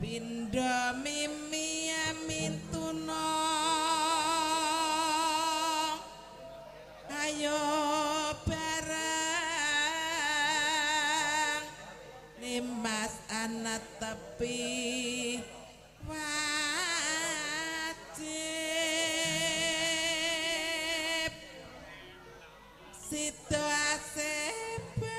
Pindha mimi amin tuna ayo bareng nimas ana tepi wajib sida asepe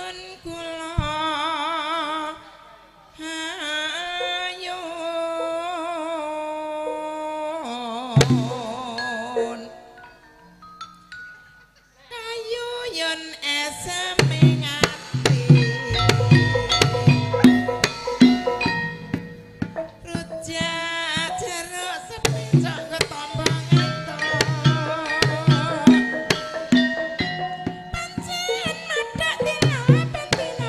nyuwun kula ayun ayun eseme ngati rujak jeruk sepecok ketombong entuk pancen madak dina pentina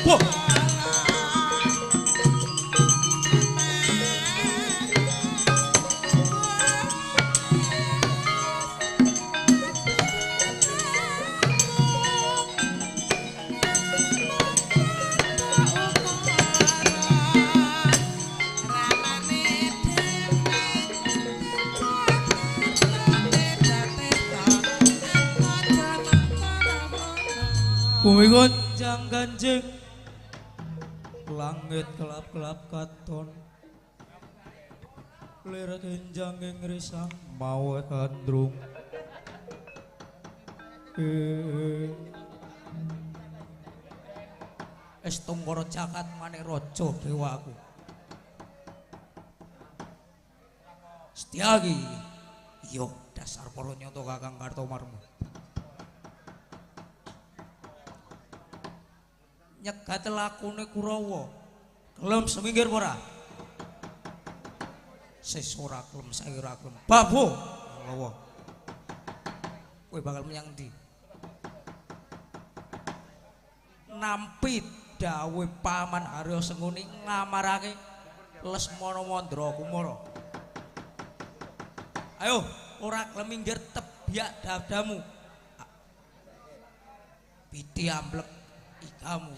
Wah. Bumi gonjang ganjing, langit kelap-kelap katon, lirat enjang ing risang mawe kandrung. Estungkara jagat manik raja dewaku. Setyaki, iya dasar para nyata Kakang Kartomarma. Nyegat lakune Kurawa. Kelem seminggir ora? Sis ora kelem, saya ora kelem. Babu, Kurawa. Kowe bakal menyang ndi? Nampi dawuh Paman Harya Sengkuni ngamarake Lesmana Mandra Kumara. Ayo, ora kelem minggir tebyak dadamu. Piti amblek ikamu.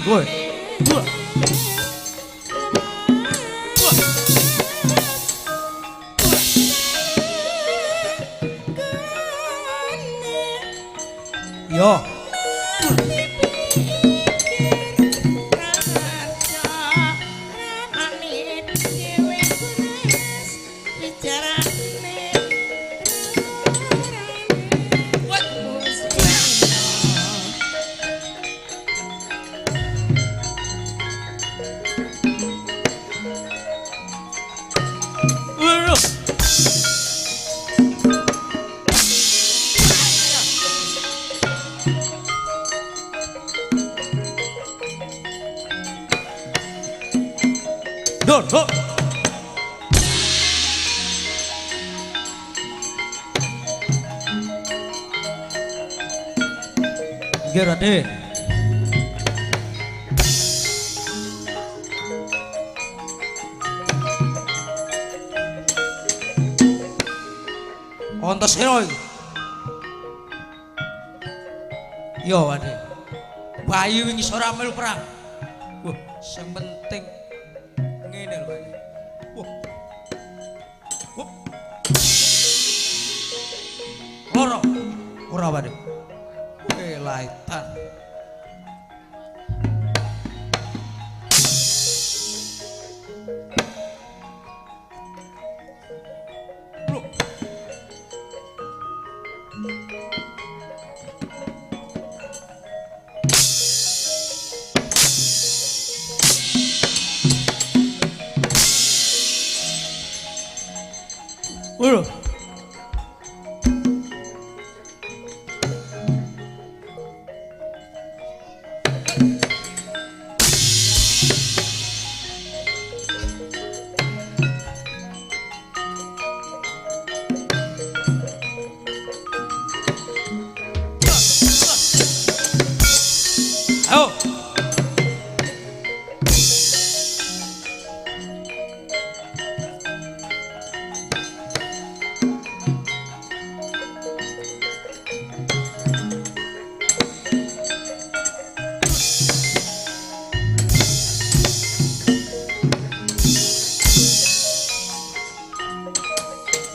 Woi. Wah. Yo. Dor, dor. Nggih, Raden. Antasena iki. Yo, Raden. Bayi wingi ora melu perang. Wah, sing penting ngene lho, Pak. Wah. Wah. Loro. Ora, Pak. Laitan. Bro. Bro. Ayo.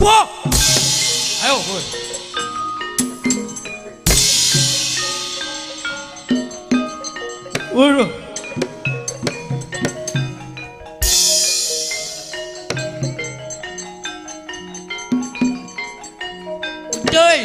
Wah. Ayo, boy. Waduh. Cuy.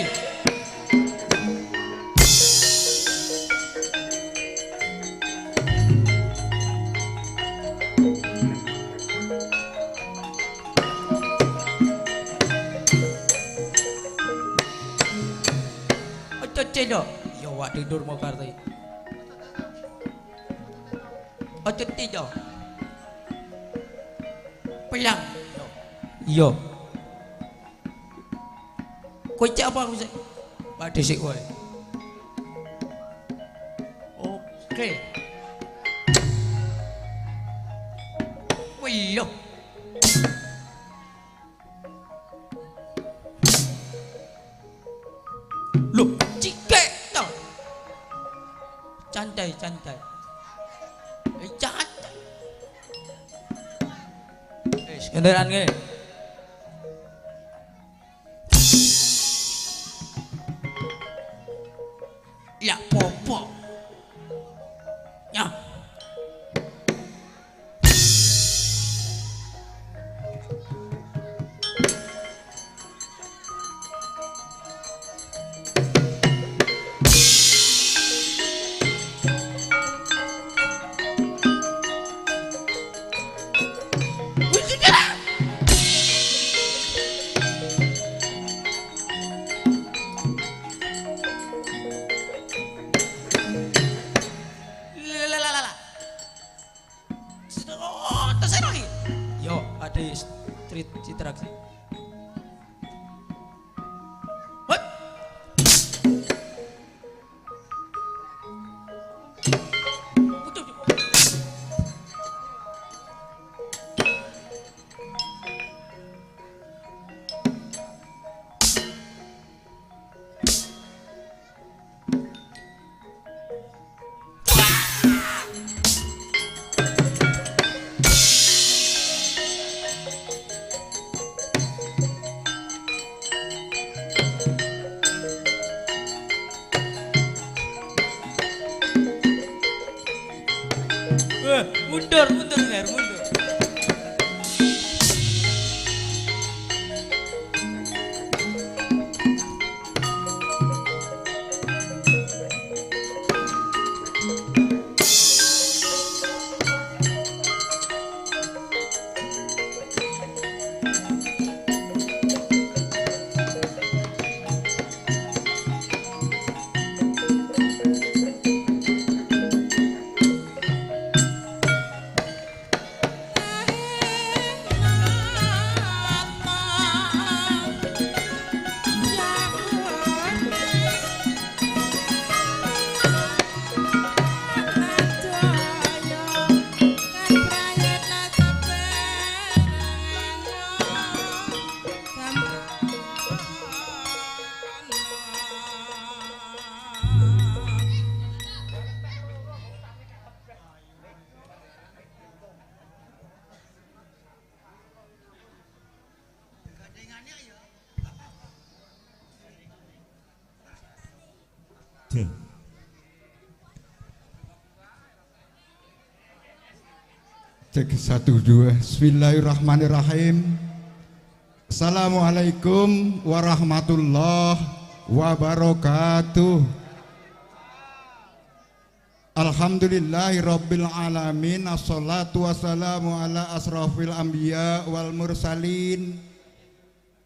Ojo ceno. Yo wak tidur mau kartu. Ojo tido. Pelang. Iya. Kowe cek apa aku sik? Pak Desik kowe. Oke. Wih, yo. Loh, cikek toh. Santai, santai. Jahat. Kendaraan ngene. Ya popo. Ya. Yo, ada street interaksi. What? Mundur, mundur, Ger, mundur. Cek 1 2. Bismillahirrahmanirrahim. Assalamualaikum warahmatullahi wabarakatuh. Alhamdulillahi rabbil alamin. Assalatu wassalamu ala asrafil anbiya wal mursalin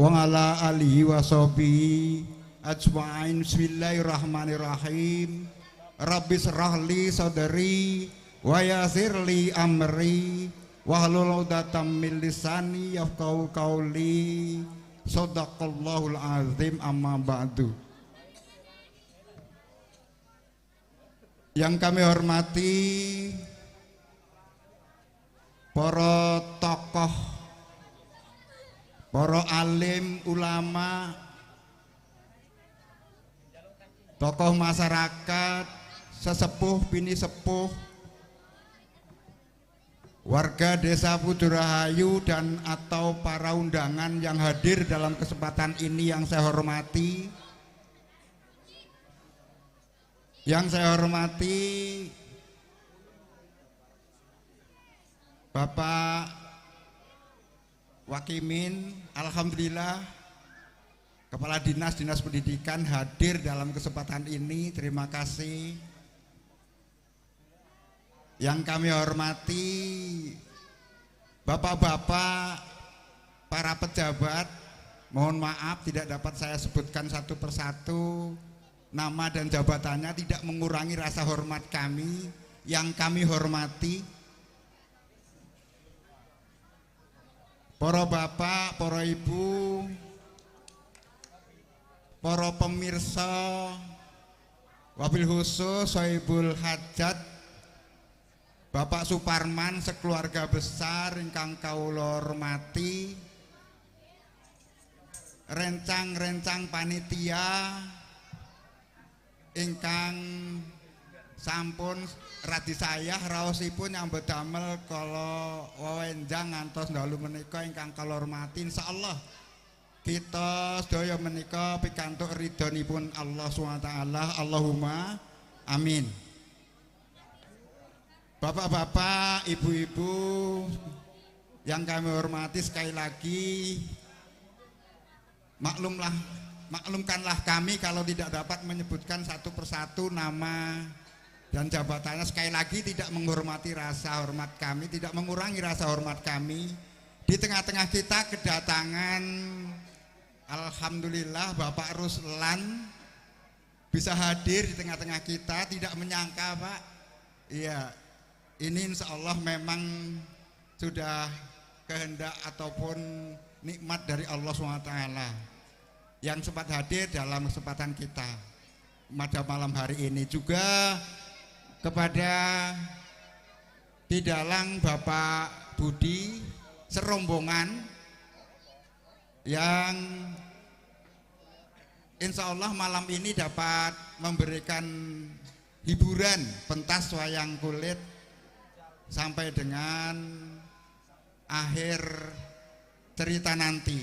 wa ala alihi wa sahbihi ajma'in. Bismillahirrahmanirrahim. Rabbi syrahli sadri wa yassirli amri wahlul 'uqdatam min lisani yafqahu qawli. Shadaqallahul azim. Amma ba'du. Yang kami hormati para tokoh, para alim ulama, tokoh masyarakat, sesepuh bini sepuh, warga desa Pudurahayu dan atau para undangan yang hadir dalam kesempatan ini yang saya hormati. Yang saya hormati Bapak Wakimin, alhamdulillah Kepala Dinas Pendidikan hadir dalam kesempatan ini. Terima kasih. Yang kami hormati bapak-bapak, para pejabat, mohon maaf tidak dapat saya sebutkan satu persatu nama dan jabatannya, tidak mengurangi rasa hormat kami. Yang kami hormati para bapak, para ibu, para pemirsa, wabil khusus Sohibul Hajat Bapak Suparman sekeluarga besar ingkang kawula hormati, rencang-rencang panitia ingkang sampun radi sayah raosipun nyambut damel kala wewenjang ngantos dalu menika ingkang kula hormati. Insyaallah kita sedaya menika pikantuk ridhonipun Allah SWT. Allahumma amin. Bapak-bapak, ibu-ibu yang kami hormati, sekali lagi maklumkanlah kami kalau tidak dapat menyebutkan satu persatu nama dan jabatannya. Sekali lagi tidak menghormati rasa hormat kami, tidak mengurangi rasa hormat kami. Di tengah-tengah kita kedatangan, alhamdulillah, Bapak Ruslan bisa hadir di tengah-tengah kita. Tidak menyangka, Pak. Iya, ini insya Allah memang sudah kehendak ataupun nikmat dari Allah SWT yang sempat hadir dalam kesempatan kita pada malam hari ini. Juga kepada Tidalang Bapak Budi serombongan yang insya Allah malam ini dapat memberikan hiburan pentas wayang kulit sampai dengan akhir cerita nanti.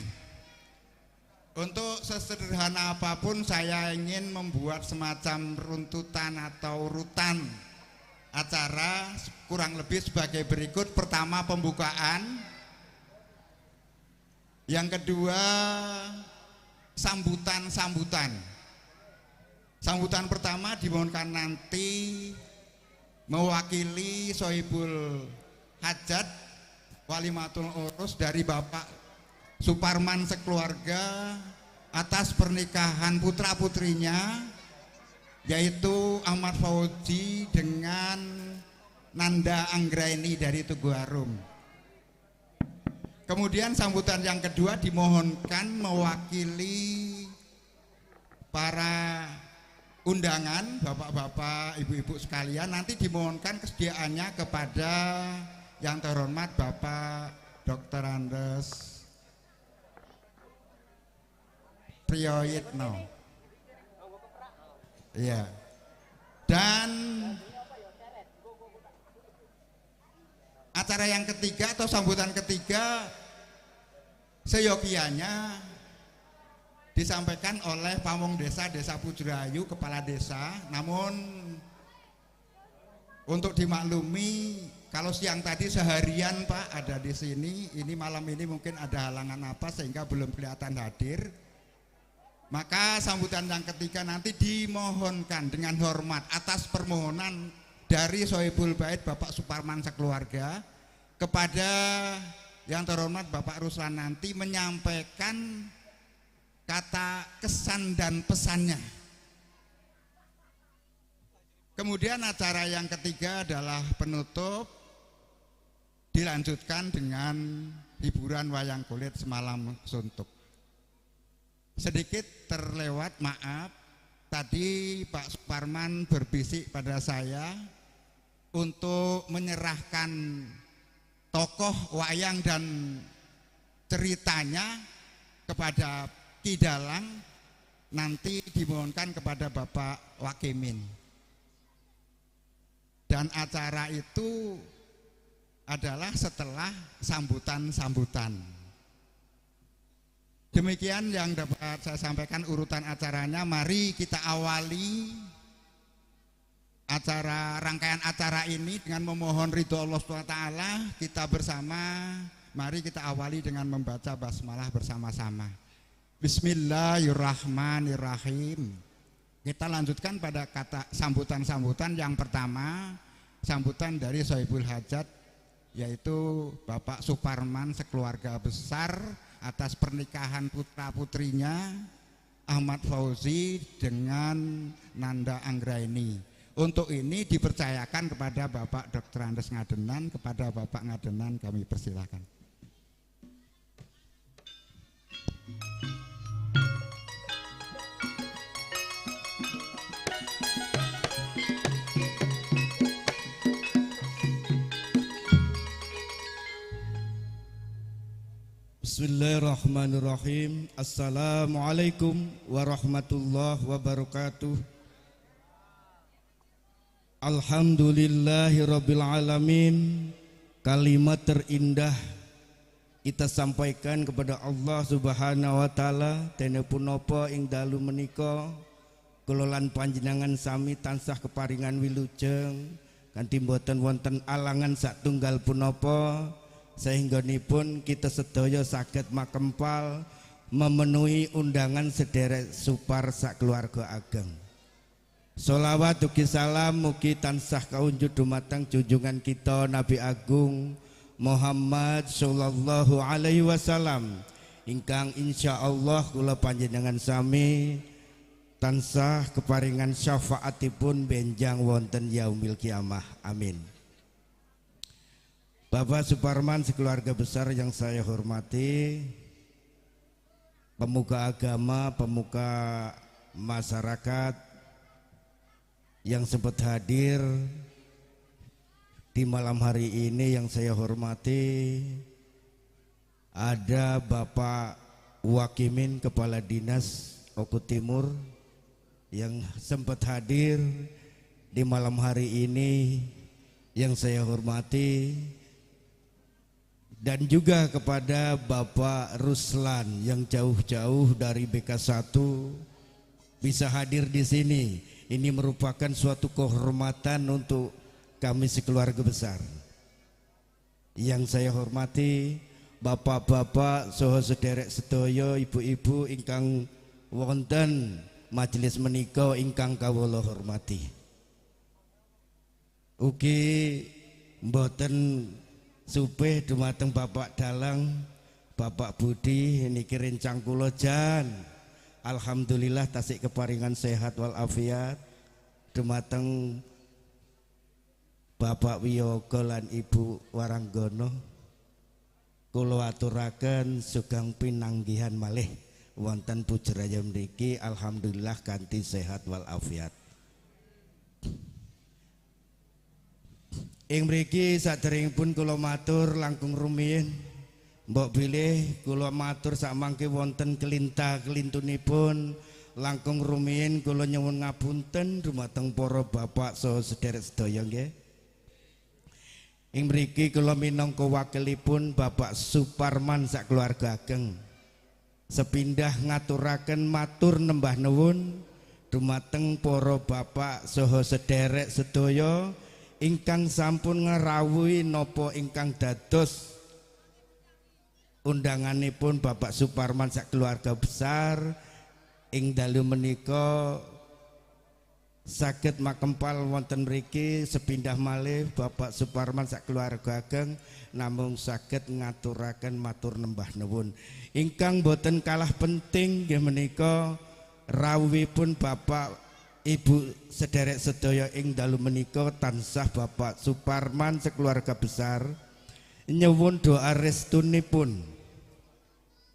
Untuk sesederhana apapun saya ingin membuat semacam runtutan atau rutan acara kurang lebih sebagai berikut. Pertama pembukaan, yang kedua sambutan. Sambutan pertama dimohonkan nanti mewakili Sohibul Hajat Walimatul Urus dari Bapak Suparman sekeluarga atas pernikahan putra putrinya, yaitu Ahmad Fauzi dengan Nanda Anggraini dari Tugu Harum. Kemudian sambutan yang kedua dimohonkan mewakili para undangan, bapak-bapak, ibu-ibu sekalian, nanti dimohonkan kesediaannya kepada yang terhormat Bapak Dr. Andes Priyoyitno. Iya. Dan acara yang ketiga atau sambutan ketiga seyogianya disampaikan oleh Pamong Desa Pujurayu, kepala desa. Namun untuk dimaklumi, kalau siang tadi seharian Pak ada di sini, ini malam ini mungkin ada halangan apa sehingga belum kelihatan hadir. Maka sambutan yang ketiga nanti dimohonkan dengan hormat atas permohonan dari Sohibul Bait Bapak Suparman sekeluarga kepada yang terhormat Bapak Ruslan nanti menyampaikan kata kesan dan pesannya. Kemudian acara yang ketiga adalah penutup, dilanjutkan dengan hiburan wayang kulit semalam suntuk. Sedikit terlewat, maaf, tadi Pak Suparman berbisik pada saya untuk menyerahkan tokoh wayang dan ceritanya kepada Ki Dalang, nanti dimohonkan kepada Bapak Wakimin. Dan acara itu adalah setelah sambutan-sambutan. Demikian yang dapat saya sampaikan urutan acaranya. Mari kita awali rangkaian acara ini dengan memohon ridho Allah SWT. Kita bersama, mari kita awali dengan membaca basmalah bersama-sama. Bismillahirrahmanirrahim. Kita lanjutkan pada kata sambutan-sambutan. Yang pertama, sambutan dari Sohibul Hajat, yaitu Bapak Suparman sekeluarga besar atas pernikahan putra putrinya Ahmad Fauzi dengan Nanda Anggraini. Untuk ini dipercayakan kepada Bapak Dr. Andes Ngadenan. Kepada Bapak Ngadenan kami persilakan. Bismillahirrahmanirrahim. Assalamualaikum warahmatullahi wabarakatuh. Alhamdulillahirabbil alamin. Kalimat terindah kita sampaikan kepada Allah Subhanahu wa taala. Dene punapa ing dalu menika kula lan panjenengan sami tansah keparingan wilujeng kanthi boten wonten alangan satunggal punapa, sehingga nipun kita sedaya saged makempal memenuhi undangan sedherek Supar sak keluarga ageng. Sholawat ugi salam mugi tansah kaunjud dumateng junjungan kita Nabi Agung Muhammad sallallahu alaihi wasallam ingkang insyaallah kula panjenengan sami tansah keparingan syafaatipun benjang wonten yaumil kiamah. Amin. Bapak Suparman sekeluarga besar yang saya hormati, pemuka agama, pemuka masyarakat yang sempat hadir di malam hari ini, yang saya hormati ada Bapak Wakimin Kepala Dinas Oku Timur yang sempat hadir di malam hari ini, yang saya hormati, dan juga kepada Bapak Ruslan yang jauh-jauh dari BK1 bisa hadir di sini. Ini merupakan suatu kehormatan untuk kami sekeluarga besar. Yang saya hormati bapak-bapak saha sederek sedaya, ibu-ibu ingkang wonten majelis menika ingkang kawula hormati. Ugi mboten supih dumateng Bapak Dalang, Bapak Budi niki rencang kula jan. Alhamdulillah tasik keparingan sehat walafiat dumateng Bapak Wiyoga lan Ibu Waranggono. Kula aturaken sugeng pinanggihan malih wonten Pujeraya mriki, alhamdulillah kanthi sehat walafiat. Ing mriki saderengipun kula matur langkung rumiyin mbok bilih kula matur sakmangke wonten kelinta-kelintunipun langkung rumiyin kula nyuwun ngapunten dumateng para bapak saha sederek sedaya nggih. Ing mriki kula minangka wakilipun Bapak Suparman sak keluarga ageng sepindah ngaturaken matur nembah nuwun dumateng para bapak saha sederek sedaya ingkang sampun ngrawuhi napa ingkang dados undanganipun Bapak Suparman sak keluarga besar ing dalu menika saged makempal wonten mriki sepindah malih Bapak Suparman sak keluarga ageng namung saged ngaturaken matur nembah nuwun ingkang boten kalah penting nggih menika rawuhipun Bapak Ibu sederek sedaya ing dalu menika tansah Bapak Suparman sekeluarga besar nyuwun doa restunipun.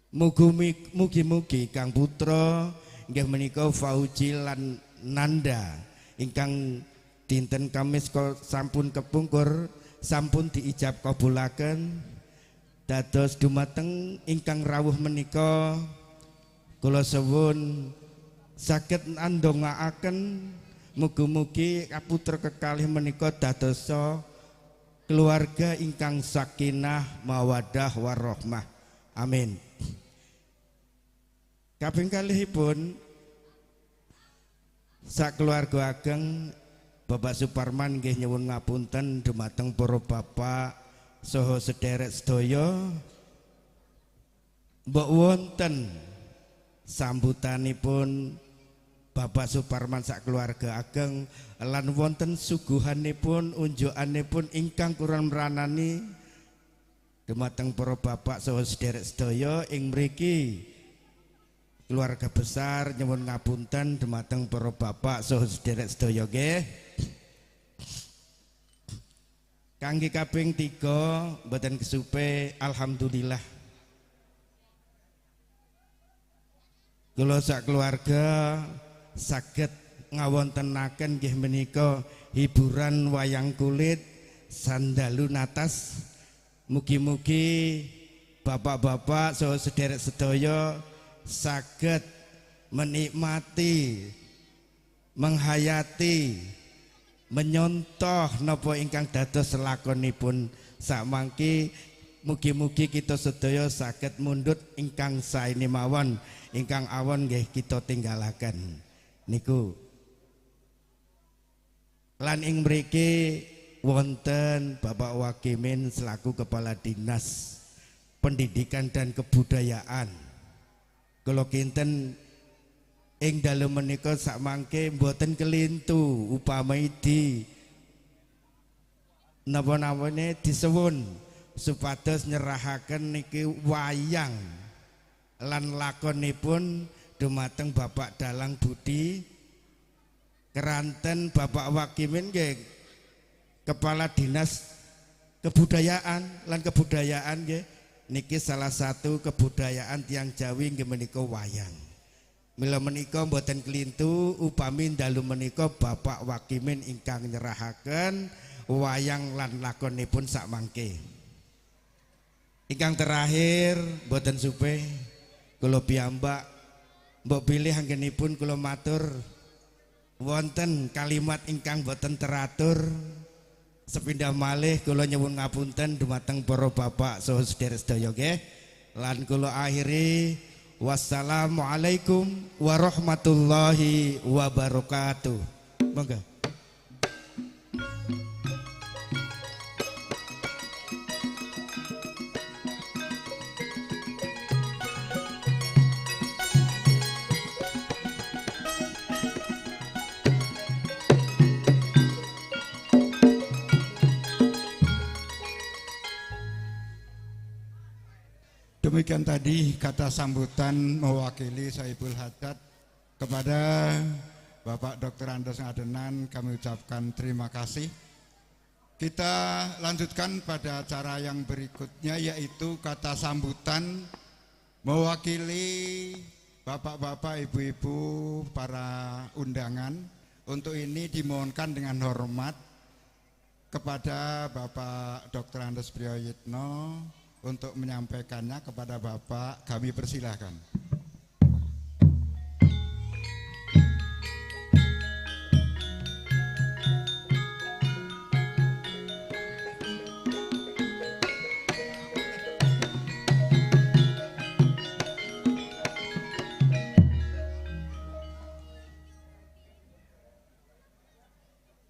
Mugi-mugi Kang Putra nggih menika Fauji lan Nanda ingkang dinten Kamis sampun kepungkur sampun diijab kabulaken dados dumateng ingkang rawuh menika kula suwun saged andongaaken mugi-mugi kaputra kekalih menika dadosa keluarga ingkang sakinah mawaddah warahmah. Amin. Kaping kalihipun sak keluarga ageng Bapak Suparman nggih nyuwun ngapunten dumateng para bapak saha sederek sedaya mbok wonten sambutanipun Bapak Suparman sak keluarga ageng lan wonten suguhanipun unjukanipun ingkang kurang meranani dumateng para bapak saha sederek sedaya ing mriki keluarga besar nyuwun ngapunten dumateng para bapak saha sederek sedaya nggih. Kangge kaping 3 mboten kesupe alhamdulillah kula sak keluarga saged ngawontenaken nggih menika hiburan wayang kulit sandalu natas. Mugi-mugi bapak-bapak saha sederek sedaya saged menikmati, menghayati, menyontoh napa ingkang dados lakonipun sakmangke. Mugi-mugi kita sedaya saged mundhut ingkang saene mawon ingkang awon nggih kita tinggalaken niku. Lan ing mriki wonten Bapak Wakimin selaku Kepala Dinas Pendidikan dan Kebudayaan. Kula kinten ing dalu menika sakmangke mboten kelintu upami di napa-napane disuwun supados nyerahaken niki wayang lan lakonipun dumateng Bapak Dalang Budi keranten Bapak Wakimin nggih Kepala Dinas Kebudayaan lan Kebudayaan nggih niki salah satu kebudayaan tiang Jawi nggih menika wayang. Mila menika mboten kelintu upami dalu menika Bapak Wakimin ingkang nyerahaken wayang lan lakonipun sakmangke. Ingkang terakhir mboten supe kula piyambak mbok bilih anggenipun kula matur wonten kalimat ingkang boten teratur sepindah malih kula nyuwun ngapunten dumateng para bapak saha sederek sedaya nggih lan kula akhiri wassalamualaikum warahmatullahi wabarakatuh. Monggo. Demikian tadi kata sambutan mewakili Saibul Hajat kepada Bapak Dr. Andes Ngadenan, kami ucapkan terima kasih. Kita lanjutkan pada acara yang berikutnya, yaitu kata sambutan mewakili bapak-bapak, ibu-ibu, para undangan. Untuk ini dimohonkan dengan hormat kepada Bapak Dr. Andes Priyoyitno untuk menyampaikannya kepada Bapak. Kami persilahkan.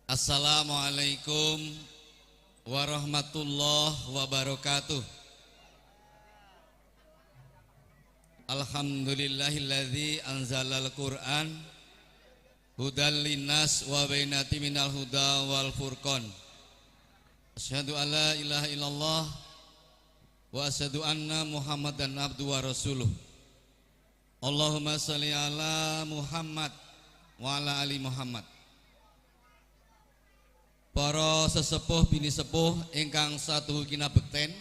Assalamualaikum warahmatullahi wabarakatuh. Alhamdulillahilladzi anzalal Qur'an hudal linnas wa bainati minal huda wal furqan. Asyhadu an la ilaha illallah wa asyhadu anna Muhammadan abdu wa rasuluh. Allahumma shalli ala Muhammad wa ala ali Muhammad. Para sesepuh bini sepuh ingkang satu kina bekten,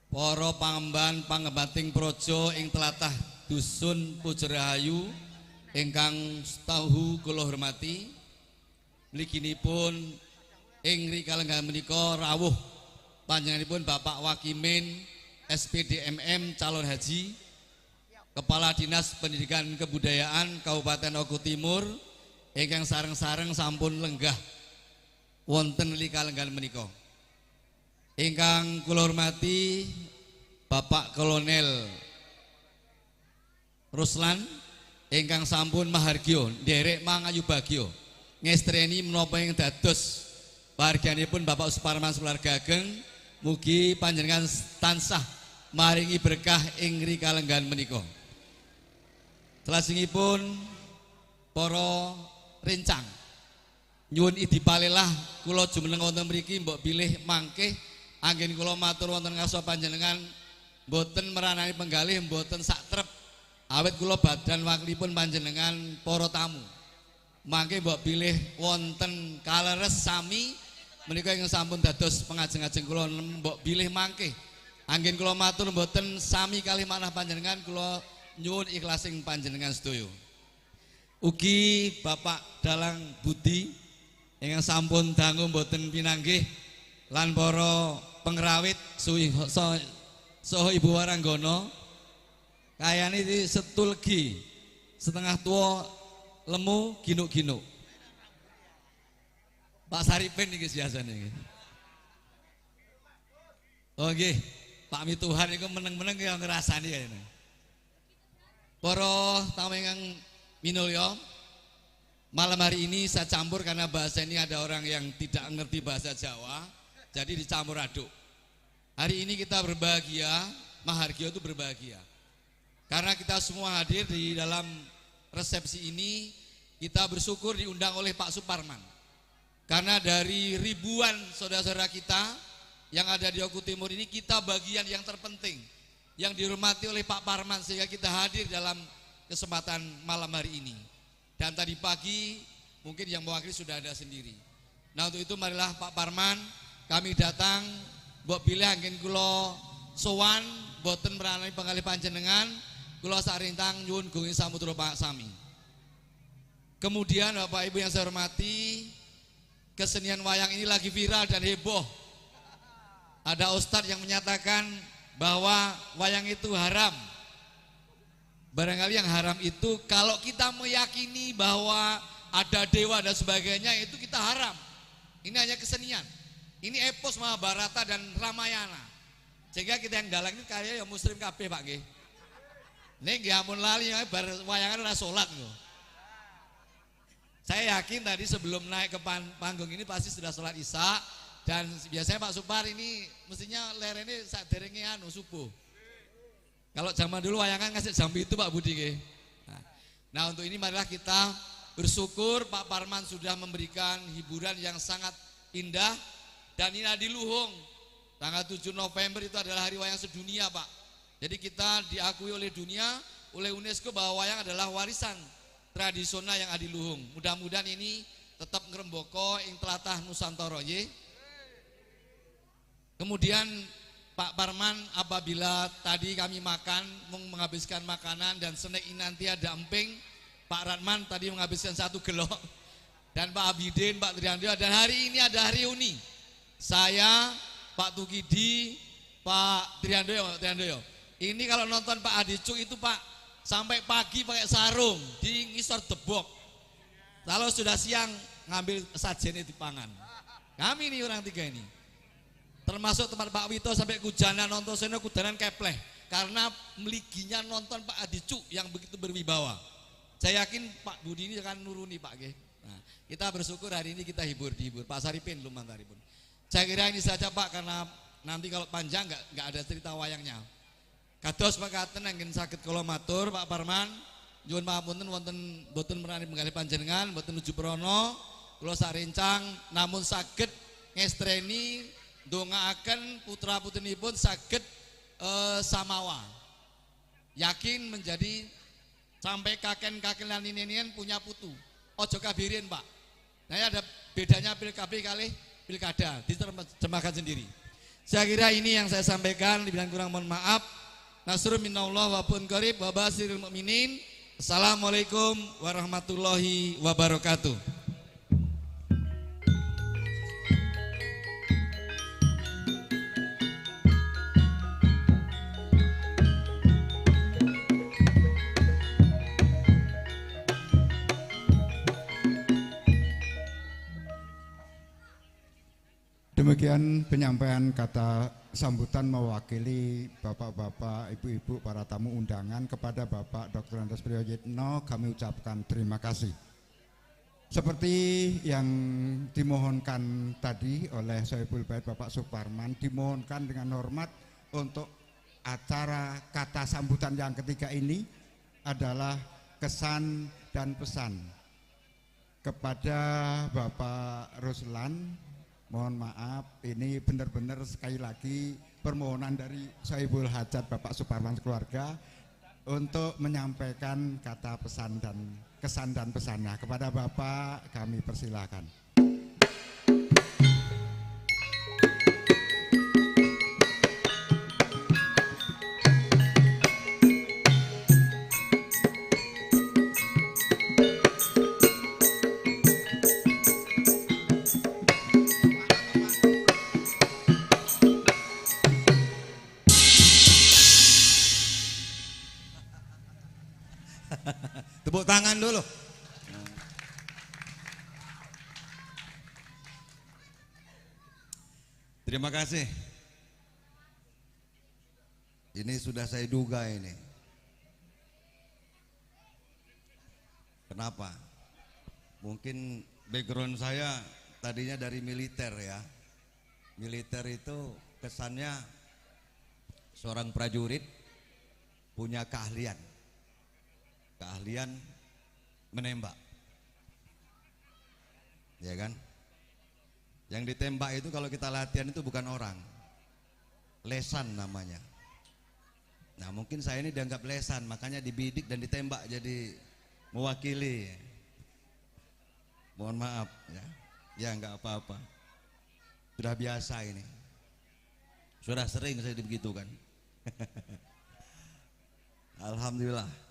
para pangemban pangembating praja ing tlatah dusun Pujerahayu ingkang tahu kula hormati, mliginipun ing rikalenggan menika rawuh panjenenganipun Bapak Wakimin SPDMM calon haji, Kepala Dinas Pendidikan Kebudayaan Kabupaten Oku Timur ingkang sareng-sareng sampun lenggah wonten rikalenggan menika. Ingkang kula hormati Bapak Kolonel Ruslan ingkang sampun mahargya nderek mangayu bagya ngestreni menapa ing dados pahargyanipun Bapak Suparman Sularga Ageng, mugi panjenengan tansah maringi berkah ing rikalenggan menika. Salajengipun para rencang nyuwun idipalelah kula jumeneng wonten mriki mbok bilih mangke anggen kula matur wonten ngarsa panjenengan mboten meranani penggalih, mboten sak trep awet kula badan wakilipun panjenengan para tamu. Mangke mbok bilih wonten kaleres sami menika ingkang sampun dados pengajeng-ajeng kula mbok bilih mangke anggen kula matur mboten sami kalih manah panjenengan, kula nyuwun ikhlasing panjenengan sedaya. Ugi Bapak Dalang Budi ingkang sampun dangu mboten pinanggih lan para pengrawit saha Ibu Waranggono kayane setulgi setengah tua lemu ginuk-ginuk. Pak Saripin iki biasane iki. Oh nggih, Pak Mituhan iku meneng-meneng ya ngrasani kayane. Para tamu ingkang minulya, malam hari ini saya campur karena bahasa ini ada orang yang tidak mengerti bahasa Jawa, jadi dicampur aduk. Hari ini kita berbahagia, mahargya itu berbahagia. Karena kita semua hadir di dalam resepsi ini, kita bersyukur diundang oleh Pak Suparman. Karena dari ribuan saudara-saudara kita yang ada di Oku Timur ini, kita bagian yang terpenting, yang dihormati oleh Pak Parman, sehingga kita hadir dalam kesempatan malam hari ini. Dan tadi pagi mungkin yang mewakili sudah ada sendiri. Nah untuk itu marilah Pak Parman, kami datang mbok pilih angin kula sowan boten meranani penggalih panjenengan, kula sarintang nyuwun gungi samudra Pak Sami. Kemudian Bapak Ibu yang saya hormati, kesenian wayang ini lagi viral dan heboh. Ada ustadz yang menyatakan bahwa wayang itu haram. Barangkali yang haram itu kalau kita meyakini bahwa ada dewa dan sebagainya, itu kita haram. Ini hanya kesenian. Ini epos Mahabharata dan Ramayana. Sehingga kita yang dalang ini kaya ya muslim kabeh Pak nggih. Ning nggih ampun lali bar wayangan ora salat lho. Saya yakin tadi sebelum naik ke panggung ini pasti sudah salat Isya, dan biasanya Pak Supar ini mestinya lerene saderenge subuh. Kalau zaman dulu wayangan ngasih jam itu Pak Budi nggih. Nah, untuk ini marilah kita bersyukur Pak Parman sudah memberikan hiburan yang sangat indah, dan ini Adi Luhung Tanggal 7 November itu adalah hari wayang sedunia, Pak. Jadi kita diakui oleh dunia, oleh UNESCO bahwa wayang adalah warisan tradisional yang adiluhung. Mudah-mudahan ini tetap ngrembaka ing tlatah Nusantara nggih. Kemudian Pak Parman, apabila tadi kami makan menghabiskan makanan dan snack ini nanti ada emping, Pak Ratman tadi menghabiskan 1 gelok, dan Pak Abidin, Pak Triandio, dan hari ini ada reuni. Saya, Pak Tukidi, Pak Triandoyo. Ini kalau nonton Pak Adicu itu Pak sampai pagi pakai sarung di ngisor debok. Kalau sudah siang ngambil sajen di pangan. Kami ini orang 3 ini. Termasuk tempat Pak Wito sampai Kujana nonton seno kudanan kepleh karena meliginya nonton Pak Adicu yang begitu berwibawa. Saya yakin Pak Budi ini akan nuruni Pak Ge. Nah, kita bersyukur hari ini kita dihibur. Pak Saripin lumantaripun. Saya kira ini saja Pak, karena nanti kalau panjang nggak ada cerita wayangnya. Kados makaten anggen saged kula matur Pak Parman, nyuwun pangapunten wonten boten merani menggali panjenengan, boten nuju prono, kula sarencang namun saged ngestreni ndongaaken putra-putrinipun saged samawa. Yakin menjadi sampai kakek-kakek lan ninian punya putu. Ojo kabirin Pak. Nah ada bedanya pilkada kali pilkada, diterjemahkan sendiri. Saya kira ini yang saya sampaikan, dibilang kurang mohon maaf. Nasrun minallah wa pun qarib wa basiril mukminin. Assalamualaikum warahmatullahi wabarakatuh. Demikian penyampaian kata sambutan mewakili bapak-bapak, ibu-ibu, para tamu undangan. Kepada Bapak Dr. Andes Priyoyitno kami ucapkan terima kasih. Seperti yang dimohonkan tadi oleh Sohibul Bait Bapak Suparman, dimohonkan dengan hormat untuk acara kata sambutan yang ketiga ini adalah kesan dan pesan kepada Bapak Ruslan. Mohon maaf, ini benar-benar sekali lagi permohonan dari Sohibul Hajat Bapak Suparman keluarga untuk menyampaikan kata pesan dan kesan dan pesannya. Kepada Bapak kami persilahkan. Tepuk tangan dulu. Terima kasih. Ini sudah saya duga ini. Kenapa? Mungkin background saya tadinya dari militer ya. Militer itu kesannya seorang prajurit punya keahlian menembak, ya kan? Yang ditembak itu kalau kita latihan itu bukan orang, lesan namanya. Nah mungkin saya ini dianggap lesan, makanya dibidik dan ditembak jadi mewakili. Mohon maaf ya nggak apa-apa, sudah biasa ini, sudah sering saya dibegitukan. Alhamdulillah.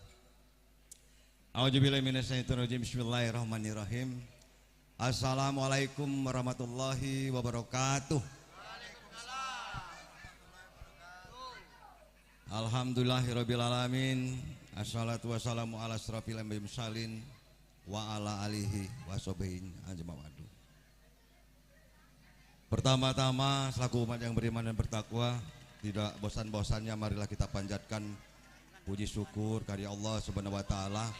A'udzubillahi minasyaitonirrajim. Bismillahirrahmanirrahim. Assalamualaikum warahmatullahi wabarakatuh. Alhamdulillahirabbil alamin. Assalatu wassalamu ala asrofil anbiya'i mursalin wa ala alihi washabihi ajma'in. Pertama-tama selaku umat yang beriman dan bertakwa, tidak bosan-bosannya marilah kita panjatkan puji syukur karya Allah Subhanahu wa taala.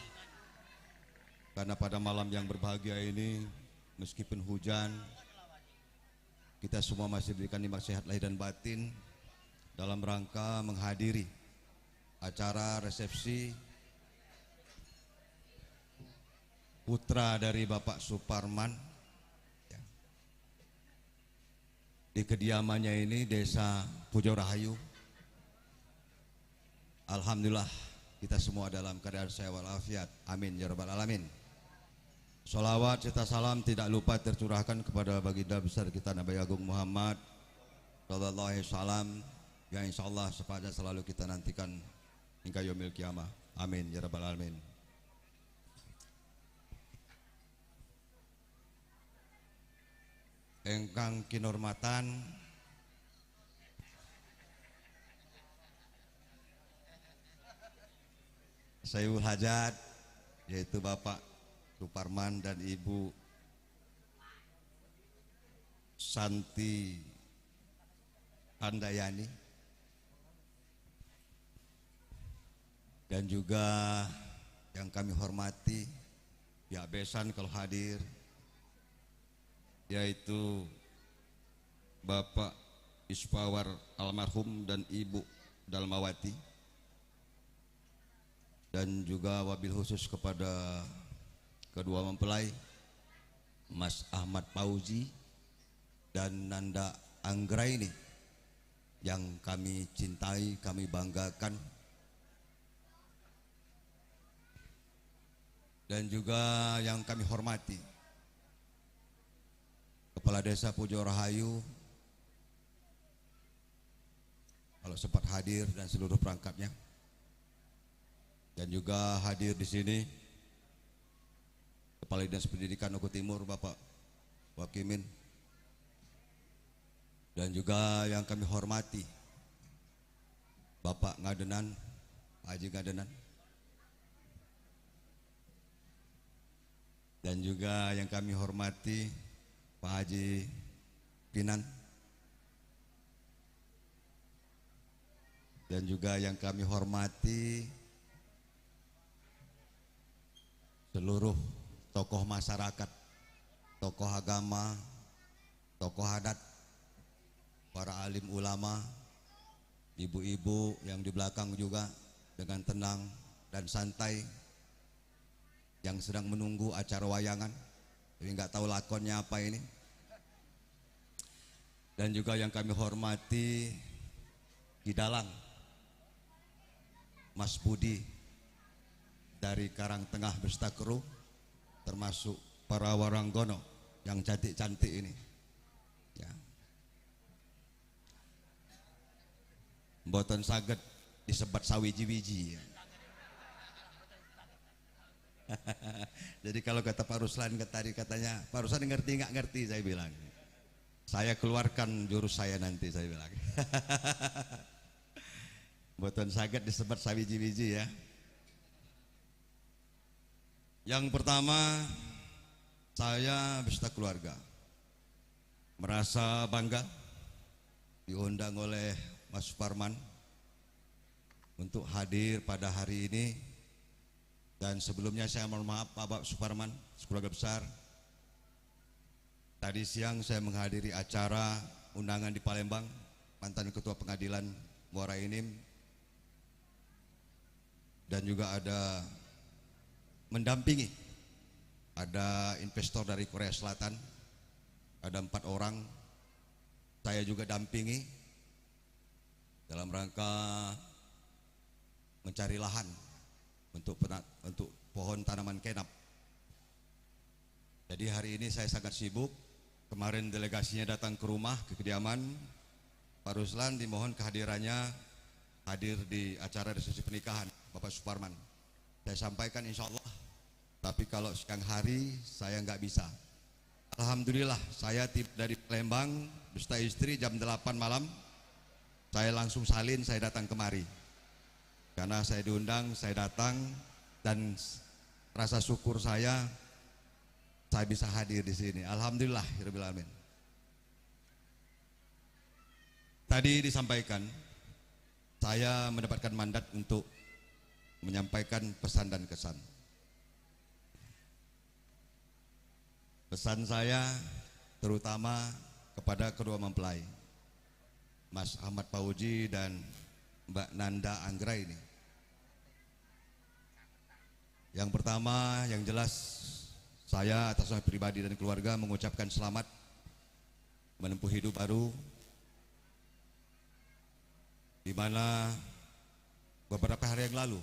Karena pada malam yang berbahagia ini, meskipun hujan, kita semua masih diberikan nikmat sehat lahir dan batin dalam rangka menghadiri acara resepsi putra dari Bapak Suparman. di kediamannya ini Desa Pujo Rahayu. Alhamdulillah kita semua dalam keadaan sehat walafiat. Amin ya rabbal alamin. Sholawat serta salam tidak lupa tercurahkan kepada baginda besar kita Nabi Agung Muhammad sallallahu alaihi wasallam yang insyaallah sepanjang selalu kita nantikan hingga yaumil kiamah. Amin ya rabbal alamin. Engkang kinurmatan Sayyul Hajat, yaitu Bapak Suparman dan Ibu Santi Handayani, dan juga yang kami hormati pihak besan kalau hadir, yaitu Bapak Ispawar almarhum dan Ibu Dalmawati, dan juga wabil khusus kepada kedua mempelai Mas Ahmad Fauzi dan Nanda Anggraini yang kami cintai, kami banggakan, dan juga yang kami hormati Kepala Desa Pujo Rahayu kalau sempat hadir dan seluruh perangkatnya, dan juga hadir di sini Kepala Dinas Pendidikan Oku Timur Bapak Wakimin, dan juga yang kami hormati Bapak Ngadenan, Pak Haji Ngadenan, dan juga yang kami hormati Pak Haji Pinan, dan juga yang kami hormati seluruh tokoh masyarakat, tokoh agama, tokoh adat, para alim ulama, ibu-ibu yang di belakang juga dengan tenang dan santai yang sedang menunggu acara wayangan, tapi nggak tahu lakonnya apa ini. Dan juga yang kami hormati Kidalang Mas Budi dari Karangtengah Bestakru, termasuk para waranggono yang cantik-cantik ini ya. Mboten saged disebat sawiji-wiji ya. Jadi kalau kata Pak Ruslan tadi katanya, Pak Ruslan ngerti nggak ngerti, saya bilang saya keluarkan jurus saya nanti, saya bilang mboten saged disebat sawiji-wiji ya. Yang pertama, saya beserta keluarga merasa bangga diundang oleh Mas Suparman untuk hadir pada hari ini. Dan sebelumnya saya mohon maaf Pak Suparman, sekeluarga besar. Tadi siang saya menghadiri acara undangan di Palembang, mantan Ketua Pengadilan Muara Enim, dan juga ada mendampingi, ada investor dari Korea Selatan, ada 4 orang, saya juga dampingi dalam rangka mencari lahan untuk pohon tanaman kenap. Jadi hari ini saya sangat sibuk. Kemarin delegasinya datang ke rumah, ke kediaman Pak Ruslan, dimohon kehadirannya hadir di acara resepsi pernikahan Bapak Suparman. Saya sampaikan insya Allah, tapi kalau siang hari saya nggak bisa. Alhamdulillah saya tiba dari Palembang beserta istri jam 8 malam. Saya langsung salin, saya datang kemari. Karena saya diundang, saya datang, dan rasa syukur saya bisa hadir di sini. Alhamdulillah, rabbil alamin. Tadi disampaikan, saya mendapatkan mandat untuk menyampaikan pesan dan kesan. Pesan saya terutama kepada kedua mempelai, Mas Ahmad Fauzi dan Mbak Nanda Anggraini. Yang pertama, yang jelas saya atas nama pribadi dan keluarga mengucapkan selamat menempuh hidup baru, di mana beberapa hari yang lalu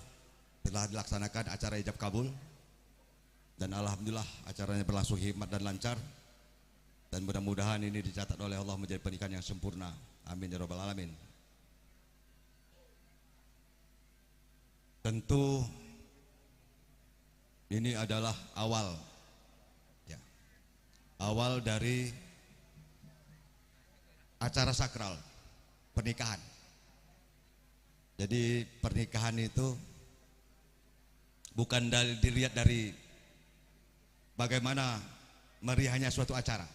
telah dilaksanakan acara ijab kabul, dan alhamdulillah acaranya berlangsung hikmat dan lancar, dan mudah-mudahan ini dicatat oleh Allah menjadi pernikahan yang sempurna. Amin ya rabbal alamin. Tentu ini adalah awal, ya, awal dari acara sakral pernikahan. Jadi pernikahan itu bukan dilihat dari bagaimana meriahnya suatu acara,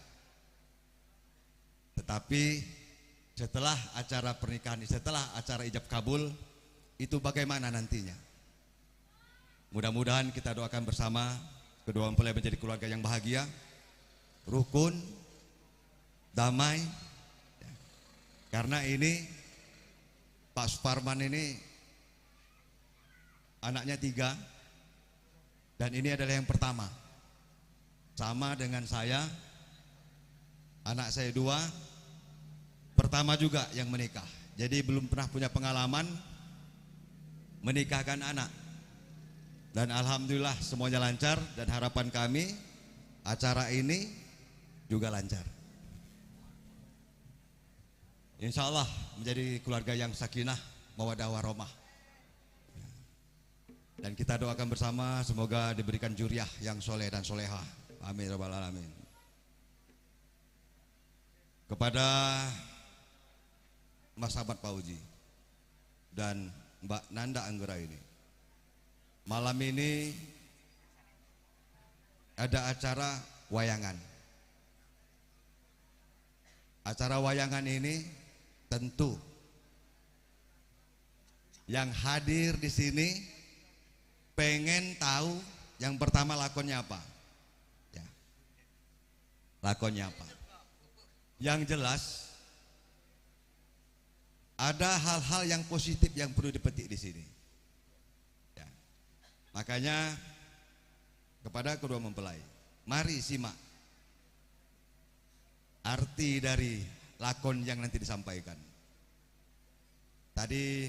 tetapi setelah acara pernikahan, setelah acara ijab kabul, itu bagaimana nantinya. Mudah-mudahan kita doakan bersama kedua mempelai menjadi keluarga yang bahagia, rukun, damai. Karena ini Pak Suparman ini anaknya 3, dan ini adalah yang pertama. Sama dengan saya, anak saya 2, pertama juga yang menikah. Jadi belum pernah punya pengalaman menikahkan anak. Dan alhamdulillah semuanya lancar, dan harapan kami acara ini juga lancar. Insya Allah menjadi keluarga yang sakinah, mawaddah warahmah. Dan kita doakan bersama semoga diberikan juriah yang soleh dan solehah. Amin rabbal alamin. Kepada Mas Ahmad Fauzi dan Mbak Nanda Anggera ini, malam ini ada acara wayangan. Acara wayangan ini tentu yang hadir di sini pengen tahu yang pertama lakonnya apa, ya, lakonnya apa. Yang jelas ada hal-hal yang positif yang perlu dipetik di sini. Ya. Makanya kepada kedua mempelai, mari simak arti dari lakon yang nanti disampaikan. Tadi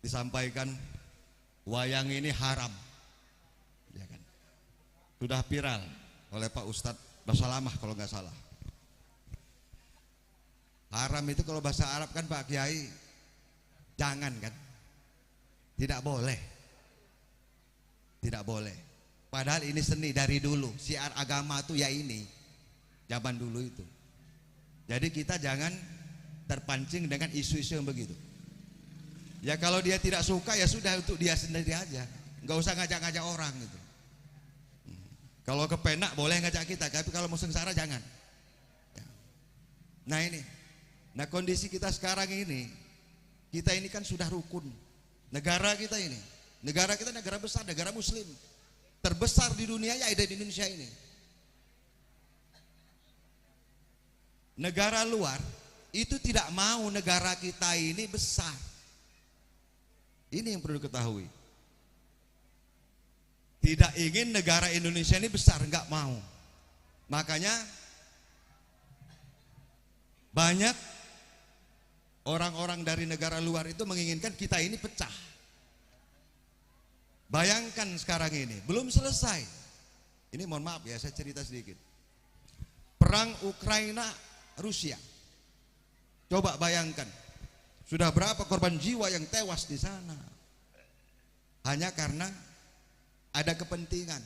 disampaikan wayang ini haram, ya kan? Sudah viral oleh Pak Ustadz Basalamah kalau nggak salah. Haram itu kalau bahasa Arab kan Pak Kiai, jangan kan? Tidak boleh. Tidak boleh. Padahal ini seni dari dulu. Syiar agama tuh ya ini. Zaman dulu itu. Jadi kita jangan terpancing dengan isu-isu yang begitu. Ya kalau dia tidak suka ya sudah, untuk dia sendiri aja. Nggak usah ngajak-ngajak orang gitu. Kalau kepenak boleh ngajak kita, tapi kalau mau sengsara jangan. Nah ini, nah kondisi kita sekarang ini, kita ini kan sudah rukun. Negara kita ini, negara kita negara besar, negara muslim. Terbesar di dunia ya ada di Indonesia ini. Negara luar itu tidak mau negara kita ini besar. Ini yang perlu diketahui. Tidak ingin negara Indonesia ini besar, enggak mau. Makanya banyak orang-orang dari negara luar itu menginginkan kita ini pecah. Bayangkan sekarang ini, belum selesai. Ini mohon maaf ya, saya cerita sedikit. Perang Ukraina Rusia. Coba bayangkan, sudah berapa korban jiwa yang tewas di sana. Hanya karena ada kepentingan.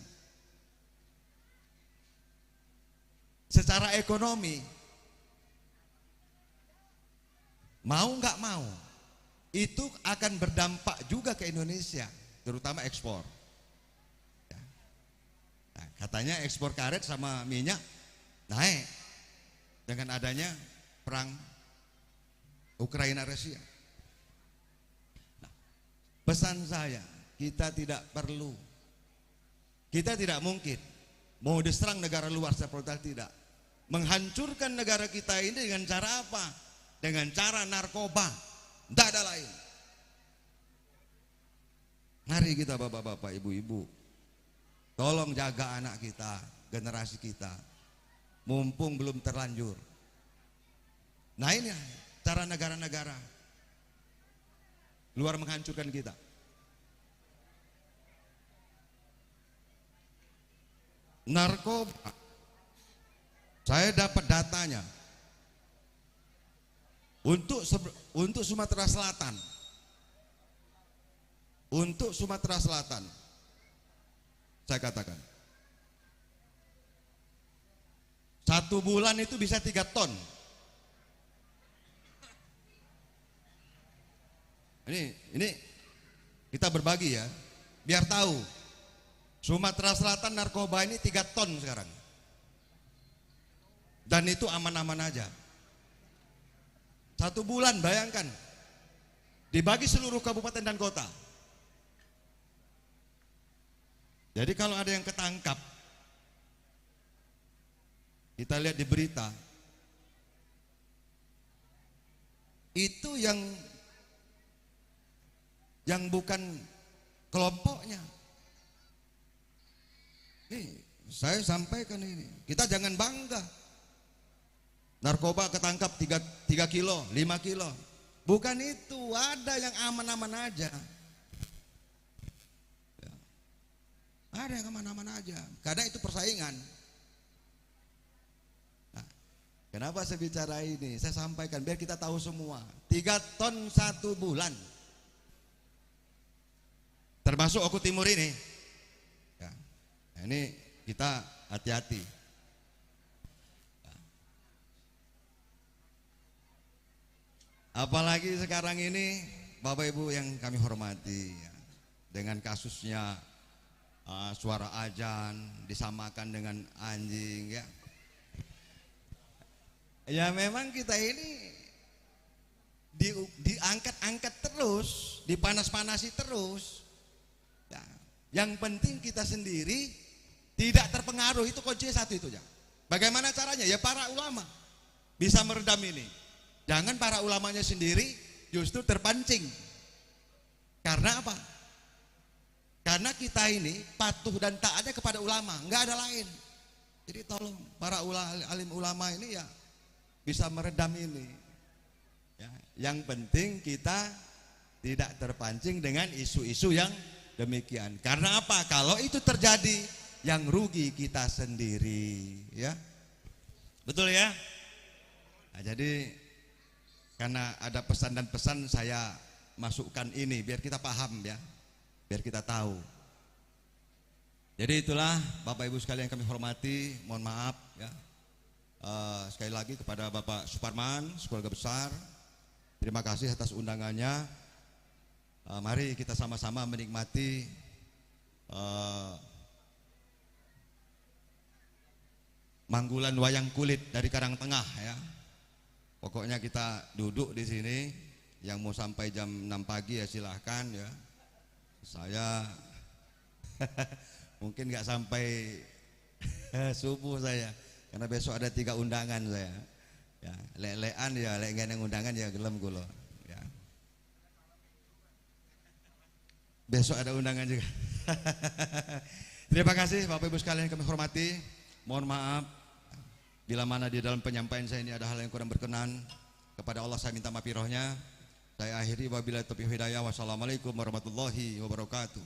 Secara ekonomi, mau nggak mau, itu akan berdampak juga ke Indonesia, terutama ekspor. Nah, katanya ekspor karet sama minyak naik dengan adanya perang Ukraina Rusia. Nah, pesan saya, kita tidak perlu, kita tidak mungkin mau diserang negara luar seperti tidak. Menghancurkan negara kita ini dengan cara apa? Dengan cara narkoba, tidak ada lain. Mari kita bapak-bapak, ibu-ibu, tolong jaga anak kita, generasi kita. Mumpung belum terlanjur. Nah ini cara negara-negara luar menghancurkan kita. Narkoba, saya dapat datanya untuk Sumatera Selatan. Untuk Sumatera Selatan, saya katakan 1 bulan itu bisa 3 ton. Ini kita berbagi ya, biar tahu. Sumatera Selatan narkoba ini 3 ton sekarang. Dan itu aman-aman aja. 1 bulan bayangkan. Dibagi seluruh kabupaten dan kota. Jadi kalau ada yang ketangkap, kita lihat di berita, itu yang bukan kelompoknya. Nih, saya sampaikan ini, kita jangan bangga. Narkoba ketangkap 3 kilo, 5 kilo. Bukan itu, ada yang aman-aman aja. Ada yang aman-aman aja, karena itu persaingan. Nah, kenapa saya bicara ini? Saya sampaikan biar kita tahu semua. 3 ton 1 bulan. Termasuk Oku Timur ini. Ya, nah ini kita hati-hati. Apalagi sekarang ini, Bapak Ibu yang kami hormati, ya, dengan kasusnya suara azan disamakan dengan anjing, ya. Ya memang kita ini diangkat-angkat terus, dipanas-panasi terus. Ya, yang penting kita sendiri tidak terpengaruh, itu kuncinya satu itu ya. Bagaimana caranya? Ya para ulama bisa meredam ini. Jangan para ulamanya sendiri justru terpancing. Karena apa? Karena kita ini patuh dan taatnya kepada ulama, nggak ada lain. Jadi tolong para alim ulama ini ya bisa meredam ini. Ya, yang penting kita tidak terpancing dengan isu-isu yang demikian. Karena apa? Kalau itu terjadi, yang rugi kita sendiri, ya. Betul ya? Nah, jadi karena ada pesan dan pesan, saya masukkan ini biar kita paham ya. Biar kita tahu. Jadi itulah Bapak Ibu sekalian yang kami hormati, mohon maaf ya. Sekali lagi kepada Bapak Suparman, keluarga besar, terima kasih atas undangannya. Mari kita sama-sama menikmati manggulan wayang kulit dari Karangtengah ya. Pokoknya kita duduk di sini, yang mau sampai jam 6 pagi ya silahkan ya. Saya mungkin nggak sampai subuh saya, karena besok ada 3 undangan saya. Ya, lelean ya, yang undangan ya gelem kulo. Ya. Besok ada undangan juga. Terima kasih Bapak Ibu sekalian yang kami hormati. Mohon maaf bila mana di dalam penyampaian saya ini ada hal yang kurang berkenan. Kepada Allah saya minta mafirohnya. Saya akhiri wabillahi taufiq hidayah. Wassalamualaikum warahmatullahi wabarakatuh.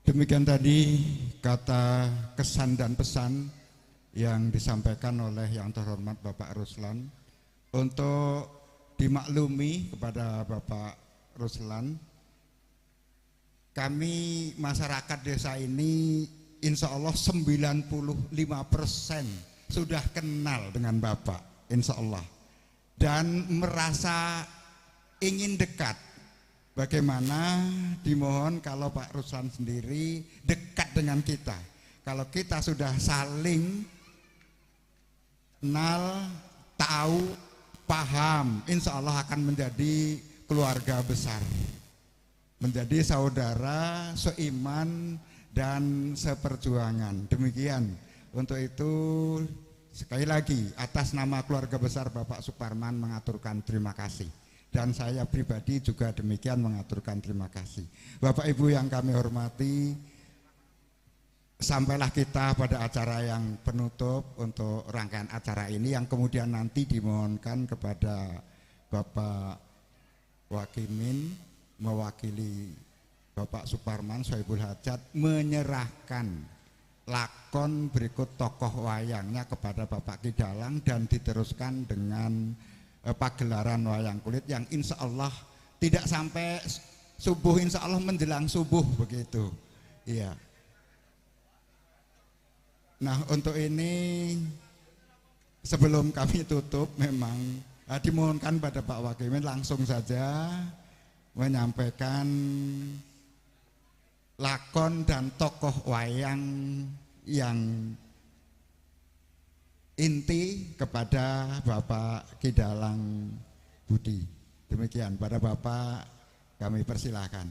Demikian tadi kata kesan dan pesan yang disampaikan oleh yang terhormat Bapak Ruslan. Untuk dimaklumi kepada Bapak Ruslan, kami masyarakat desa ini insya Allah 95% sudah kenal dengan Bapak, insya Allah, dan merasa ingin dekat. Bagaimana dimohon kalau Pak Ruslan sendiri dekat dengan kita. Kalau kita sudah saling kenal, tahu, paham, insya Allah akan menjadi keluarga besar, menjadi saudara seiman dan seperjuangan. Demikian. Untuk itu sekali lagi atas nama keluarga besar Bapak Suparman mengaturkan terima kasih. Dan saya pribadi juga demikian mengaturkan terima kasih. Bapak Ibu yang kami hormati, sampailah kita pada acara yang penutup untuk rangkaian acara ini yang kemudian nanti dimohonkan kepada Bapak Wakimin mewakili Bapak Suparman Sohibul Hajat menyerahkan lakon berikut tokoh wayangnya kepada Bapak Ki Dalang dan diteruskan dengan pagelaran wayang kulit yang insya Allah tidak sampai subuh, insya Allah menjelang subuh begitu. Iya. Nah untuk ini sebelum kami tutup memang dimohonkan pada Pak Wakimin langsung saja menyampaikan lakon dan tokoh wayang yang inti kepada Bapak Ki Dalang Budi. Demikian, pada Bapak kami persilahkan.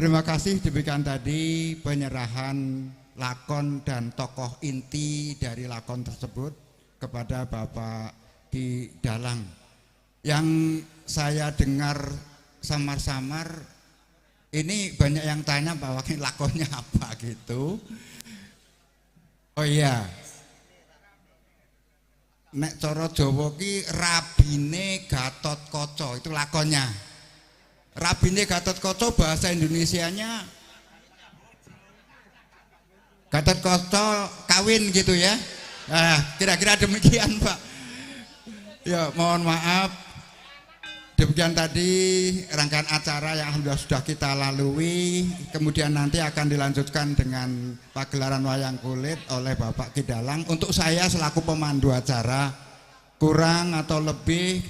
Terima kasih, demikian tadi penyerahan lakon dan tokoh inti dari lakon tersebut kepada Bapak Ki Dalang. Yang saya dengar samar-samar ini banyak yang tanya bahwa lakonnya apa gitu. Oh iya, nek cara Jawa ki Rabine Gatotkaca itu lakonnya. Rabine Gatotkaca bahasa Indonesianya Gatotkaca kawin gitu ya. Nah, kira-kira demikian Pak. Ya mohon maaf. Demikian tadi rangkaian acara yang alhamdulillah sudah kita lalui. Kemudian nanti akan dilanjutkan dengan pagelaran wayang kulit oleh Bapak Ki Dalang. Untuk saya selaku pemandu acara kurang atau lebih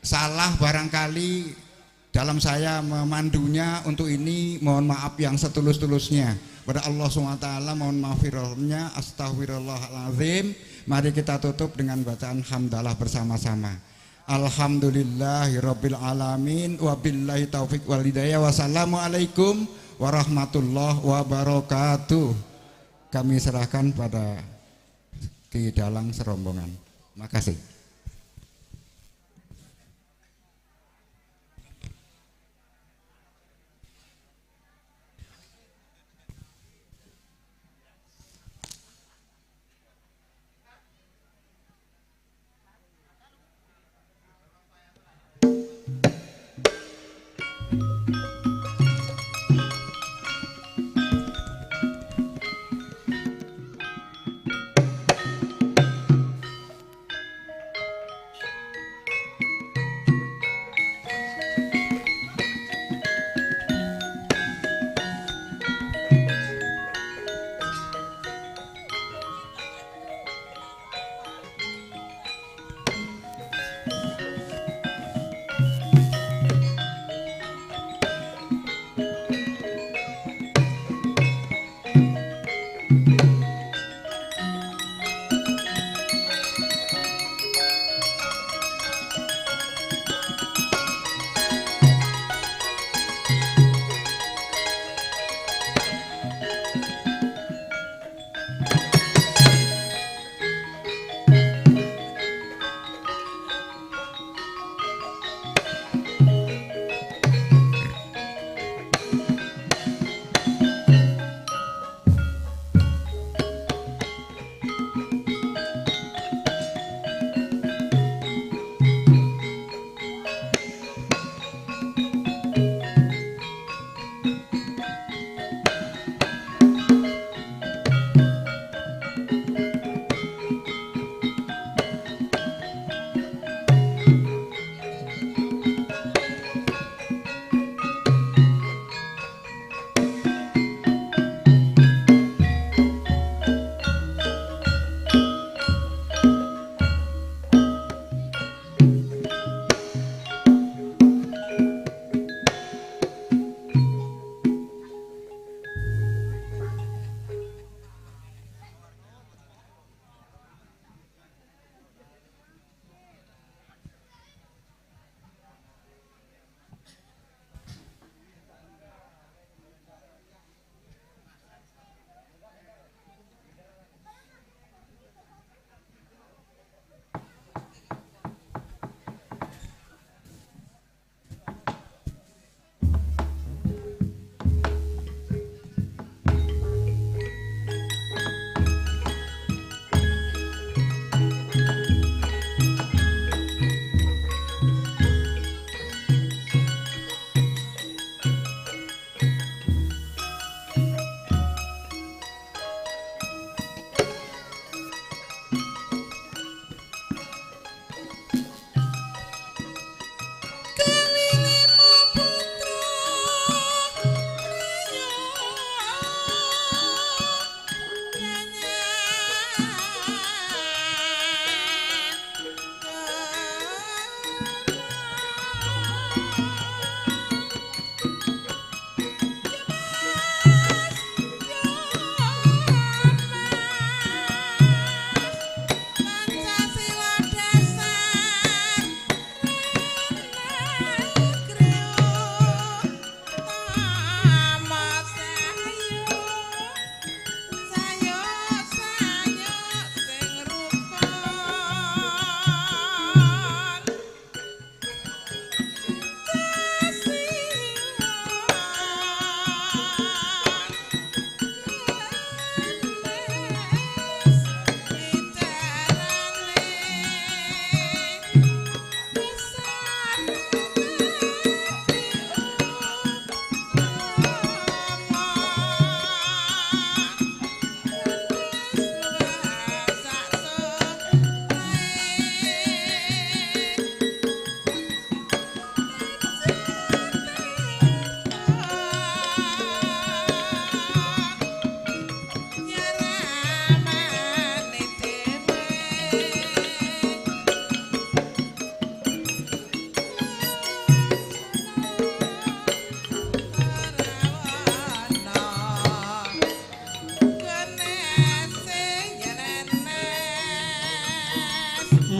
salah barangkali dalam saya memandunya untuk ini, mohon maaf yang setulus-tulusnya. Pada Allah SWT mohon maafirulnya, astagfirullahaladzim. Mari kita tutup dengan bacaan hamdalah bersama-sama. Alhamdulillahirabbil alamin wabillahi taufik wal hidayah. Wassalamualaikum warahmatullahi wabarakatuh. Kami serahkan pada Ki Dalang serombongan. Makasih.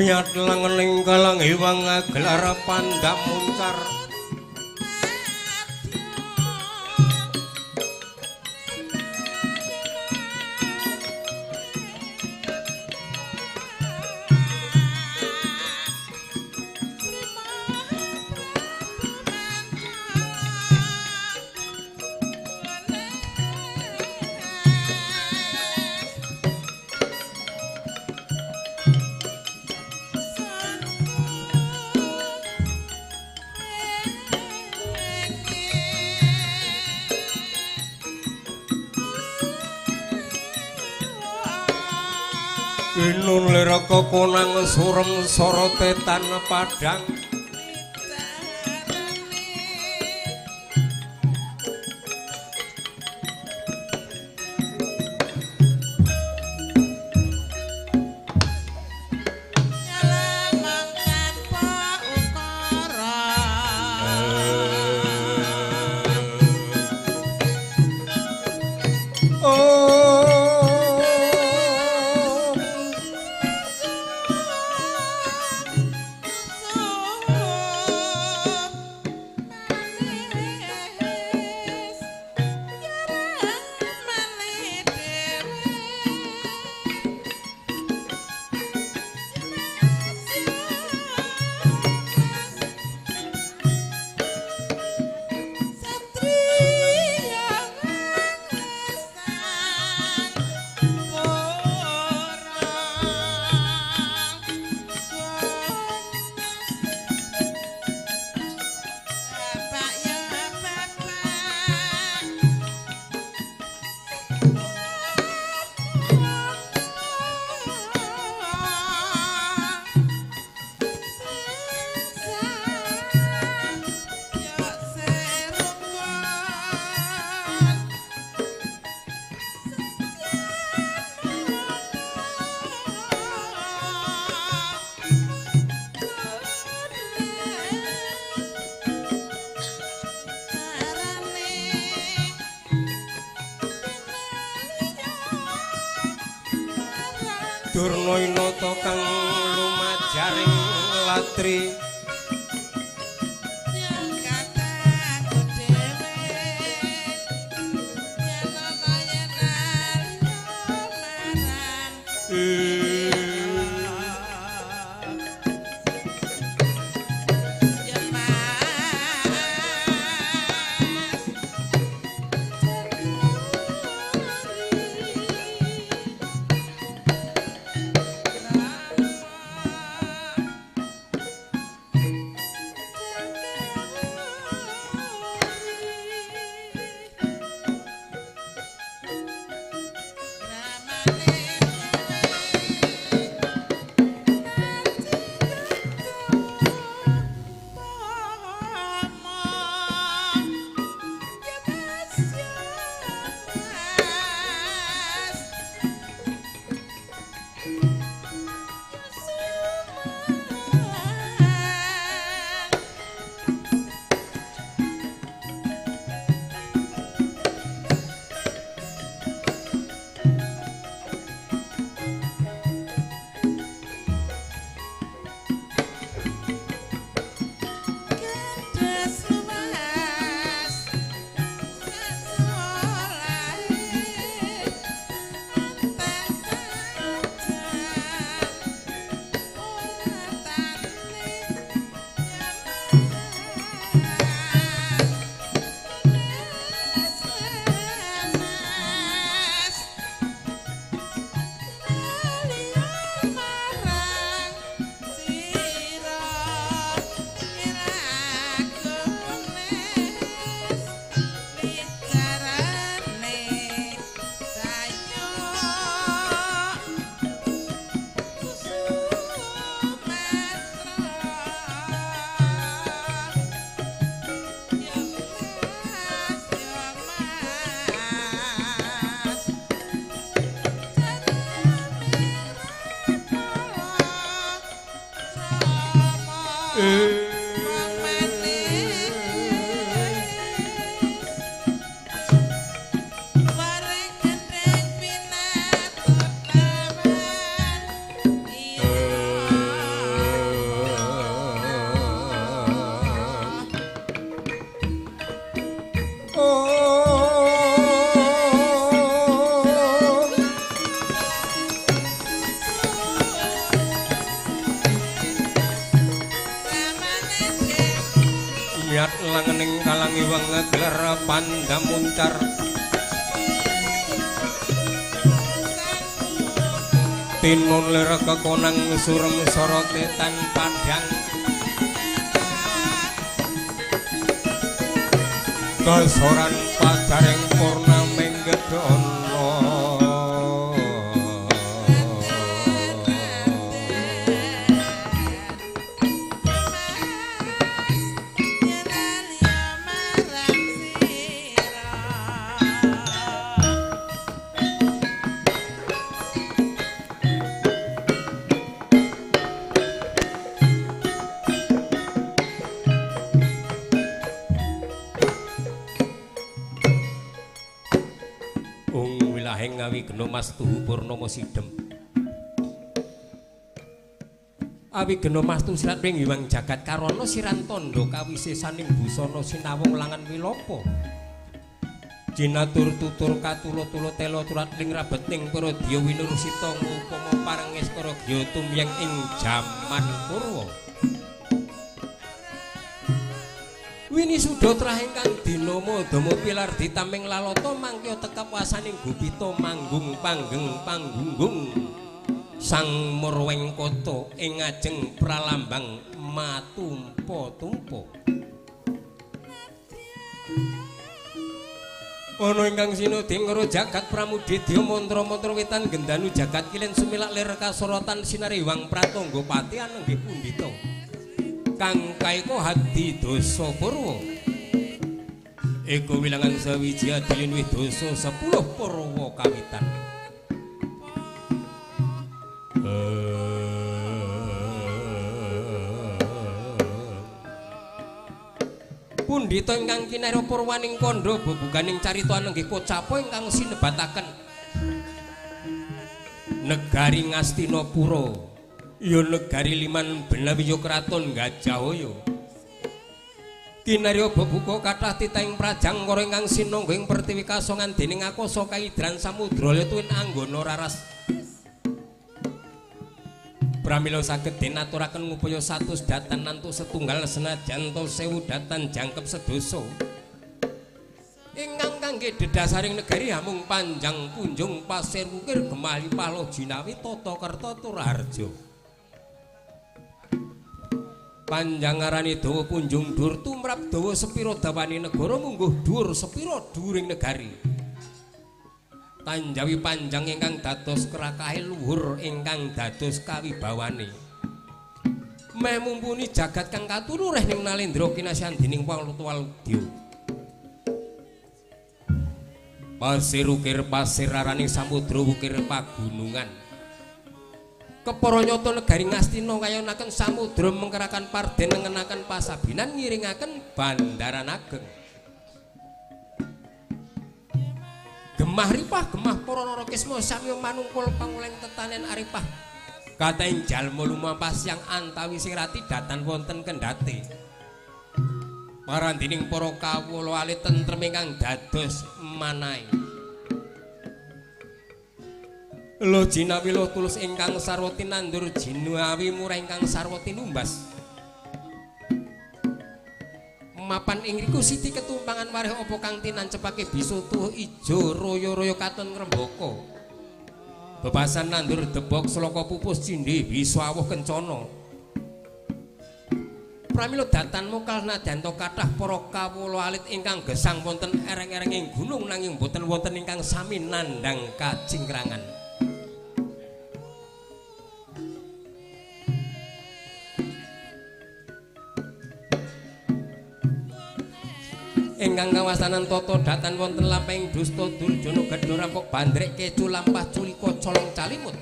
miat langening kalang iwang gelar pandam muncar Inun lira kokonang surem sorotetan padang nyalamang tanpa ukara Durna Inata kang lumajaring latri yang kataku dhewe yen ana yen marang yen Lihat langening kalangi wengeger pandamuncar Tinun lir kekonang surem sorote tan padang Kesoran pajareng purnaming gedono Ngawi geno mas tuhu purnomo sidem Awi geno mas tuhu sirat ping hiwang jagat karono siran tondo kawisesaning busana sinawung langan wilopo Jinatur tutur katulo-tulo telo turat ling rabeting para diya winurusita ngupama parengis kara gya tumyang ing jaman purwa Wini suda trah ingkang dinama dama pilar ditaming lalata mangkya tekap wasaning gupita manggung panggeng-panggunggung sang murweng kota ing ngajeng pralambang matumpa-tumpa Ana ingkang sinodhi ngro jagat pramudidya mantra-mantra witan gendanu jagat kilin sumilak lir kasorotan sinariwang pratangga pati anenggih pundhita kang kaiko hadi dosa purwa Eko wilangan sawiji adilin wih dosa 10 purwa kawitan Pundhita ingkang kinara purwaning kandha bebuganing carita anenggih kocapa ingkang sinebataken negari Ngastinapura ya negari liman benawiya kraton Gajahaya kinarya bebuka kathah titahing prajangkara ingkang sinangga ing pertiwi kasongan dening akasa kaidran samudra tuwin anggana raras pramila saged dinaturaken ngupaya 100 datan nantu setunggal senajan to 1000 datan jangkep sedoso ingkang kangge dedasaring negari amung panjang punjung pasir wukir gemali paloh jinawi tata kerta turarja Panjang ngarani dawa punjung dur tumrap dawa sepira dawane negara mungguh dhuwur sepira dhuwuring negari Tanjawi panjang ingkang dados kerakahe luhur ingkang dados kawibawane meh mumpuni jagat kang katurureh ning nalendra kinasihan dening Waludya Pasir ukir pasir araning samudra ukir pagunungan Kepara nyata negari Ngastina kayonaken samudra mengkerakan parden nengenaken pasabinan ngiringaken bandaran ageng Gemah ripah gemah para narakisma samya manungkul panguleng tetanen aripah katahing jalma lumampah yang antawisi rati datan wonten kendhate parandining para kawula alit tentrem ingkang dados manahe Lo jinawi lo tulus ingkang sarwati nandur jinuawi murah ingkang sarwati numbas mapan ingriku siti ketumpangan warih opo kang tinancepake bisa tuh ijo royo-royo katon ngrembaka bebasan nandur debok sloka pupus cindi bisa awuh kencana pramila datan mokal nadyanto kathah para kawula alit ingkang gesang wonten ereng-erenging gunung nanging boten wonten ingkang sami nandhang kacingkrangan ingkang kawasanan tata datan wonten lampahing dusta durjana gadha rampok bandrek kecu lampah culika colong calimut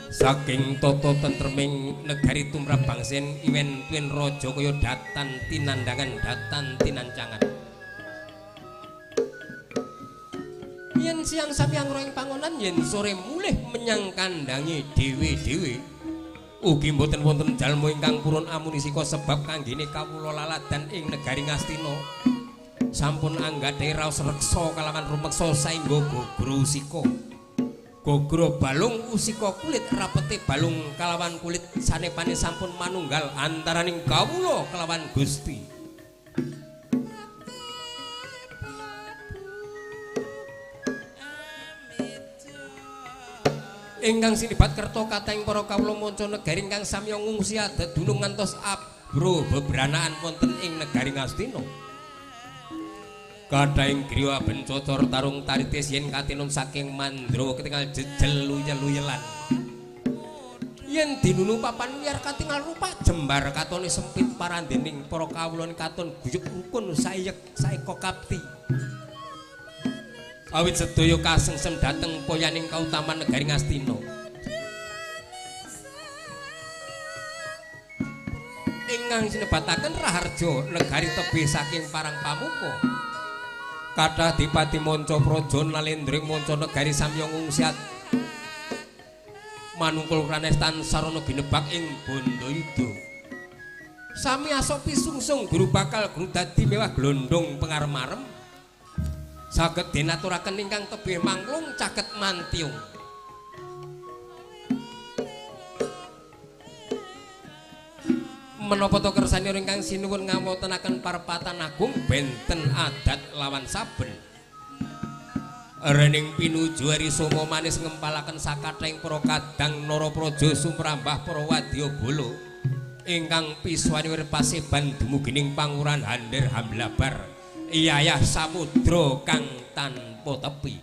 saking tata tentreming negari tumrap bangsen iwen tuwin raja kaya datan tinandangan datan tinancangan yen siang samyang roing pangonan yen sore mulih menyang kandange dhewe-dhewe ugi mboten wonten jalma ingkang purun amunisika sebab kanggene kawula laladan ing negari Ngastina sampun anggadhahi raos reksa kalawan rumeksa saengga gogro usika gogro balung usika kulit rapete balung kalawan kulit sanepane sampun manunggal antaraning kawula kalawan Gusti Ingkang sinibat kerto kateng para kawula manca negari ingkang samya ngungsi adat dunung ngantos abro bebranaan wonten ing negari Ngastina. Kadhaing griya bencocor tarung taritis yen katinun saking Mandrawa ketingal jejel luyel-luyelan. Yen dinunu papan wiyar katingal rupa jembar katone sempit parandening para kawula katon guyub rukun sayek saeka kapti. Awit sedaya kasengsem dhateng poyaning kautaman negari Ngastina. Ingkang sinebataken Raharja negari tebih saking parang pamuka. Kathah dipati manca praja nalendring manca negari samya ngungsiat. Manungkul kranestan sarana ginebak ing Bandayuda. Sami asopi sungsung guru bakal guru dadi mewah glondong pengarem-arem. Saged dinaturaken ingkang tebih mangklung caket mantiung. Menapa to kersane ingkang sinuwun ngawontenaken parepatan agung benten adat lawan saben. Rening pinuju Ari Soma manis ngempalaken sakathing para kadang narapraja sumrambah para wadyabala ingkang piswani paseban dumugining panguran Hander Hamblabar. Iyayah samudra kang tanpa tepi.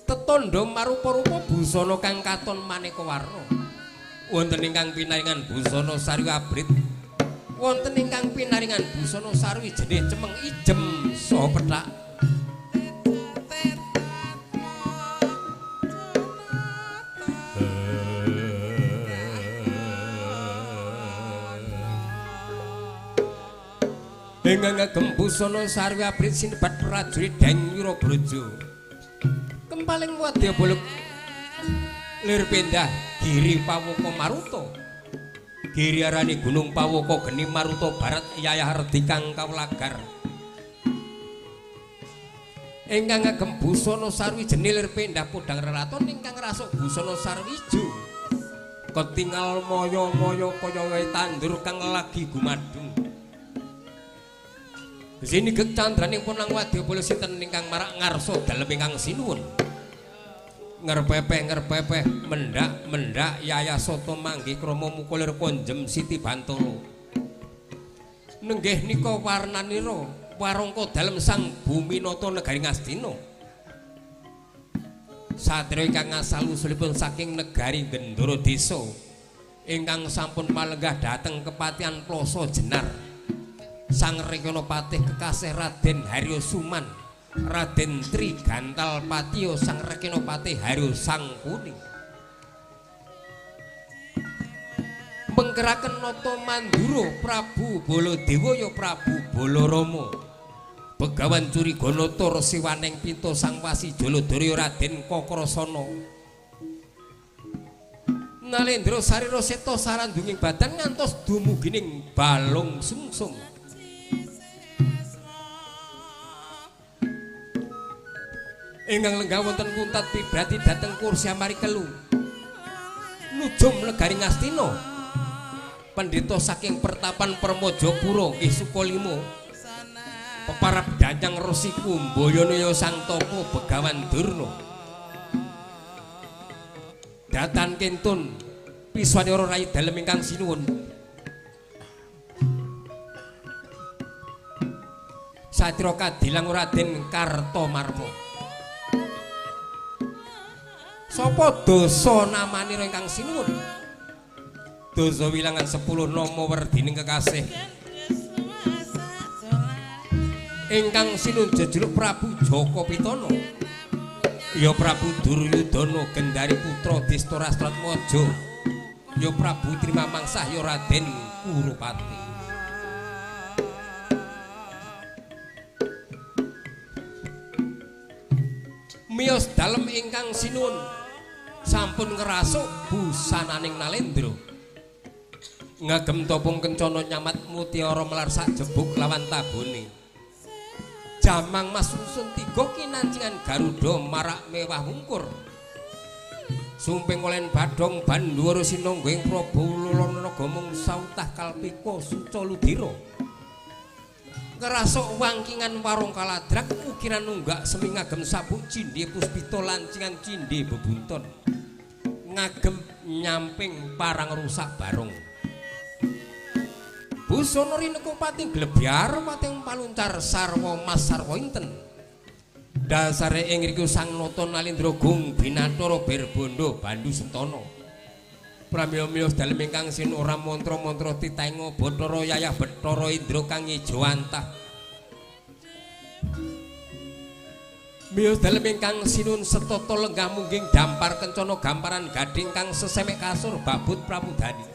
Tetandha marupa-rupa busana kang katon maneka warna. Wonten ingkang pinaringan busana sarwi abrit. Wonten ingkang pinaringan busana sarwi jenis cemeng ijem saha pethak. Ingkang ngagem busana sarwi abrit sinebat prajurit Danyura Braja. Kempaling wadyabala lir pendah Giri Pawoko Maruta. Giri arani Gunung Pawoko geni Maruta Barat Yayah Redi kang kawlagar. Ingkang ngagem busana sarwi jeni lir pendah podang reraton ingkang rasuk busana sarwi ijo. Ketingal moyo-moyo kaya wae tandur kang lagi gumadung. Sini gek candraning punang wadyabala sinten ingkang marak ngarsa dalem ingkang sinuwun. Ngerpepeh mendak Yaya Soto manggi krama mukulir konjem Siti Bantara. Nenggih nika warnanira warangka dalem sang Buminata negari Ngastina. Satria ingkang asal usulipun saking negari Gendara Desa ingkang sampun palenggah dhateng kepatihan Plasa Jenar. Sang Rekanapatih kekasih Raden Haryo Suman, Raden Tri Gantal Patiyo sang Rekanapatih Haryo Sangkuning. Mengkeraken nata Mandura Prabu Baladewa ya Prabu Balarama. Begawan Curiganata Resiwaning Pinto sang Wasi Jaladara Raden Kakrasana. Nalendra sarira seta sarandunging badan ngantos dumugining balung sungsung. Ingkang lenggah wonten kuntat pibrati dhateng kursi amari kelu nujum negari Ngastina. Pendhita saking pertapan Permajapura nggih Sukalima peparab Danyang Resi Kumbayana Sang Tapa Begawan Durna. Datan kentun piswanira rai dalem ingkang sinuwun. Satira kadilang Raden Kartamarma. Sapa dosa namanira ingkang sinuwun? Dosa wilangan 10 nama werdining kekasih. Ingkang sinuwun jejuluk Prabu Jaka Pitana. Ya Prabu Duryudana Gendari putra Distorastratmaja. Ya Prabu Trimamangsah ya Raden Kurupati. Miyos dalem ingkang sinuwun sampun ngerasuk busananing Nalendra. Ngagem topung kencana nyamat mutiara melar sak jebuk lawan tabone. Jamang Mas Susun 3 kinancingan Garuda marak mewah wungkur. Sumping kolen badhong Bandhuwara sinungging Prabu Lulana Gamung sautah kalpika suca ludira. Ngerasok wangkingan warung kaladrak ukiran nunggak semi ngagem sabuk cindhe puspita lancingan cindhe bebunton ngagem nyamping parang rusak barong busana rineka pating glebyar pating paluncar sarwa mas sarwa inten dasare ing riku sang nata nalindra gung binathara berbondo bandu sentana pramila-mila dalem ingkang sinura mantra-mantra titaenga Bathara Yayah Bathara Indra kang ijo antah miyos dalem ingkang sinun setata lenggah mungging dampar kencana gamparan gading kang sesemek kasur babut pramudani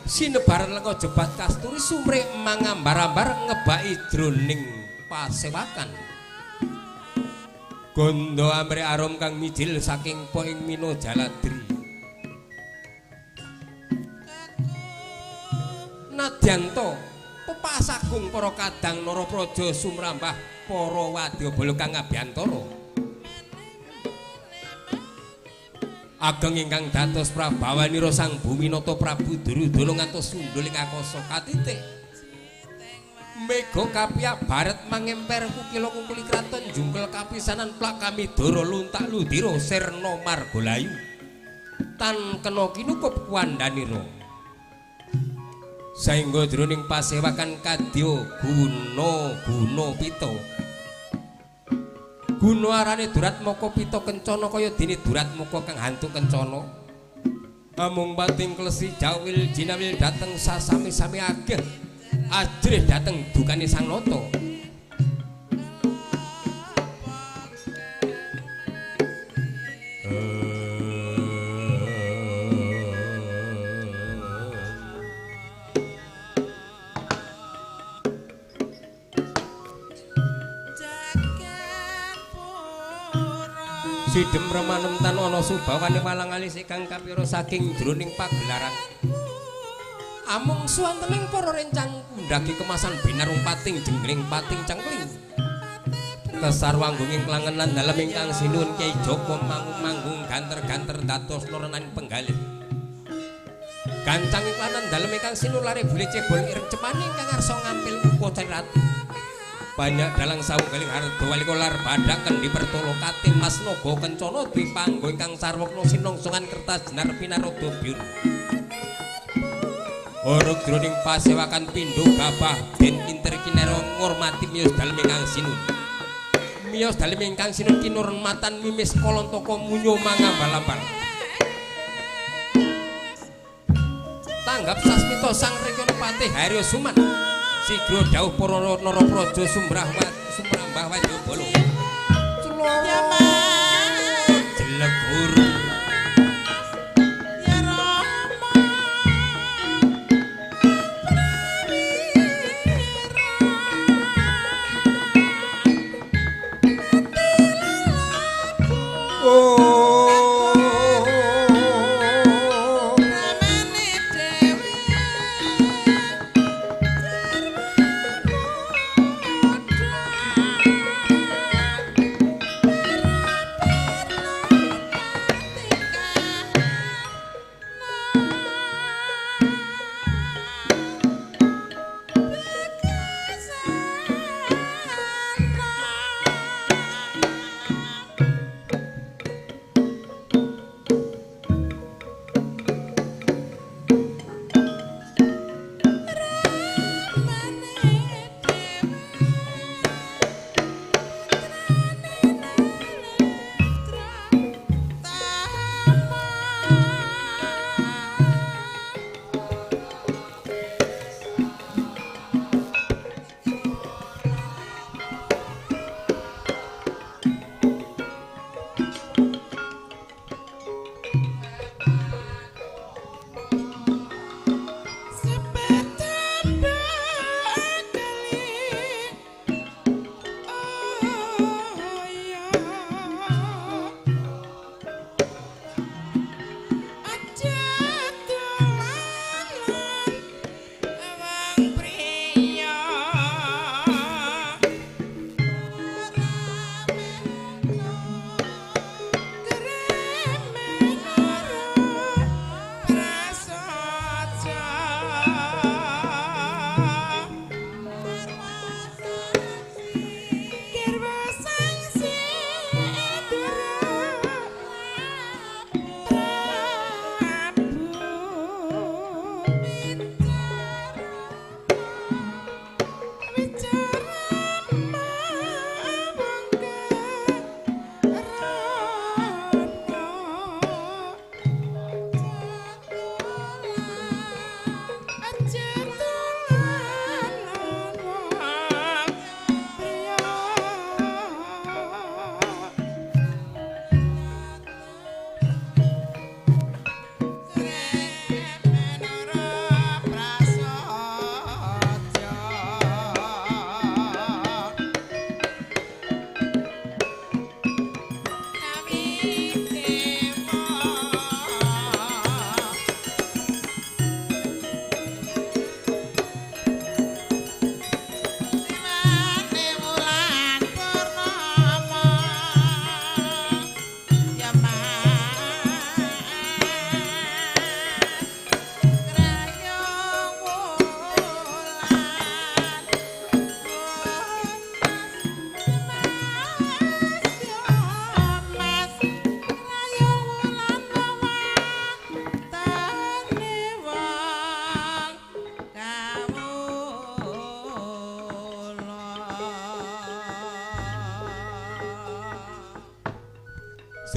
sinebaran lenga jebat kasturi sumrek mangambar-ambar ngebaki jroning pasewakan gondo amre arum kang mijil saking poing mino jaladri nadyanto pepasagung para kadang Narapraja sumrambah para wadyabala kang abiyantara ageng ingkang dados prabawanira sang Buminata Prabu Duryudana ngantos sunduling akasa katitik mega kapiyak baret mangemper kukila-kukuli kraton jungkel kapisanan Plakamidara luntak ludira sirna margalayu tan kena kinukup kuwandanira saengga jroning pasewakan kadya guna pita guna arane Duratmaka pita kencana kaya dene Duratmaka kang hantu kencana amung pating klesi jawil jinawil dateng sasami-sami ageng ajrih dateng dukane sang nata sidhem remanem tan ana subawane walang alis kang kapira saking jroning pagelaran amung suwantening para rencang kundhaki kemasan binarung pating jenggling pating cangkling kesarwanggunging klangenan dalem ingkang sinuwun Kyai Joko manggung ganter-ganter dados norenaning penggalih gancang iklanan dalem ingkang sinuwun lare bule cebol ireng cepane ingkang arsa ngampil kocari rati banyak dalang sawunggaling harga walikolar badaken dipertolo kating Mas Naga Kencana dipanggo ingkang sarwakna sinongsungan kertas jenar pinarodo biur Orok jroning pasewakan pindho gabah den kinter kinero ngurmati miyos dalem ingkang sinun miyos dalem ingkang sinun kinurmatan mimis kolontoko munyo mangambal-ambal tanggap sasmita sang Rekyonapati Harya Suman sigra dawuh para Narapraja sumrambah wadyabala jelegur ya Rama ramane dewi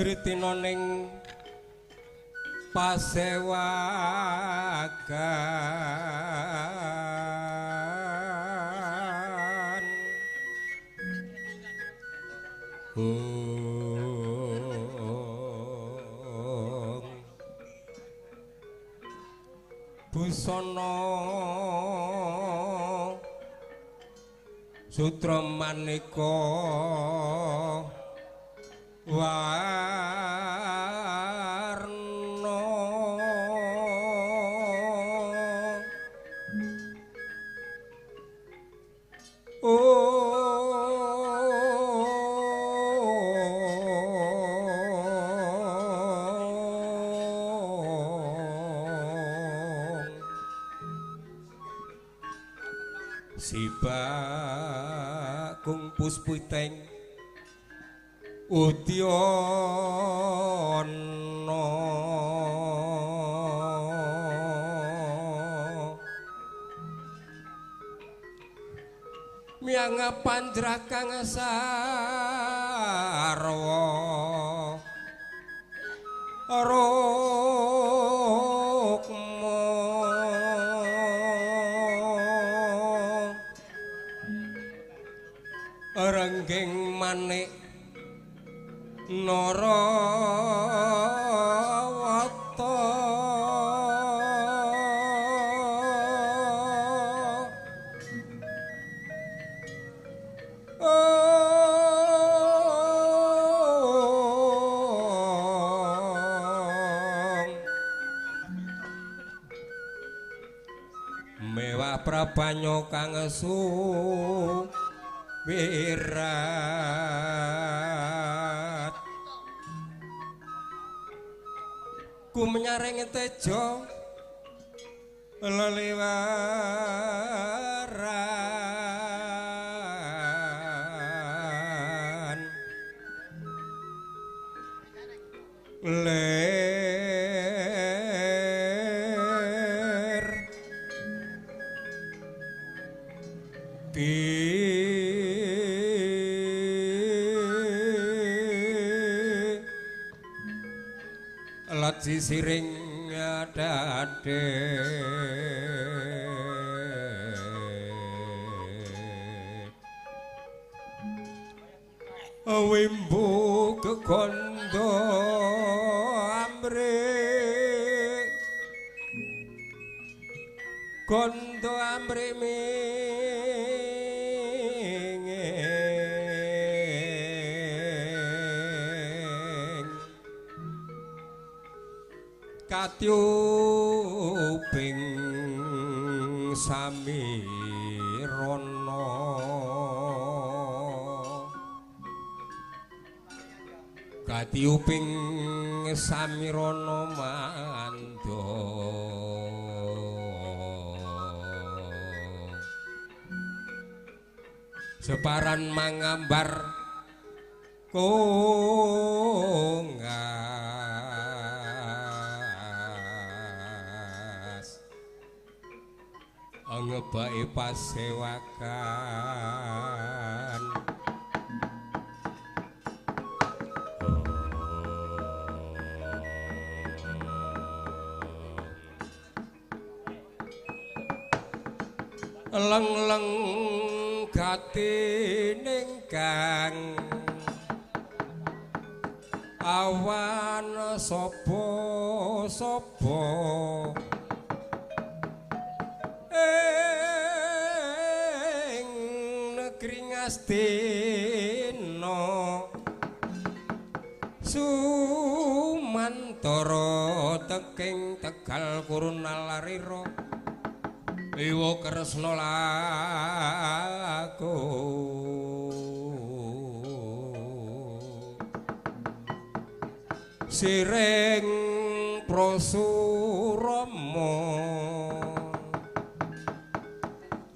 Sritina ning pasewakan busana sutra manika warna Sibakung puspiteng Udyana miang panjrakang sarwa renggeng manik Narawata mewah prabanyo kang wirat ku menyaring tejo leliwaran ler lat sisiring dade wimbu kekondo amrik kondo amrik katyuping samirana katyuping samirana manda separan mangambar kongas ngebake pasewakan leng-leng gatining kang awan sapa-sapa ing negeri Ngastina sumantara teking Tegal Kurnalarira Iwa Kresna laku siring Prasurama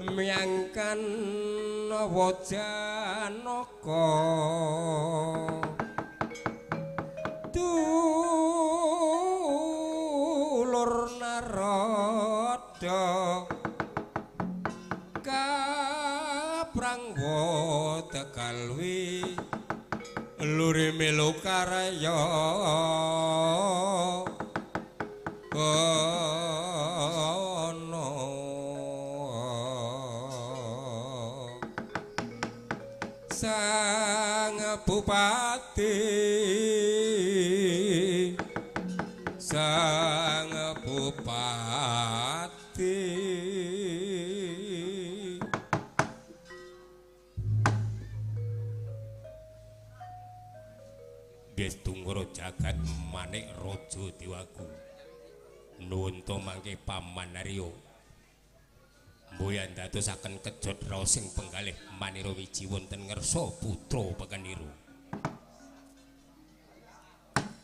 miangkan Wajanaka dulur Narada kaprangwa Tegal wi luri melu karya kono sang bupati sang bupati Gestunggara jagat manik raja dewaku nuwun to mangke paman Narya mboyan dadosaken kejot raos sing penggalih manira wiji wonten ngersa putra Pekeniro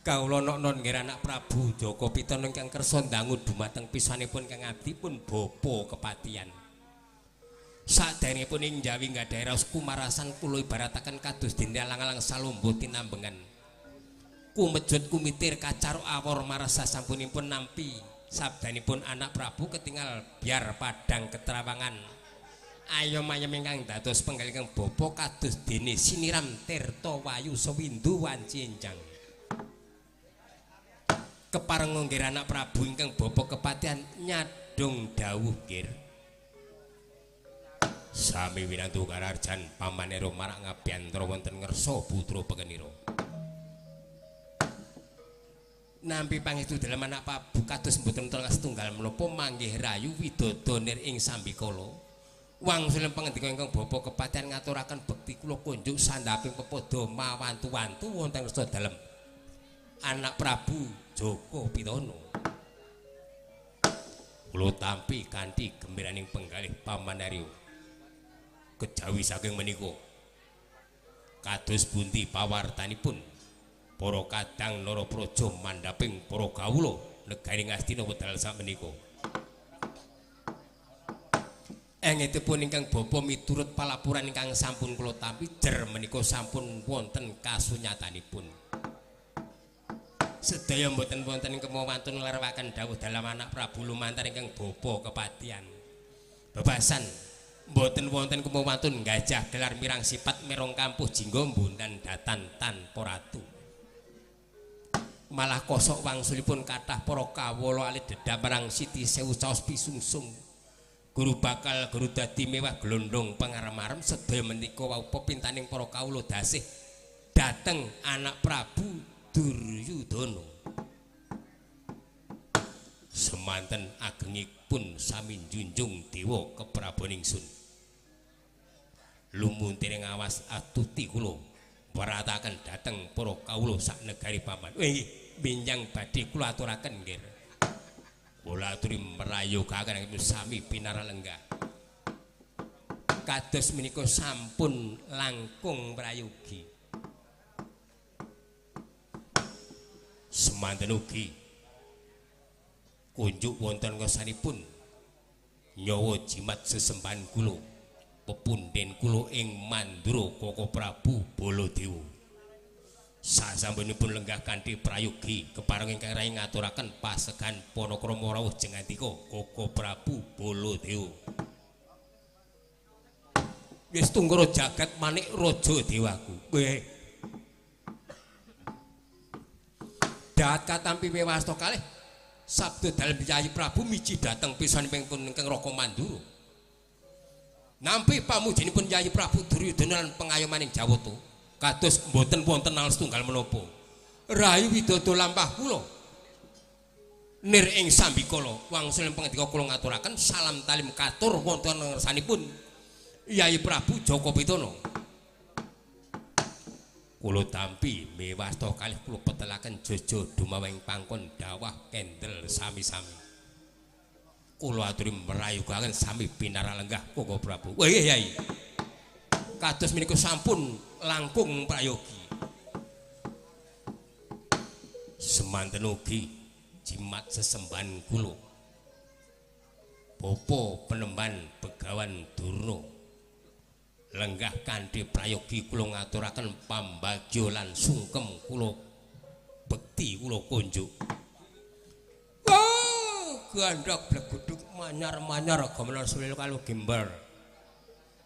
kawula non nggih anak Prabu Jaka Pitana ingkang kersa ndangu dumateng pisanipun kang abdi pun bapa kepatihan saderengipun ing Jawi nggadhahi raos kumarasan kula ibarataken kados dene alang-alang salombo tinambengan kumejut kumitir kacaruk awor marasa sampunipun nampi sabdanipun anak Prabu ketinggal biar padang ketrawangan ayom-ayom ingkang dados penggalih bapa kados dene siniram tirta wayu sewindu wanci enjang kepareng nggih anak Prabu ingkang bapa kepatihan nyadong dawuh nggih sami winantu kararjan pamanira marak ngabyantra wonten ngersa putra Pekeniro nampi pangestu dalam anak Prabu kados mboten tengah setunggal menapa manggih rayu widodha nir ing sambikala wangsul pangandika ingkang bapa kepatihan ngaturaken bekti kula kunjuk sandhaping pepodo mawantu-wantu wonten ngersa dalem anak Prabu Jaka Pitana kula tampi kanthi gembiraning penggalih paman Narya kejawi saking menika kados pundi pawartanipun para kadang Narapraja mandhaping para kawula negari Ngastina wedal sakmenika. Engitipun ingkang bapa miturut palapuran ingkang sampun kula tampi jer menika sampun wonten kasunyatanipun. Sedaya mboten wonten ing kemawantun nglarewaken dawuh dalam anak Prabu lumantar ingkang bapa kepatihan. Bebasan mboten wonten kemawantun gajah gelar mirang sifat merong kampuh jingga mbundan datan tanpa ratu. Malah kosok wangsulipun kathah para kawula alit dedam marang Siti Sewu caos pisungsung guru bakal guru dadi mewah glondong pangarem-arem sedaya menika wau pepintaning para kawula dasih dateng anak Prabu Duryudana semanten agengipun sami njunjung dewa keprabaningsun lumuntiring awas atuti kula warataken dateng para kawula sak negari paman binjang badhe kula aturaken nggih. Kula aturi merayogaken sami pinara lenggah. Kados menika sampun langkung prayogi. Semanten ugi kunjuk wonten ngersanipun nyawa jimat sesembahan kula pepunden kula ing Mandura Koko Prabu Baladewa. Sasampunipun lenggah kanthi prayogi kepareng ingkang rai ngaturaken pasegan Panakrama rawuh jengantika Koko Prabu Baladewa. Wis tunggara jagat manik raja dewaku. Dat katampi wewasta kalih sabda dalem Yayi Prabu miji dhateng pisanipun ingkang Raka Mandura. Nampi pamujinipun Yayi Prabu Duryudana lan pengayomaning Jawata kados mboten wonten hal setunggal menapa rayu widodha lampah kula nir ing sambikala wangsul pangandika kula ngaturaken salam talim katur wonten ngersanipun Yayi Prabu Jaka Pitana kula tampi mewasta kalih kula petelaken jojo dumawing pangkon dawah kendel sami-sami kula aturi merayugaken sami pinara lenggah Koko Prabu Yayi kados menika sampun langkung prayogi semanten ugi jimat sesembahan kula bapa penemban Begawan Durna lenggah kanthi prayogi kula ngaturaken pambagya lan sungkem kula bekti kula kunjuk gandhak bleguduk manyar-manyar gamelan sulil kalu gimbar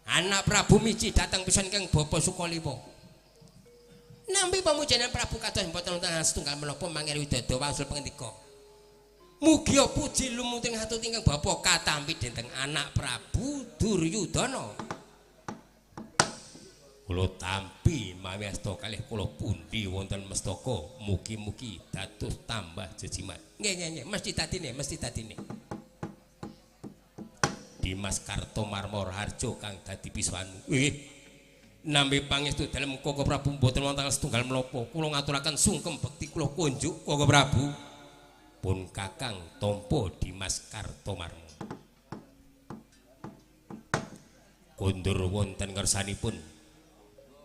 anak Prabu miji datang pisan kang Bapa Sukaliwa Nampi pamujanan Prabu kados mboten wonten setunggal menapa mangir widodara wangsul pangendika. Mugi puji lumuting hatut ingkang bapa katampi dhateng anak Prabu Duryudana. Kula tampi mawi asta kalih kula pundi wonten mestaka mugi-mugi dados tambah jejimat. Nggih mesti dadine. Dimas Kartomarmor Harjo kang dadi pisuanmu. Nampi pangestu dalem Koko Prabu mboten wonten setunggal menapa kula ngaturaken sungkem bekti kula kunjuk Koko Prabu. Pun Kakang Tompo Dimas Kartomarmo. Kondur wonten ngersanipun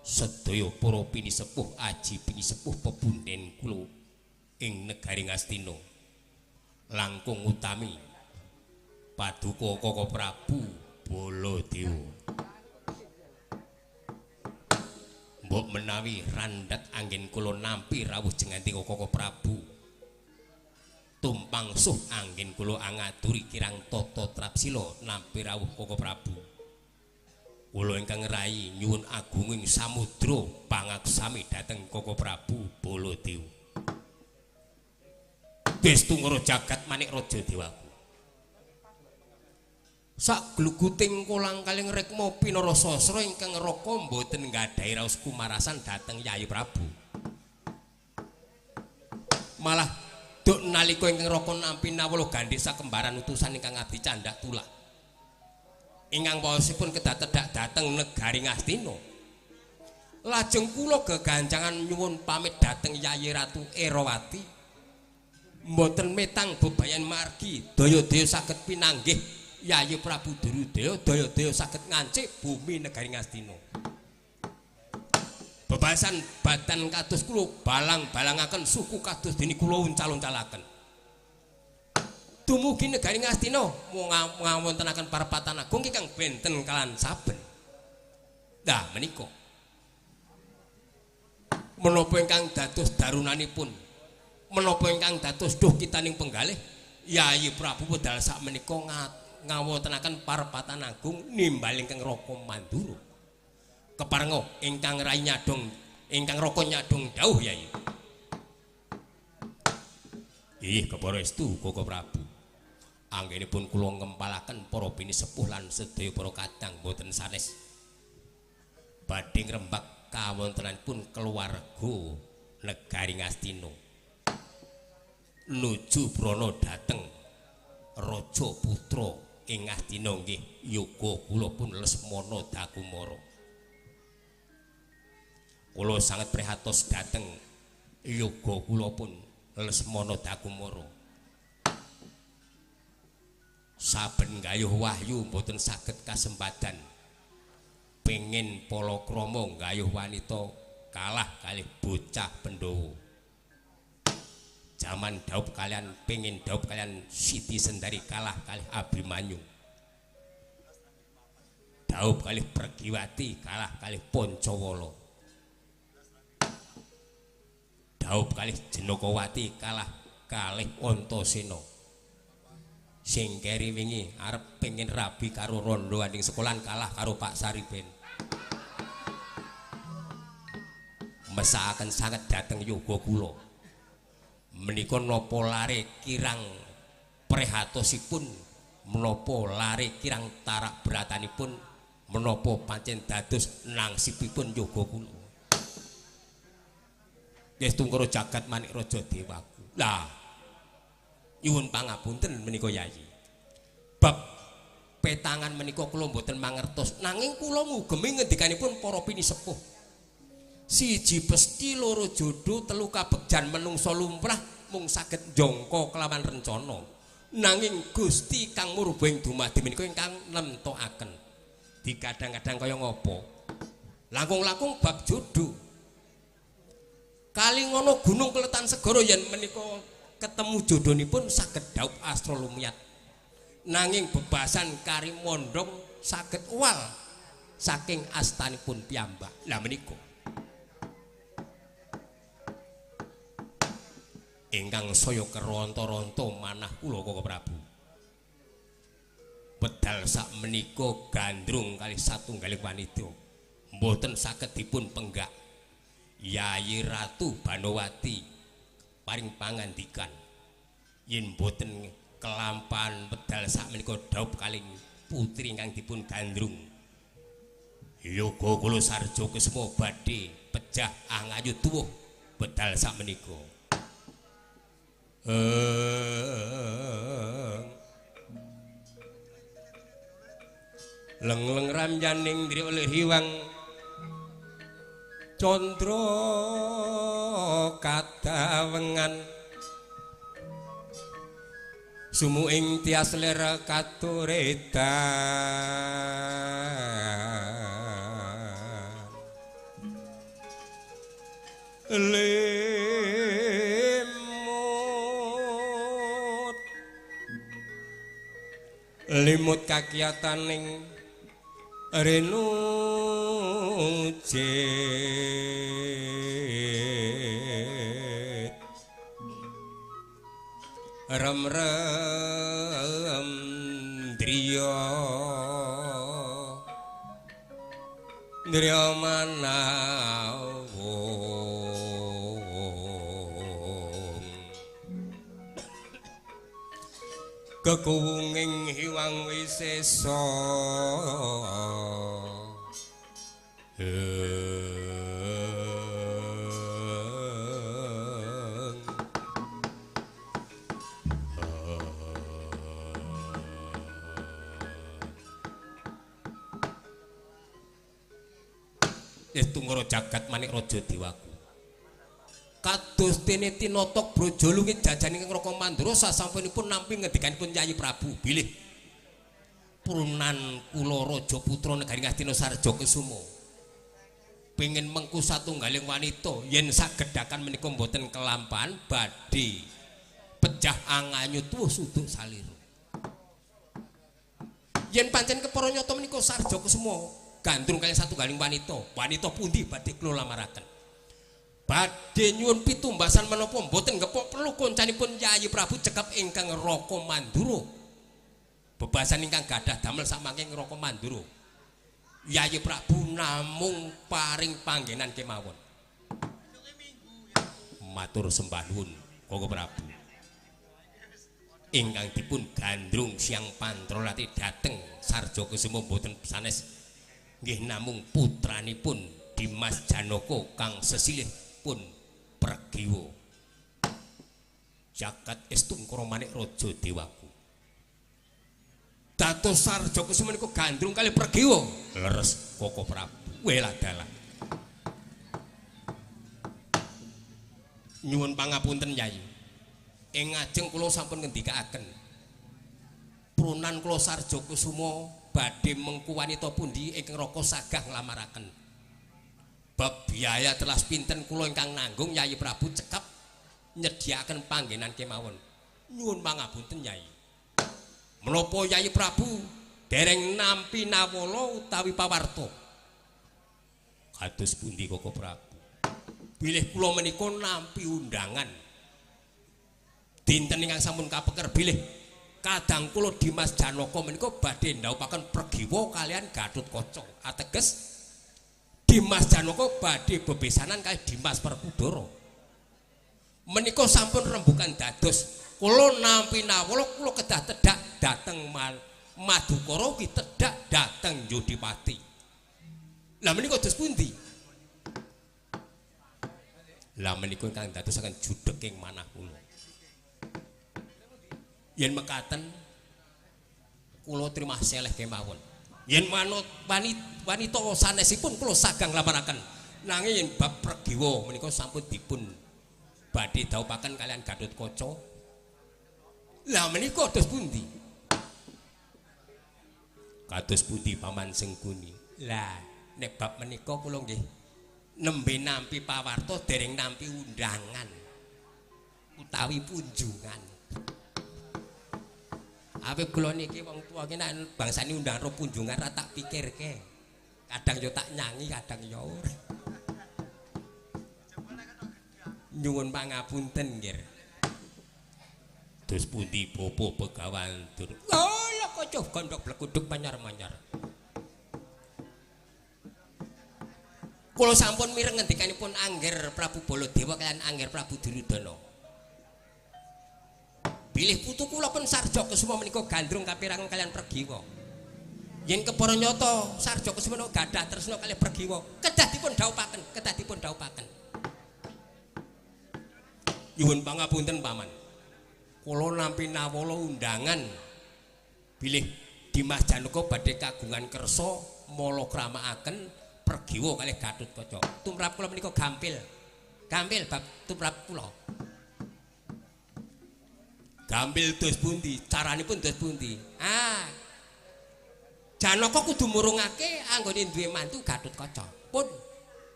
sedaya para pinisepuh aji pinisepuh pepunden kula ing negari Ngastina. Langkung utami Paduka Koko Prabu Baladewa. Mbok menawi randhat anggen kula nampi rawuh jenganti Koko Prabu. Tumpang suh angin kula angaturi kirang tata trapsila nampi rawuh Koko Prabu. Kula ingkang ngerahi nyuwun agunging samudra pangaksami dhateng Koko Prabu Baladewa. Destungara jagat manik raja dewaku. Sak gluguting kolang kaling rekma pinara sasra ingkang raka mboten nggadahi raos kumarasan dhateng Yayi Prabu. Malah duk nalika ingkang raka nampi nawala gandhesa kembaran utusan ingkang abdi candhak tulak ingkang waosipun kedatedak dhateng negari Ngastina. Lajeng kula geganjangan nyuwun pamit dhateng Yayi Ratu Erawati. Mboten metang bebayan margi daya-daya saged pinanggih Yayi Prabu Duryudana, daya-daya saged ngancik bumi negari Ngastina. Bebasan badan kados kula balang-balangaken suku kados dene kula uncal-uncalaken. Dumugi negari Ngastina ngawontenaken parapatan agung ingkang benten kalan saben. Nah menika menapa ingkang dados darunanipun, menapa ingkang dados duh kitaning penggalih Yayi Prabu wedal sak menika ngawontenaken parapatan agung nimbal ingkang Raka Mandura. Keparenga ingkang rai nyadong ingkang raka nyadong dawuh Yayi. Ih kaparestu Koko Prabu. Anggenipun kula ngempalaken para pinisepuh lan sedaya para kadang boten sanes badhe ngrembak kawontenanipun keluarga negari Ngastina nuju brana dhateng raja putra ing Ngastina nggih yoga kula pun Lesmana Dakumara. Kula sanget prihatos dhateng yoga kula pun Lesmana Dakumara. Saben gayuh wahyu mboten saged kasempatan pengin palakrama gayuh wanita kalah kalih bocah Pandhawa. Jaman daup kalian pengin daup kalian Siti Sendari kalah kalih Abimanyu. Daup kalih Pregiwati kalah kalih Pancawala. Daup kalih Jenakawati kalah kalih Antasena. Sing keri wingi arep pengin rabi karo rondo anding sekolahan kalah karo Pak Sariben. Mesakaken sanget dhateng yoga kula. Menika napa lare kirang prihatosipun, menapa lare kirang tarak beratanipun, menapa pancen dados nangsipipun yoga kula. Destungkara jagat manik raja dewaku. Lah nyuwun pangapunten menika Yayi. Bab petangan menika kula mboten mangertos nanging kula ngugemi ngendikanipun para pinisepuh. Siji pesti, loro jodoh, telu kabegjan menungsa lumrah mung saged njangka kelawan rencana. Nanging Gusti kang murbeng dumadi menika ingkang nemtokaken. Dikadang-kadang kaya ngapa? Langkung-langkung bab jodoh. Kali ngono gunung Kletan Segara yen menika ketemu jodhonipun saged daup astra lumiyat. Nanging bebasan kari mondong saged uwal saking astanipun piyambak. Lah menika ingkang saya keronta-ronta manah kula Koko Prabu. Pedal sak menika gandrung kalih satunggaling wanita mboten saged dipun penggak Yayi Ratu Banowati paring pangandikan yen boten kelampahan pedal sakmenika daup kaling putri ingkang dipun gandrung yoga kula sarja kesema badhe pejah angayu tuwuh pedal sakmenika leng-leng ramjaning diri oleh hiwang condro katawengan sumu ing tias lera katuretan limut kakiataning renu jet rem-rem driya manawung kekuwunging hiwang wisesa Tunggara jagat manik raja dewaku kados dene tinotok brajolunge jajaning Raka Mandura sasampunipun nampi ngendikanipun Yayi Prabu bilih purunan kula raja putra negari Ngastina Sarja Kesuma pengin mengku satunggaling wanita yen sagedhakan menika mboten kelampahan badhe pejah anganyu tuwuh suduk saliru yen pancen kepara nyata menika Sarja Kesuma gandrung kaliyan satunggaling wanita pundi badhe kula lamaraken badhe nyuwun pitumbasan menapa mboten ngepok perlu koncanipun Yayi Prabu cekap ingkang Raka Mandura bebasan ingkang gadah damel samangking Raka Mandura Yayi Prabu namung paring panggenan kemawon matur sembah nuwun Koko Prabu ingkang dipun gandrung Siang Pantrolati dhateng Sarja Kesuma mboten sanes nggih namung putranipun Dimas Janaka kang sesilih pun Pregiwa jagat Estungkara manik raja dewaku dados Sarja Kesuma menika gandrung kalih Pregiwa leres Koko Prabu wela dalan nyuwun pangapunten Yayi ing ngajeng kula sampun ngendikaaken prunan kula Sarja Kesuma badhe mengku wanita pundi ingkang Raka sagah nglamaraken bab biaya telas pinten kula ingkang nanggung Yayi Prabu cekap nyediakaken panggenan kemawon nyuwun pangapunten Yayi menapa Yayi Prabu dereng nampi nawala utawi pawarta kados pundi Koko Prabu bilih kula menika nampi undangan dinten ingkang sampun kapeker bilih kadang kula Dimas Janaka menika badhe ndhawuhaken Pregiwa kalian Gatotkaca ateges Dimas Janaka badhe bebesanan kalih Dimas Perkudara menika sampun rembugan dados kula nampi nawala kula kedah tedhak dhateng Madukara ugi tedhak dhateng Yodipati lah menika dos pundi lah menika ingkang dadosaken judheking manah kula yen mekaten kula trimah seleh kemawon yen manut wanita sanesipun kula sagah nglamaraken nanging yen bab Pregiwa menika sampun dipun badhe dhawuhaken kalian Gatotkaca lah menika dos pundi kados pundi Paman Sengkuni lah nek bab menika kula nggih nembe nampi pawarta dereng nampi undangan utawi punjungan Ape kula niki wong tuwa ki nek bangsane undang ro kunjungan ra tak pikirke. Kadang yo tak nyanyi, kadang yo ora. Nyuwun pangapunten nggih. Dos pundi Bapa Begawan Dur. Oh, lha kocok gondok blekuduk manyar-manyar. Kula sampun mireng ngendikanipun Angger Prabu Baladewa kaliyan Angger Prabu Duryudana. Bilih putu kula pun Sarja Kesuma menika gandrung kapirangan kaliyan Pregiwa. Yen kepara nyata Sarja Kesuma gadah tresna kalih Pregiwa, kedah dipun dhaupaken. Nyuwun pangapunten Paman. Kula nampi nawala undangan bilih Dimas Janaka badhe kagungan kersa mala kramakaken Pregiwa kalih Gatotkaca. Tumrap kula menika gampil. Gampil bab tumrap kula. Gampil dos pundi? Caranipun dos pundi? Janaka kudu murungake anggone duwe mantu Gatotkaca. Pun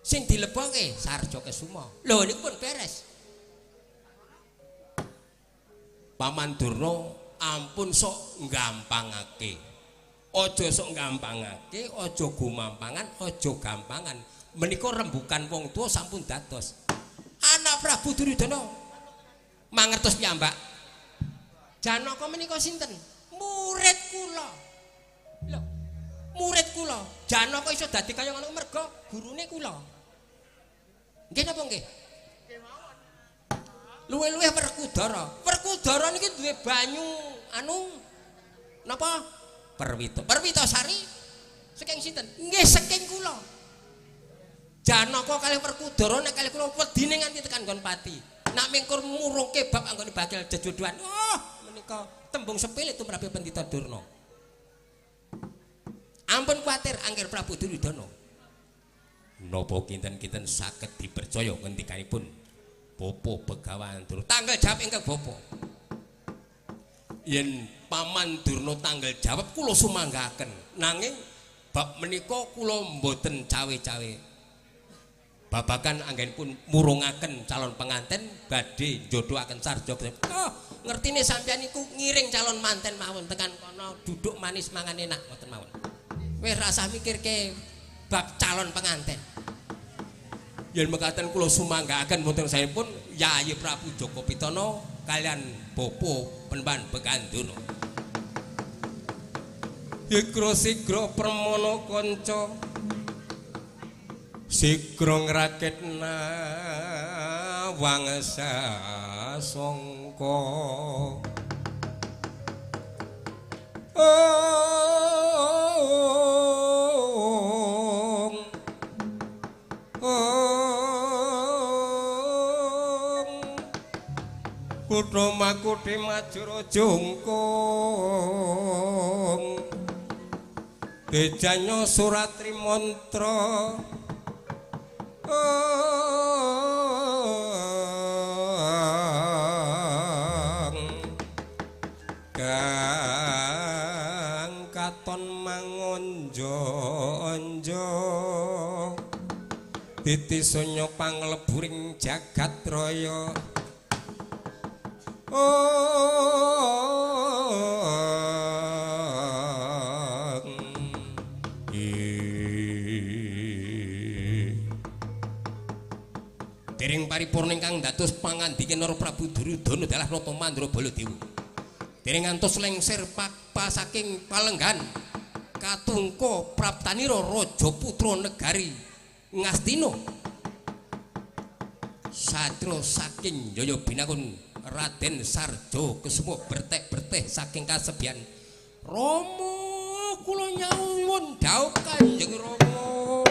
sing dilebokke Sarja Kesuma. Lho niku pun beres. Paman Durna ampun sok nggampangake. Aja sok nggampangake, aja gumampangan, aja gampangan. Menika rembukan wong tuwa sampun dados. Anak Prabu Duryudana mangertos piyambak. Janaka menika sinten? Murid kula. Lho, murid kula. Janaka iso dadi kaya ngono merga gurune kula. Nggih napa nggih? Luwe-luwe Werkudara. Werkudara niki duwe banyu napa? Perwitasari. Saking sinten? Nggih saking kula. Janaka kalih Werkudara nek kalih kula wedine nganti tekan nggon pati. Nak mingkur murungke bab anggone bakal jejodohan. Oh, menika tembung sepele tumrape Pendhita Durna. Ampun kuwatir Angger Prabu Duryudana. Napa kinten-kinten saged dipercaya ngendikanipun Bapa Begawan Durna. Tanggal jawab ingkang Bapa. Yen Paman Durna tanggal jawab kula sumanggaken. Nanging bab menika kula mboten cawe-cawe. Babagan anggenipun murungaken calon penganten badhe njodohaken Sarja Kesuma. Oh, ngertine sampeyan niku ngiring calon manten mawon tekan kono duduk manis mangan enak ngoten mawon. Wis rasah mikirke bab calon penganten. Yen mekaten kula sumanggaaken wonten saipun Yayi Prabu Joko Pitana kalian Bapa Penemban Beganduna. Sigra permana kanca sigra ngraketna wangsa sangka. Kutha Makuthi Majura Jongkong Dejanya Suratri Mantra Kang katon mangonjo-onjo Titisonya pangleburing jagat raya Dereng paripurna ingkang dados pangandika Nara Prabu Duryudana dalah Nata Mandra Baladewa. Dereng ngantos lengser pakpa saking palenggan katungka praptanira raja putra negari Ngastina. Satria saking Jaya Binangun Raden Sarja Kesuma bertek-bertek saking kasebian Rama kula nyuwun dhaup Kanjeng Rama.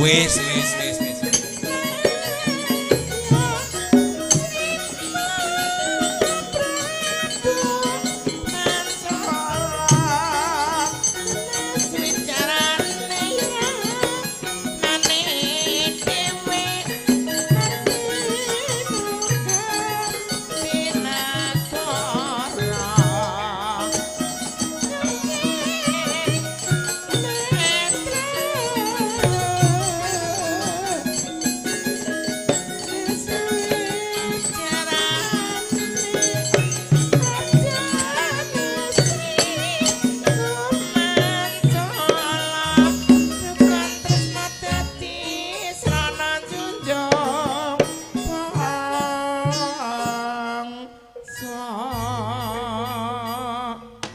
Wis.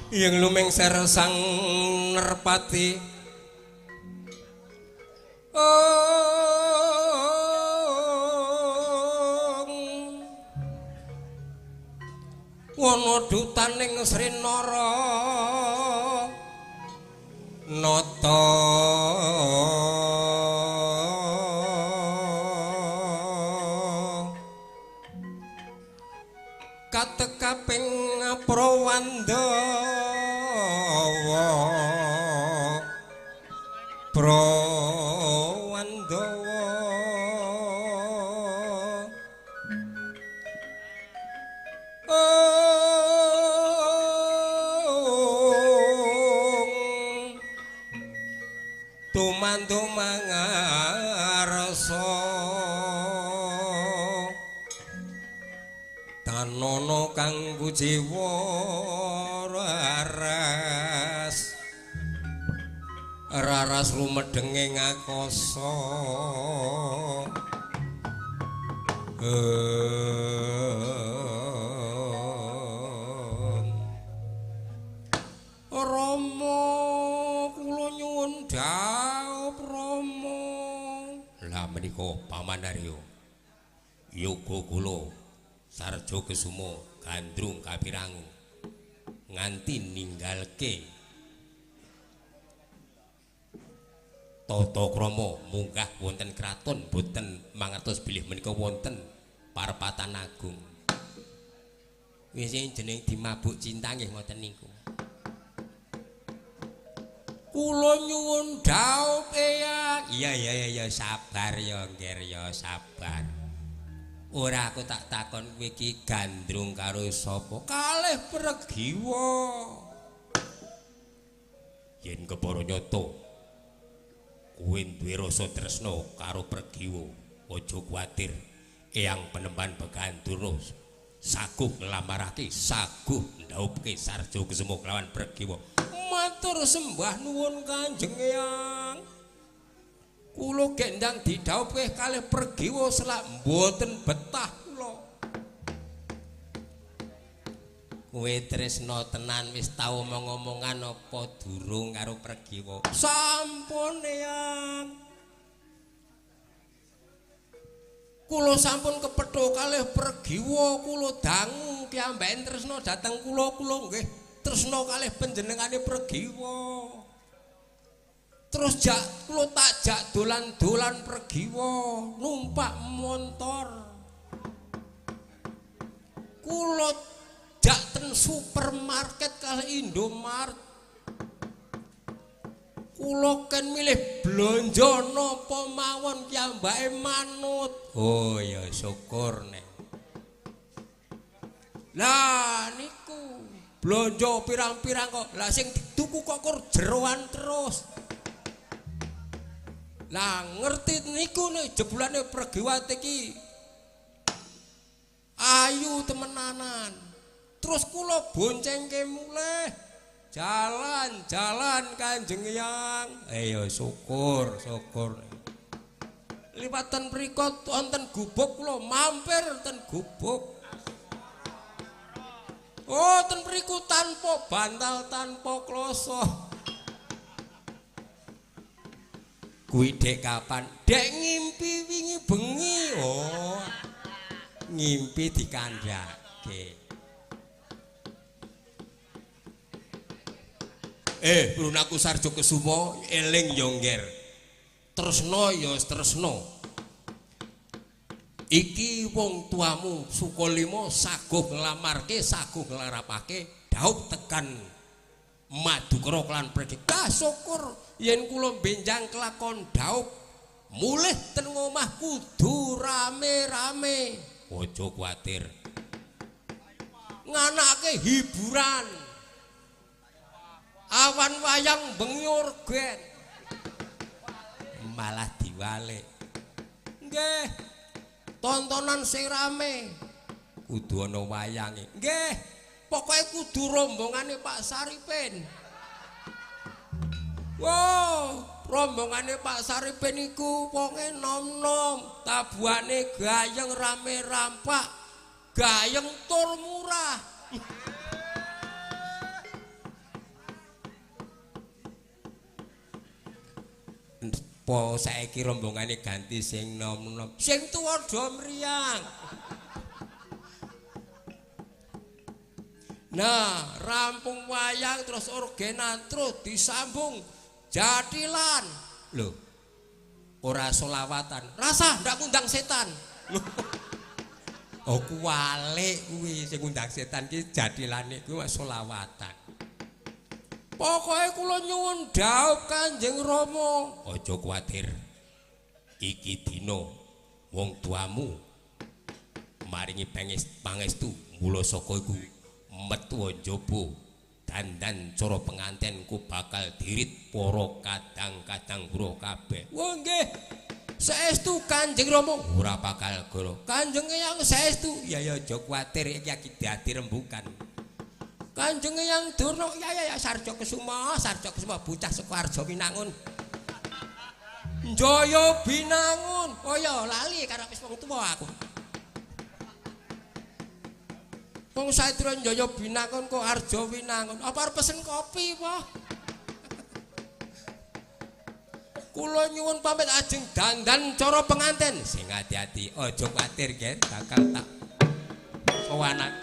Yang lumengser sang nerpati wana dutaning Srinara nata katekaping Prawandawa tumandu mangarsa tanana kanggo jiwa raras rumedenge ngakasa Rama kula nyuwun dhaup Rama. Lah menika Paman Arya yoga kula Sarja Kesuma gandrung kapirangu nganti ninggalke tata krama munggah wonten kraton boten mangertos bilih menika wonten parpatan agung. Wis jeneng dimabuk cinta nggih ngoten niku. Kula nyuwun dhaup Eyang. Iya sabar ya Ngger ya sabar. Ora aku tak takon kowe iki gandrung karo sapa? Kalih Pregiwa. Yen kepara nyata kowe duwe rasa tresna karo Pregiwa, aja kuwatir. Eyang Penemban Begandurna saguh nglamarake, saguh ndhaupke Sarja Kesuma kelawan Pregiwa. Matur sembah nuwun Kanjeng Eyang. Kula gendang didhauphke kalih Pregiwa selak mboten betah kula. Kowe tresna tenan wis tau omong-omongan apa durung karo Pregiwa? Sampun Eyang. Kula sampun kepethuk kalih Pregiwa, kula dangu piyambake tresna dhateng kula nggih tresna kalih panjenengane Pregiwa. Terus kula tak dolan-dolan Pregiwa, numpak montor. Kula ten supermarket kalih Indomart. Kula ken milih blanja napa mawon piyambake manut. Oh ya syukur nek. Lah niku blanja pirang-pirang kok. Lah sing dituku kok kur jeroan terus. Lah ngerti niku nek jebulane Pregiwati iki ayu temenanan. Terus kula boncengke mulih jalan-jalan Kanjeng Eyang. Ya syukur. Liwatan mriku wonten gubuk kula mampir ten gubuk. Oh, ten mriku tanpa bantal, tanpa kloso. Kuwi dek kapan? Dek ngimpi wingi bengi. Oh. Ngimpi dikandhake. Prunaku Sarja Kesuma eling ya Ngger. tresno ya tresno. Iki wong tuamu Sukolimo saguh nglamarke saguh nglarapake daup tekan Madukara kelan Pregita syukur yen kula benjang kelakon daup mulih ten omah kudu rame-rame. Aja kuwatir. Nganake hiburan. Awan wayang bengi orgen. Malah diwalik. Nggih. Tontonan sing rame. Kudu ana wayange. Nggih. Pokoke kudu rombongane Pak Saripin. Wow, rombongane Pak Saripin iku wonge nom-nom, tabuhane gayeng rame rampak, gayeng tur murah. Po saiki rombongane ganti sing nom-nom, sing tuwa do mriyang. Nah, rampung wayang terus orgenan terus disambung jadilan. Loh, ora solawatan. Rasa ndak ngundang setan. Oh, kuwalik kuwi sing ngundang setan ki jadilane kuwi solawatan. Pokoke kula nyuwun dhaup Kanjeng Rama. Aja kuwatir. Iki dina wong tuamu maringi pangestu mula saka iku metu njaba dandan cara pengantenku bakal dirit para kadang-kadang kula kabeh. Wah nggih. Saestu Kanjeng Rama ora bakal goro. Kanjeng Eyang saestu. Ya aja kuwatir iki dadi rembugan. Kanjeng Eyang Durna ya Sarja Kesuma bocah saka Arja Winangun. Jaya Binangun. Oh ya lali karo wis wong tuwa aku. Wong Saidra Jaya Binangun kok Arja Winangun. Apa arep pesen kopi apa? Kula nyuwun pamit ajeng dandan cara penganten. Sing ati-ati, aja kuwatir nggih, bakal tak sowanan.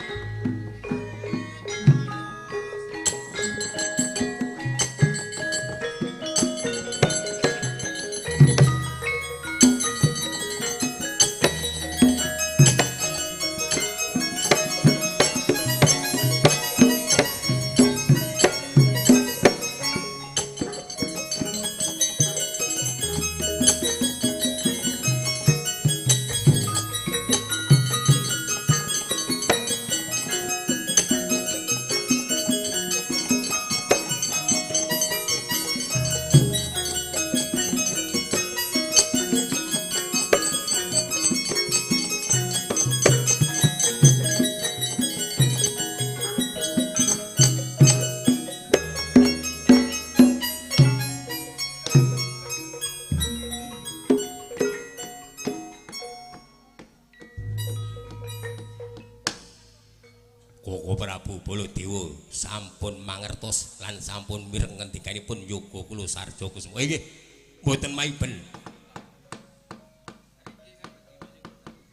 Baladewa sampun mangertos lan sampun mireng ngendikanipun yoga kula Sarja Kusuma. Nggih, mboten maiben.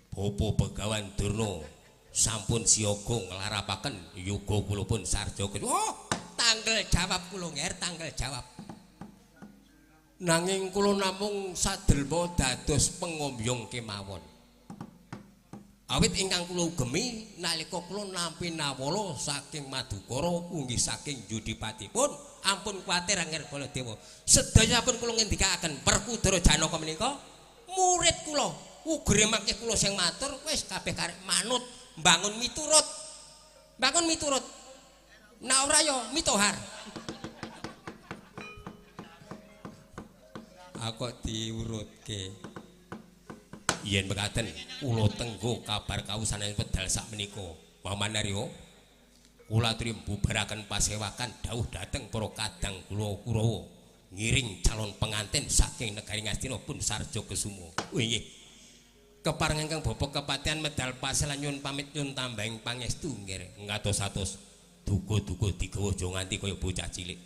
Bapa Begawan Durna sampun siyaga nglarapaken yoga kula pun Sarja Kusuma. Oh, tanggal jawab kula nggih, tanggal jawab. Nanging kula namung sadelma dados pengombyong kemawon. Awit ingkang kula ugemi nalika kula nampi nawala saking Madukara inggih saking Yudipatipun ampun kuwatir Angger Baladewa. Sedayanipun kula ngendikaken Perkudara Janaka menika murid kula. Ugere mangke kula sing matur wis kabeh karek manut mbangun miturut. Mbangun miturut. Nek ora ya mitohar. Aku diurutke. Yen mekaten kula tenggo kabar kawusanan pedal sak menika. Pamanarya kula aturi mbubaraken pasewakan dawuh dhateng para kadang kula Kurawa ngiring calon pengantin saking negari Ngastina pun Sarja Kusuma. Nggih. Kepareng ingkang Bapak Kepatihan medal pasel nyuwun pamit nyuwun tambahing pangestu nggih. Ngatos-atos duga-duga digawa aja nganti kaya bocah cilik.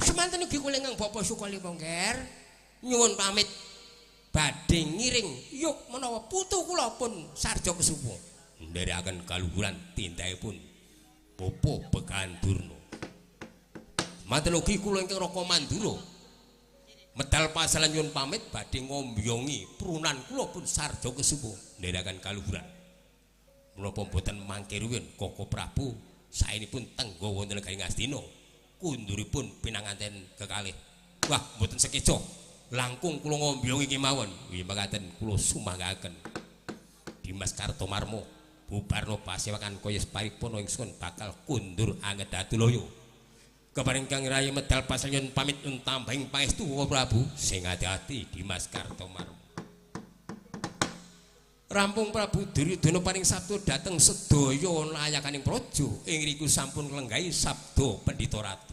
Semanten ugi kula ingkang Bapak Sukolimo nggih nyuwun pamit badhe ngiring yuk menawa putu kula pun Sarja Kusuma nderekaken kaluhuran tindakipun Bapa Begawan Durna. Manten ugi kula ingkang Raka Mandura Medal pasalan nyuwun pamit badhe ngombyongi prunan kula pun sarja kesuwun ndherekaken kaluhuran. Menapa boten mangke ruwin Koko Prabu saenipun tenggo wonten negari Ngastina kunduripun pinanganten kekalih. Wah, boten sekeca. Langkung kula ngombyongi kemawon. Nggih mekaten kula sumanggaken. Dimas Kartomarmo bubarno pasewakan kaya paripurna ingsun bakal kundur Angedatuloyo. Keparing Kang Rayi medal pasalyon pamit nun tambahing pangestu Koko Prabu sing ati-ati Dimas Kartomarmo. Rampung Prabu Duryudana paring sabda dhateng sedaya layakaning praja ing riku sampun nglenggahi sabda Pendhita Ratu.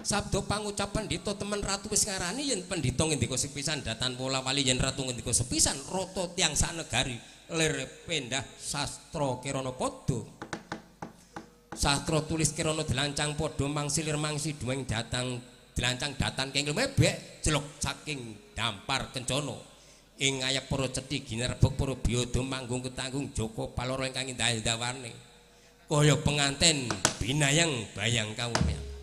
Sabda pangucap Pendhita temen Ratu wis ngarani yen Pendhita ngendika sepisan datan pola wali yen Ratu ngendika sepisan rata tiyang sanegari lir pendah sastra kirana padha. Sastra tulis kirana delancang padha mangsilir mangsi duweng datang delancang datan kenging mebek jelok saking dampar kencana ing ayap para cethi ginerebek para biyada manggung ketanggung Joko Paloro ingkang indah dawane kaya penganten binayang bayang kawunya.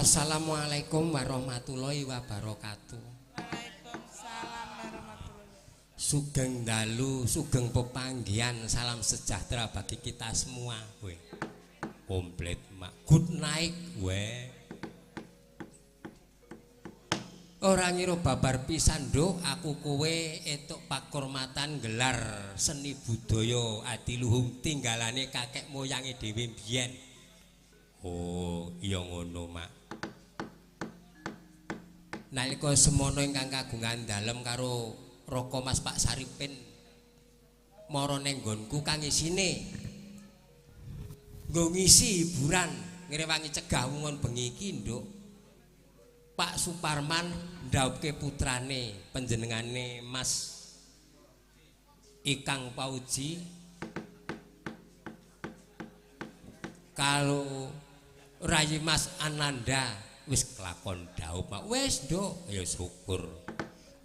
Assalamualaikum warahmatullahi wabarakatuh. Waalaikumsalam warahmatullahi. Sugeng dalu, sugeng pepanggihan, salam sejahtera bagi kita semua. Weh, komplit mak. Good night, weh. Ora ngira babar pisan nduk, aku kowe entuk pakurmatan gelar seni budaya adiluhung tinggalane kakek moyange dhewe mbiyen. Oh, iya ngono, Mak. Nalika semono ingkang kagungan dalem karo Raka Mas Pak Saripin mara ning nggonku kang isine nggo ngisi hiburan ngrewangi cegah wungon bengi iki, Nduk. Pak Suparman ndhawuhke putrane panjenengane Mas Ikang Pauji kalau Rayi Mas Ananda wis kelakon dhaup, Mak. Wis, Nduk, ya syukur.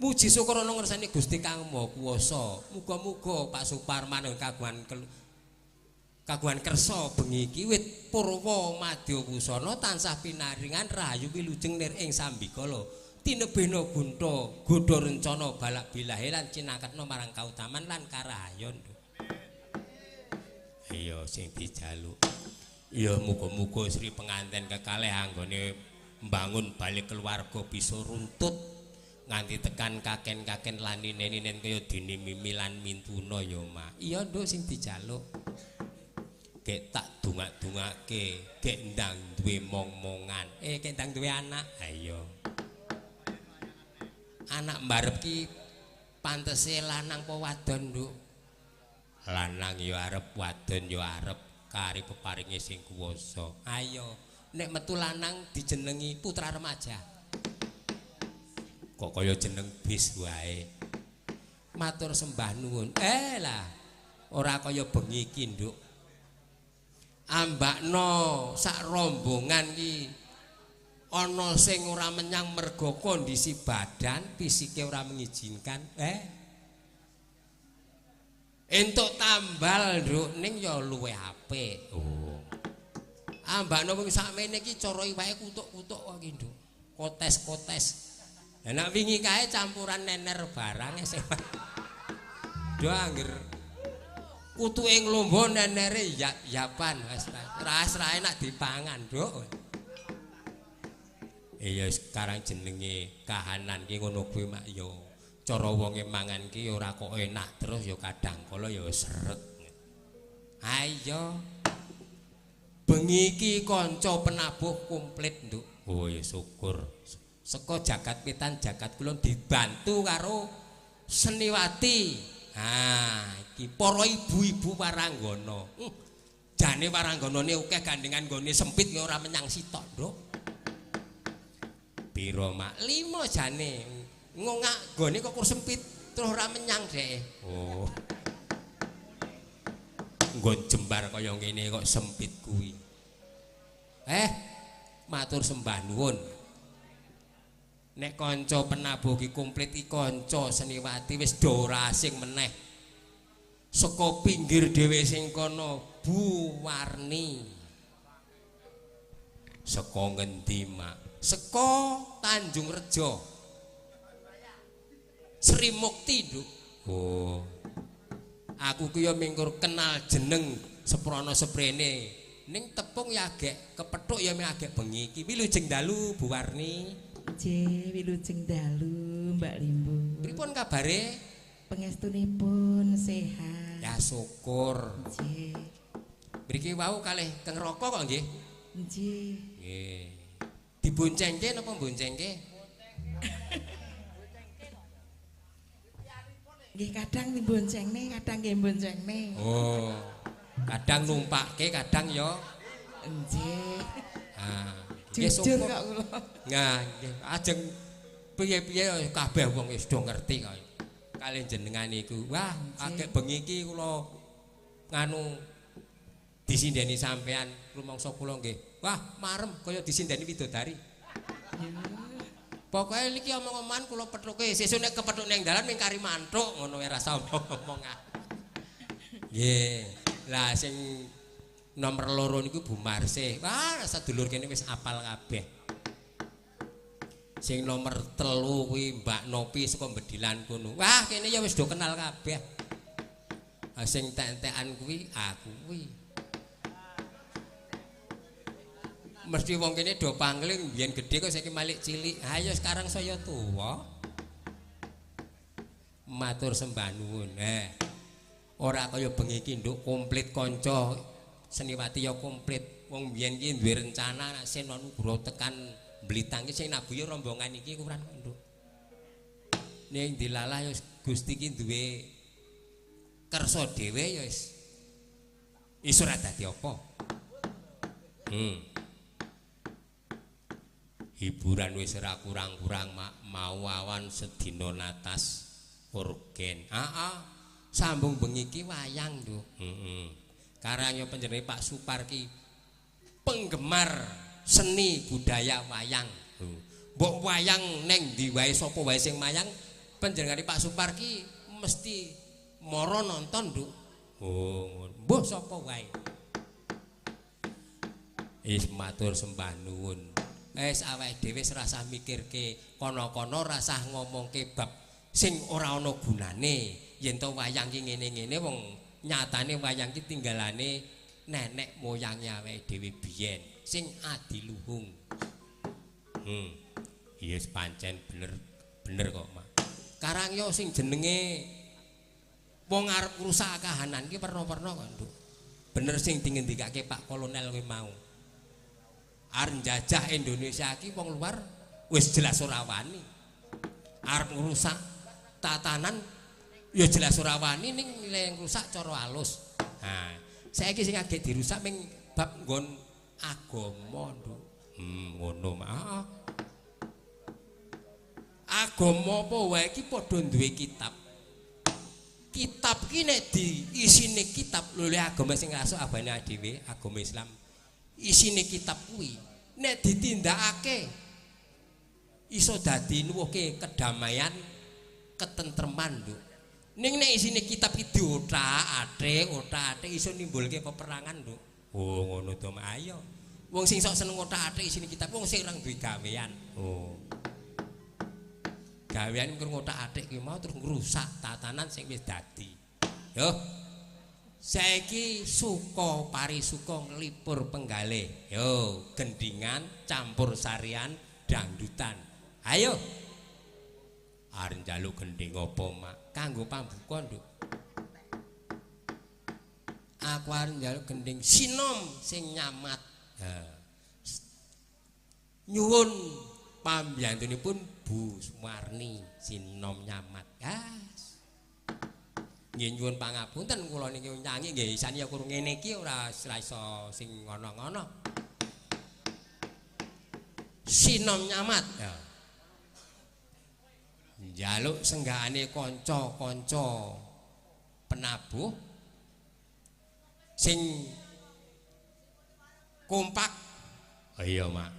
Muji syukur ana ngersani Gusti Kang Maha Kuwasa. Muga-muga Pak Suparman kagungan kersa bengi iki wit purwa madya wusana tansah pinaringan rahayu wilujeng nir ing sambikala. Tinebena gunta godha rencana balak bilahe lan cinaketna marang kautaman lan karahayon. Iya sing dijaluk. Ya muga-muga Sri penganten kekalih anggone mbangun balik keluarga bisa runtut nganti tekan kaken-kaken lan ninen-ninen kaya dene Mimi lan Mintuna ya, Mak. Iya, Nduk, sing dijaluk. Gek tak dungak-dungake, gek ndang duwe mong-mongan. Gek ndang duwe anak. Ayo. Anak mbarep ki pantese lanang apa wadon, Nduk? Lanang ya arep, wadon ya arep. Kari peparinge sing kuwasa. Ayo, nek metu lanang dijenengi putra remaja. Kok kaya jeneng bis wae. Matur sembah nuwun. Lah, ora kaya bengi iki, Nduk. Ambakno sak rombongan iki ana sing ora menyang merga kondisi badan fisike ora mengizinkan. Entuk tambal, Nduk, ning ya luwih apik. Oh. Ambakno wong sakmene iki cara iwake kutuk-kutuk kok iki, Nduk. Kotes-kotes. Lah nek wingi kae campuran nener barang sing. Yo angger kutuke nglombo nenere yapan wis ras-rae nak dipangan, Nduk. Iya sekarang jenenge kahanan ki ngono kuwi, Mak, yo. Cara wonge mangan ki ora kok enak terus ya kadang kala ya seret. Ayo. Bengi iki kanca penabuh komplit, Nduk. Oh ya syukur. Saka jagat pitan jagat kulon dibantu karo Seniwati. Iki para ibu-ibu waranggana. Jane warangganane akeh gandengan nggone sempit ya ora menyang sitok, Nduk. Piro, Mak? 5 jane. Ngongak gone kok sempit terus ora menyang dhek. Oh. Nggon jembar kaya ngene kok sempit kuwi. Matur sembah nuwun. Nek kanca penabuh ki komplit iki kanca Seniwati wis do ora asing meneh. Saka pinggir dhewe sing kono Bu Warni. Saka ngendi, Mak? Saka Tanjung Rejo. Sri Mukti, Nduk. Oh. Aku ki ya mingkur kenal jeneng seprono seprene. Ning tepung ya agek kepethuk ya agek bengi iki. Wilujeng dalu Bu Warni. Nggih, wilujeng dalu Mbak Limbu. Pripun kabare? Pangestunipun sehat. Ya syukur. Nggih. Mriki wau kalih Kang Raka kok nggih? Nggih. Nggih. Diboncengke napa boncengke? Nggih kadang diboncengne, kadang nggih boncengne. Oh. Kadang numpakke, kadang ya Nggih. Jujur kok kula. Nah, nggih. Ajeng piye-piye kabeh wong wis do ngerti kok. Kalih jenengan iku. Wah, akeh bengi iki kula nganu disindeni sampean rumangsa kula nggih. Wah, marem kaya disindeni widodari. Pokoke niki omong-omongan kula pethuke. Sesuk nek kepethuk ning dalan ming kari mantuk ngono wae rasa omong-omong. Nggih. Lah sing nomor loro niku Bu Marsih. Wah, sedulur kene wis apal kabeh. Sing nomor 3 kuwi Mbak Nopi saka Bedilan kono. Wah, kene ya wis do kenal kabeh. Sing tek-tekan kuwi aku kuwi. Mesti wong kene do pangling biyen gedhe kok saiki malik cilik. Ha ya sekarang saya tuwa. Matur sembah nuwun. Ora kaya bengi iki nduk komplit kanca Seniwati ya komplit. Wong biyen iki duwe rencana nek Seno Nugroho tekan Blitang iki sing nabuya rombongan iki ukuran nduk. Ning dilalah ya Gusti iki duwe kersa dhewe ya wis. Iso ora dadi apa. Hiburan wis ora kurang-kurang mau awan sedina natas orgen. Sambung bengi iki wayang lho. Karangnya panjenengan Pak Suparki penggemar seni budaya wayang. Mbok wayang neng ndi wae sapa wae sing mayang panjenengan Pak Suparki mesti mara nonton, Nduk. Oh, mbuh sapa wae. Is matur sembah nuwun. Wis awake dhewe rasah mikirke kono-kono rasah ngomongke bab sing ora ana gunane. Yen to wayang ki ngene-ngene wong nyatane wayang ki tinggalane nenek moyange awake dhewe biyen sing adiluhung. Yes pancen bener kok, Mak. Karang yo sing jenenge wong arep ngrusak kahanan ki perno-perno kok, Nduk. Bener sing dingendikake Pak Kolonel kuwi mau. Arep njajah Indonesia ki wong luar wis jelas ora wani. Arep ngrusak tatanan ya jelas ora wani ning nilai ngrusak cara alus. Nah, saiki sing agek dirusak ming bab nggon agama, Nduk. Ngono, Mak. Agama apa wae iki padha duwe kitab. Kitab ki nek diisine kitab lho agama sing rasuk abane dhewe, agama Islam. Isine kitab kuwi nek ditindakake iso dadi nuwuhke kedamaian, ketentreman, Nduk. Ning nek isine kitab iki otak-atik iso nimbulke peperangan, Nduk. Oh, ngono to, Mak. Ayo. Wong sing sok seneng otak-atik isine kitab wong sing ora duwe gawean. Oh. Gawean mung otak-atik ki mau terus ngrusak tatanan sing wis dadi. Yo. Saiki suka parisuka nglipur penggalih. Yo, gendingan campur sarian dangdutan. Ayo. Arep njaluk gending apa, Mak? Kanggo pambuka, Nduk. Aku arep njaluk gending sinom sing nyamat. Nyuwun pambyantunipun Bu Sumarni sinom nyamat. Nggih nyuwun pangapunten kula niki nyanyi nggih isane ya kurang ngene iki ora iso sing ngono-ngono. Sinom nyamat. Njaluk senggahane kanca-kanca penabuh sing kompak. Oh iya, Mak.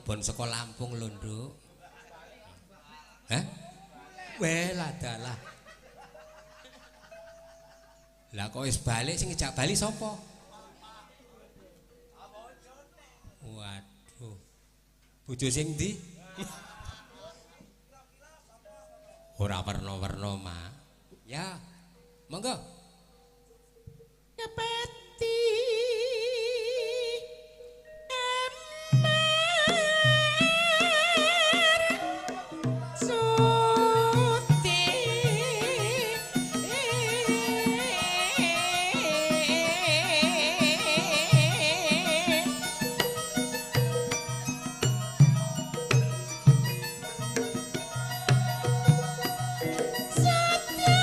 telepon saka Lampung lho, Nduk. Hah? Welah dalah. Lah kok wis balik sing ngejak bali sapa? Waduh. Bojo sing ndi? Ora werna-werna, Mak. Ya. Monggo. Nyepeti Satya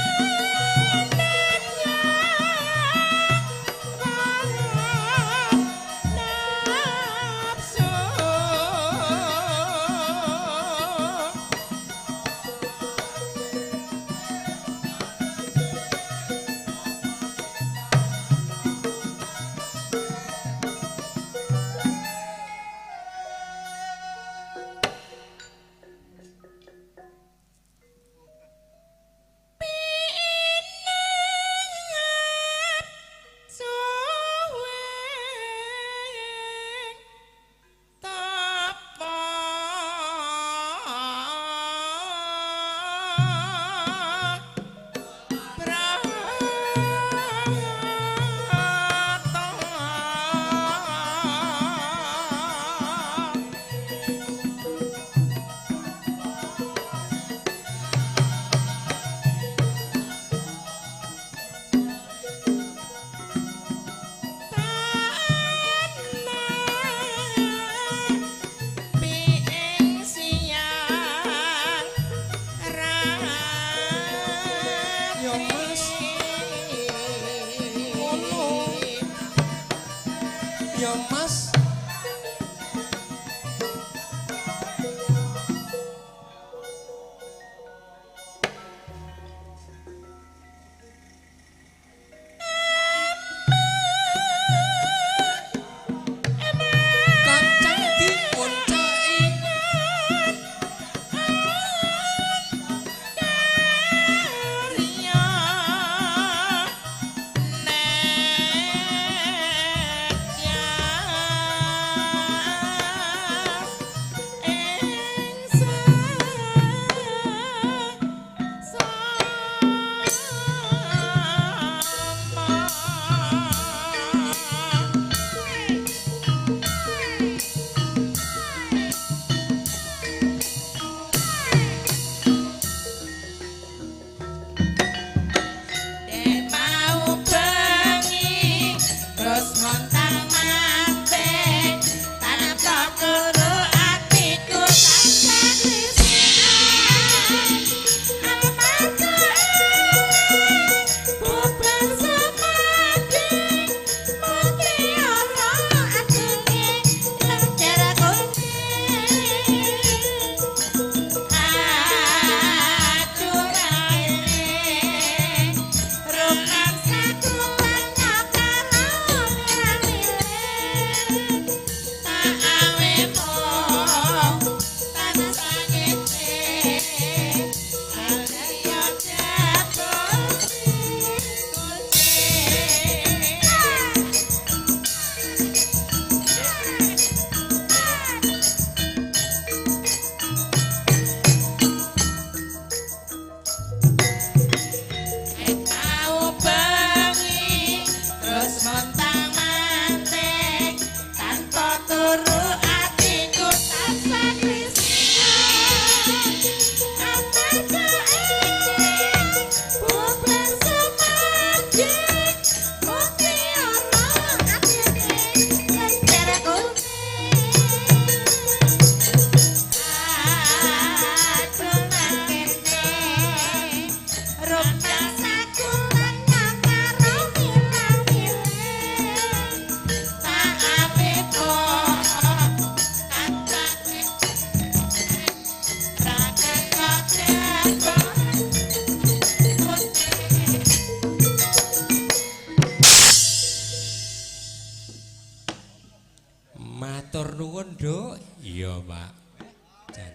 Nduk, iya, Pak. Jan.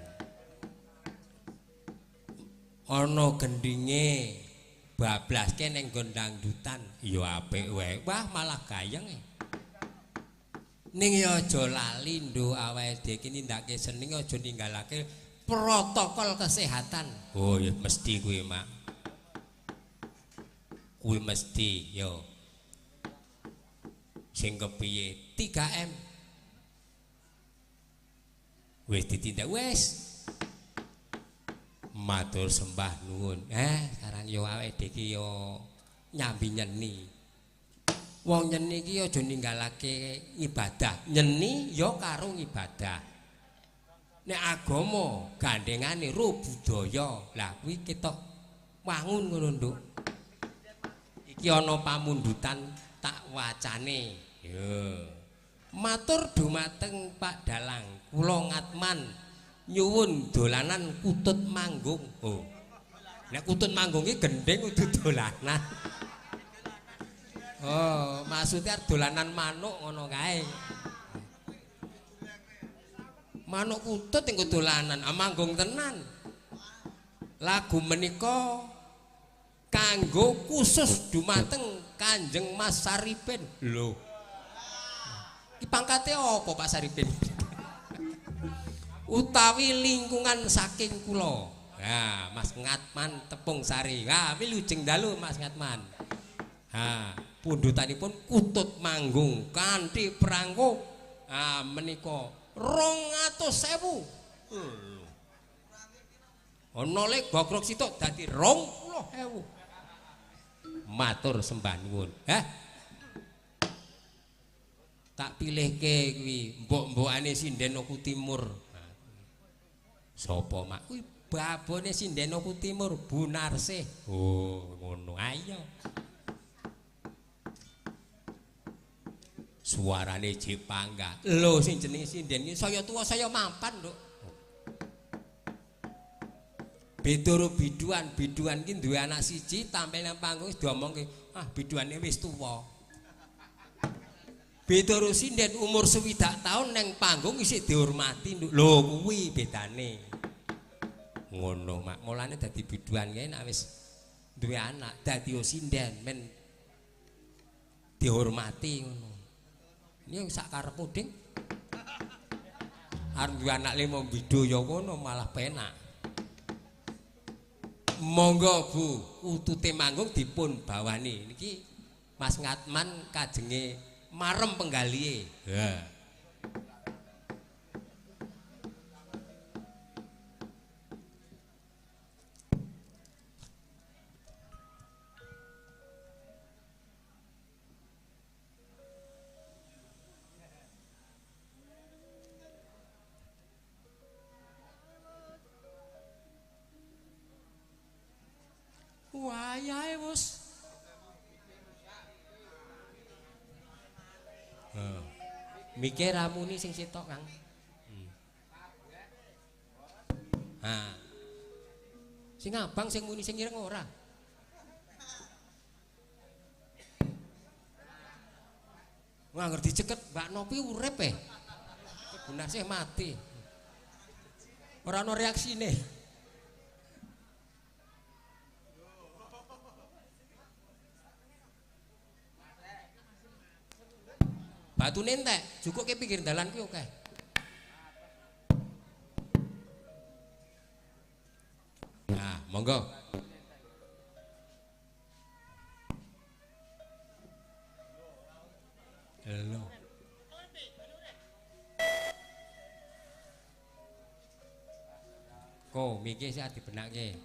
Ana gendhinge bablaske ning nggon dangdutan, ya apik wae. Wah, malah gayeng. Ning ya aja lali nduk awake dhewe iki nindakake seni aja ninggalake protokol kesehatan. Oh, ya mesti kuwi, Mak. Kuwi mesti, yo. Sing kepiye 3M. Wis ditindak wis. Matur sembah nuwun. Sekarang yo awake dhewe iki yo nyambi nyeni. Wong nyeni iki aja ninggalake ibadah. Nyeni yo karo ibadah. Nek agama gandengane ro budaya. Lah kuwi ketok wangun ngono, Nduk. Iki ana pamundutan tak wacane. Yo. Matur dumateng Pak Dalang, kula ngatman nyuwun dolanan kutut manggung. Oh. Nek kutut manggung iki gendeng kudu dolanan. Oh, maksudnya dolanan manuk ngono kae. Manuk kutut engko dolanan, manggung tenan. Lagu menika kanggo khusus dumateng Kanjeng Mas Saripin. Lho. Ki pangkate apa Pak Saripin? Utawi lingkungan saking kula. Nah, Mas Ngatman Tepung Sari. Nah, wilujeng dalu Mas Ngatman. Ha, pundutanipun kutut manggung kanthi prangko menika 200.000. Ana le gogrok sitok dadi 20.000. Matur sembah nuwun. Tak pilihke kuwi mbok-mbokane Sinden Oku Timur. Sapa mak? Kuwi babone Sinden Oku Timur, Bu Narsih. Oh, ngono. Ayo. Suarane jek pangga. Lho sing jenenge Sinden iki saya tuwa saya mampan, Nduk. Bedoro biduan ki duwe anak siji tampil nang panggung wis diomongke, biduane wis tuwa. Bedoro Sinden umur 60 tahun nang panggung isih dihormati, Nduk. Lho kuwi bedane. Ngono, Mak. Mulane dadi biduan kae nek wis duwe anak, dadi sinden men dihormati ngono. Ini sak karepmu, Ding. Arep duwe anak 5 bidu ya ngono malah penak. Monggo Bu, utute manggung dipun bawani. Niki Mas Ngatman kajenge marem penggalihe. Ha. Wayahe wis. Mikir ramuni sing sitok, Kang. Sing abang sing muni sing ireng ora. Wah, ngerti ceket Mbak Nopi urip benar sih mati. Ora ono reaksine. Batune entek, cukup ke pinggir dalan kuwi oke. Nah, monggo. Halo. Ko mikir sih dibenake.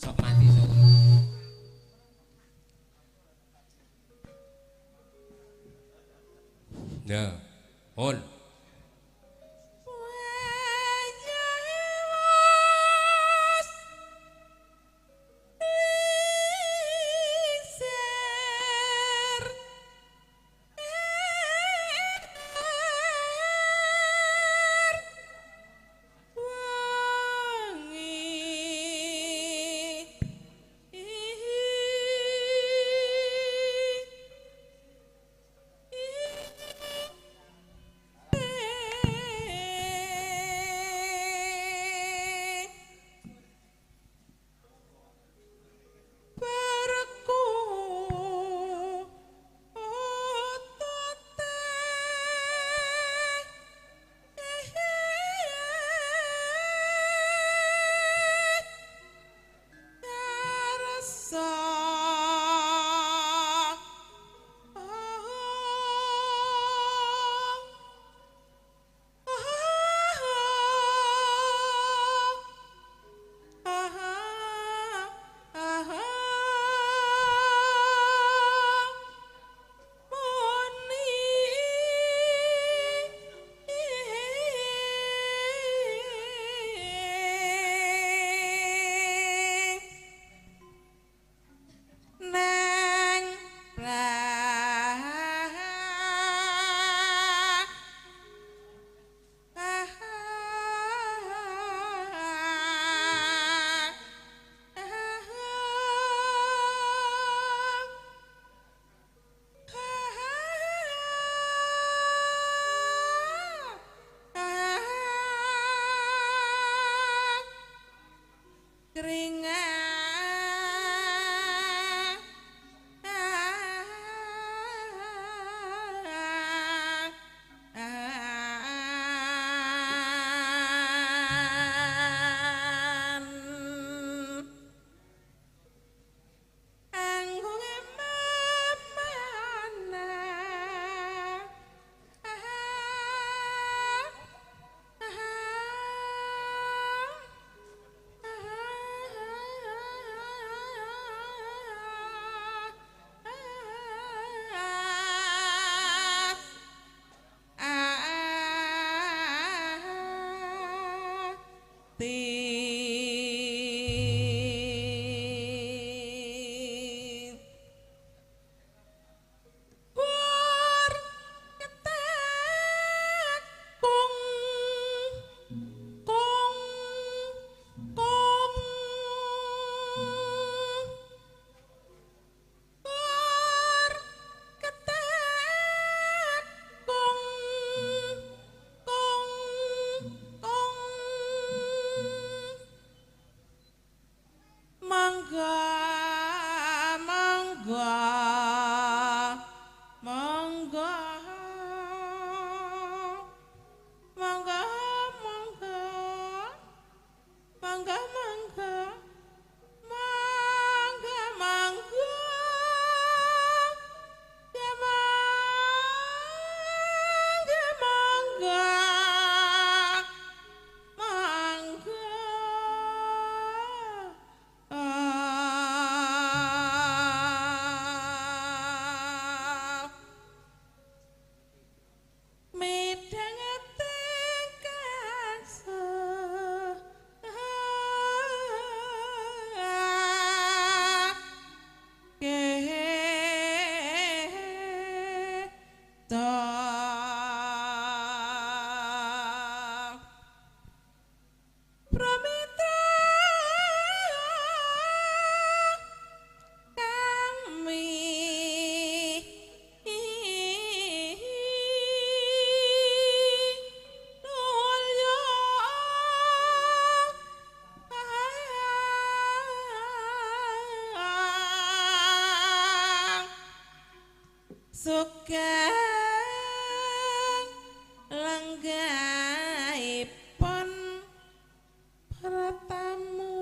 Sok mati sok. Ya, on. Sugeng lenggahipun pratamu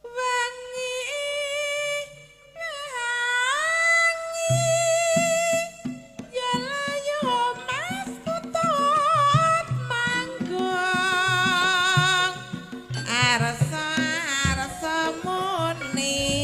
wangi ya layo mas kutut manggung arsa muni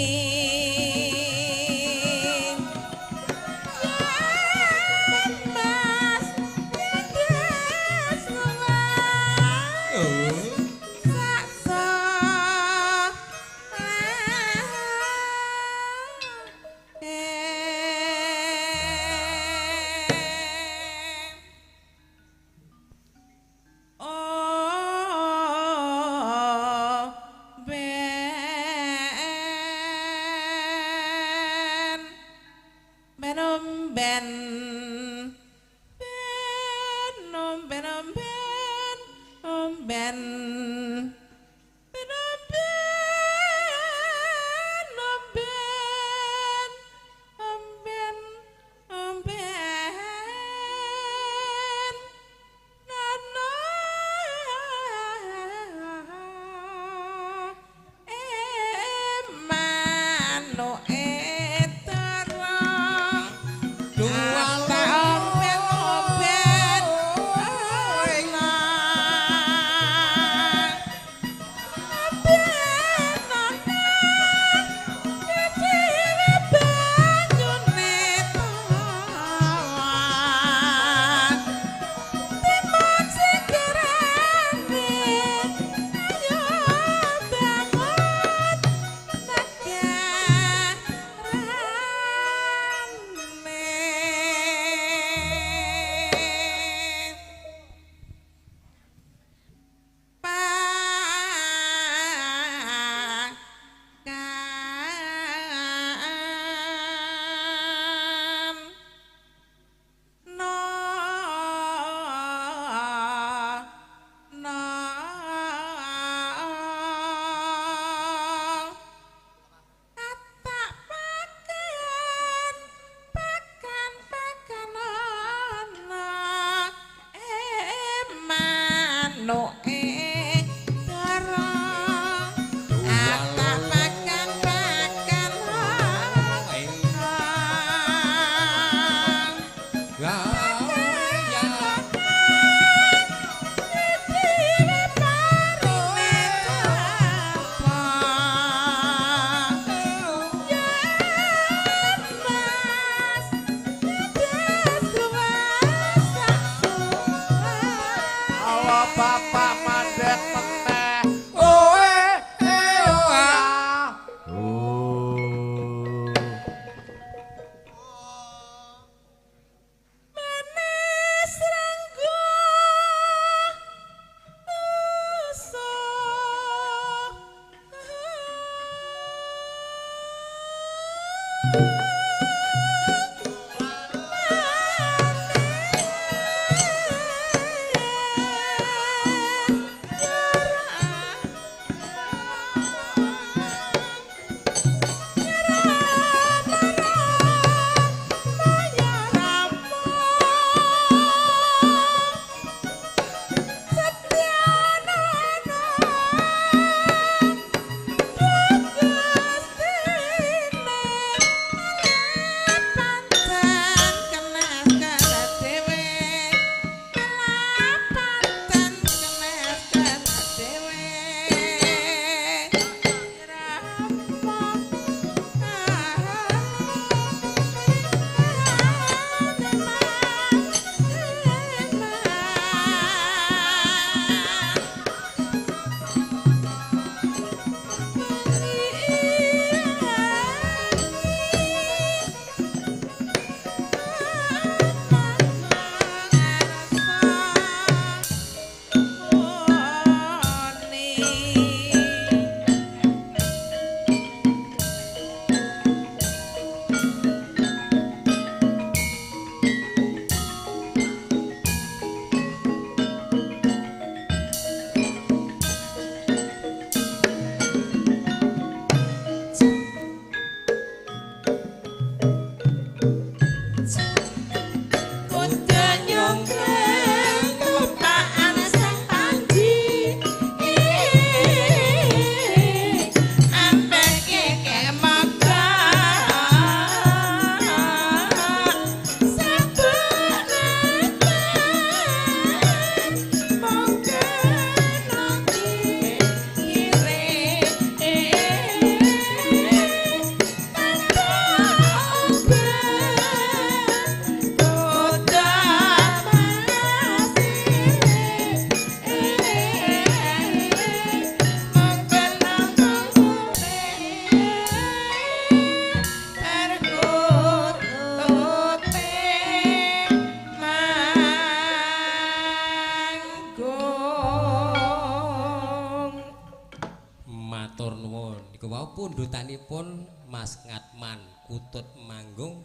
pundutanipun Mas Ngatman Kutut Manggung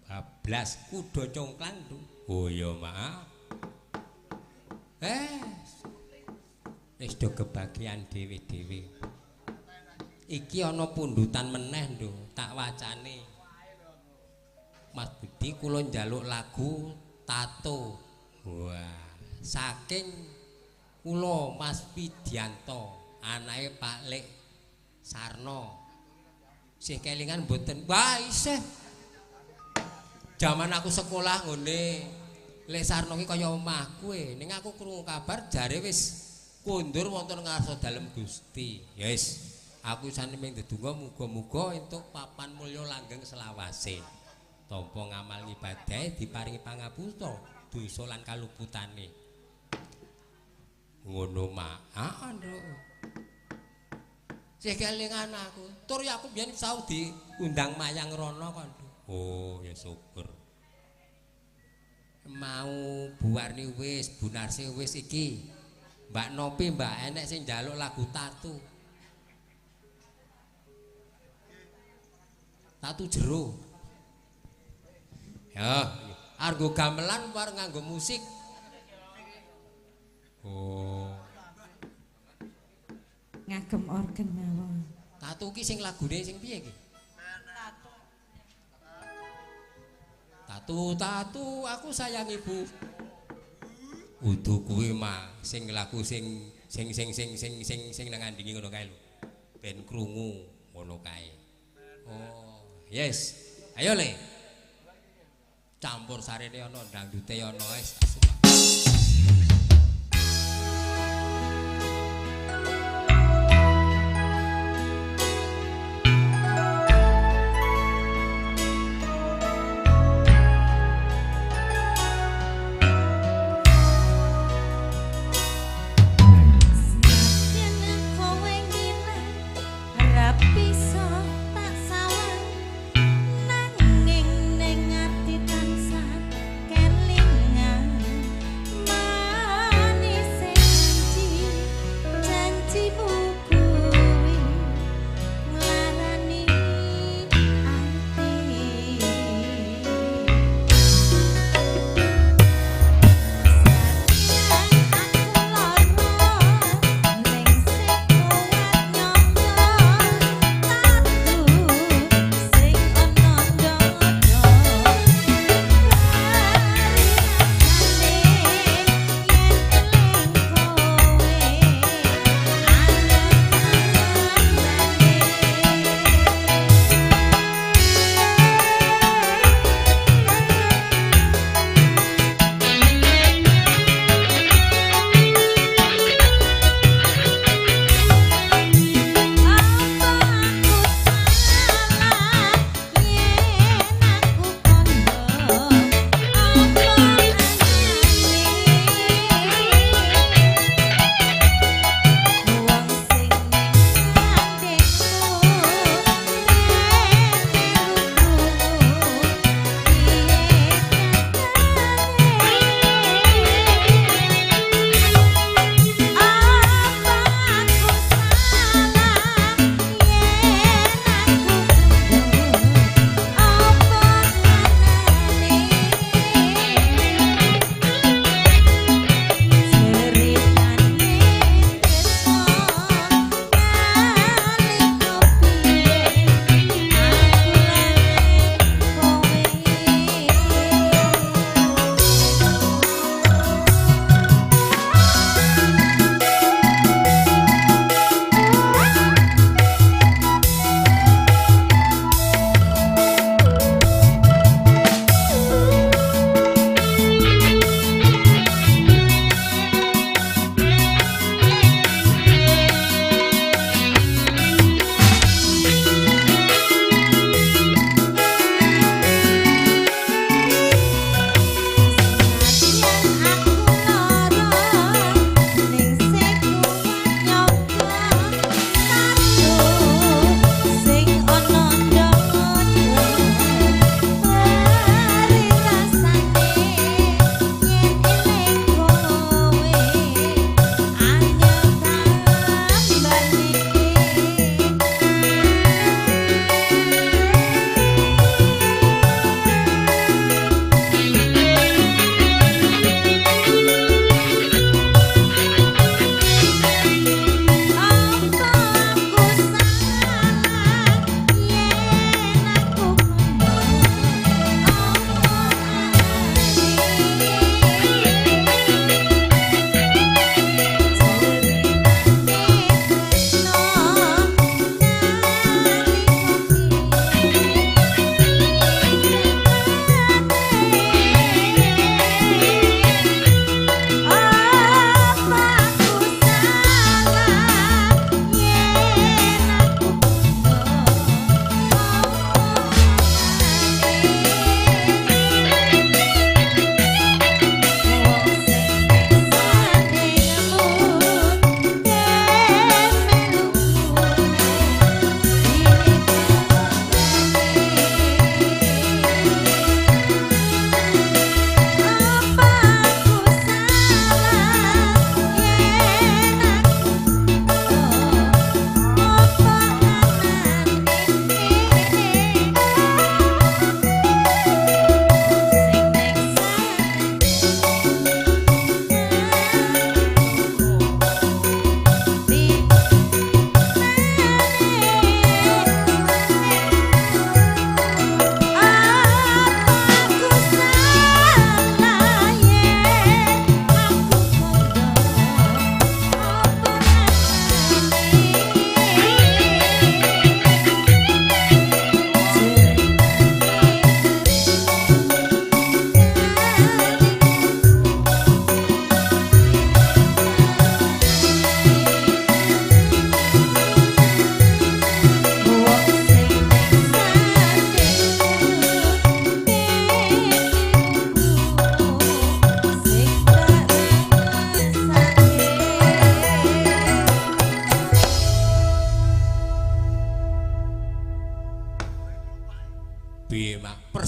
bablas kuda congklang tuh. Oh ya maaf. Wis do kebagian dhewe-dhewe. Iki ana pundutan meneh lho, tak wacane. Mas Budi kula njaluk lagu Tato. Wah, saking kula Mas Widianto, anake Pak Lek Sarno. Sih kelingan mboten. Wah, isih. Jaman aku sekolah ngene Lek Sarno ki kaya omahku ning aku krungu kabar jare wis kondur wonten ngarsa dalem Gusti. Ya wis, aku sane ming ndedonga muga-muga entuk papan mulya langgeng selawase. Tampa ngamal ibadah diparingi pangapunten dosa lan kaluputane. Ngono mak. Nduk. Sih kelingan aku. Tur ya aku biyen tau diundang Mayang Rono kon. Oh, ya syukur. Mau Bu Warni wis, Bu Narsi wis iki. Mbak Nopi, Mbak enek sing njaluk lagu Tatu. Tatu jero. Ya, argo gamelan war nganggo musik. Oh. Ngagem organ mawon. Tatu ki sing lagune sing piye ki? Tatu, aku sayang ibu. Udu kuwi mah sing lagu sing nang ngandingi ngono kae lho. Ben krungu ngono kae. Oh, yes. Ayo Le. Campur sarene ana dangdute ana wis. Nanging ning ati tansah kelingan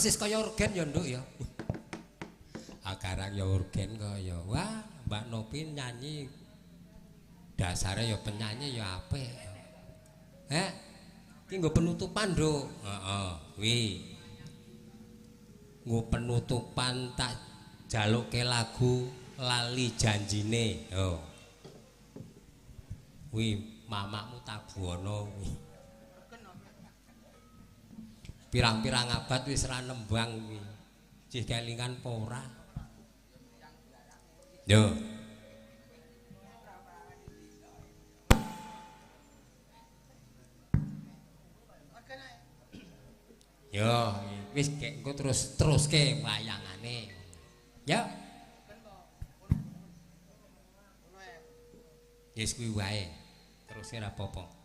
persis kaya organ ya nduk ya. Agarang ya organ kaya. Wah, Mbak Nopi nyanyi dasare ya penyanyi ya apik. Iki nggo penutupan, Nduk. Heeh, kuwi. Nggo penutupan tak jaluke lagu Lali Janjine. Yo. Kuwi mamakmu Tabuana kuwi. Pirang-pirang abad wis ra nembang kuwi. Jih kelingan apa ora? Yo. Yo, wis kek engko teruske wayangane. Ya. Wis kuwi wae. Teruske ra apa-apa.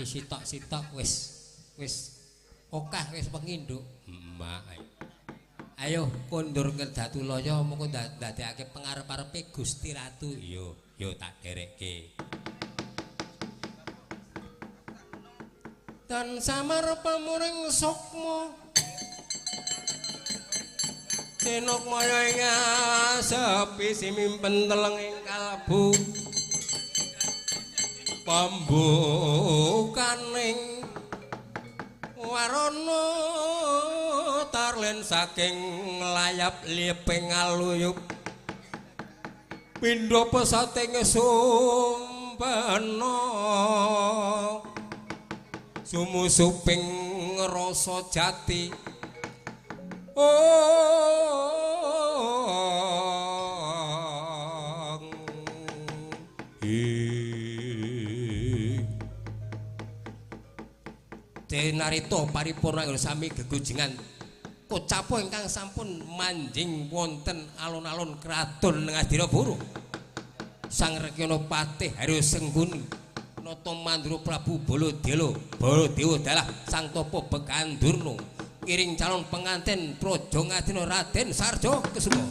sitok-sitok wis okah wis wengi nduk. Mbak. Ayo kondur ke Datulaya mengko ndadekake pengarep-arepe Gusti Ratu. Yo tak derekke. Dan samar pamuring sukma Senok moyonya sepi simimpen teleng ing kalbu pambukaning warana tarlen saking layap liping aluyup pindha pesating sumpena sumusuping rasa jati Denarito paripurna sami gegujengan kocapo ingkang sampun manjing wonten alun-alun kraton Ngadira Buru Sang Rekyana Patih Haryo Sengguni Nata Mandura Prabu Baladela Baladewa Dalah Sang Topo Bekandurna kiring calon pengantin Praja Ngadina Raden Sarja Kesuma.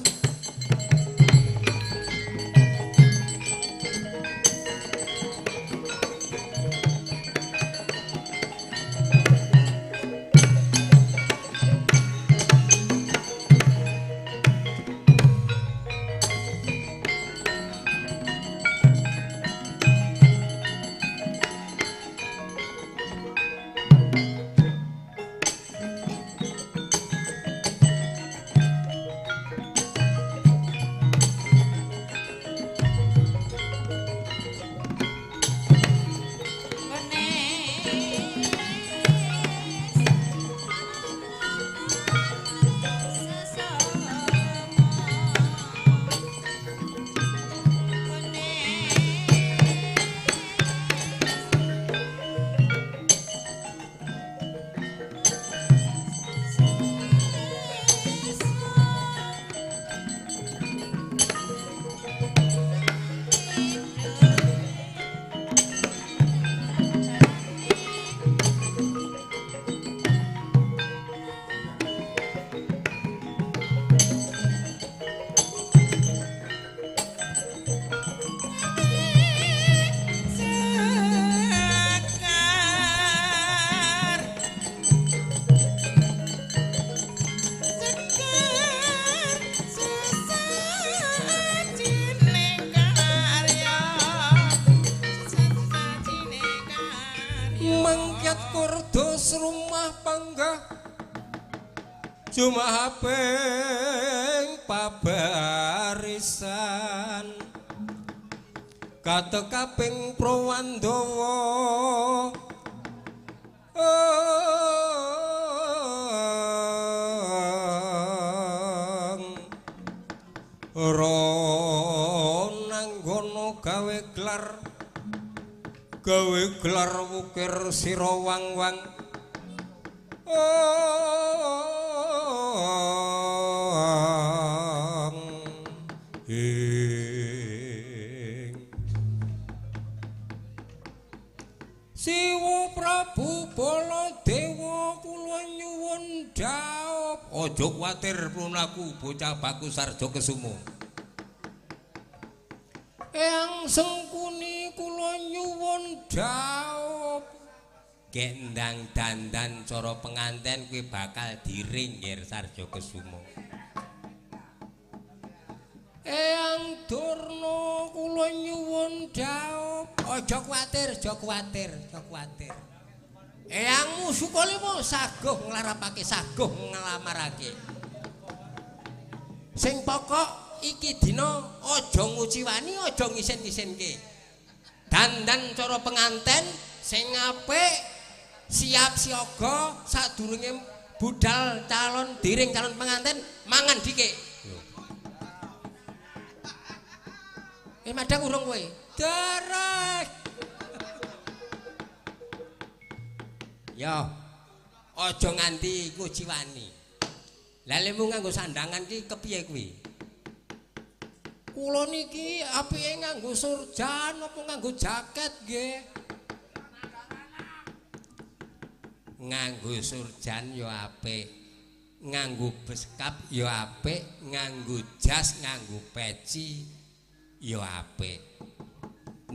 Jumahaping pabarisan katekaping Prawandawa Ronanggono gawe gelar wukir sira wang-wang Siwa Prabu Baladewa kula nyuwun dhaup aja kuwatir punaku bocah baku Sarja Kesuma Eyang Sengkuni kula nyuwun dhaup gendang dandan cara penganten kuwi bakal diringgir Sarja Kesuma Eyang Durna kula nyuwun dhaup aja kuwatir Eyangmu Sukalima saguh nglarapake saguh nglamarake sing pokok iki dina aja nguciwani aja ngisen-isenke dandan cara penganten sing apik siap siaga sadurunge budal calon diring calon penganten mangan dikik madang urung kowe. Derek. Yo. Aja nganti nguciwani. Lah lemu nganggo sandangan ki kepiye kuwi? Kula niki apike nganggo surjan apa nganggo jaket nggih? nganggo surjan ya apik, nganggo beskap ya apik, nganggo jas, nganggo peci ya apik.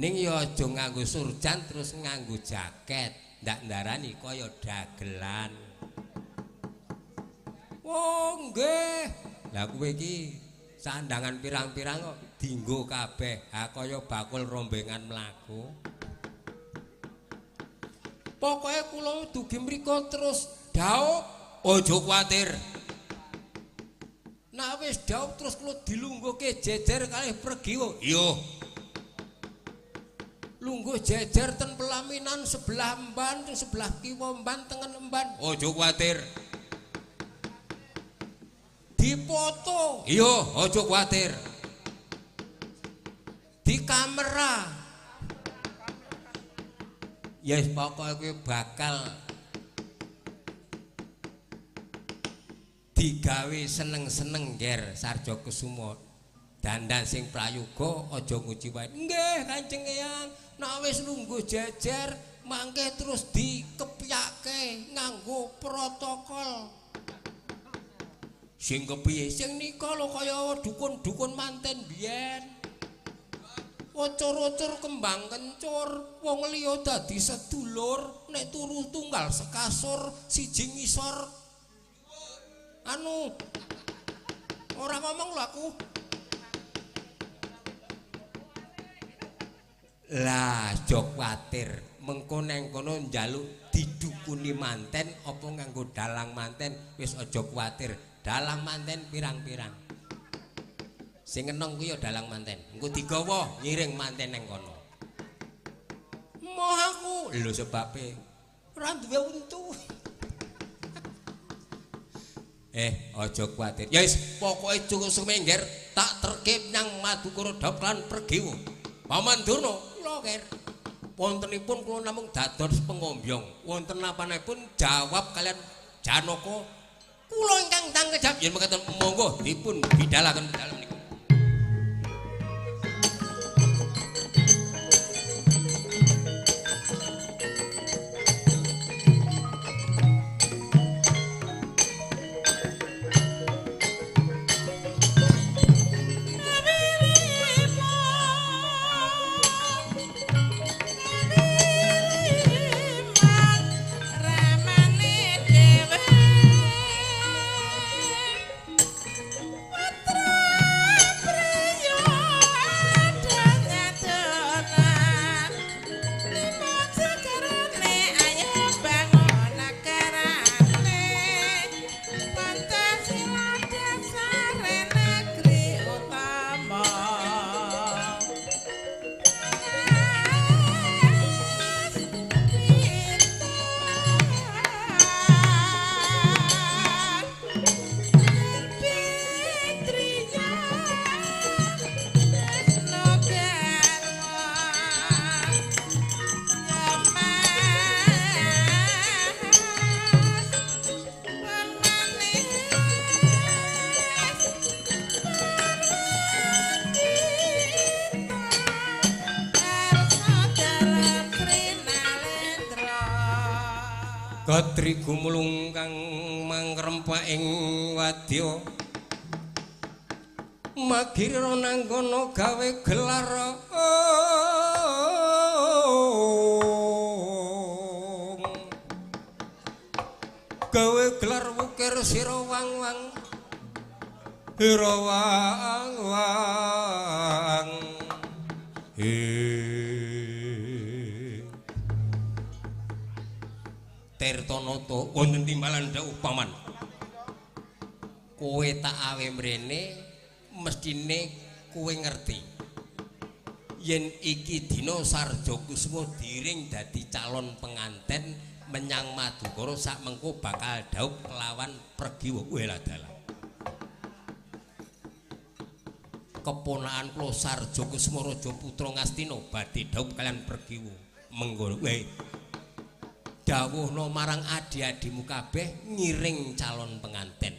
Ning ya aja nganggo surjan terus nganggo jaket, ndak ndarani kaya dagelan. Oh nggih. Lah kowe iki sandangan pirang-pirang kok dienggo kabeh, ha kaya bakul rombengan mlaku. Pokoke kula dugi mriko terus dhaup, aja kuwatir. Nek wis dhaup terus kula dilungguhke jejer kalih pergiwa. Iya. Lungguh jejer ten pelaminan sebelah emban, sebelah kiwa emban, tengen emban. Aja kuwatir. Dipoto. Iya, aja kuwatir. Di kamera. Ya yes, pokoke kowe bakal digawe seneng-seneng nger Sarja Kusuma. Dandan sing prayoga aja nguji wae. Nggih, Kanjeng Eyang. Nek wis lungguh jejer, mangke terus dikepyake nganggo protokol. Sing kepiye? Sing nika lho kaya dukun-dukun manten biyen. Ocor-ocor kembang kencur, wong liya dadi sedulur, nek turu tunggal sekasur, siji ngisor. Anu ora ngomong lho aku. Lah, aja kuwatir. Mengko neng kono njaluk didukuni manten apa nganggo dalang manten, wis aja kuwatir. Dalang manten pirang-pirang. Sing eneng kuwi ya dalang manten. Engko digawa ngiring manten neng kono. Moh aku lho sebabe ora duwe untu. Aja kuwatir. Ya wis pokoke cukup semengger tak terkip nang Madukara Daplan pergiwa. Paman Durna kula ker. Wontenipun kula namung dados pengombyong. Wonten napanipun jawab kalian Janaka kula ingkang tang kejab yen mekaten monggo dipun bidhalaken dalem niku. Gadri gumulung kang mangrempak ing wadya Magirira nanggana gawe gelar gawe gelar wukir sira wang-wang sira wang-wang Tirtanata wonten timbalan dawuh paman. Kowe tak awe mrene mestine kowe ngerti. Yen iki dina Sarja Kusuma diring dadi calon penganten menyang Madukara sak mengko bakal dhaup kelawan Pregiwa. Wela dalan. Keponakan kula Sarja Kusuma Raja Putra Ngastina badhe dhaup kalian Pregiwa. Mengko dawuhna marang adi-adimu kabeh ngiring calon penganten.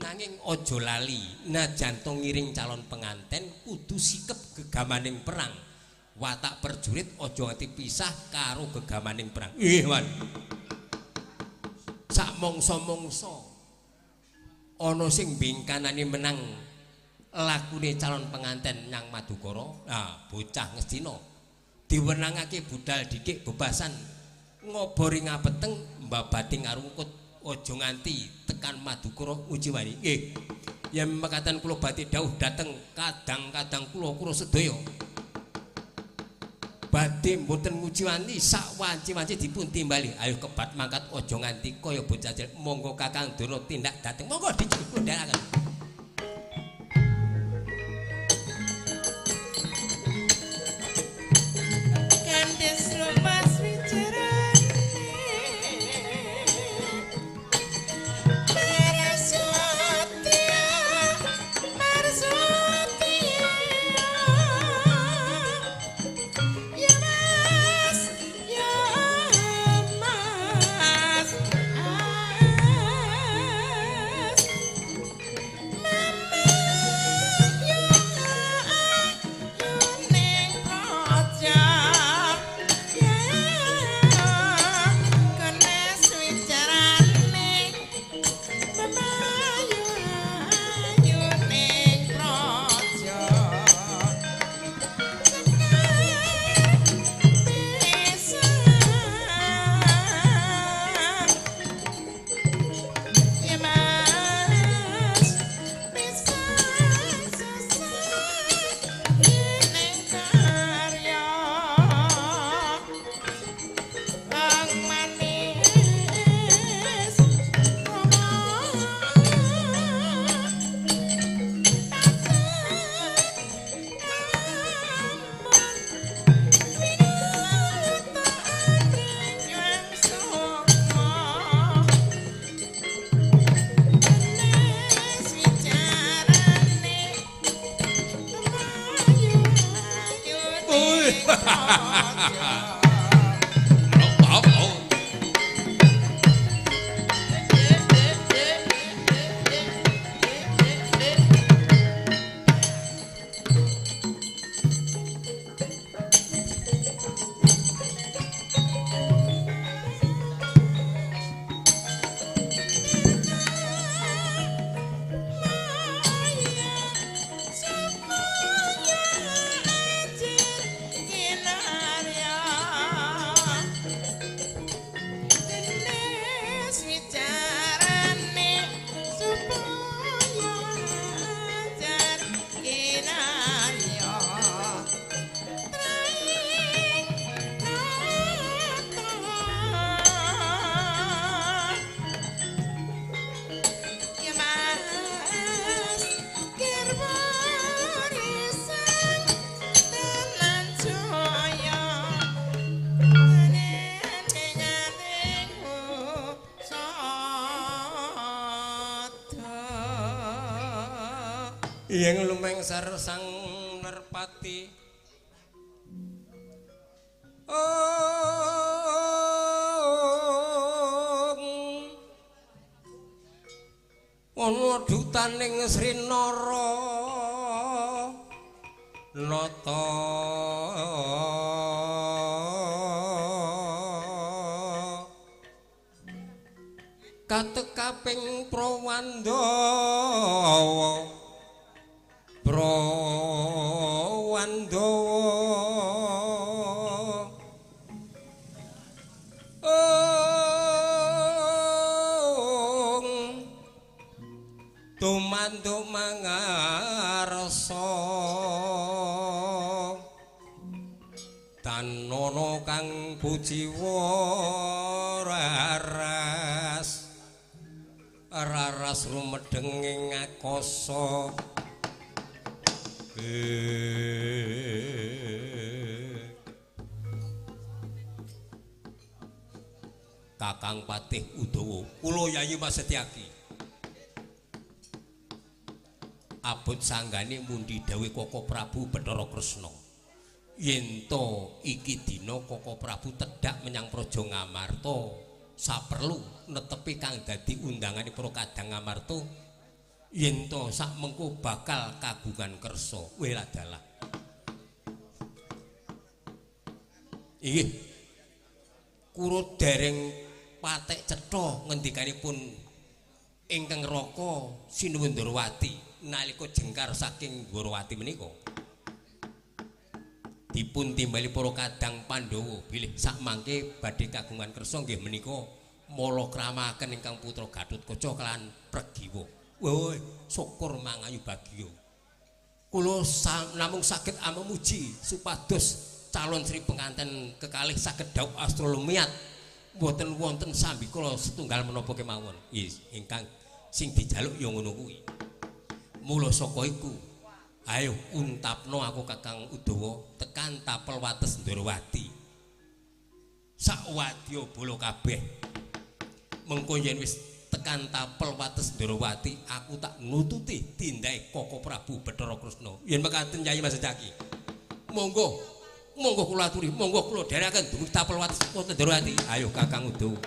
Nanging aja lali, najan to ngiring calon penganten kudu sikep gegamaning perang. Watak perjurit aja nganti pisah karo gegamaning perang. Wan. sak mangsa-mangsa ana sing bingkanane menang lakune calon penganten nyang Madukara. Nah, bocah Ngastina diwenangake budal didik bebasan ngobori ngapeteng mbabati ngarungkut aja nganti tekan Madukara ujiwani. Nggih. Yen mekaten kula badhe dawuh dhateng kadang-kadang kula sedaya. Badhe mboten ngujiwani sak wanci-wanci dipun timbali. Ayo kebat mangkat aja nganti kaya bocah cilik. Monggo Kakang Dana tindak dhateng. Monggo dicundhalaken. Yen lumengser sang Nerpati ana dutaning Srinara nata katekaping Prawandawa tumanduk mangarsa tanana kang pujiwa raras rumedeng ing akasa Kakang Patih Udawa kula Yayi Mas Setyaki abot sanggane mundi dawuh Koko Prabu Bathara Kresna yen to iki dina Koko Prabu tedhak menyang Praja Ngamarta saperlu netepi kang dadi undangane para kadang Ngamarta yen to sak mengko bakal kagungan kersa weladalah inggih kula dereng Patek Cetha ngendikanipun ingkang Raka Sinuwun Ndrawati nalika jengkar saking Ndrawati menika dipun timbali para kadang Pandhawa bilih sakmangke badhe kagungan kersa nggih menika mala kramaken ingkang putra Gatotkaca kelan Pregiwa. Woi, syukur mangayu bagya. Kula namung saged amemuji supados calon Sri penganten kekalih saged dhaup astrolomiat mboten wonten sambi kula setunggal menapa kemawon. Ingkang sing dijaluk ya ngono kuwi. Mula saka iku ayo untapno aku Kakang Udawa tekan tapel wates Ndrawati. Sak wadya bala kabeh. Mengko yen wis tekan tapel wates Ndrawati aku tak nututi tindake Koko Prabu Bathara Krishna. Yen mekaten Nyai Mas Jaki. Monggo kula aturi, monggo kula dherekaken dumugi tapel wates Ndrawati. Ayo Kakang Udawa.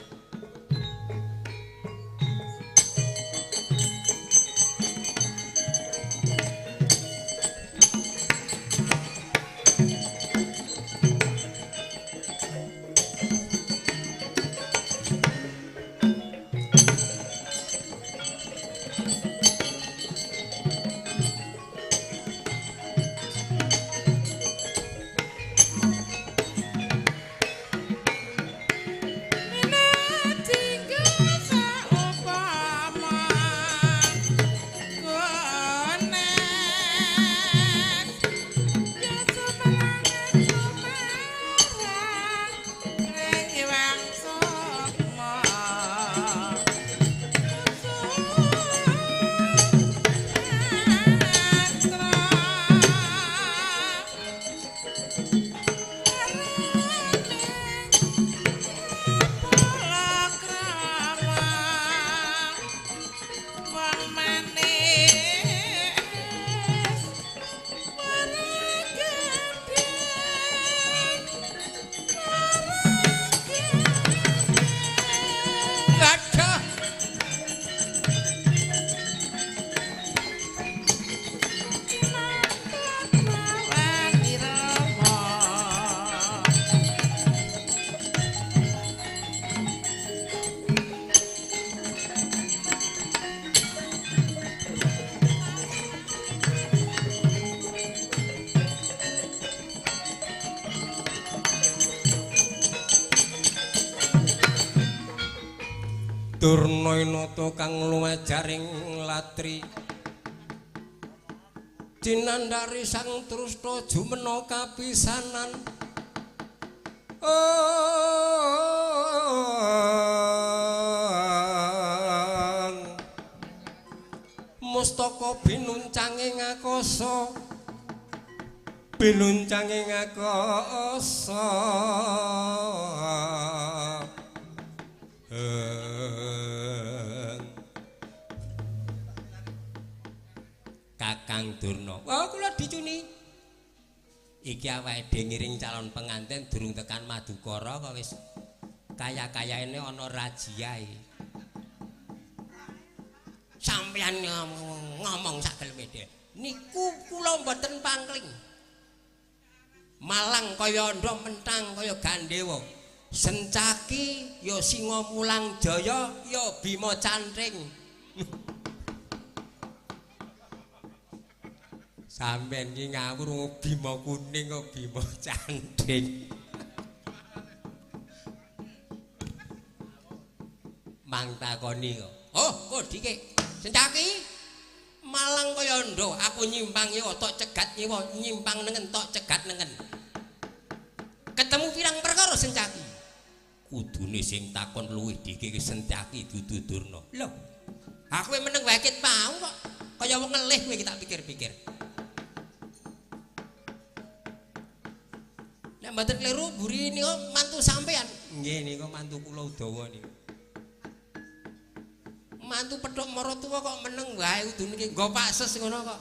Durnainata kang lumajaring latri Dinandari sang Trusna jumena kapisanan Mustaka binuncanging akasa Kakang Durna. Oh, kula dicuni. Iki awake dhewe ngiring calon pengantin durung tekan Madukara kok wis kaya-kayaene ana rajiae. Sampeyan ngomong sak geleme niku kula mboten pangling. Malang kaya ndha mentang kaya Gandewa. Sencaki ya Singa Mulang Jaya ya Bima Cantring. Sampeyan iki ngawur Bima Kuning kok Bima Cantring. Mang takoni kok. Oh, kok dike. Sencaki Malang kaya ndha aku nyimpang ya tok cegat nyewa nyimpang nengen tok cegat nengen. Ketemu pirang perkara Sencaki. Kudune sing takon luwih dike ki Sencaki dudu Durna. Lho. Aku meneng wae ket mau kok kaya wong ngelih kowe iki tak pikir-pikir. Nek mboten kleru buri niku mantu sampean. Nggih niku mantu kula Udawa niku. Mantu pedhok maratuwa kok meneng wae kudune iki nggo pakses ngono kok.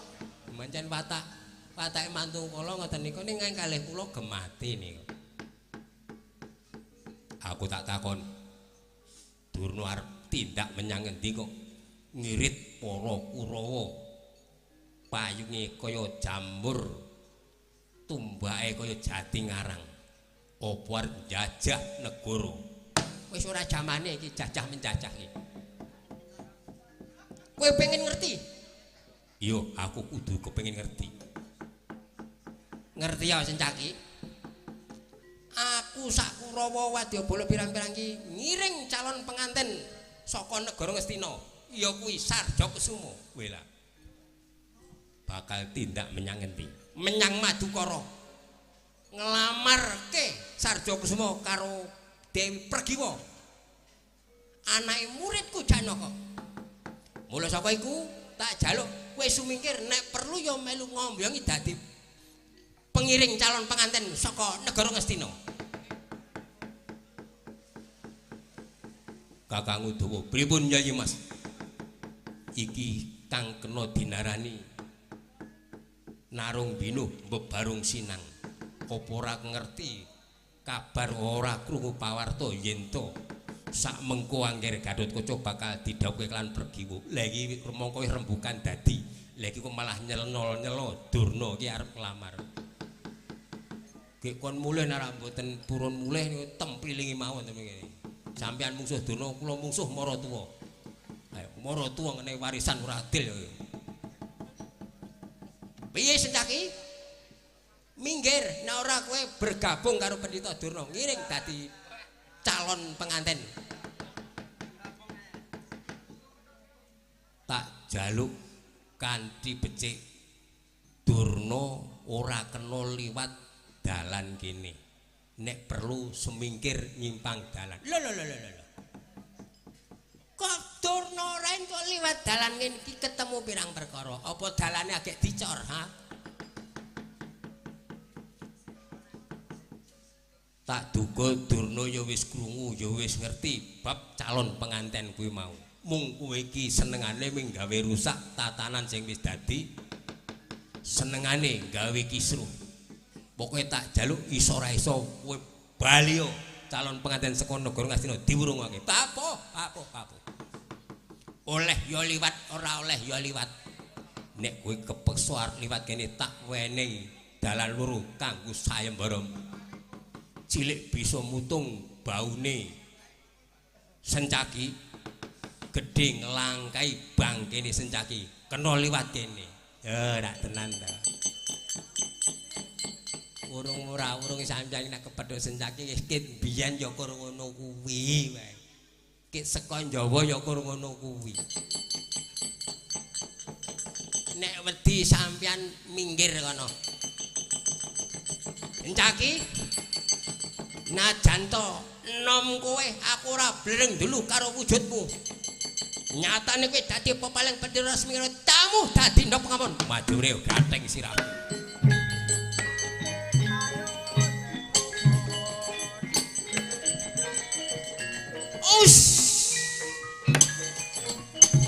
Mancen watake mantu kula ngoten niku ning kalih kula gemati niku. Aku tak takon Durna arep tindak menyang endi kok ngirit para Kurawa payunge kaya jamur tumbake kaya jati ngarang apa arep njajah negara Wis ora jamane iki jajah menjajah iki. Kowe pengen ngerti? Yo, aku kudu kepengin ngerti. Ngerti ya Sencaki? Aku sak Kurawa Wadyabala pirang-pirang iki ngiring calon penganten saka negara Ngastina. Ya kuwi Sarjakusuma. Kowe lah. Bakal tindak menyang endi? Menyang Madukara. Nglamarke Sarjakusuma karo Dewi Pergiwa. Anake muridku Janaka. Mula saka iku tak jaluk kowe sumingkir nek perlu ya melu ngombongi dadi pengiring calon pengantin saka negara Ngastina. Kakang Udawa, pripun Yayi Mas? Iki kang kena dinarani Narung Binuh bebarung sinang. Apa ora ngerti kabar ora krungu pawarta yen to sak mengko angger Gatotkaca bakal didhawuhi kelan Pergiwa. Lah iki mongko rembukan dadi. Lah iki kok malah nyelno-nyelo Durna iki arep nglamar. Gek kon mulih nek mboten purun mulih niku tempilingi mawon temen kene. Sampeyan mungsuh Durna, kula mungsuh Maratuwa. Ayo Maratuwa ngene warisan ora adil ya. Piye Sencaki? Minggir nek ora kowe bergabung karo Pendhita Durna ngiring dadi calon pengantin. Tak jaluk kanthi becik Durna ora kena liwat dalan kene. Nek perlu semingkir nyimpang dalan. Lho. Kok Durna ora entuk liwat dalan kene iki ketemu pirang perkara. Apa dalane agek dicor, ha? Tak duga Durna ya wis krungu, ya wis ngerti bab calon penganten kuwi mau. Mung kowe iki senengane ming gawe rusak tatanan sing wis dadi. Senengane gawe kisruh. Pokoke tak jaluk iso ora iso kowe bali yo calon penganten saka negara Ngastina diwurungake. Apa. Oleh ya liwat, ora oleh ya liwat. Nek kowe kepeksa arep liwat kene tak wenehi dalan loro kanggo sayembara. Cilik bisa mutung baune Sencaki, gedhe nglangkai bangkene Sencaki kena liwat kene. Ya rak tenan ta. Urung sampeyan nek kepethuk Sencaki kit biyen ya kur ngono kuwi wae. Kit saka Jawa ya kur ngono kuwi. Nek wedi sampeyan minggir kono. Sencaki najan to nom kowe aku ora bleng dulu karo wujudmu. Nyatane kowe dadi pepaling pendhita resmi tamu dadi ndok pengamun. Madure gateng sirahmu. Us.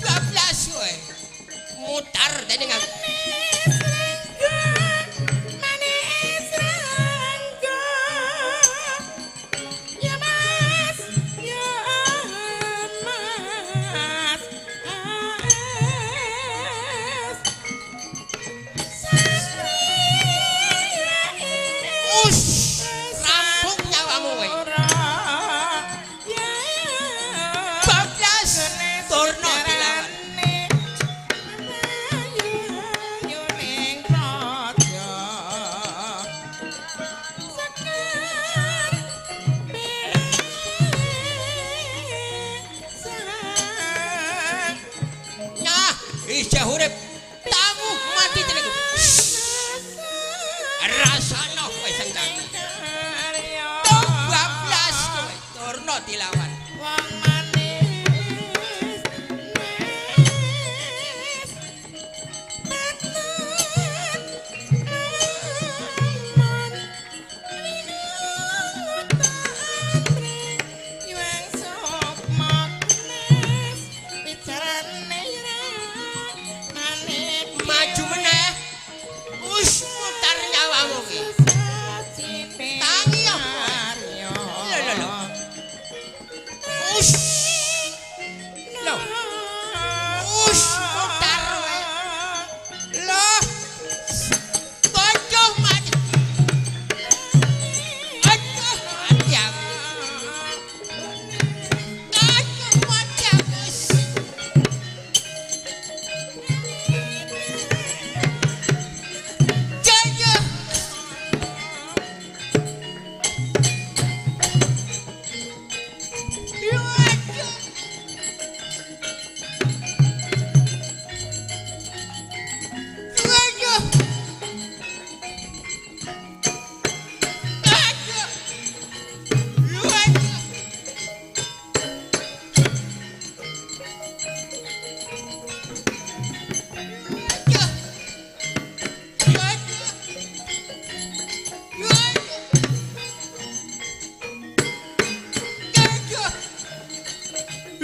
Bablas kowe. Mutar dening aku.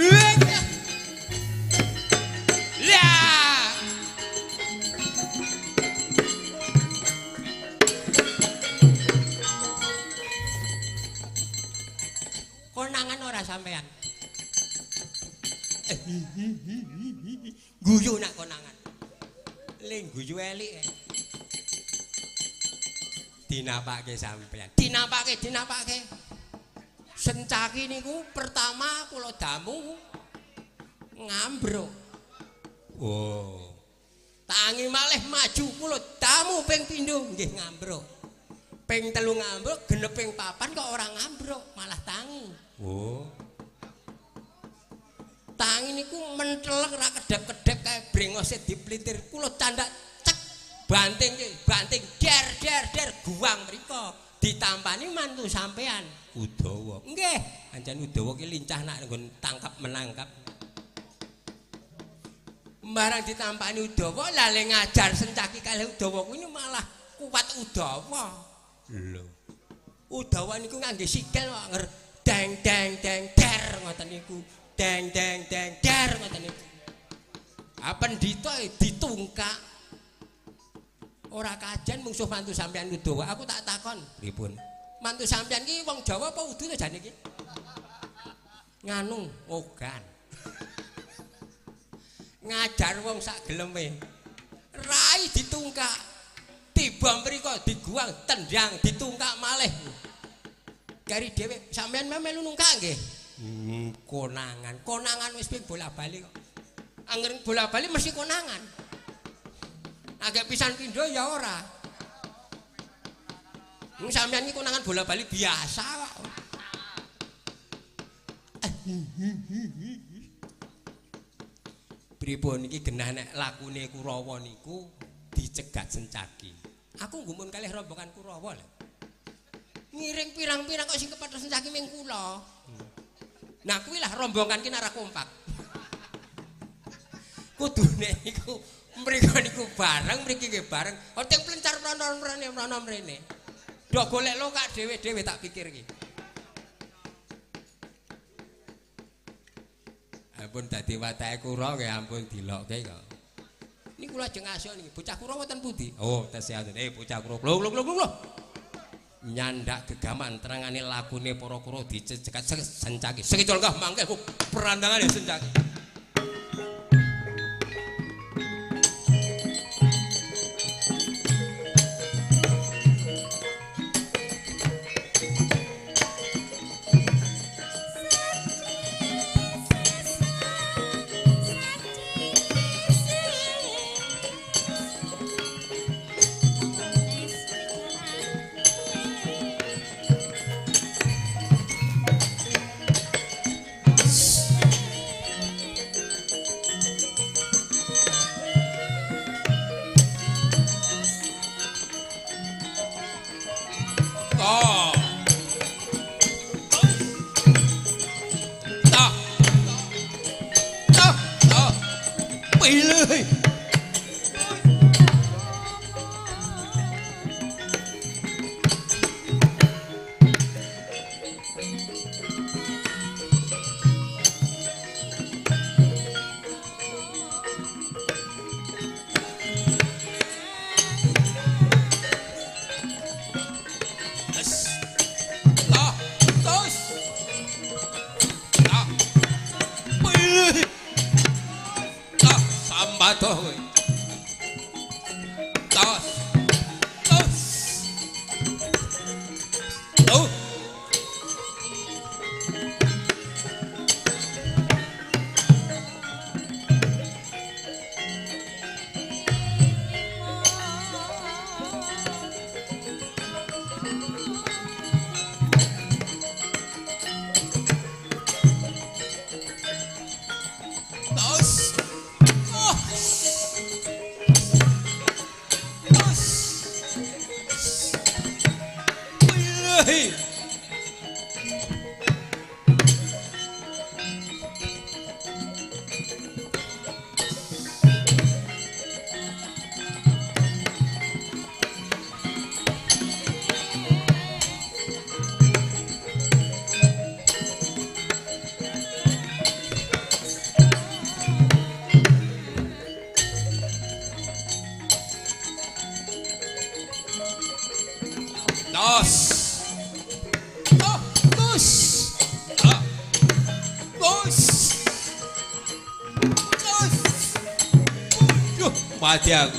Lah. Konangan ora sampean. Guyu nak konangan. Ling guyu elik. Dinapake sampean. Dinapake. Sencaki niku pertama kula damu ngambruk. Oh. Tangi malih maju kula damu ping pindho nggih ngambruk. Ping 3 ngambruk, genep ping 4 kok ora ngambruk, malah tangi. Oh. Tangi niku mentelek ra kedep-kedep kae brengose diplintir. Kula candak cek banting der guang mriko ditampani mantu sampean Udawa. Nggih, pancen Udawa ki lincah nak nggon tangkap menangkap. Barang ditampani Udawa lale ngajar Sencaki kalih Udawa kuwi malah kuat Udawa. Lho. Udawa niku ngangge sikil kok nger deng der ngoten niku. Deng der ngoten niku. Ah pendhita ditungkak. Ora kajen mungsuh mantu sampean Udawa. Aku tak takon, pripun? Mantu sampean ki wong Jawa apa Udu to jane iki? Nganu, ogan. Ngajar wong sak geleme. Rai ditungkak. Tiba mriko diguang, tendang, ditungkak malih. Kari dhewe sampean melu nungkak nggih? Konangan wis ping bola-bali kok. Angger bola-bali mesti konangan. Agak pisan pindho ya ora. Sampeyan iki konangan bola-bali biasa kok. Pripun iki genah nek lakune Kurawa niku dicegat Sencaki. Aku nggumun kalih rombongan Kurawa lho. Ngiring pirang-pirang kok sing kepethuk Sencaki ming kula. Nah kuwi lah rombongan ki ora kompak. Kudune niku mriko niku bareng, mriki nggih bareng. Oteng plencar prono mrene. Do golek lokak dhewe-dhewe tak pikir iki. Ampun dadi watake kura nggih ampun dilokke kok. Niku kula ajeng asuk niki. Bocah kura wonten pundi? Oh, tesih wonten. Bocah kura. Lho. Nyandak gegaman terangane lakune para kura dicegat Sencaki. Sekecul kah mangke ku perandangane Sencaki. Padi aku.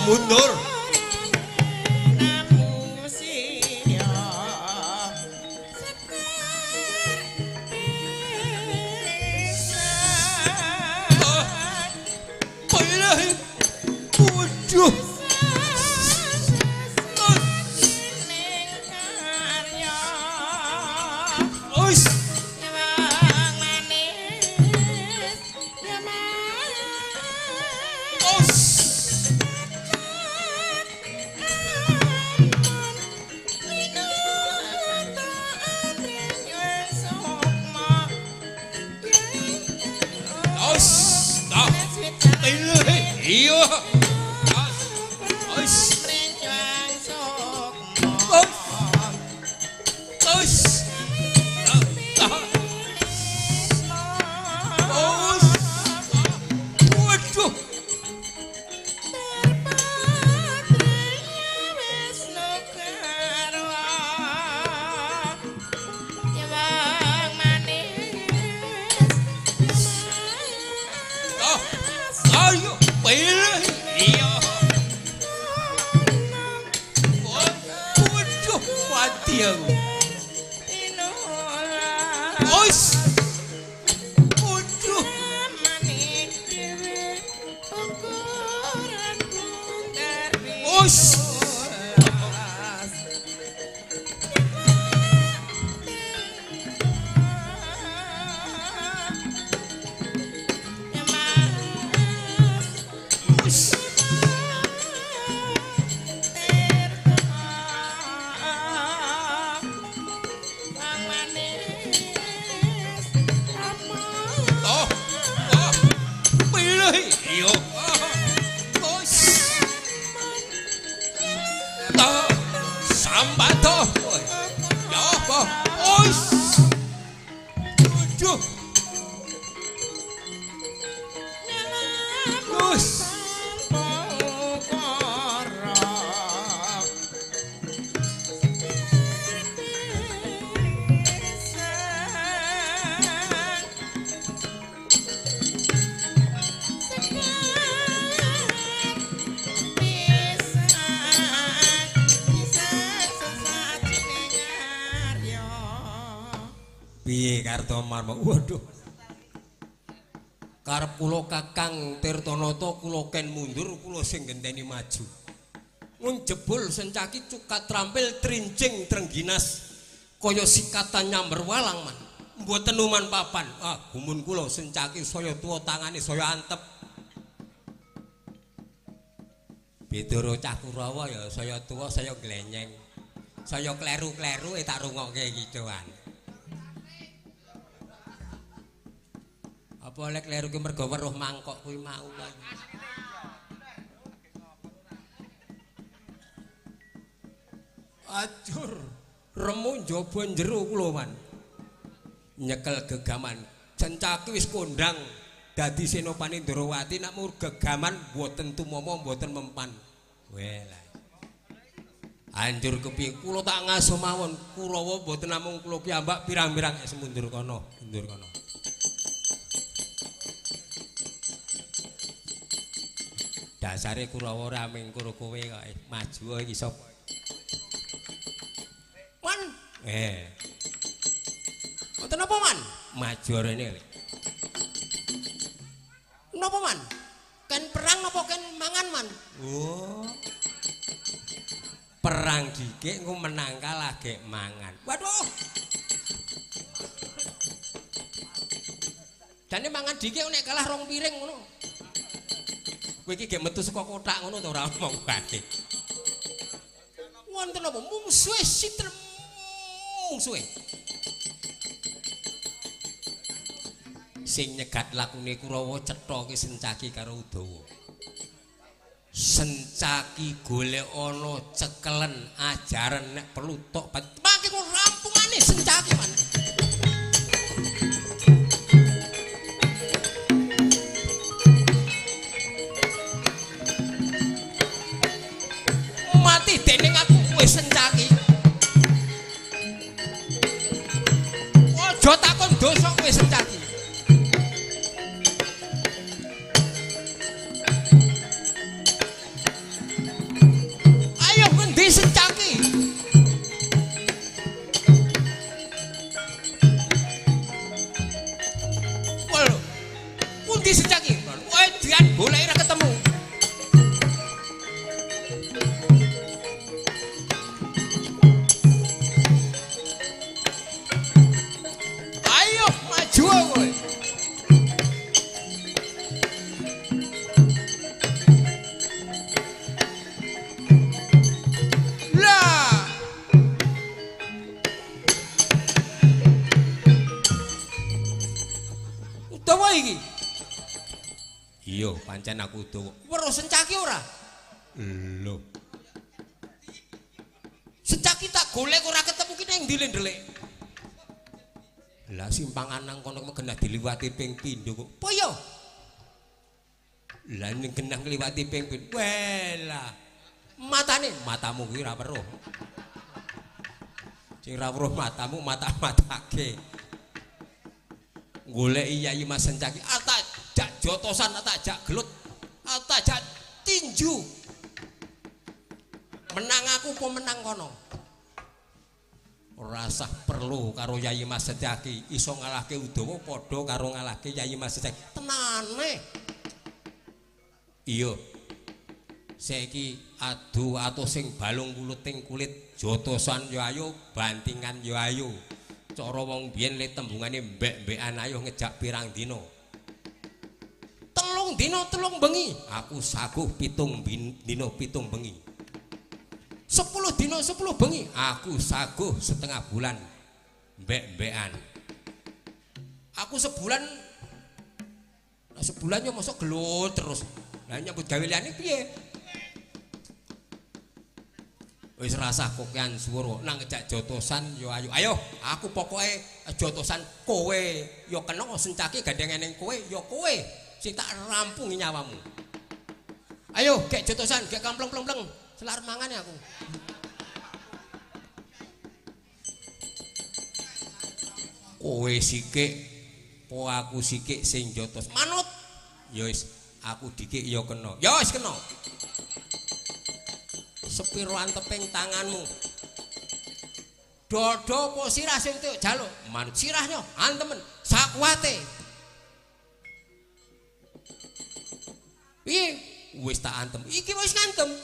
Mundur. Piye Kartomarma? Waduh. Karep kula Kakang Tirtanata kula ken mundur kula sing genteni maju. Mun jebul sencaki cukat trampil trincing trengginas kaya sikatan nyamber walang man. Mboten numan papan. Ah, gumun kula sencaki saya tuwa tangane saya antep. Bidara cah Kurawa ya saya tuwa saya glenyeng. Saya kleru-kleru tak rungokke kidoan. Apa oleh kleru ki mergo weruh mangkok kuwi mau kan. Ajur remu njaba njero kula man. Nyekel gegaman. Cencaki wis kondang dadi senopane Ndrawati nak mur gegaman mboten tumama mboten mempan. Welah. Anjur kepiye kula tak ngaso mawon Kurawa mboten namung kula piyambak pirang-pirang semundur kono, mundur kono. Dasare Kurawa ora mengkur kowe kok maju iki sapa? Man. Mboten apa man? Maju rene. Napa man? Ken perang napa ken mangan man? Oh. Perang dikik engko menang kalah gek mangan. Waduh. Jane mangan dikik nek kalah rong piring ngono. Kowe iki gek metu saka kotak ngono to ora omong bae. Wonten apa mungsuhe sinten mungsuhe? Sing nyegat lakune Kurawa cetha ki Sencaki karo Udawa. Sencaki golek ana cekelen ajaran nek perlu tok mangke kok rampungane Sencaki man. Mati dening aku wis Sencaki. Aja takon dosa kowe Sencaki. Sencaki. Waduh, pundi Sencaki? Wae dian goleki ra ketemu. Ayo maju kowe. Iki. Iya, pancen aku Udawa. Weruh Sencaki ora? Lho. Sencaki tak golek ora ketemu ki ning ndi ndelik. Lah simpangan nang kono megenah diliwati ping pindho kok. Apa ya? Lah ning genah ngliwati ping pindho. Welah. Matamu kuwi ora weruh. Sing ora weruh matamu mata-matake. Goleki Yayi Mas Sencaki, tak jak jotosan, tak jak gelut, tak jak tinju. Menang aku apa menang kono? Ora usah perlu karo Yayi Mas Sencaki, iso ngalahke Udawa padha karo ngalahke Yayi Mas Sencaki. Tenane. Iya. Saiki adu atau sing balung kuluting kulit jotosan yo ayo, bantingan yo ayo. Cara wong biyen le tembungane mbek-mbekan ayo ngejak pirang dina. 3 dina 3 bengi. Aku saguh 7 dina 7 bengi. 10 dina 10 bengi. Aku saguh setengah bulan mbek-mbekan. Aku sebulan yo mosok gelut terus. Lah nyambut gawe liyane piye? Wis rasah kokean swara nang ngejak jotosan yo ayo. Ayo, aku pokoke jotosan kowe yo kena Sencaki gandeng ning kowe yo kowe sing tak rampungi nyawamu. Ayo, gek jotosan, gek kampleng-pleng. Selar mangane aku. Kowe sikik, po aku sikik sing jotos. Manut. Ya wis, aku dikik yo kena. Ya wis kena. Sepiro anteping tanganmu. Dodo apa sirah sing entuk jaluk? Manut sirahnya antemen sakuwate. Piye? Wis tak antem. Iki wis ngantem.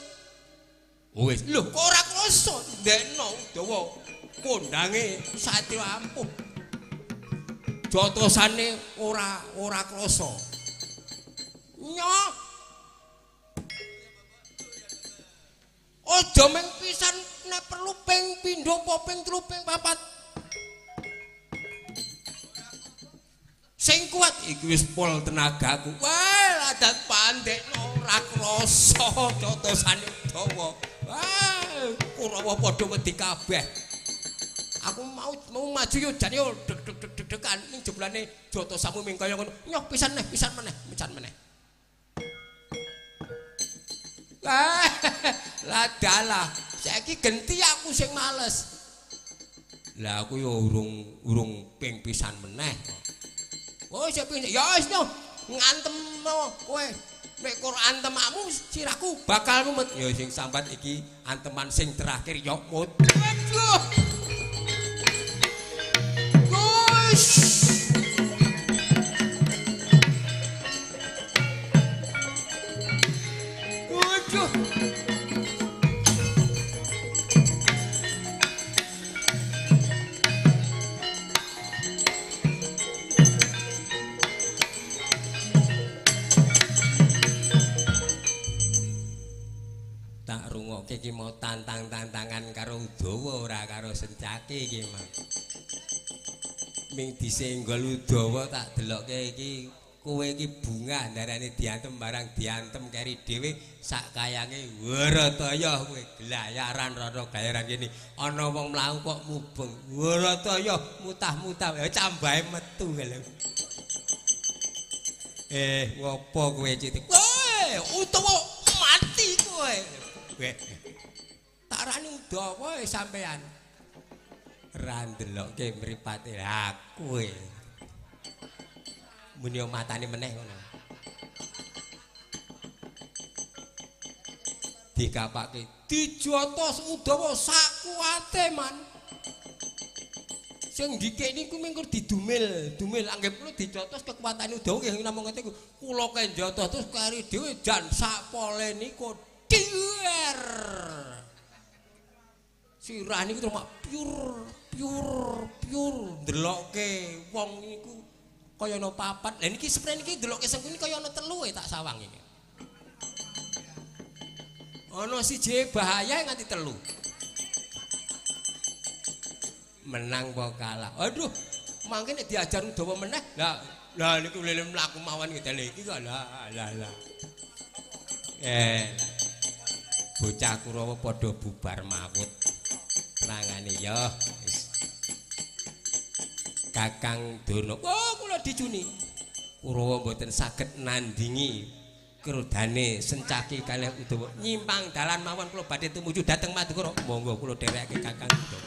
Wis. Lho, kok ora krasa ndekno Udawa. Kondange satya ampuh. Jotosane ora krasa. Nyok. Aja meng pisan nek perlu ping pindho apa ping 3 ping 4. Sing kuat iki wis pol tenagaku. Wah, adat pandekno ora krasa jotosane dawa. Wah, Kurawa padha wedi kabeh. Aku mau maju yo jane yo deg-degan ning jeblane jotosamu ming kaya ngono. Nyok pisan meneh. Lah dalah, saiki genti aku sing males. Lah aku yo urung ping pisan meneh. Oh, sing ping ya wis no, ngantem kowe. Nek kok antemakmu sirahku bakal mumet. Ya sing sambat iki anteman sing terakhir yo mut. Waduh. Guys. iki mau tantang-tantangan karo Udawa ora karo Sencaki iki mah. Ming disenggol Udawa tak delokke iki kowe iki bungah darane diantem barang diantem keri dhewe sak kayange Warataya kowe glayaran rara glayaran kene ana wong mlaku kok mubeng Warataya mutah-mutah cambahe metu lho. Ngopo kowe citik? Utawa mati kowe. Tak rani Udawa sampean. Ra ndelokke mripate aku kowe. Muni matane meneh ngono. Dikapake dijotos Udawa sakuwate man. Sing dikek niku mengko didumil, anggap kula dijotos kekuatane Udawa nggih namung ngoten niku. Kula kenjotos terus kari dhewe jan sakpole niku diwer. Sirah niku terus pure ndelokke wong niku kaya ana papat. Lah niki spray niki ndelokke sengkuni kaya ana telu tak sawang iki. Ana siji bahaya nganti telu. Menang apa kalah. Aduh, mangke nek diajar Udawa meneh. Lah niku lele mlaku mawon ngene iki kok lah. Bocah Kurawa padha bubar mawut. Tenangane ya. Kakang Dono. Oh, kula dicuni. Kurawa mboten saged nandingi krodane Sencaki kalih Udawa. Nyimpang dalan mawon kula badhe tumuju dhateng Madukara. Monggo kula dherekake Kakang Dono.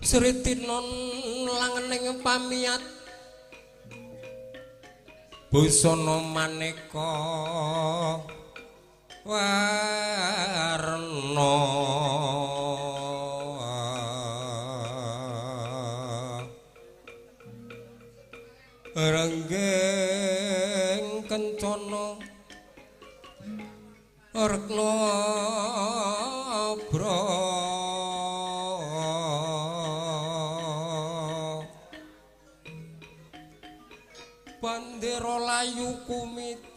Sritinon langening pamiat busana maneka warna renggeng kencana rekna bandera layu kumiter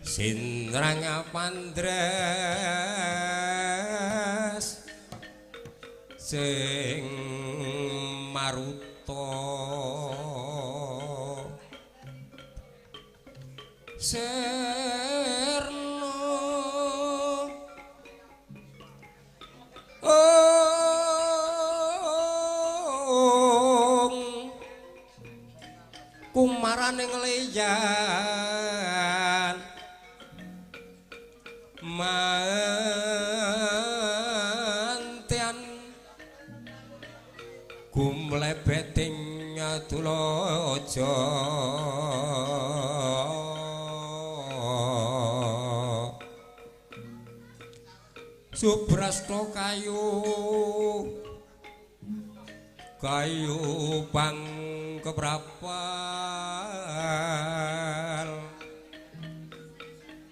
sindrang pandres sing maruta serna kumaraning leyan mantian gumlebeting adulaja Subrasta kayu pang keprapal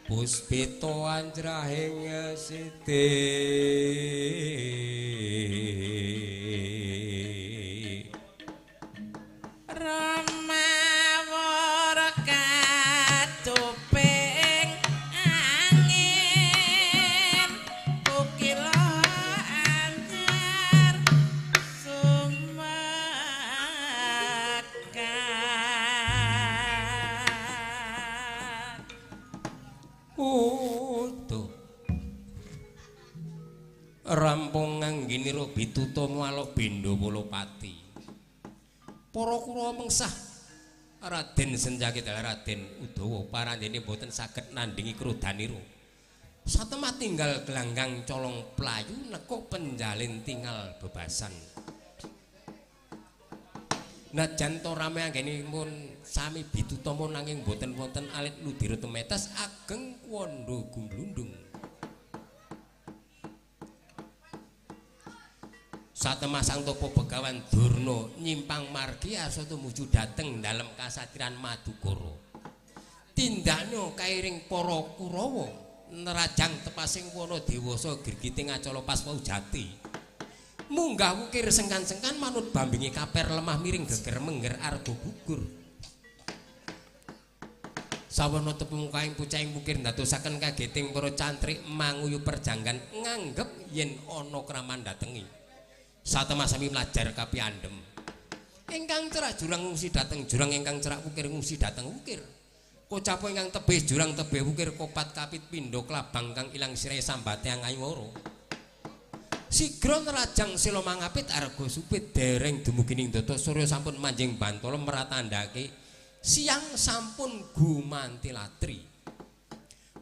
Puspita anjrahing siti Ramawur kacuping angin Kukila anyar sumekan Tuh rampung ngangginira Bitutama alok Bendapalapati para kura mengsah Raden Senjaki dalah Raden Udawa parandene boten saged nandingi krudanira satemah tinggal gelanggang colong playu nekuk penjalin tinggal bebasan najan to rame anggenipun sami Bitutama nanging boten wonten alit ludira temetes ageng wanda gumblundung satemah sang topo Begawan Durna nyimpang margi asa tumuju dhateng dalem kasatiran Madukara tindakna kairing para Kurawa nerajang tepasing wana dewasa girgiting acala Paspaujati munggah wukir sengkan-sengkan manut bambingi kaper lemah miring geger mengger arga gugur sawana tepung kaing pucaing wukir ndadosaken kageting para cantrik manguyu perjanggan nganggep yen ana kraman datengi satemah sami mlajar kapiandhem ingkang cerak jurang ngungsi dhateng jurang ingkang cerak wukir ngungsi dhateng wukir kocapa ingkang tebih jurang tebih wukir kopat kapit pindha klabang kang ilang sirahe sambate angaywara sigra nerajang sila mangapit arga supit dereng dumugining data surya sampun manjing bantala meratandhake siang sampun gumantilatri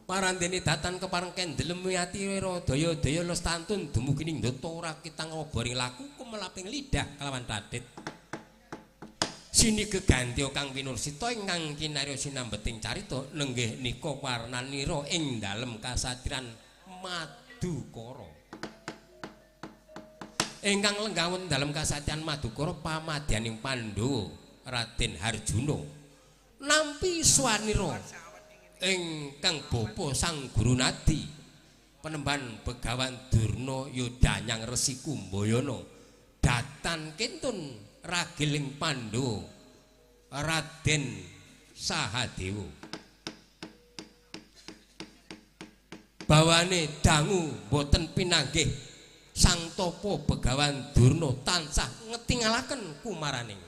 parandene datan kepareng kendelem ati wira daya-daya lestantun dumugining ndata ora kitang oboring laku kumelaping lidah kelawan radit sini gegantya kang pinursita ingkang kinarya sinambeting carita nenggih nika warnanira ing dalem kasatiran Madukara ingkang lenggawon dalem kasatiran Madukara pamadyaning Pandhawa Raden Harjuna nampi swanira ingkang bapa sang guru nadi penemban Begawan Durna Yodanyang Resi Kumbayana datan kintun ragiling Pandhawa Raden Sahadewa bawane dangu boten pinanggih sang topo Begawan Durna tansah ngetingalaken kumaraning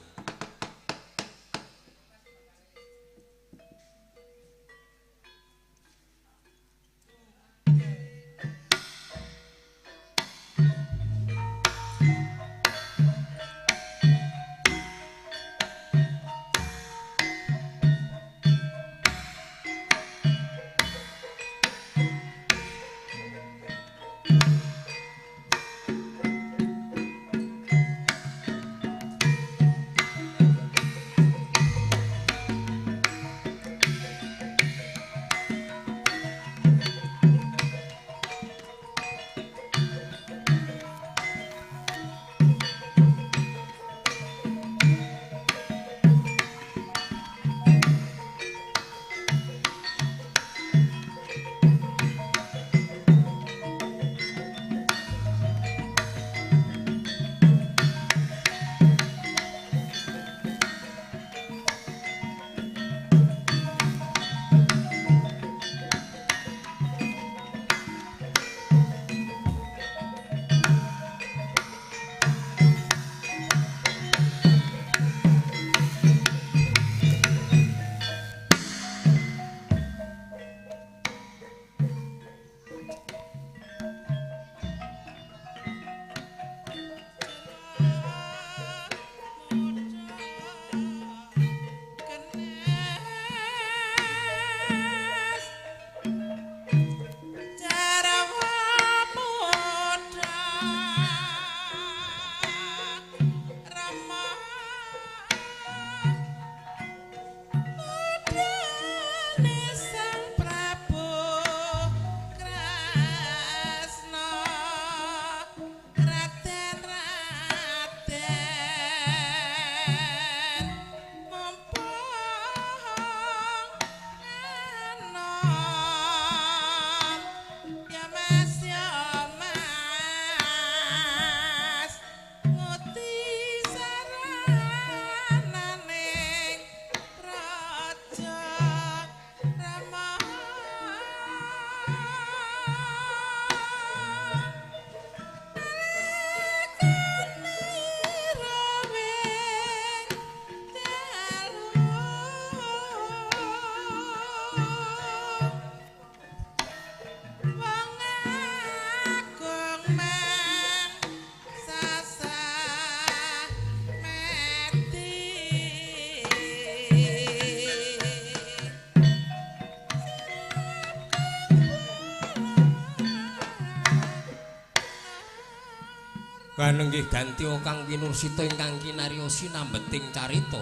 Kanenggih ganti Kang Winursita ingkang kinariosi nambeting carita.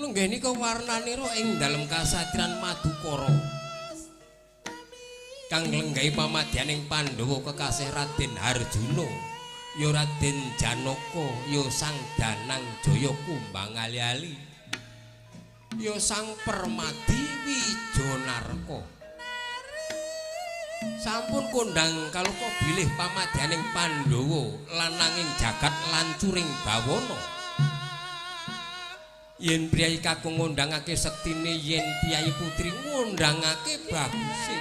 Nenggih nika warnanira ing dalem kasatriyan Madukara. Kang lenggahi pamadyaning Pandhawa kekasih Raden Harjuna, ya Raden Janaka, ya Sang Danang Jaya Kumbang ali-ali, ya Sang Permadi Wijanarka. Sampun kondang kaluka bilih pamadyaning Pandhawa lananging jagat lancuring bawana. Yen priyayi kakung ngundangake sektine, yen priyayi putri ngundangake baguse.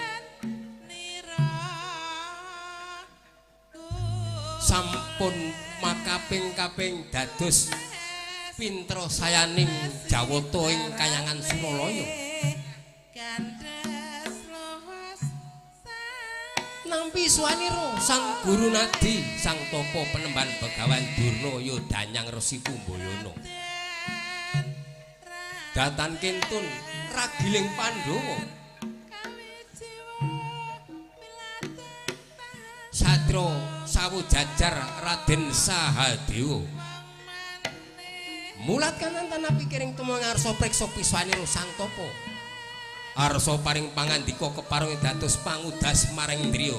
Sampun makaping-kaping dados pintra sayaning Jawata ing Kayangan Suralaya. Nampi swanira Sang Guru Nadi, Sang Tapa Penemban Begawan Durna, ya Danyang Resi Kumbayana. Datan kintun ragiling Pandhawa, Satria Sawujajar Raden Sahadewa. Mulat kanan tanah pikiring tumang arsa preksa piswanira Sang Tapa. Arsa paring pangandika kepareng dados pangudas maring driya.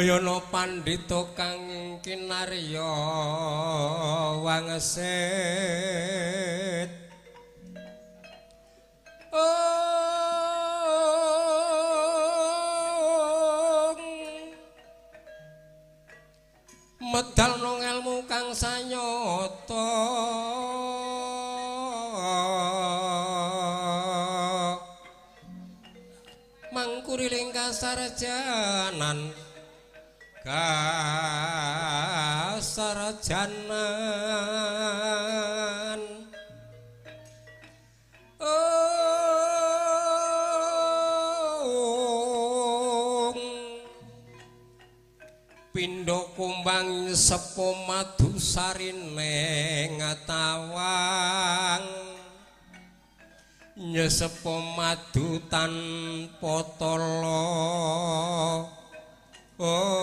Yana pandhita kang kinarya wangsit medal nang ilmu kang sanyata mangkuriling kasarjanan kasarjanan pindha kumbang sepo madu sarine ngatawang nyesepo madu tanpa tala ong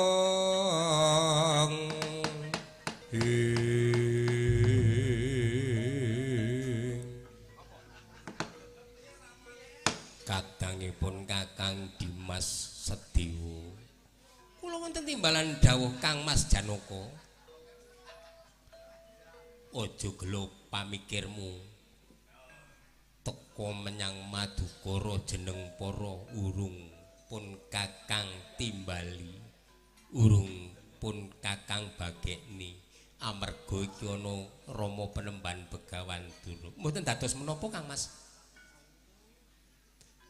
Mas Sediwo. Kula wonten timbalan dawuh Kang Mas Janaka. Aja gelo pamikirmu. Teka menyang Madukara jeneng para urung pun Kakang Timbali. Urung pun Kakang Bagekni. Amarga iki ana Rama Penemban Begawan Durna. Mboten dados menapa Kang Mas?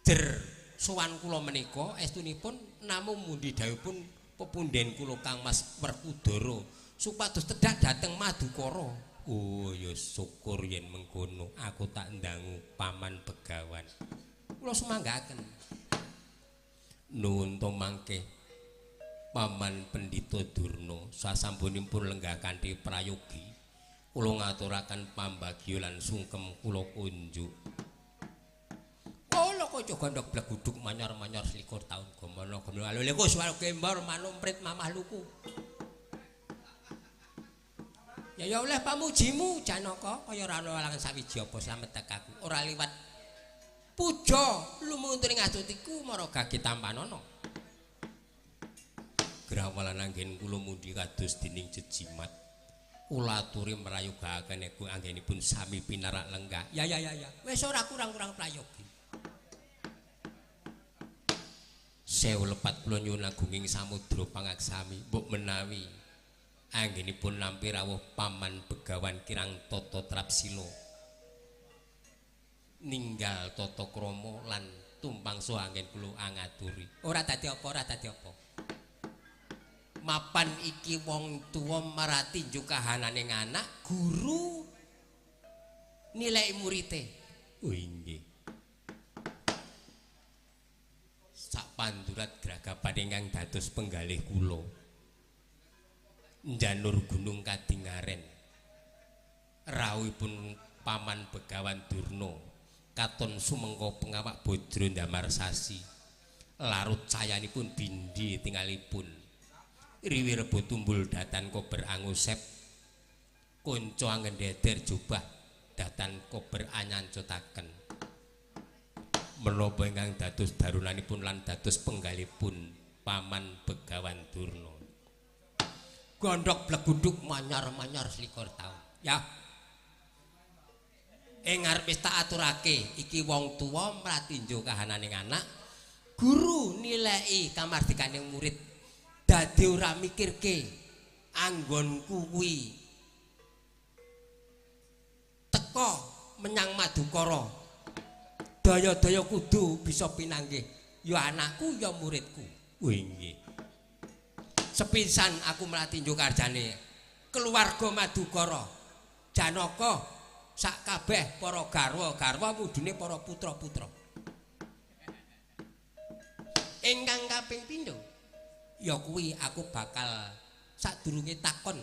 Jer sowan kula menika estunipun namung mundi dawuhipun pepundhen kula Kang Mas Werkudara supados tedhak dhateng Madukara. Oh ya syukur yen mengkono aku tak ndangu Paman Begawan. Kula sumanggaken. Nuwun to mangke Paman Pendhita Durna sasampunipun lenggah kanthi prayogi kula ngaturaken pambagya lan sungkem kula kunjuk. Kula kaca gondhok bleguduk manyar-manyar 21 taun gomono gomono alule ku suara kembar manumprit mamah luku. Ya oleh pamujimu Janaka kaya ora ana walangan sawiji apa slamet tekaku ora liwat puja lumunturing astutiku mara gage tampanana. Grawalan anggen kula mundi kados dening jejimat. Kula aturi mrayogakaken ego anggenipun sami pinarak lenggah. Ya. Wis ora kurang-kurang prayogi. Sewu lepat kula nyuwun agunging samudra pangaksami mbok menawi anggenipun nampi rawuh Paman Begawan kirang tata trapsila. Ninggal tata krama lan tumpangsa anggen kula angaturi. Ora dadi apa. Mapan iki wong tuwa maratinju kahananing anak, guru nilai murite. Oh inggih. Sak pandurat gragapan ingkang dados penggalih kula. Njanur Gunung Kadingaren. Rawuhipun Paman Begawan Durna katon sumengka pengawak Bajra Ndamar Sasi. Larut cayanipun bindi tingalipun. Riwi rebut tumbul datan kober angusep konco angendeder jubah datan kober anyancotaken menapa ingkang dados darunanipun lan dados penggalipun Paman Begawan Durna gondhok bleguduk manyar-manyar 21 taun ya ing arep wis tak aturake iki wong tuwa mratinjo kahananing anak guru nilai kamardikaning murid dadi ora mikirke anggonku kuwi teka menyang Madukara daya-daya kudu bisa pinanggih ya anakku ya muridku. Oh nggih sepisan aku mlatinjo karjane keluarga Madukara Janaka sak kabeh para garwa mudune para putra-putra ingkang kaping pindho ya kuwi aku bakal sadurunge takon.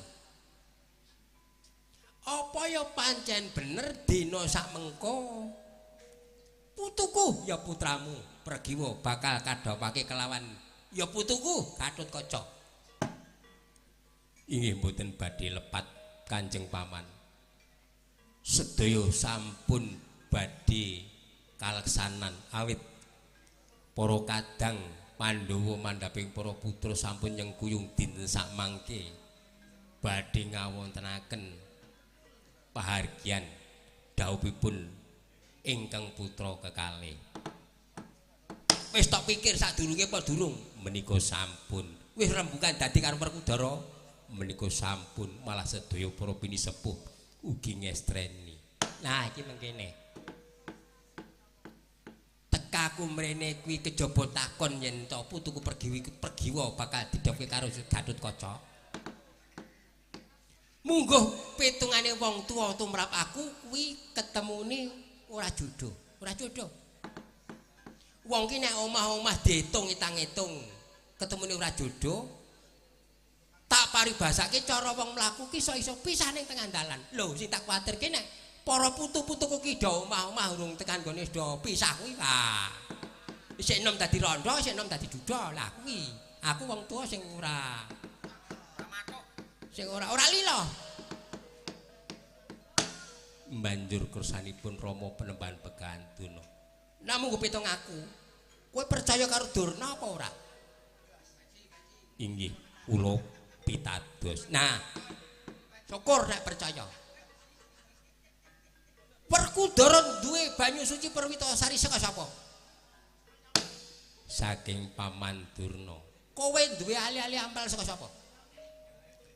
Apa ya pancen bener dina sak mengko putuku ya putramu Pregiwa bakal kadhawake kelawan ya putuku Gatotkaca. Inggih mboten badhe lepat Kanjeng Paman. Sedaya sampun badhe kaleksanan awit para kadang Pandhawa mandhaping para putra sampun nyengkuyung dinten sak mangke badhe ngawontenaken pahargyan dawuhipun ingkang putra kekalih. Wis tak pikir sadurunge apa durung menika sampun wis rembugan dadi karo Werkudara menika sampun malah sedaya para pinisepuh ugi ngestreni. Nah iki mengkene aku mrene kuwi kejaba takon yen to putuku Pregiwa bakal didhawuhke karo Gatotkaca. Mungguh pitungane wong tuwa tumrap aku kuwi ketemune ora jodoh. Wong ki nek omah-omah diitung itang-itung ketemune ora jodoh. Tak paribasake cara wong mlaku ki iso pisah ning tengah dalan. Lho sing tak kuwatirke nek para putu-putuku ki do omah-omah urung tekan gone do pisah kuwi wae. Isih enom dadi rondo, isih enom dadi duda. Lah kuwi aku wong tuwa sing ora matuk. Sing ora lila. Banjur kersanipun Rama Penemban Begawan Durna. Namung pitung aku Kowe percaya karo Durna apa ora? Inggih, kula pitados. Nah, syukur nek percaya. Perkudara duwe banyu suci Perwitasari saka sapa? Saking Paman Durna. Kowe duwe ali-ali ampal saka sapa?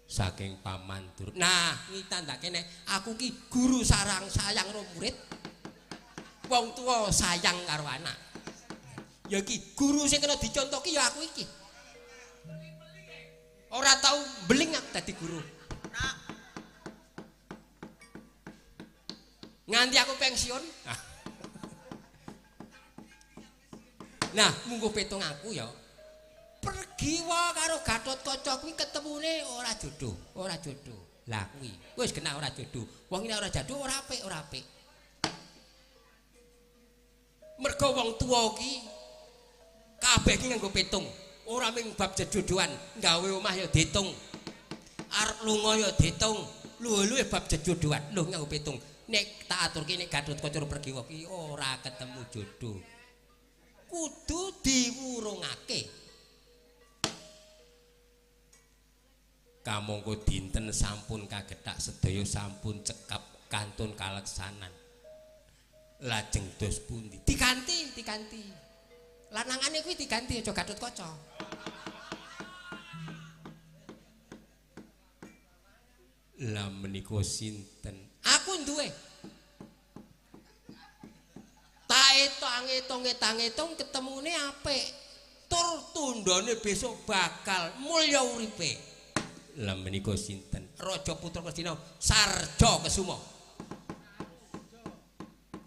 Saking Paman Durna. Nah, iki tandake nek aku ki guru sarang sayang karo murid. Wong tuwa sayang karo anak. Ya iki guru sing kena dicontoki ya aku iki. Ora tau beling aku dadi guru. Nganti aku pensiun. Nah, munggo petung aku ya. Pergi wae karo Gatotkaca kuwi ketemune ora jodoh, ora jodoh. Lah kuwi wis kena ora jodoh. Wong iki ora jodoh ora apik, ora apik. Mergo wong tuwa iki kabeh iki nganggo petung. Ora mung bab jejodohan, gawe omah ya ditung. Arep lunga ya ditung. Lho bab jejodohan, lho nganggo petung. Nek tak aturke nek Gatotkaca pergi wae iki ora ketemu jodoh. Kudu diwurungake. Kamangka dinten sampun kagethak sedaya sampun cekap kantun kaleksanan. Lajeng dos pundi? Diganti. Lanangane kuwi diganti aja Gatotkaca. Lah menika sinten? Aku duwe. Tak etong-etong ketemune apik. Tur tundhane besok bakal mulya uripe. Lah menika sinten? Raja Putra Krestina Sarja Kesuma.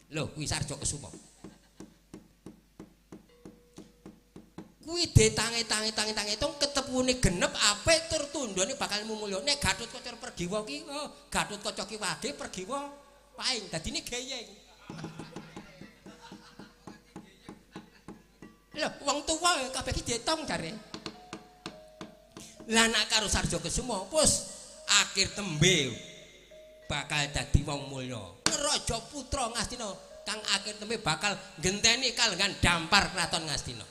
Lho, kuwi Sarja Kesuma. Kuwi ditangi-tangi ketepune genep apik tur tundhane bakal mulya. Nek Gatotkaca pergi wae iki, Gatotkaca ki wage pergi wae paing dadine geyeng. Lho, wong tuwa kabeh iki dietong jare. Lah nek karo Sarja Kesuma wis akhir tembe bakal dadi wong mulya. Raja Putra Ngastina kang akhir tembe bakal genteni kalengan dampar kraton Ngastina.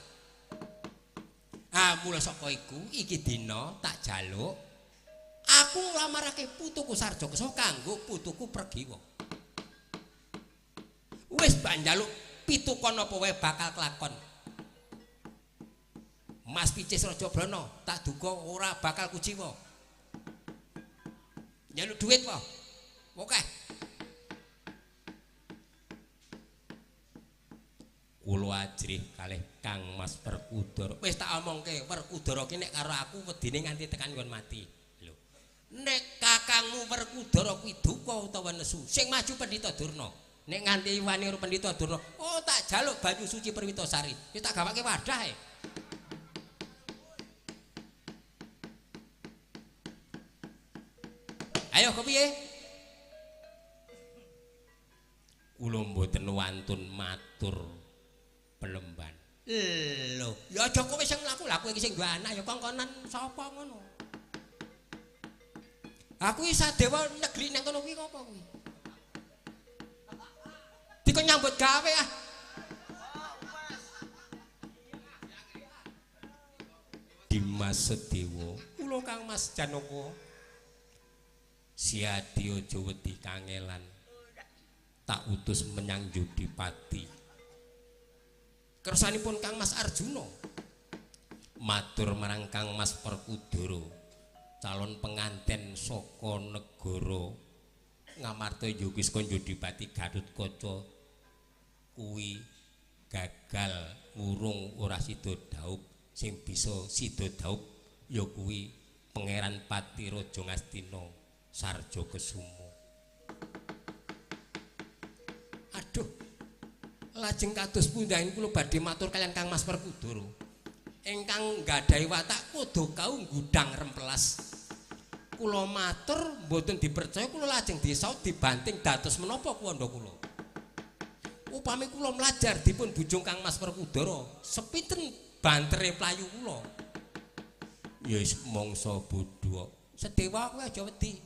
Mula saka iku iki dina tak jaluk aku nglamarake putuku Sarja Kesuma kanggo putuku Pregiwa. Wis mbak njaluk pitukon apa wae bakal kelakon. Mas Picis Raja Brana tak duga ora bakal kuciwa. Njaluk duit wae. Oke. Kula ajrih kalih Kang Mas Perkudara. Wis tak omongke, Perkudara ki nek karo aku wedine nganti tekan nggon mati. Lho. Nek kakangmu Perkudara kuwi duka utawa nesu, sing maju Pendhita Durna. Nek nganti wani karo Pendhita Durna, oh tak jaluk banyu suci Perwitasari. Wis tak gawake wadah e. Ayo kepiye? Kula mboten wantun matur pelemban. Lho, ya aja kowe sing mlaku, lha kowe iki sing duwe anak ya kongkonan sapa ngono. Aku iki sadewa negeri nang kono kuwi apa kuwi? Dikon nyambut gawe ah. Dimas Sedewa, kula Kang Mas Janaka. Siadi aja wedi kangelan. Tak utus menyang Yudipati. Kersanipun Kang Mas Arjuna matur marang Kang Mas Perkudara, calon penganten saka negara Ngamarta Yogiska Yudipati Gatotkaca kuwi gagal ngurung ora sida dhaup. Sing bisa sida dhaup ya kuwi Pangeran Pati Raja Ngastina Sarja Kesuma. Aduh, lajeng kados pundhaing kula badhe matur kalian Kang Mas Perkudara. Ingkang nggadahi watak kudu kau gudang rempelas. Kula matur mboten dipercaya kula lajeng disaut dibanting dados menapa kuwanda kula. Upami kula mlajar dipun bujung Kang Mas Perkudara, sepiten bantere playu kula. Ya wis mangsa bodho. Sedewa kowe aja wedi.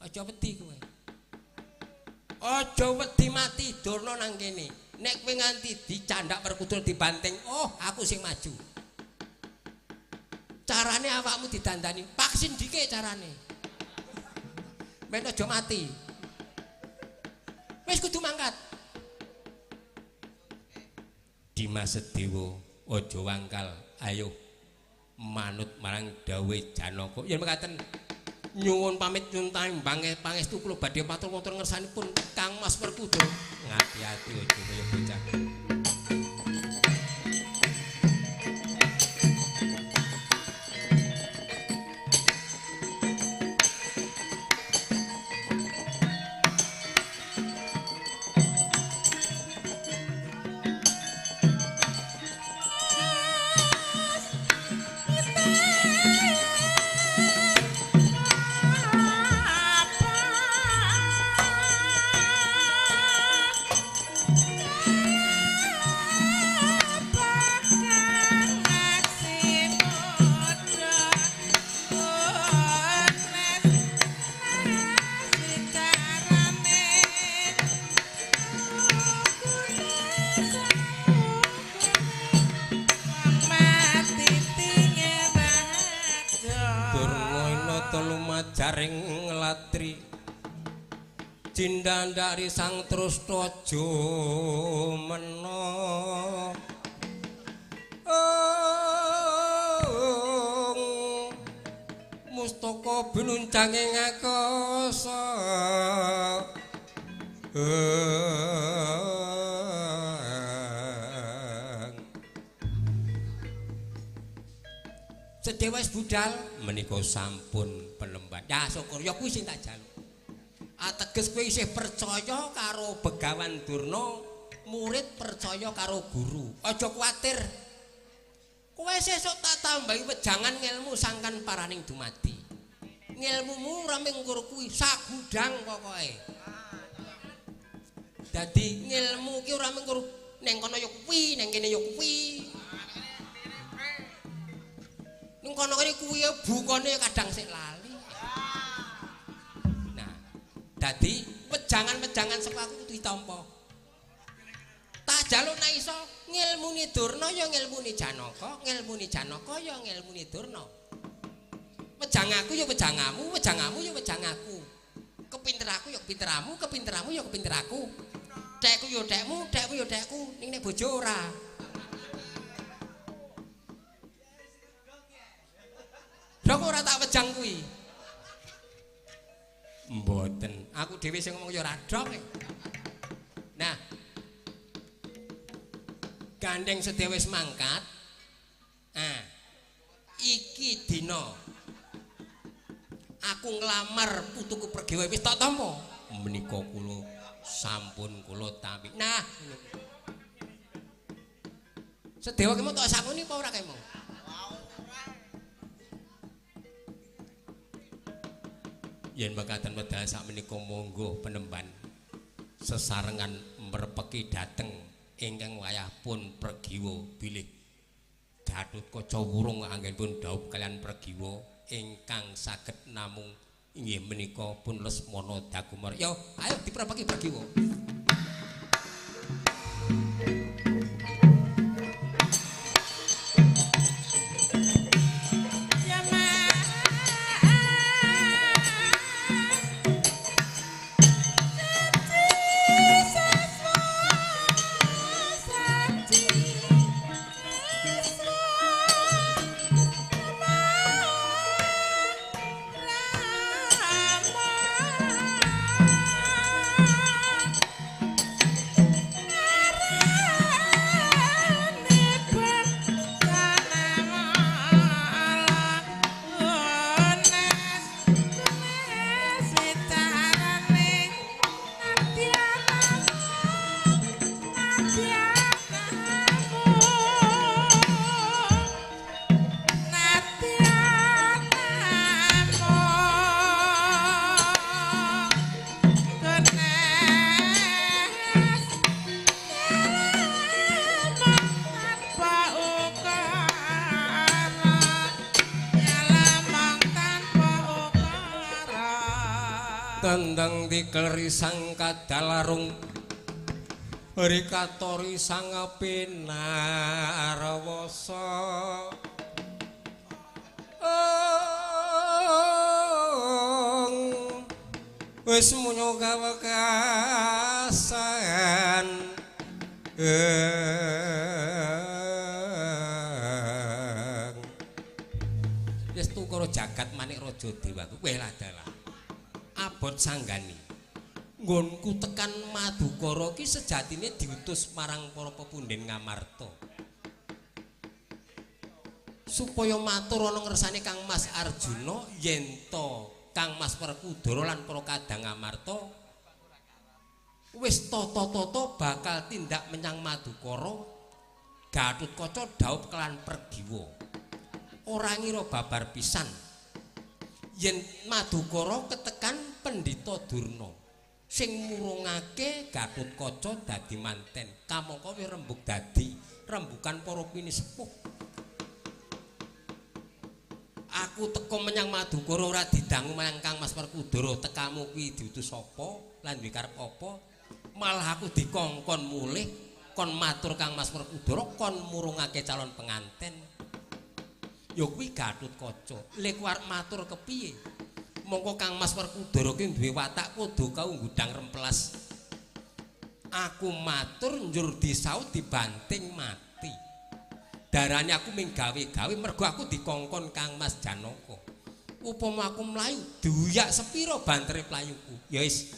Aja wedi kowe. Aja wedi mati Durna nang kene. nek kowe nganti dicandak perkudul dibanting, oh aku sing maju. Carane awakmu didandani, vaksin dike carane. Ben aja mati. Wis kudu mangkat. Dimas Sedewa aja wangkal, ayo manut marang dawuh Janaka. Yen mekaten nyuwun pamit nyuwun pangestu kula badhe matur ngersanipun Kang Mas Perkudul. Ngati-ati aja kaya bocah. Jaring nglatri cindandari sang Trusnaja mena mustaka binuncanging akasa Sedewa wis budal menika sampun penemban. Ya syukur ya kuwi sing tak jaluk. Ateges kowe isih percaya karo Begawan Durna, murid percaya karo guru. Aja kuwatir. Kowe sesuk tak tambahi wejangan ngelmu sangkan paraning dumadi. Ngelmumu ora mung ngur kuwi, sagudang pokoke. Dadi ngelmu ki ora mung ngur ning kono ya kuwi, ning kene ya kuwi. Ning kono kene kuwi bukane kadang sik lali. Nah, dadi wejangan-wejangan saka aku kudu ditampa. Tak jaluk nek iso ngilmune Durna ya ngilmune Janaka, ngilmune Janaka ya ngilmune Durna. Wejangaku ya wejangamu, wejangamu ya wejangaku. Kepinteraku ya kepinteramu, kepinteramu ya kepinteraku. Tekku ya tekmu, tekmu ya tekku, ning nek bojo ora. Lha ora tak wejang kuwi. Mboten, aku dhewe sing ngomong ya ora dok. Nah, gandeng Sedewa wis mangkat. Ah. Iki dina aku nglamar putuku Pergiwa wis tak tampa. Menika kula sampun kula tampi. Nah. Sedewa ki mau tak sakuni apa ora kemo? Yen mekaten wedal sakmenika monggo penemban sesarengan merpeki dhateng ingkang wayahipun Pergiwa bilih Gatotkaca wurung anggenipun dhaup kalian Pergiwa ingkang saged namung inggih menika pun Lesmana Dagomar. Yo, ayo diprapeki Pergiwa. Tandang dikeleri sang kadalarung Rikatori sang pinarwasa wis munyo kawekasan wis tukara jagat manik raja dewa kowe ladalah abot sanggani nggonku tekan Madukara ki sejatine diutus marang para pepunden Ngamarta supaya matur ana ngersane Kang Mas Arjuna yen to Kang Mas Werkudara lan para kadang Ngamarta wis tata-tata bakal tindak menyang Madukara Gatotkaca dhaup kelan Pergiwa ora ngira babar pisan yen Madukara ketekan Pendhita Durna sing murungake Gatotkaca dadi manten kamangka wis rembug dadi rembugan para pinisepuh. Aku teko menyang Madukara ora didangu menyang Kang Mas Werkudara tekamu kuwi diutus sapa lan duwe karep apa malah aku dikongkon mulih kon matur Kang Mas Werkudara kon murungake calon penganten ya kuwi Gatotkaca lek arep matur kepiye mongko Kang Mas Werkudara ki duwe watak padha karo gudang remplas. Aku matur njur disaut dibanting mati. Darane aku ming gawe-gawe mergo aku dikongkon Kang Mas Janaka. Upama aku mlayu duyak sepira bantere playuku. Ya wis.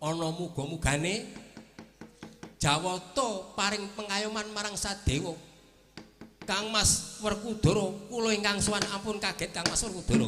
Ana muga-mugane Jawata paring pengayoman marang Sadewa. Kang Mas Werkudara kula ingkang sowan ampun kaget Kang Mas Werkudara.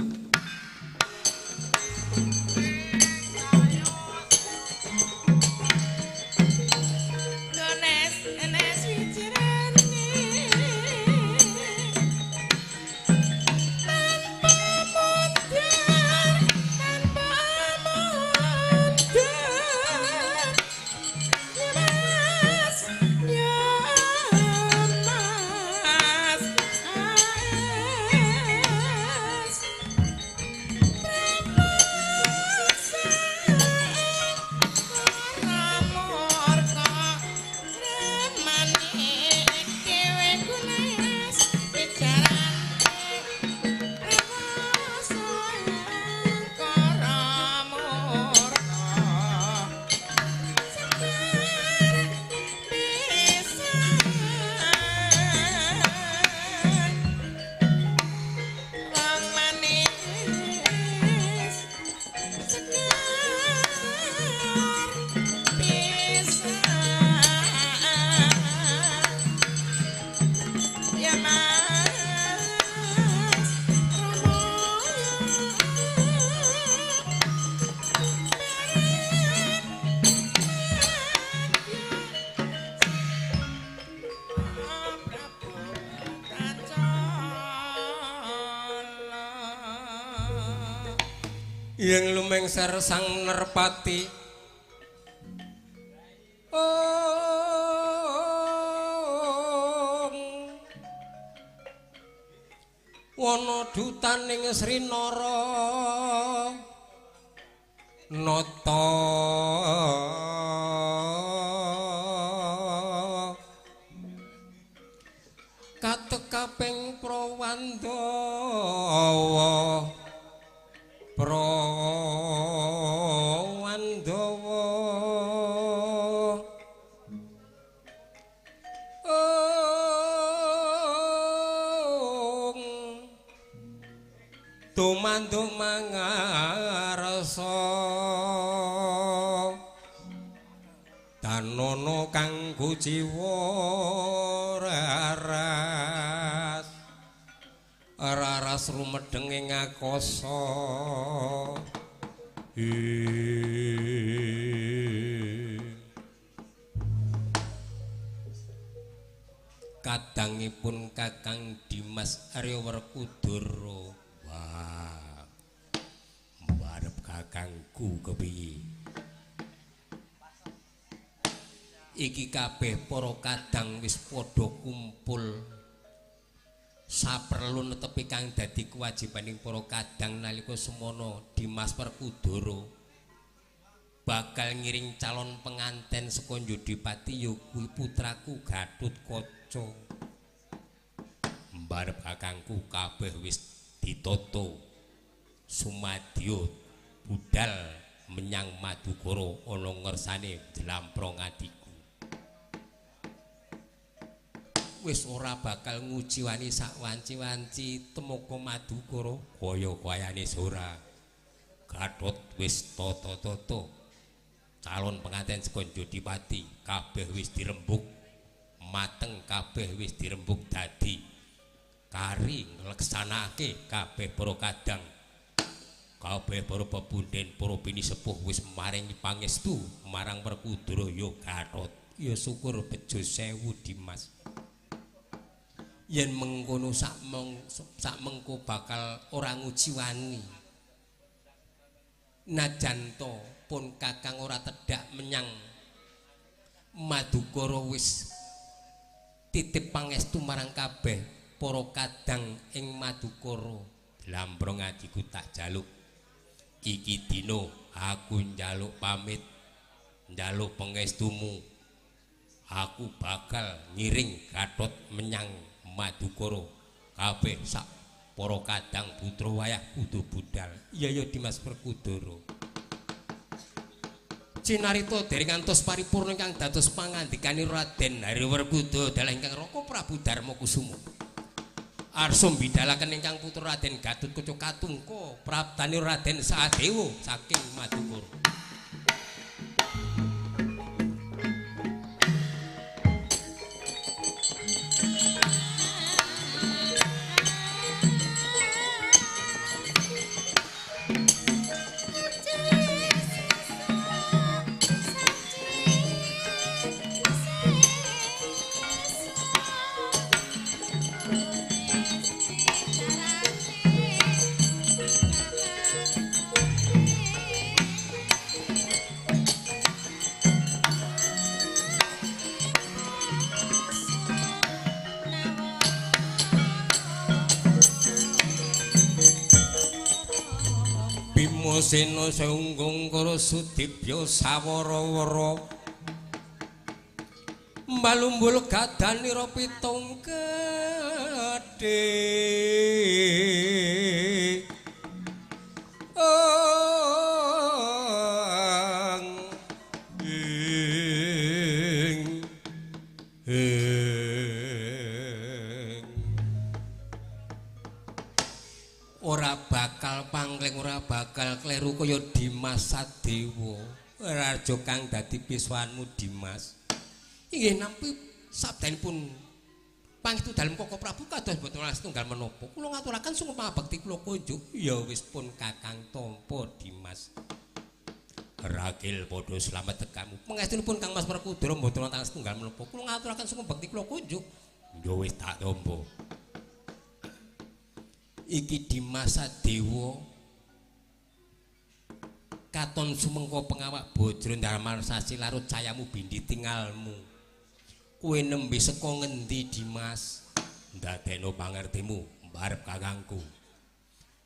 Yang lumengser sang Nerpati wana dutaning Srinara nata katekaping Prawandawa tumandung mangarsa danono kanggo jiwa raras rumedeng ing akasa kadangipun Kakang Dimas Arya Werkudara. Wah, mbarep kakangku kepiye? Iki kabeh para kadang wis padha kumpul saperlu netepi kang dadi kewajibaning para kadang nalika semana Dimas Werkudara bakal ngiring calon penganten saka Jodipati ya kuwi putraku Gatotkaca. Mbarep kakangku kabeh wis ditata sumadya budal menyang Madukara ana ngersane Jlamprong adikku. Wis ora bakal ngujiwani sak wanci-wanci temoko Madukara kaya-kayane ora. Gatot wis tata-tata calon pengantin saka Jodipati kabeh wis dirembug mateng, kabeh wis dirembug dadi kari ngleksanake kabeh para kadang, kabeh para pepunden, para bini sepuh wis maringi pangestu marang Werkudara ya Gatot. Ya syukur bejo 1000 Dimas. Yen mengkono sak mengko bakal ora ngujiwani. Najanto pun kakang ora tedhak menyang Madukara wis titip pangestu marang kabeh para kadang ing Madukara. Jlamprong adiku tak jaluk iki dina aku njaluk pamit, njaluk pangestumu. Aku bakal ngiring Gatot menyang Madukara kabeh sak para kadang putra wayah kudu budal. Iya ya Dimas Werkudara. Cinarita dereng ngantos paripurna ingkang dados pangandikane Raden Hariwerkuda dalah ingkang Raka Prabu Darmakusuma. Arsa mbidalaken ingkang putra Raden Gatotkaca katungka praptane Raden Sadewa saking Madukara. Sena saunggung karo Sudibya sawara-wara mbalumbul gadanira pitung gedhe ora bakal pangling, ora bakal kleru kaya Dimas Sadewa. Raja kang dadi piswanmu Dimas. Inggih nampi sabdanipun pangestu dalem Koko Prabu kados boten ana setunggal menapa. Kula ngaturaken sungguh pangabekti kula kunjuk. Ya wis pun Kakang tampa Dimas. Ragil padha slamet tekamu. Pangestunipun Kang Mas Werkudara boten ana setunggal menapa. Kula ngaturaken sungguh bekti kula kunjuk. Ya wis tak tampa. Iki Dimas Sadewa katon sumengko pengawak Bajra Darman sasi larut cayamu bindi tinggalmu. Kowe nembe saka ngendi Dimas? Ndadekno pangertimu mbarep kakangku.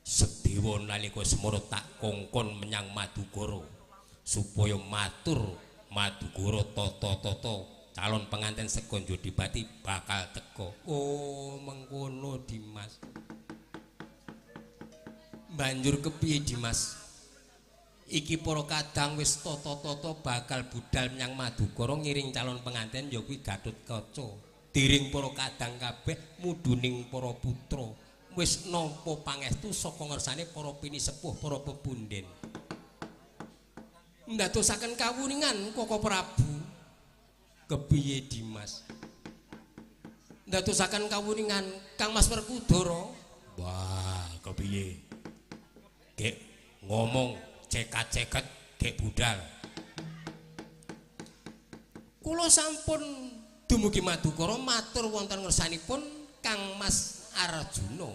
Sedewa nalika semana tak kongkon menyang Madukara supaya matur Madukara tata-tata calon pengantin saka Jodipati bakal teka. Oh mengkono Dimas. Banjur kepiye Dimas? Iki para kadang wis tata-tata bakal budal menyang Madukara ngiring calon pengantin ya kuwi Gatotkaca. Diring para kadang kabeh muduning para putra wis nampa pangestu saka ngersane para pini sepuh, para pepunden. Ndadosaken kawuningan Koko Prabu. Kepiye Dimas? Ndadosaken kawuningan Kang Mas Werkudara. Wah, kepiye? Gek ngomong cekat-ceket gek budal. Kula sampun dumugi Madukara matur wonten ngersanipun Kang Mas Arjuna.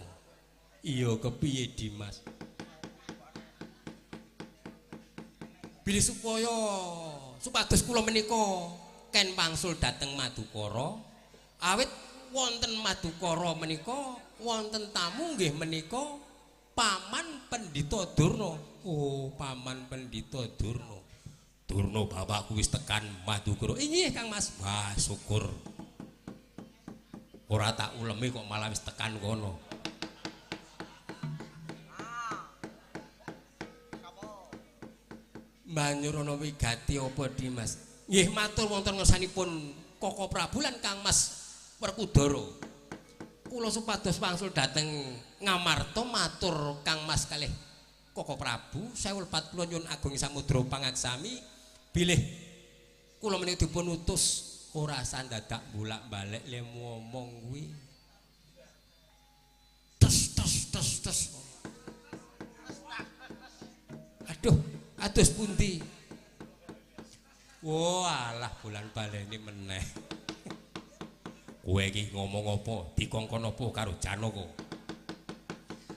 Iya kepiye Dimas? Bilih supaya supados kula menika ken wangsul dhateng Madukara, awit wonten Madukara menika wonten tamu nggih menika Paman Pendhita Durna. Oh, Paman Pendhita Durna. Durna bapakku wis tekan Madukara. Inggih Kang Mas. Wah, syukur. Ora tak ulemi kok malah wis tekan kono. Banyurana wigati apa Dimas? Nggih matur wonten ngersanipun Koko Prabu lan Kang Mas Werkudara. Kula supados wangsul dhateng Ngamarta matur Kang Mas kalih Koko Prabu sewu lepat kula nyuwun agung samudra pangaksami bilih kula menika dipun utus ora sandadak bolak-balik le ngomong kuwi. Tes. Aduh, atus pundi? Walah bulan baleni meneh. Kowe iki ngomong apa? Dikongkon apa karo Janaka?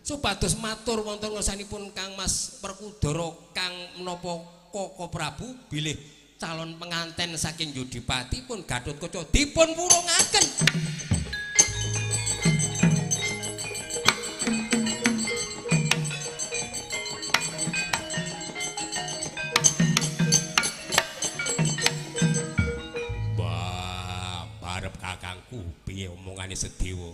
Supados matur wonten ngersanipun Kang Mas Werkudara Kang menapa Koko Prabu bilih calon penganten saking Yudipati pun Gatotkaca dipun wurungaken. Barep kakangku piye omongane Sedewa?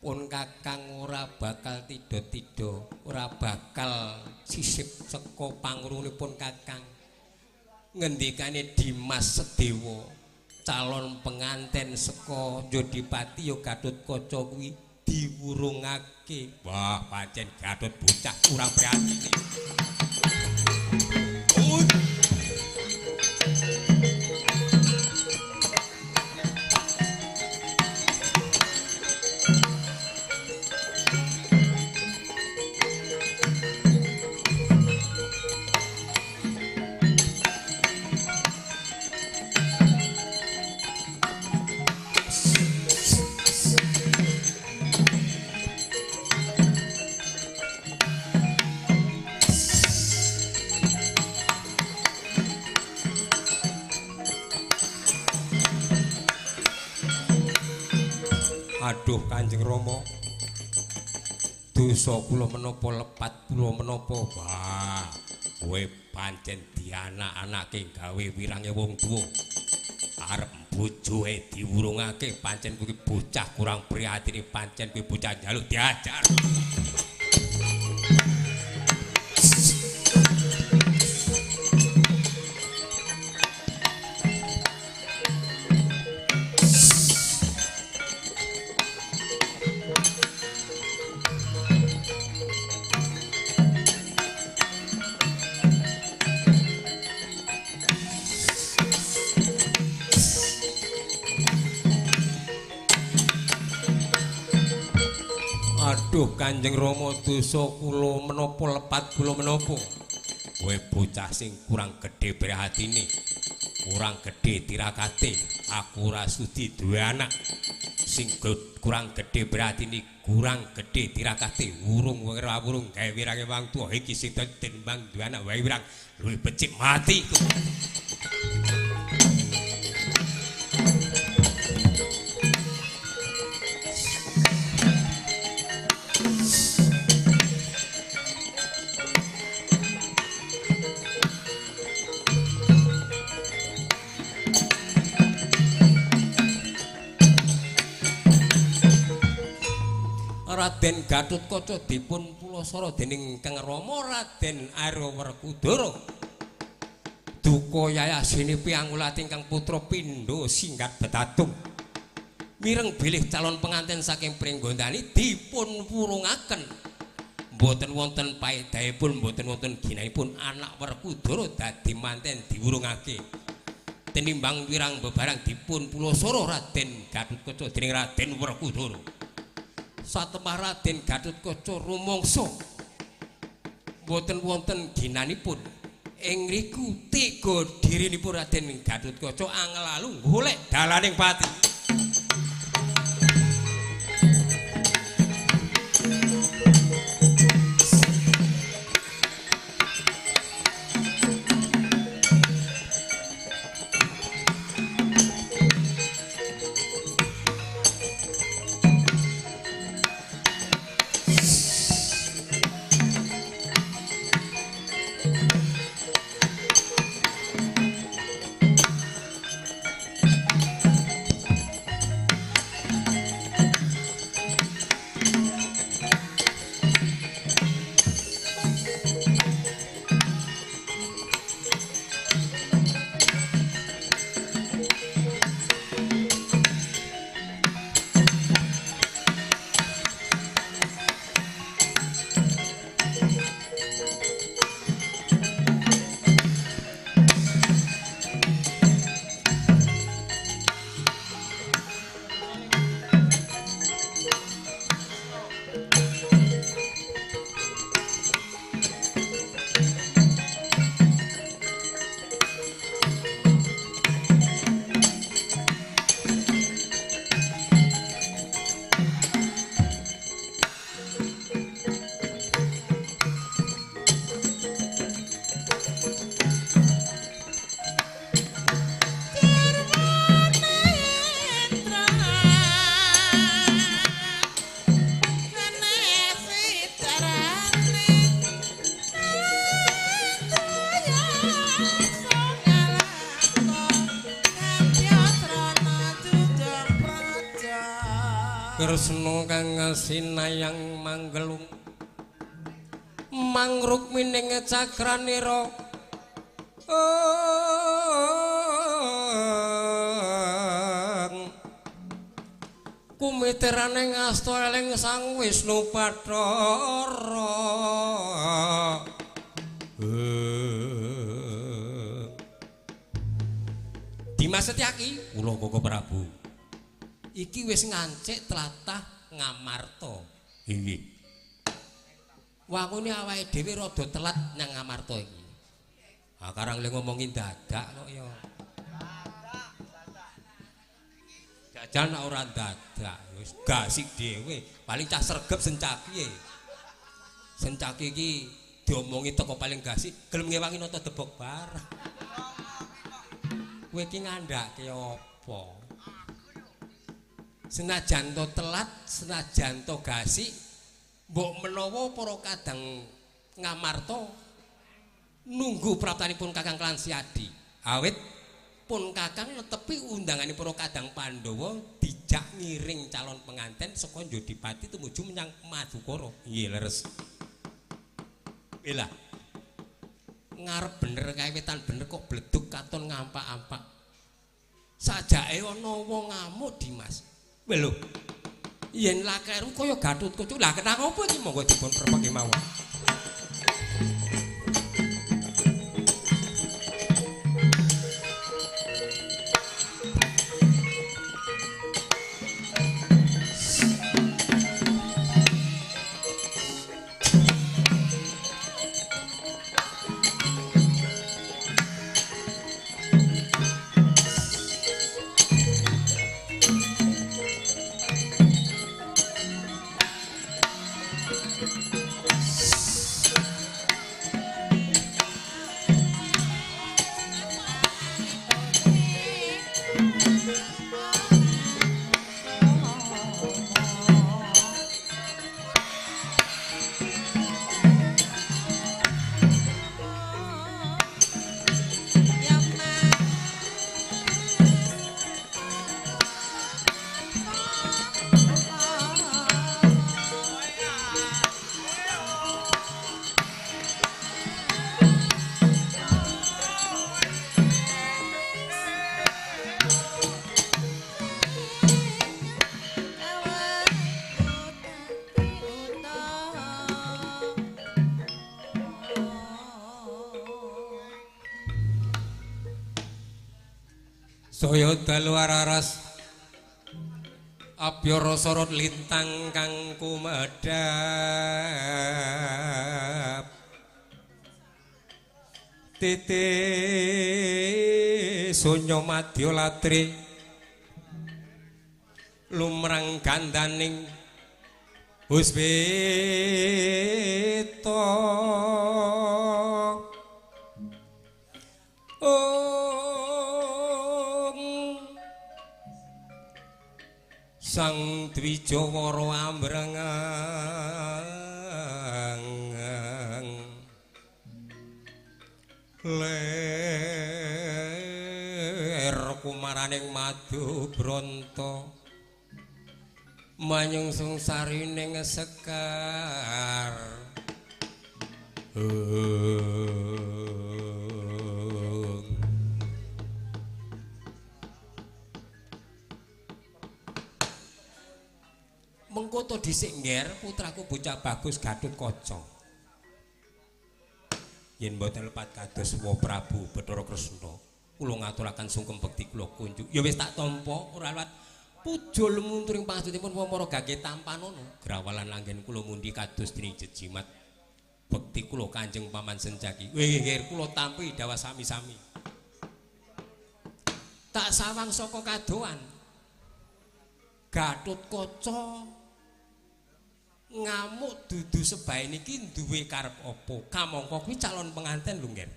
Pun kakang ora bakal tido-tido, ora bakal sisip saka pangurunipun kakang. Ngendikane Dimas Sedewa calon penganten saka Yudipati ya Gatotkaca kuwi diwurungake. Wah, pancen Gatot bocah kurang prihatin. Aduh Kanjeng Rama, dosa kula menapa lepat kula menapa? Wah, kowe pancen dianak-anake gawe wirange wong tuwa. Arep bojoe diwurungake pancen kuwi bocah kurang prihatine, pancen kuwi bocah njaluk diajar. Aduh Kanjeng Rama, dosa kula menapa lepat kula menapa? Kowe bocah sing kurang gedhe prihatine, kurang gedhe tirakate. Aku ora sudi duwe anak sing kurang gedhe prihatine, kurang gedhe tirakate. Wurung ora wurung gawe wirange wong tuwa iki sing timbang duwe anak wae wirang luwih becik mati. Raden Gatotkaca dipun pulasara dening Kang Rama Raden Arya Werkudara. Duka yayasine piangulat ingkang putra pindha singgat betatung. Mireng bilih calon penganten saking Pringgondani dipun wurungaken. Mboten wonten paedahipun, mboten wonten ginanipun anak Werkudara dadi manten diwurungake. Tenimbang wirang bebarang dipun pulasara Raden Gatotkaca dening Raden Werkudara. Satemah Raden Gatotkaca rumangsa boten wonten ginanipun ing riku tega dirinipun Raden Gatotkaca angel-alu golek dalaning pati. Tresna kang sinayang manggelung mangrukmining cakranira kumiteraning asta eling Sang Wisnu Bathara Dimas Setyaki kula Koko Prabu iki wis ngancik tlatah Ngamarta nggih wangune awake dhewe rada telat nang Ngamarta iki karang le ngomongi dadak kok ya jajal nek ora dadak wis gasik dhewe paling cah sregep Sencaki Sencaki iki diomongi teko paling gasik gelem ngewangi nata debok barang kowe iki ngandhake apa senajan to telat senajan to gasik mbok menawa para kadang Ngamarta nunggu praptanipun Kakang Klan Siadi awit pun Kakang netepi undanganipun para kadang Pandhawa dijak ngiring calon penganten saka Jodipati tumuju menyang Madukara nggih leres Bela ngarep bener kae wetan bener kok bleduk katon ngampak-ampak sajake ana wong ngamuk Dimas lho yen lakeru kaya Gatotkaca lah kenapa apa iki monggo dipun perpeki mawon Saya dalu araras Abyara sorot lintang kang kumadhap Titi Sunya Madya Latri lumrang gandaning Puspita Sang Dwijawara ambrengang ler kumaraning Madubranta manyungsung sarining sekar mengkoto dhisik ngger putraku bocah bagus Gatotkaca yen mboten lepat kados Wa Prabu Bathara Kresna kula ngaturaken sungkem bekti kula kunjuk ya wis tak tampa ora liwat puja lemunturing pangastutipun para gage tampanana grawalan langgen kula mundi kados dening jejimat bekti kula Kanjeng Paman Sencaki nggih kula tampi dawa sami-sami tak sawang saka kadoan Gatotkaca ngamuk dudu sebae niki duwe karep apa kamangka kuwi calon penganten lho nggih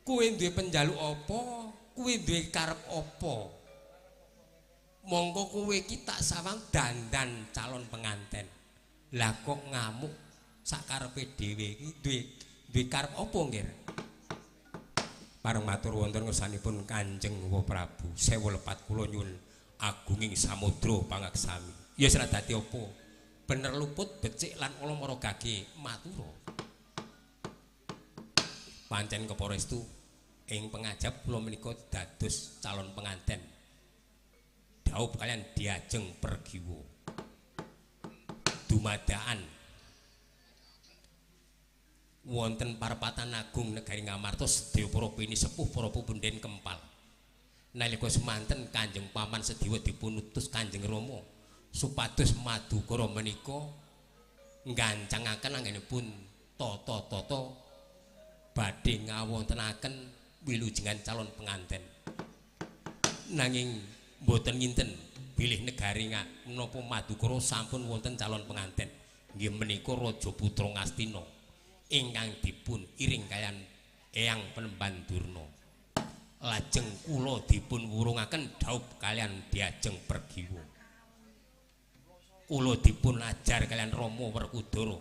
kuwi duwe penjaluk apa kuwi duwe karep apa mongko kowe iki tak sawang dandan calon penganten lah kok ngamuk sakarepe dhewe iki duwe karep apa nggih pareng matur wonten ngersanipun Kanjeng Wa Prabu sewu lepat kula nyuwun agunging samudra pangaksami. Ya ora dadi apa. Bener luput becik lan ala mara gage matura. Pancen keparestu ing pengajap kula menika dados calon penganten. Daup kalian diajeng pergiwa. Dumadaan wonten parapatan agung negari Ngamartos sedaya para pini sepuh para pupunden kempal. Nalika semanten Kanjeng Paman Sediwa dipun utus Kanjeng Rama supados Madukara menika nggancangaken anggenipun tata-tata badhe ngawontenaken wilujengan calon penganten. Nanging mboten nginten bilih negari menapa Madukara sampun wonten calon penganten. Nggih menika Raja Putra Ngastina ingkang dipun iring kalian Eyang Penemban Durna. Lajeng kula dipun wurungaken daup kalian diajeng pergiwa. Kula dipun ajar kalian Rama Werkudara.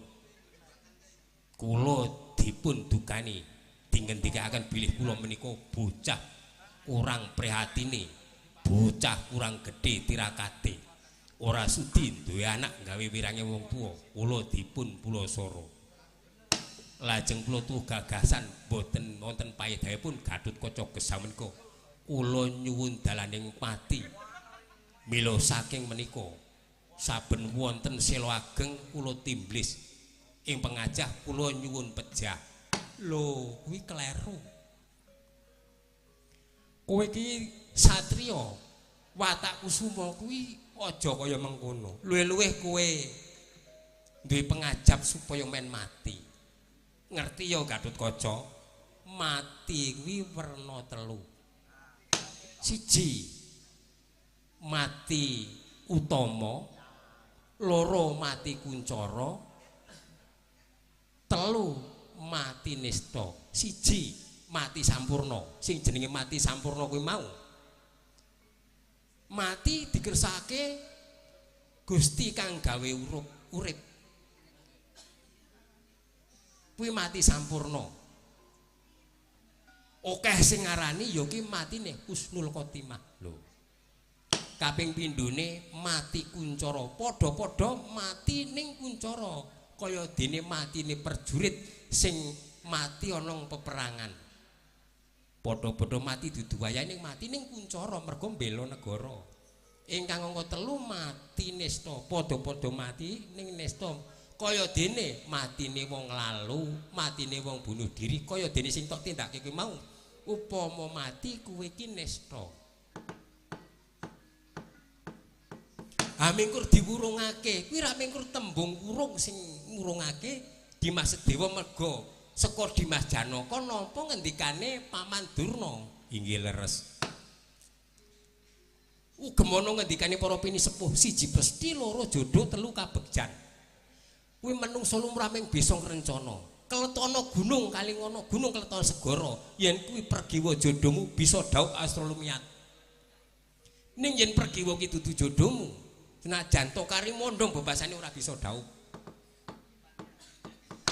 Kula dipun dukani dingendikaken bilih kula menika bocah kurang prihatine, bocah kurang gedhe tirakate. Ora sudi duwe anak gawe wirange wong tuwa. Kula dipun pulasara. Lajeng kula tuh gagasan boten wonten paedahipun Gatotkaca gesang menika kula nyuwun dalaning pati mila saking menika saben wonten sela ageng kula timblis ing pengajah kula nyuwun pejah. Lho kuwi kleru, kowe iki satriya watak kusuma kuwi aja kaya mengkono. Luwih-luwih kowe duwe pengajap supaya men mati. Ngerti ya Gatotkaca, mati kuwi werna telu. Siji mati utama, loro mati kuncara, telu mati nista. Siji mati sampurna. Sing jenenge mati sampurna kuwi mau mati dikersake Gusti kang gawe urip. Kuwi mati sampurna. Akeh sing ngarani ya ki matine husnul khotimah. Lho. Kaping pindhone mati kuncara, padha-padha mati ning kuncara, kaya dene matine prajurit sing mati ana ing peperangan. Padha-padha mati dudu wayahe ning mati ning kuncara mergo mbela negara. Ingkang angka 3 mati nista, padha-padha mati ning nista. Kaya dene matine wong lalu, matine wong bunuh diri, kaya dene sing tok tindake kuwi mau. Upama mati kuwi iki nista. Mingkur diwurungake, kuwi ra mingkur tembung wurung sing ngurungake Dimas Sedewa merga saka Dimas Janaka nampa ngendikane Paman Durna. Inggih leres. Ugemono ngendikane para pini sepuh, siji pesti, loro jodoh, telu kabegjan. Kuwi menungsa lumrahing bisa ngrencana. Keletana gunung kalingana, gunung keletana segara. Yen kuwi pergiwa jodohmu bisa daup astronomiat. Ning yen pergiwa ki dudu jodohmu, senajan tokari mondong bebasane ora bisa daup.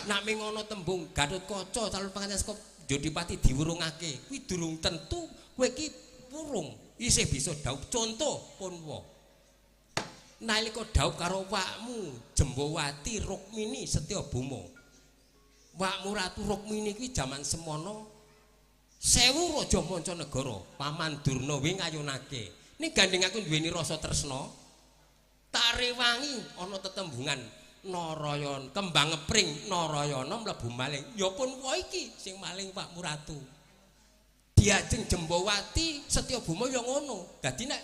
Nak ming ana tembung Gatotkaca calon pengantin saka Jodipati diwurungake, kuwi durung tentu kowe iki wurung isih bisa daup. Contoh Punwa. Nalika daup karo wakmu Jembawati Rukmini Setyabama. Wakmu Ratu Rukmini kuwi jaman semono 1000 raja mancanegara, Paman Durna wi ngayunake. Ning gandeng aku duweni rasa tresna. Tak rewangi ana tetembungan Narayana, kembang ngepring Narayana mlebu maling. Ya pun wae iki sing maling Pakmu Ratu. Diajeng Jembawati Setyabama ya ngono. Dadi nek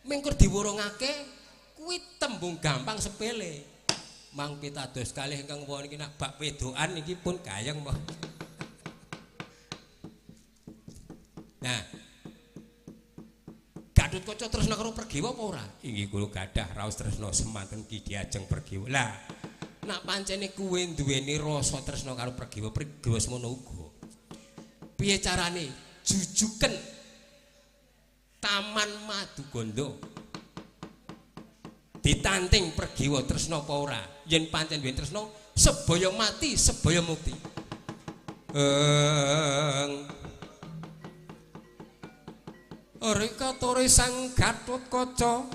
mengkur diwurungake kuwi tembung gampang sepele. Mang pitados kalih ingkang wonten iki nak bak wedokan iki pun gayeng mbah. Nah, Gatotkaca tresna karo Pergiwa apa ora? Inggih kula gadah raos tresna semanten ki diajeng Pergiwa. Lah, nak pancene kuwe duweni rasa tresna karo Pergiwa, Pergiwa semono uga. Piye carane jujuken Taman Maduganda? Ditanting Pergiwa tresna apa ora? Yen pancen duwe tresna, sebaya mati, sebaya mukti. Rikatore sang Gatotkaca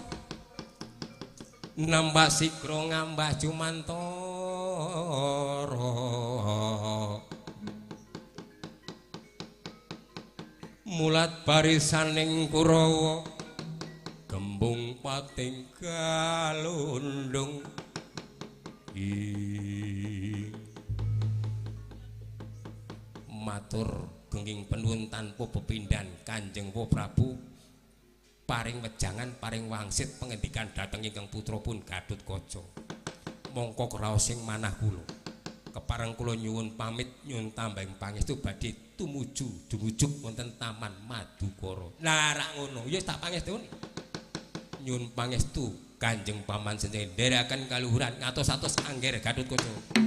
nambah sikro ngambah Jumantara mulat barisaning Kurawa gembung pating kalundung matur genging penuwun tanpa pepindhan Kanjeng Prabu paring wejangan paring wangsit pengendikan dhateng ingkang putrapun Gatotkaca mongko kraos sing manah kula kepareng kula nyuwun pamit nyuwun tambahing pangestu badhe dumujuk wonten Taman Madukara. Lah rak ngono ya tak pangestuni nyuwun pangestu Kanjeng Paman Senjaya ndherekaken kaluhuran ngatos-atos angger Gatotkaca.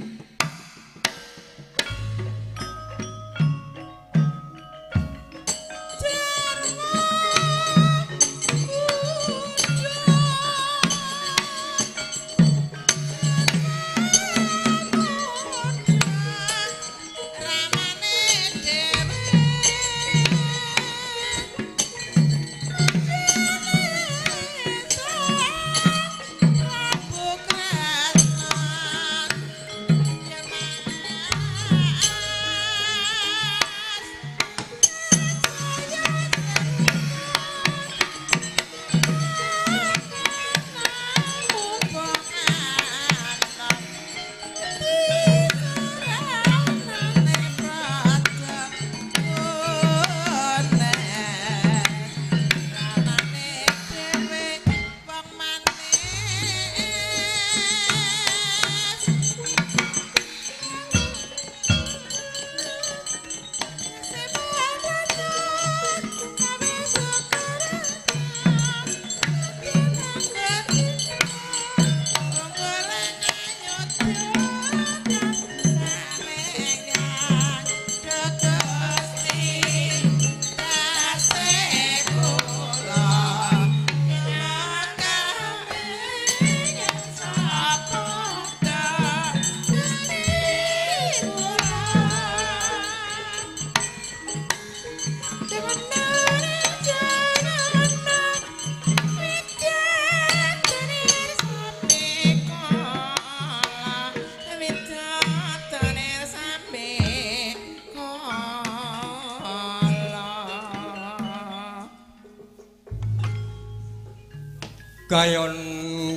Kayon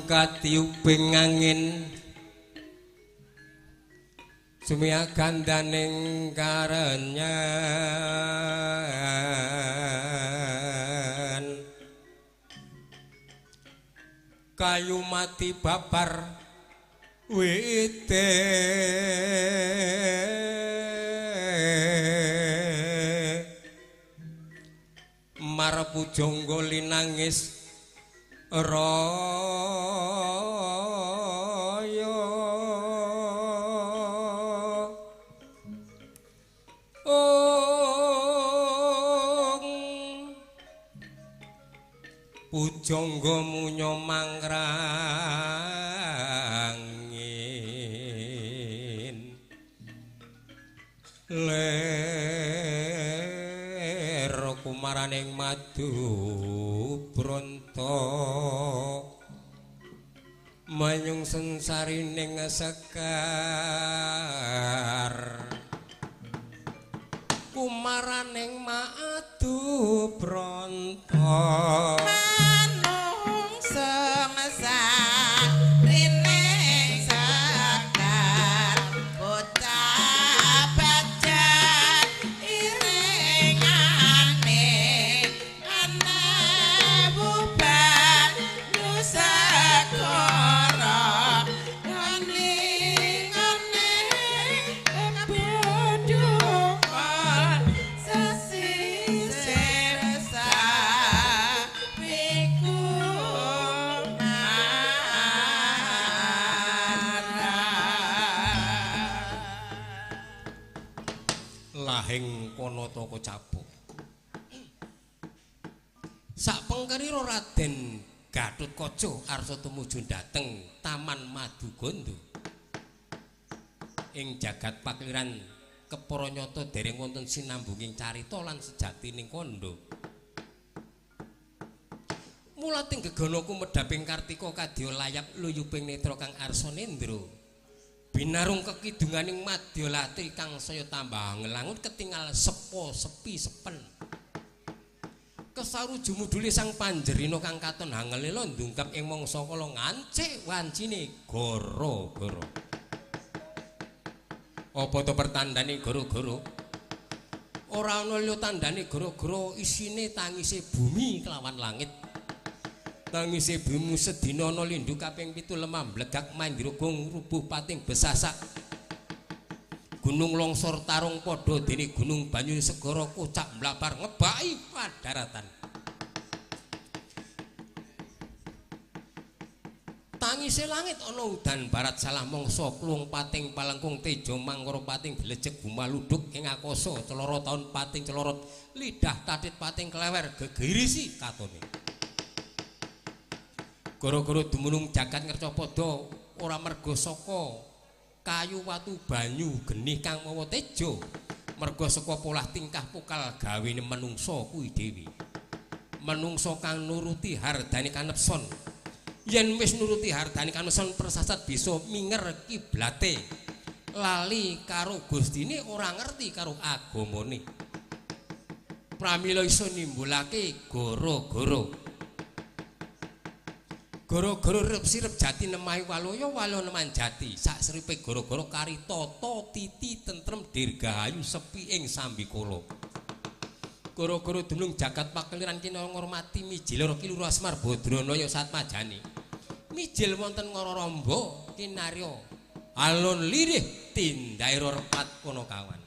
katiuping angin sumia gandaning karenyan kayu mati babar wite marep jonggo linangis raya pujangga munya mangrangin ler kumaraning madu bronto manyung sensarining sekar kumaraning madu bronto manung sensarining sekar bocah bajak iringane ana buban nusakara ningane bodhongan sesisir sapiku lahing Panata Kocapuk sapengkerira Raden Gatotkaca arsa tumuju dhateng Taman Maduganda ing jagat pakliran Keparanyata dereng wonten sinambunging carita lan sejatining kandha Mula ting geganaku medhaping Kartika kadya layap luyuping netra kang arsa nendra. Binarung kekidunganing Madyalati kang saya tambah ngelangun ketingal sepo sepi sepen. Kesaruju mudhule sang Panjerina kang katon hangelela ndungkap ing mangsa kala ngancik wancine gara-gara. Apa to pertandane gara-gara? Ora ana liya tandane gara-gara isine tangise bumi kelawan langit. Tangise bumi sedina ana lindhu kaping 7 lemah mblegak mandiragung rubuh pating besasak. Gunung longsor tarung padha dene gunung banyu segara kocak mlapar ngebaki padaratan. Tangise langit ana udan barat salah mangsa klung pating palengkung teja mangkara pating blejeg bumaluduk ing akasa celoro taun pating celorot lidah tatit pating klewer gegirisi katone. Gara-gara dumunung jagat ngercapada ora merga saka kayu watu banyu genih kang mawa teja, merga saka polah tingkah pokal gawene manungsa kuwi dhewe. Manungsa kang nuruti hardane kanepson. Yen wis nuruti hardane kanepson persasat bisa minger kiblate. Lali karo Gustine ora ngerti karo agamane. Pramila iso nimbulake gara-gara. Gara-gara rep-sirep jati nemahi waloya walo neman jati sak seripe gara-gara kari tata titi tentrem dirgahayu sepi ing sambikala. Gara-gara dunung jagat pakeliran kina ngormati mijil Kiluru Asmar Badranaya Satmajane. Mijil wonten Ngororamba kinarya alon lirih tindhaira repat kono kawan.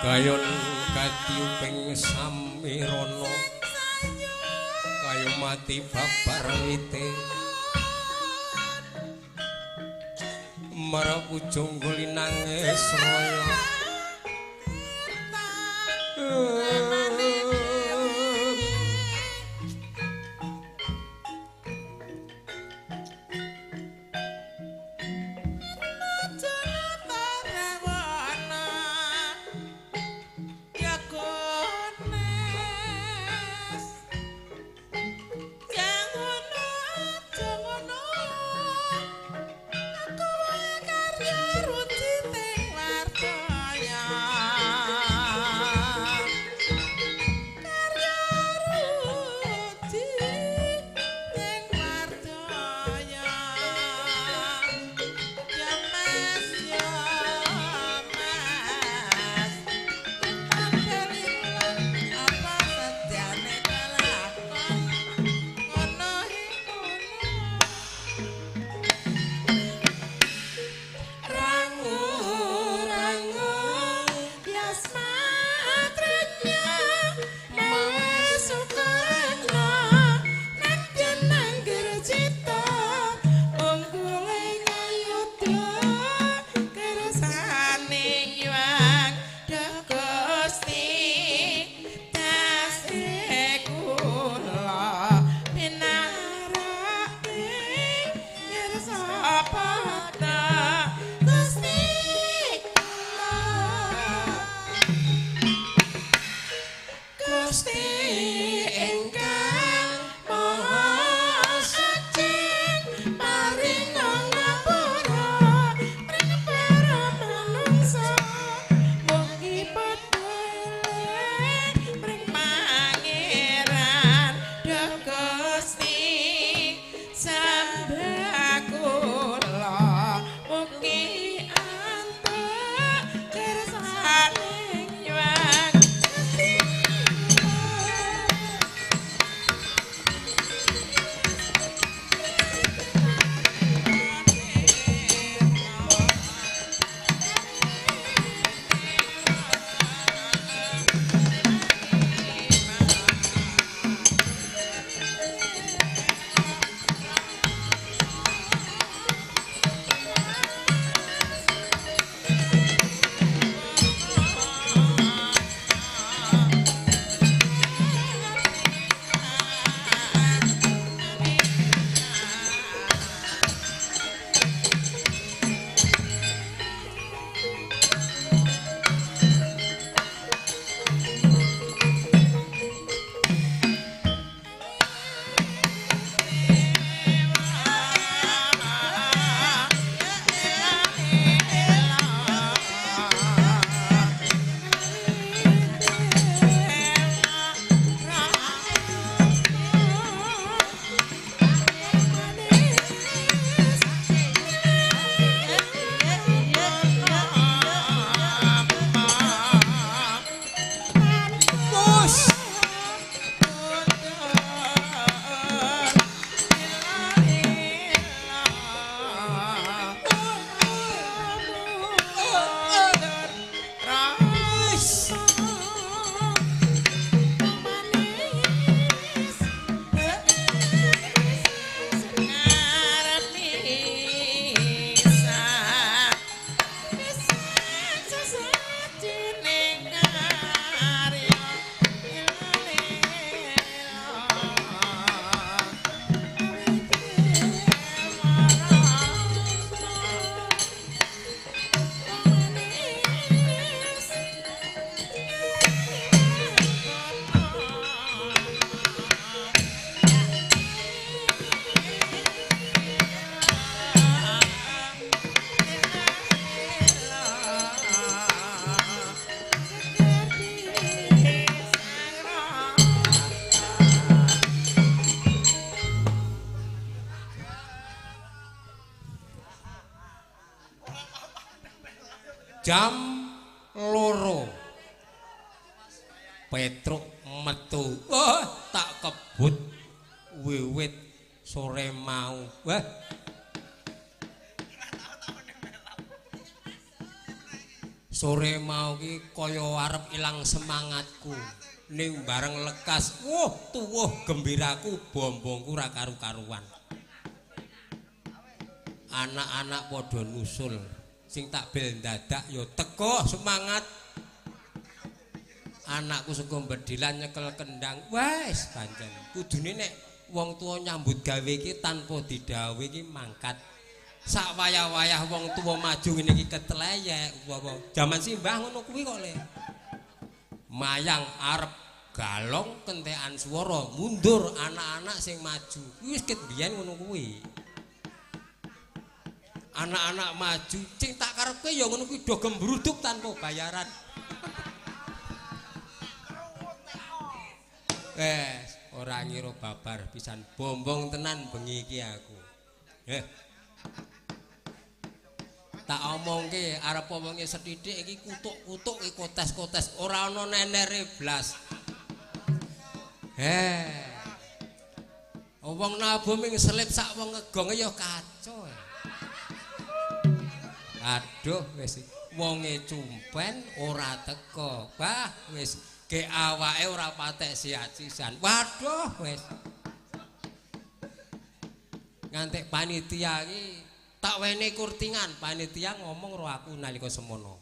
Gayon katiuping samirana kaya mati babar wite marang ujung gulinang esraya jam 2 Petruk metu. Wah, tak kebut wiwit sore mau. Wah. Sore mau ki kaya arep ilang semangatku. Ning bareng lekas, wah tuwuh gembiraku, bombongku ra karu-karuan. Anak-anak padha nusul. Sing tak bel dadak ya teko semangat. Anakku sego mbedilan nyekel kendang. Wes pancen kudune nek wong tuwa nyambut gawe iki tanpa didhawuhi iki mangkat. Sak wayah-wayah wong tuwa maju ngene iki ketleyek apa. Jaman simbah ngono kuwi kok le. Mayang arep galong kentekan swara mundur anak-anak sing maju. Wis ket biyen ngono kuwi. Anak-anak maju sing tak karepke ya ngono kuwi do gembruduk tanpa bayaran. Ora ngira babar pisan bombong tenan bengi iki aku. Tak omongke arep omonge sethithik iki kutuk-kutuk iki kotes-kotes ora ana nenere blas. Wong nabung ming selip sak wong ngegonge ya kacau. Aduh wis wonge cumpen ora teko. Bah wis ge awake ora patek siat-sisan. Waduh wis. Ngantek panitia iki tak wene kurtingan, panitia ngomong karo aku nalika semono.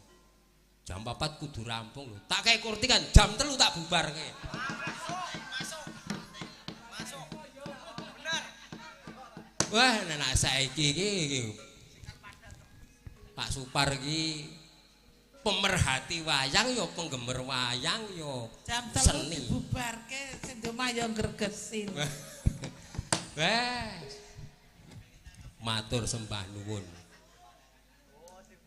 Jam 4 kudu rampung lho. Tak kei kurtingan jam 3 tak bubarke. Masuk. Bener. Wah, nek saiki iki Pak Supar iki pemerhati wayang ya penggemar wayang ya seni. Jam 3 dibubarke sing mayang gregesin. Wes. Matur sembah nuwun.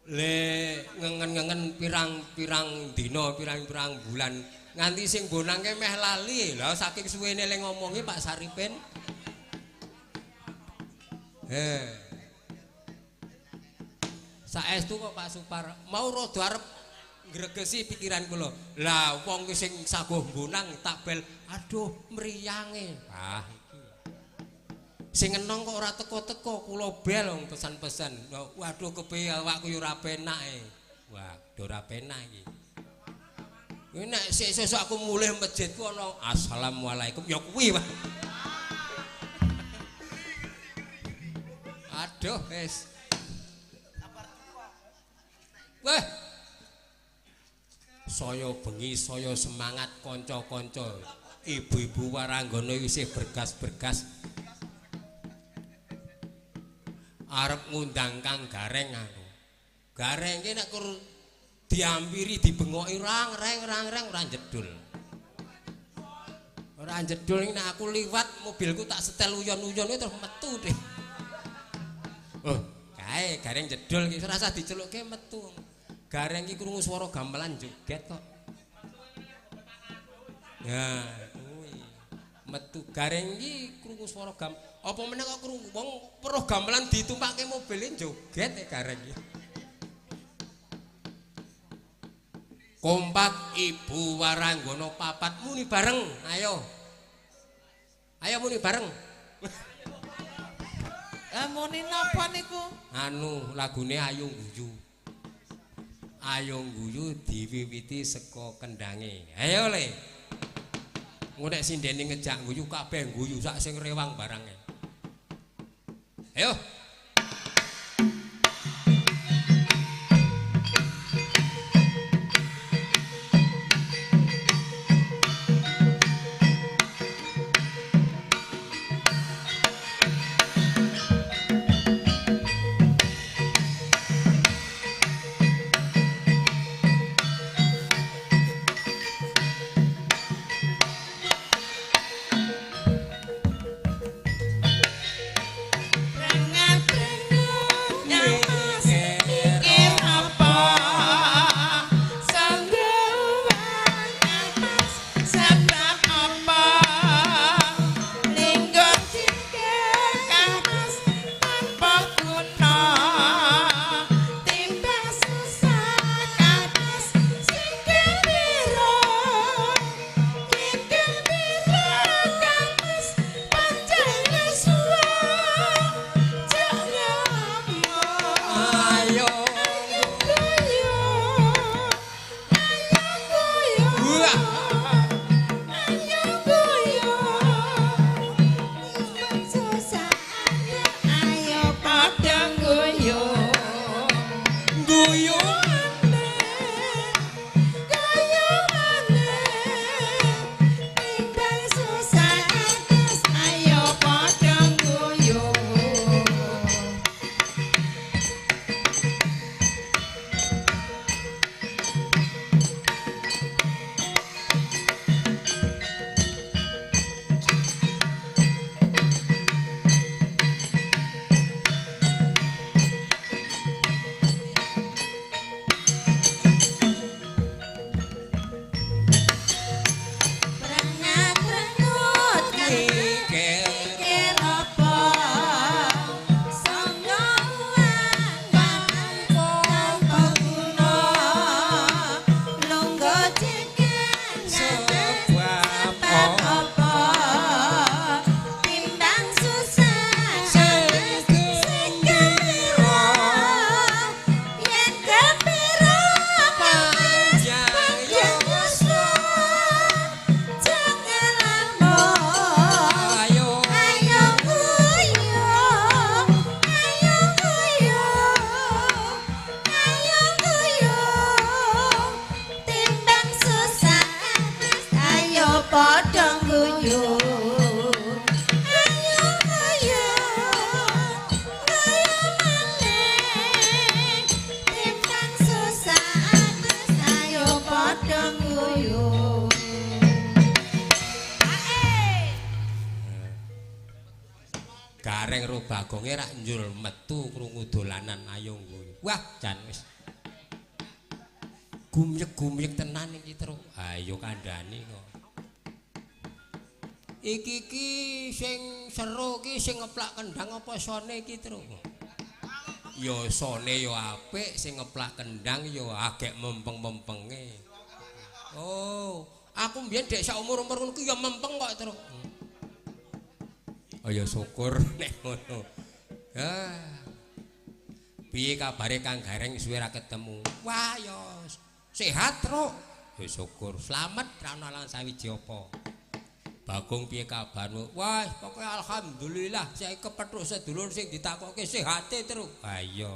Le ngengen-ngengen pirang-pirang dina, pirang-pirang bulan nganti sing bonangke meh lali. Lah saking suwene le ngomongi Pak Saripin. Saestu kok Pak Supar mau rada arep ngregesi pikiran kula. Lah wong sing saguh bonang tak bel, aduh mriyange. Ah sing enong kok ora teko-teko kula bel wong pesan-pesan. Waduh kepiye awakku yo ora penake. Wah, do ora penak iki. Nek sesuk aku mulih masjid ku ana assalamualaikum ya kuwi wae. Aduh wis. Wah. Saya bengi saya semangat kanca-kanca. Ibu-ibu waranggana isih bergas-bergas. Arep ngundang Kang Gareng aku. Gareng ki nek kur diampiri dibengoki rang-reng ora jedul. Ora jedul iki nek aku liwat mobilku tak setel uyon-uyon terus metu deh. Oh, kae Gareng jedul ki ora usah dicelukke metu. Gareng ki krungu swara gamelan joget kok. Ya, kuwi. Metu Gareng ki krungu swara gamelan. Apa meneh kok krungu wong weruh gamelan ditumpake mobile joget Gareng iki. Kompak Ibu Waranggana papat muni bareng, ayo. Ayo muni bareng. Muni napa niku? Anu lagune Ayo Guyu. Ayo Guyu diwiwiti saka kendange. Ayo le. Ngonek sindene ngejak guyu kabeh guyu sak sing rewang barange. Ayo. Dengan Gareng ro bagonge rak njul metu krungu dolanan ayo ngguyu. Wah, jan wis. Gumyek-gumyek tenan iki terus. Ayo kandhani kok. Iki sing seru iki sing ngeplak kendang apa sone iki terus. Ya sone ya apik, sing ngeplak kendang ya agek mempeng-mempenge. Oh, aku mbiyen dek sak umur-umur ngono ku ya mempeng kok terus. Oh ya syukur nek ngono. Piye kabare Kang Gareng suwe ra ketemu? Wah ya sehat, Truk. Ya syukur, slamet ra ono lan sawiji apa. Bagong piye kabarmu? Wah, pokoke alhamdulillah saiki kepethuk sedulur sing ditakokke sehate, Truk. Ha iya.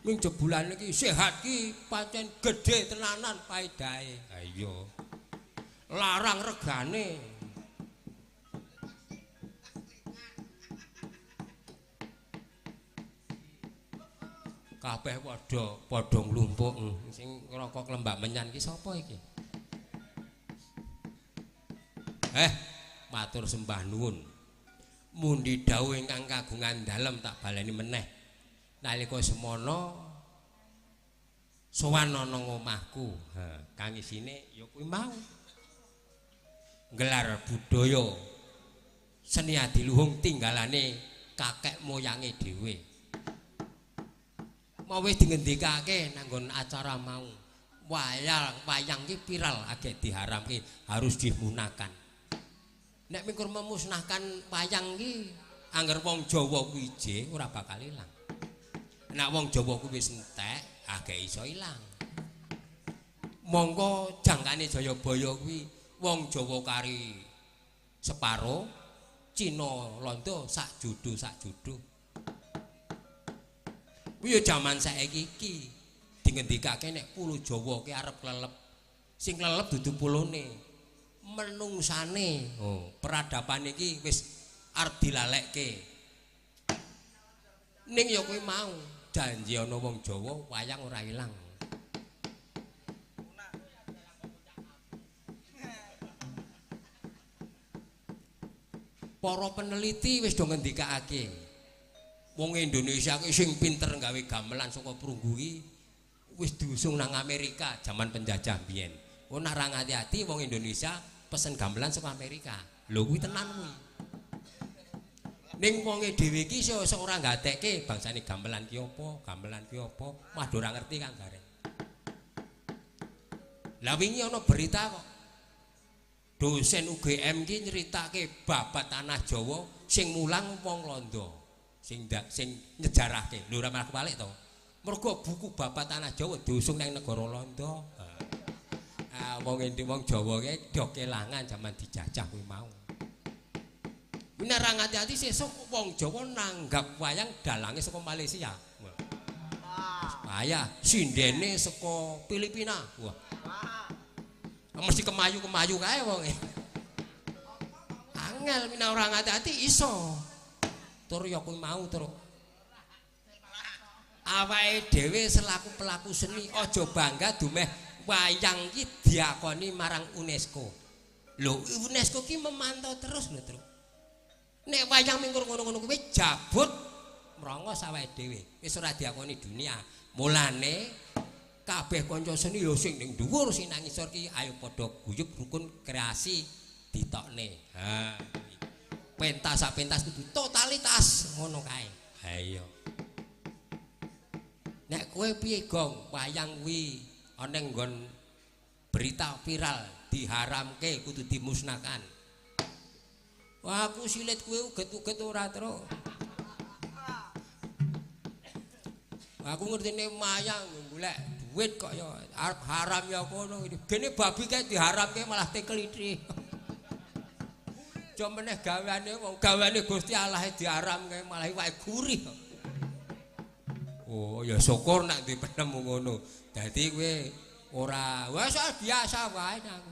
Ning jebulan iki sehat ki pancen gedhe tenanan paedahe. Ha iya. Larang regane. Kabeh padha nglumpuk sing ngrokok lembak menyan ki sapa iki? Matur sembah nuwun. Mundi dawuh ingkang kagungan dalem tak baleni meneh. Nalika semana sowan ana ngomahku, kang isine ya kuwi mau. Gelar budaya seni adiluhung tinggalane kakek moyange dhewe. Mau wis dingendikake nanggon acara mau. Wayang ki viral agek diharamke harus dimusnahkan. Nek mingkur memusnahkan wayang ki angger wong Jawa kuwi je ora bakal ilang. Nek wong Jawa kuwi wis entek agek iso ilang. Monggo jangkane Jayabaya kuwi wong Jawa kari separo, Cina Londo sak judo. Kuwi ya jaman saiki iki dingendikake nek pulo Jawa ki arep klelep. Sing klelep dudu pulone. Menungsane. Oh, peradaban iki wis arep dilalekke. Ning ya kuwi mau janji ana wong Jawa wayang ora ilang. Para peneliti wis do ngendikake. Wong Indonesia ki sing pinter gawe gamelan saka prunggu ki wis diusung nang Amerika zaman penjajah biyen. Ora ra ngati-ati wong Indonesia pesen gamelan saka Amerika. Lho kuwi tenan kuwi. Ning wonge dhewe iki iso ora gatekke bangsane gamelan ki apa, mah ora ngerti Kang Gareng. Lah wingi ana berita kok. Dosen UGM ki nyeritake babat tanah Jawa sing mulang wong Londo. Sing nyejarahke. Lho ora malah kebalik to. Mergo buku babat tanah Jawa diusung nang negara Londo. Wong endi wong Jawa ki do kelangan jaman dijajah kuwi mau. Nek ra ngati-ati sesuk wong Jawa nanggap wayang dalange saka Malaysia. Bahaya, sindene saka Filipina. Wah. Mesti kemayu-kemayu kae wonge. Angel mina ora ngati-ati iso. Tur ya kuwi mau tur. Awake dhewe selaku pelaku seni aja bangga dumeh wayang iki diakoni marang UNESCO. Lho, UNESCO ki memantau terus lho, Tru. Nek wayang mingkur ngono-ngono kuwi jabut mrongos awake dhewe. Wis ora diakoni dunia. Mulane kabeh kanca seni ya sing ning dhuwur sing nang ngisor ki ayo padha guyub rukun kreasi ditokne. Ha. Pentas sak pentas kudu totalitas ngono kae. Ha iya. Nek kowe piye Gong wayang kuwi ana nggon berita viral diharamke kudu dimusnahkan. Wah aku silit kowe uget-uget ora tru. Aku ngertine mayang golek duit kok ya arep haram ya kono. Gene babi kae diharamke malah tekelitri. Cuma meneh gaweane wong gaweane Gusti Allah diharamke malah iwake gurih. Oh ya syukur nek dipenemu ngono. Dadi kowe ora wis biasa wae nang.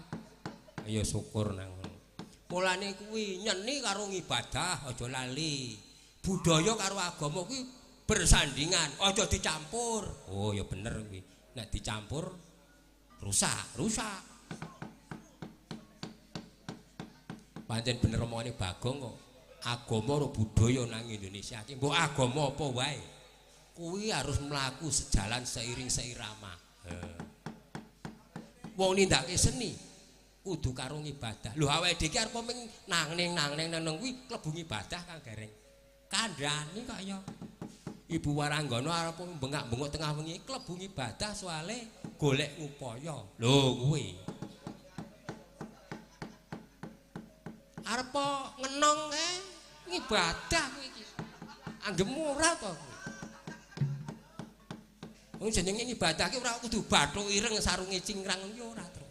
Ya syukur nang. Mulane kuwi nyeni karo ngibadah aja lali. Budaya karo agama kuwi bersandingan, aja dicampur. Oh ya bener kuwi. Nek dicampur rusak. Pancen bener omongane Bagong kok. Agama karo budaya nang Indonesia iki mbok agama apa wae. Kuwi harus mlaku sejalan seiring seirama. Wong nindakake seni kudu karo ibadah. Lho awake dhewe arep ming nang kuwi klebu ibadah Kang Gareng. Kandhani kok ya. Ibu Waranggana arep bengak-bengok tengah wengi klebu ibadah soale golek upaya. Lho kuwi. Arep ngenong ngibadah kuwi iki. Anggem ora to. Wong jenenge ibadah ki ora kudu bathuk ireng sarunge cingkrang yo ora to.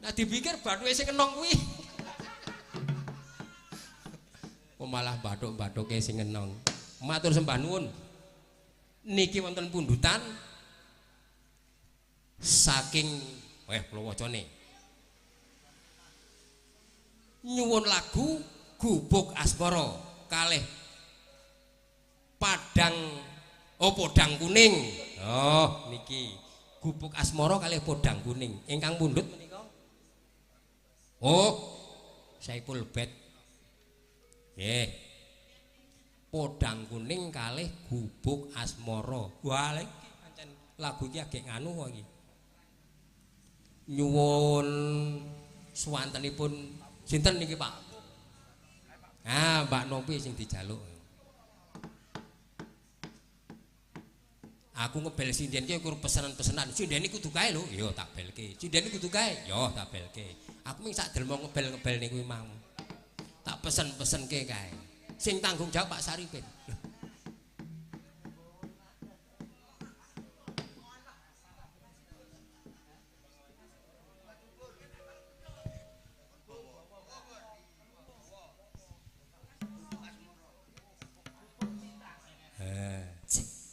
Nah dipikir bathuke sing enong kuwi. Kok malah bathuk-bathuke sing enong. Matur sembah nuwun. Niki wonten pundutan saking kula wacane. Nyuwun lagu Gubuk Asmara kalih Podang Kuning. Oh niki Gubuk Asmara kalih Podang Kuning. Ingkang pundhut menika. Oh Saipul Bet. Nggih. Podang Kuning kalih Gubuk Asmara. Wah iki pancen lagu iki agek nganu kok iki. Nyuwun swantenipun sinten niki Pak? Ah, Mbak Nopi sing dijaluk. Aku ngebel sinden ki ukur pesanan-pesanan. Sinden iki kudu kae lho. Yo tak belke. Sinden iki kudu kae. Yo tak belke. Aku ming sak delmo ngebel-ngebel niku mau. Tak pesen-pesenke kae. Sing tanggung jawab Pak Saripin.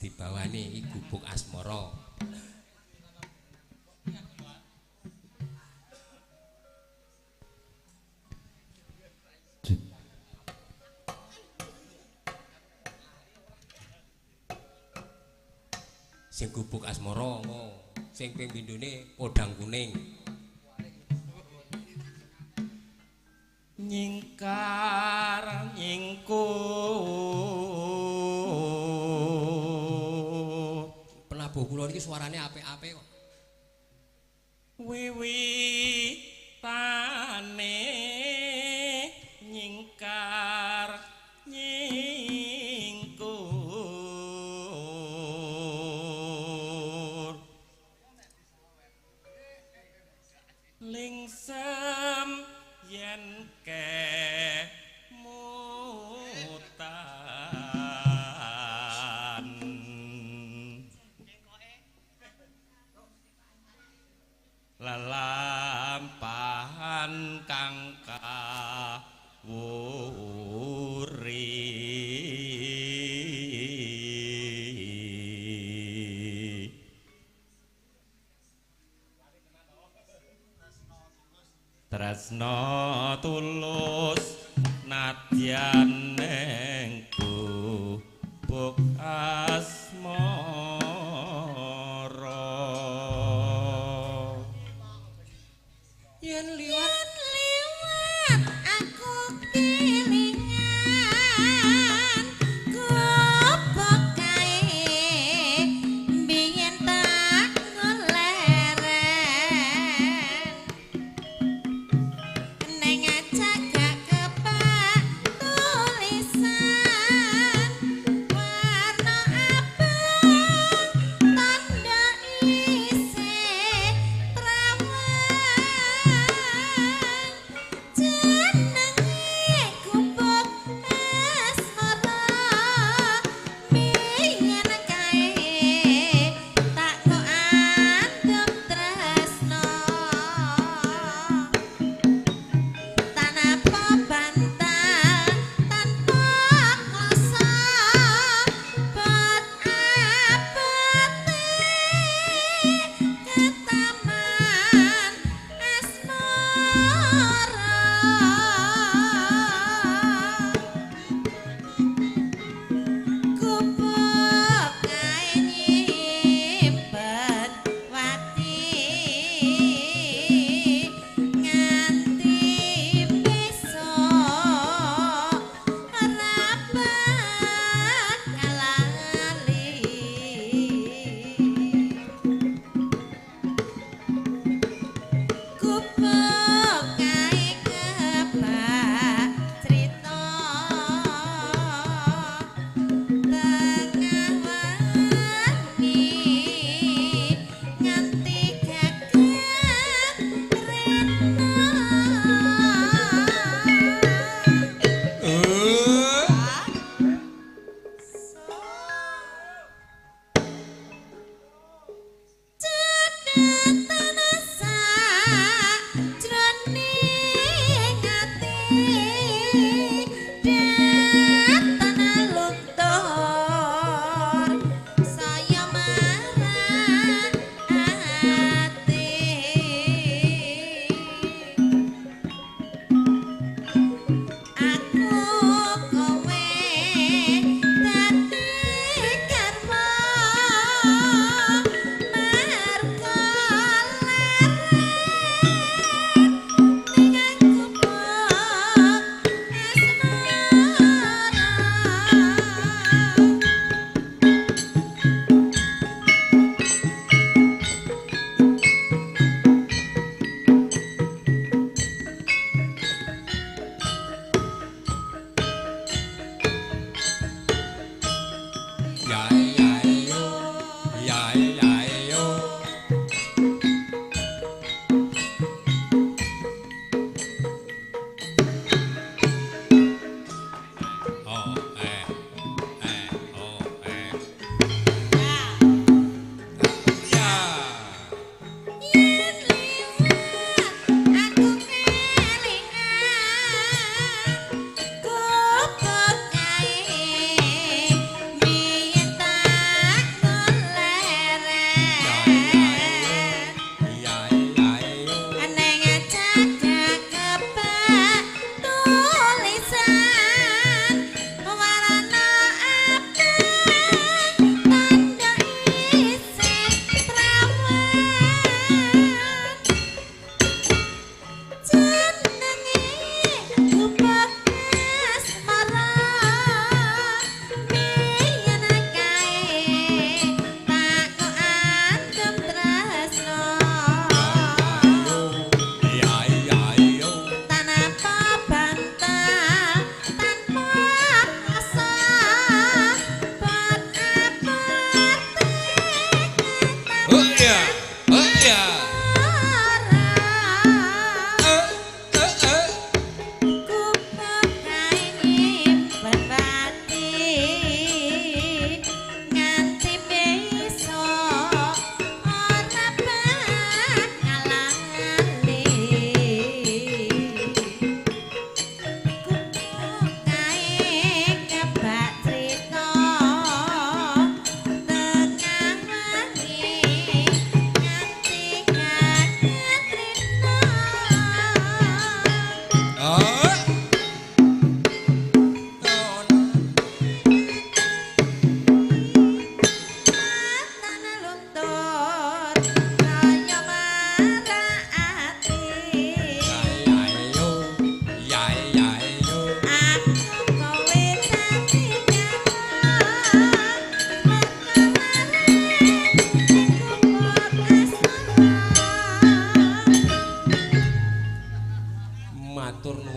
Dibawani Gubuk Asmara. Sing Gubuk Asmara sing ping pindhone Podang Kuning. Nyingkar penabuh kula niki suarane apik-apik kok. Wiwitane nyingkar nyingkur lingsem yen kemutan lelampahan kang kawuri tresno tulus nadyan ning buk asmara yen liwat aku kelingan gobok kae biyen tak goleren neng aja gak kepak tulisan warna abang tanda isih trawan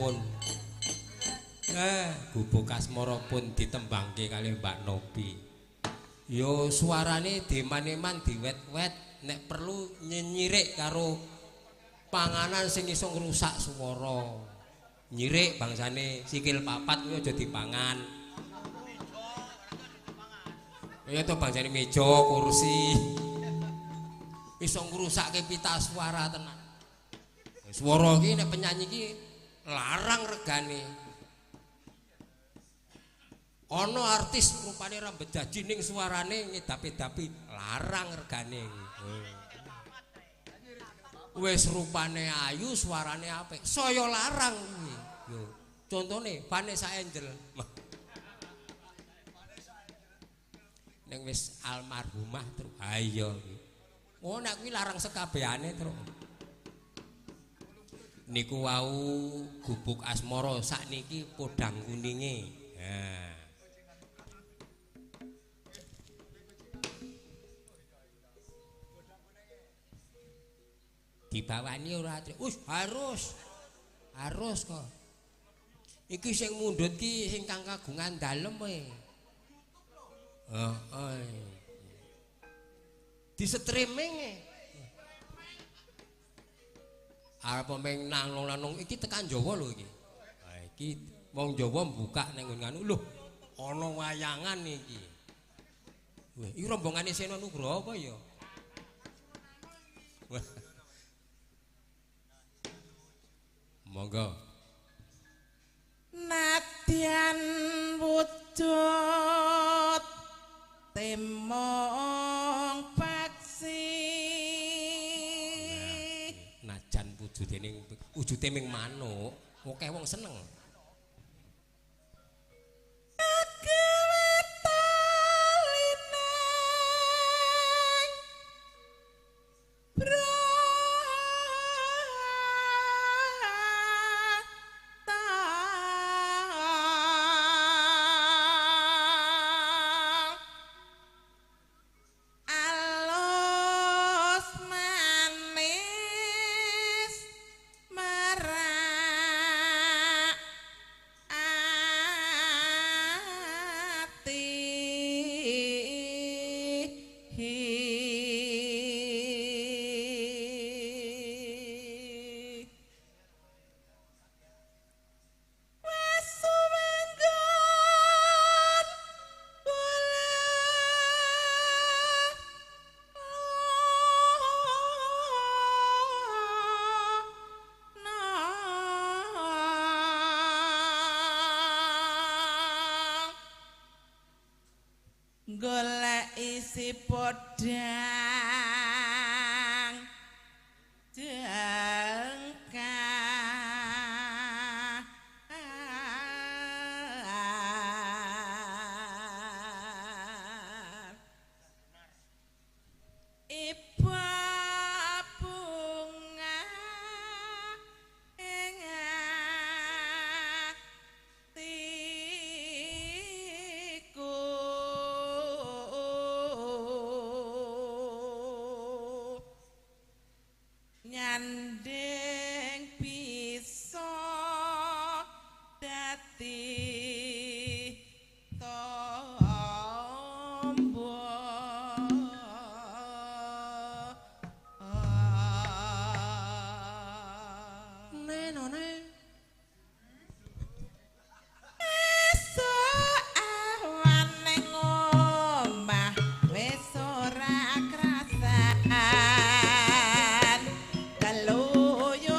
suwun. Gubuk asmara pun ditembangke kali Mbak Nobi. Yo suarane deman-eman diwet-wet, nek perlu nyirik karo panganan sing iso ngrusak swara. Nyirik bangsane sikil papat kuwi aja dipangan. Ya to bangsane meja, kursi. Iso ngrusakke pita suara tenan. Swara iki nek penyanyi iki larang regane. Ana artis rupane rambut jaji ning suarane ngedap-edapi larang regane. Wis rupane ayu suarane apik, saya larang kuwi. Yo, contone Vanessa Angel. Ning wis almarhumah terus. Ha iya kuwi. Oh nek kuwi larang sekabehane terus. Niku wau gubuk asmara sakniki podang kuninge. Nah. Dibawani ora harus kok. Iki sing mundhut ki sing kang kagungan dalem e. Heeh. Di streaming e. Arep meng nang iki tekan Jawa lho iki. Ha iki wong Jawa buka ning ngono lho. Ana wayangan iki. Wah, iki rombongane Sena Nugroho apa ya? Monggo. Nadyan wujud temong paksi. Najan wujude ning manuk, akeh wong seneng. Golek isi podang jengkang ibu bunga ing atiku nyandeng bisa dadi tombo nenone esuk awan ning omah wis ora krasan kaloyo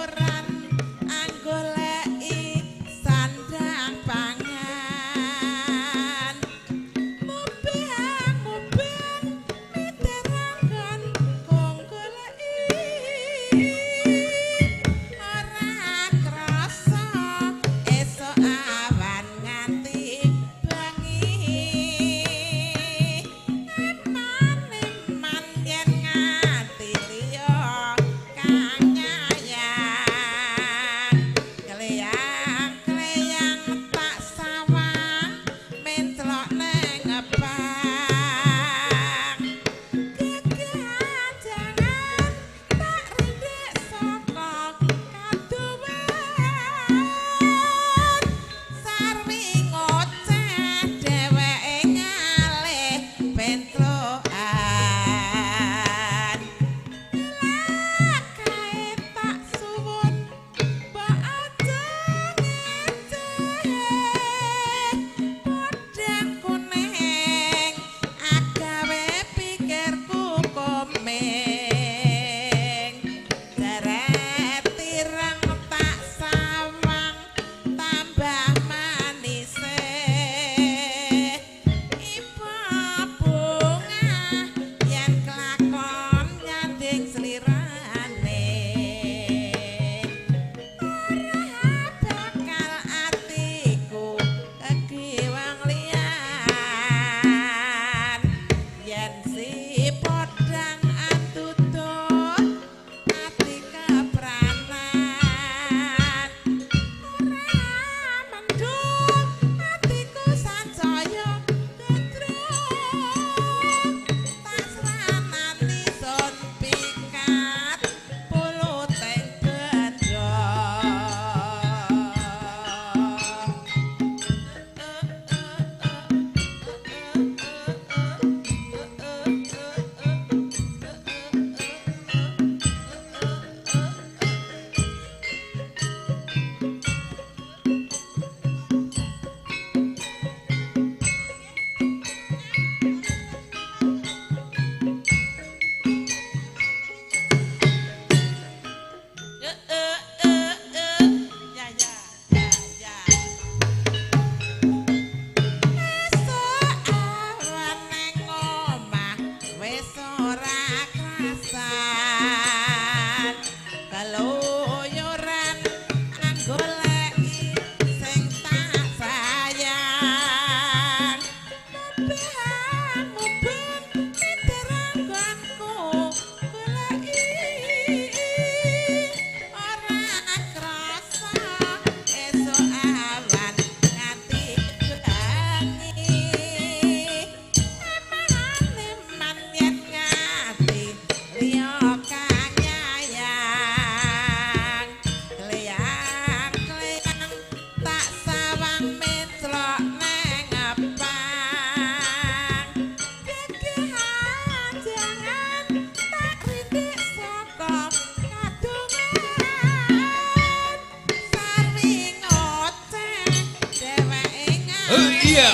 iya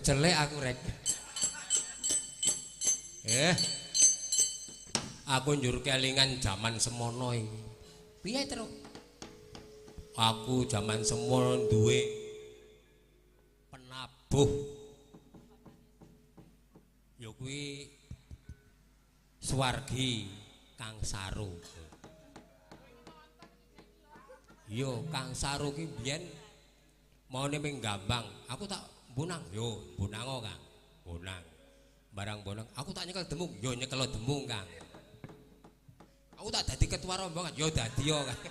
kecelek aku rek. Aku njur kelingan jaman semono iki. Piye terus? Aku jaman semono duwe penabuh. Ya kuwi Suwargi Kang Saru. Yo Kang Saru ki biyen maune ming Gambang. Aku tak bunang, yo bunang Kang, bunang, barang bunang. Aku tak nyekel demung, yo nyekel demung Kang. Aku tak dadi ketua rombongan, yo dadi yo Kang.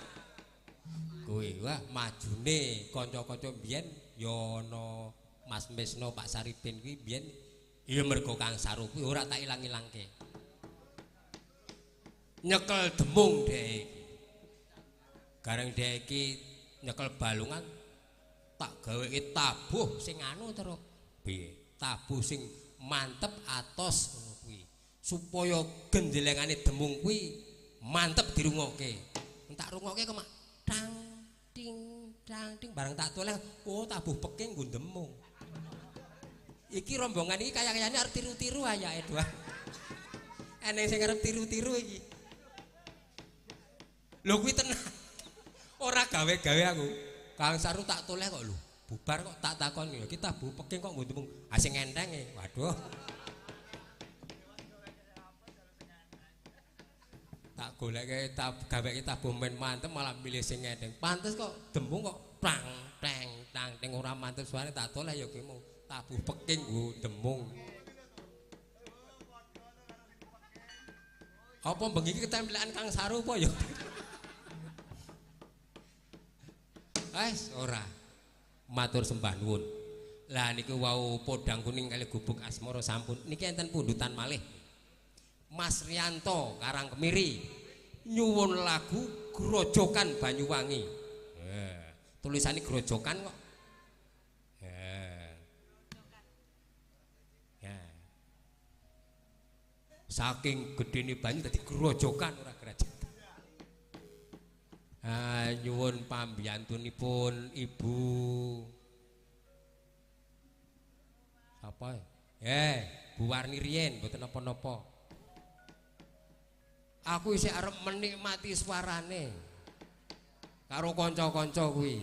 Kuwi wah majune kanca-kanca biyen yo ana Mas Mesno Pak Saripin kuwi biyen ya mergo Kang Saru kuwi ora tak ilang-ilangke. Nyekel demung dhek iki. Gareng dhek iki nyekel balungan tak gaweke tabuh sing anu terus piye tabuh sing mantep atos ngono kuwi supaya gendelengane demung kuwi mantep dirungokke tak rungokke kok mak tang ting bareng tak toleh oh tabuh peking nggo demung iki rombongan iki kaya-kayane arep tiru-tiru ayake doang eneng sing arep tiru-tiru iki lho kuwi tenan ora gawe-gawe aku Kang Saru tak toleh kok lho. Bubar kok tak takon ya kita bu peking kok nggo demung. Ah sing enteng e. Waduh. Tak goleke gaweke tabuh men mantep malah milih sing enteng. Pantes kok demung kok tang teng ora mantep suarane tak toleh ya kuwi tabuh peking nggo demung. Apa bengi iki ketempelan Kang Saru apa ya? Ora matur sembah nuwun. Lah niku wau podang kuning kali gubuk asmara sampun. Niki enten pundutan malih. Mas Rianto Karangkemiri nyuwun lagu Grojokan Banyuwangi. Tulisane grojokan kok. Saking gedene banyu dadi grojokan ora grajak. Nyuwun pambiyantunipun Ibu sapa Bu Warni riyen mboten napa-napa. Aku isih arep menikmati suarane karo kanca-kanca kuwi.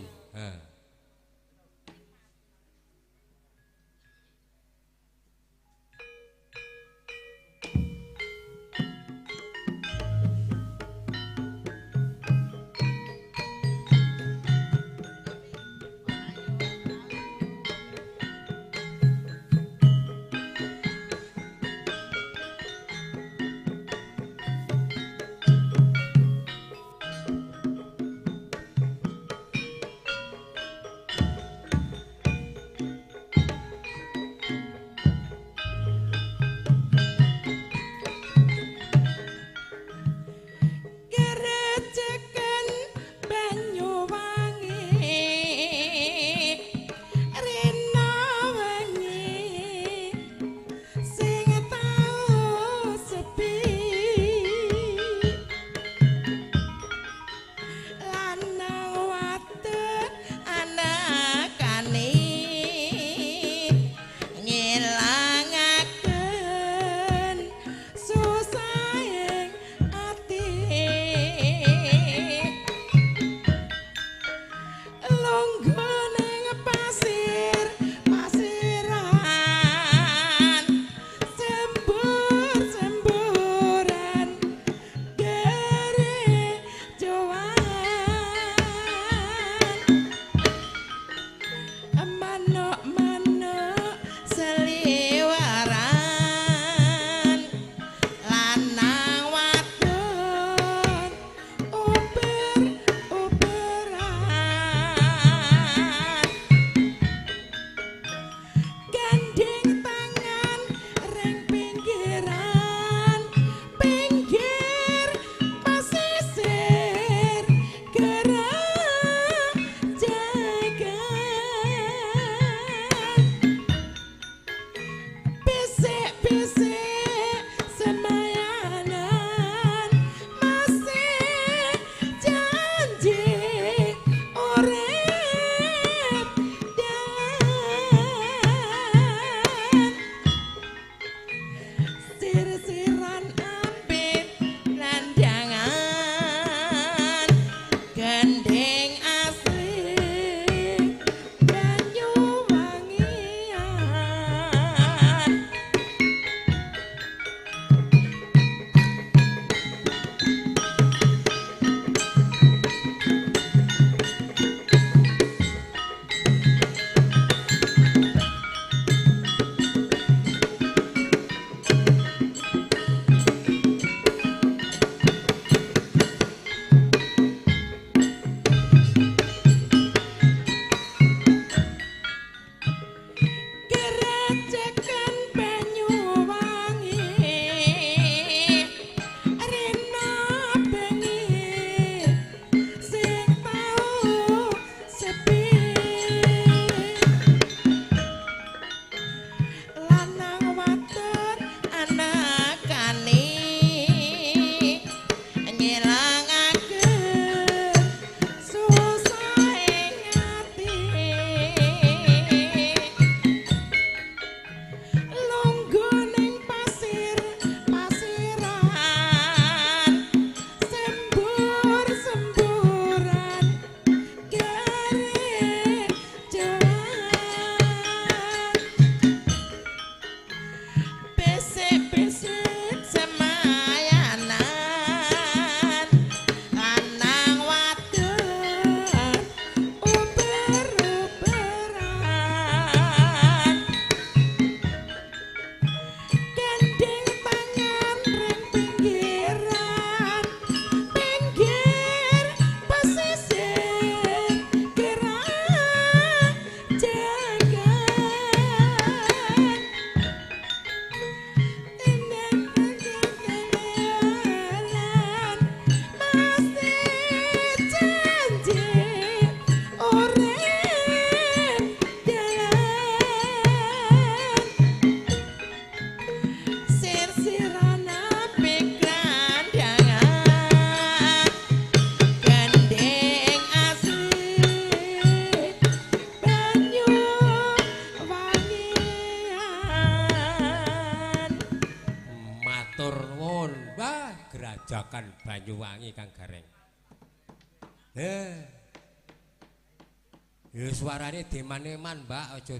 Banyuwangi Kang Gareng. Ya suarane deman-eman, Mbak, aja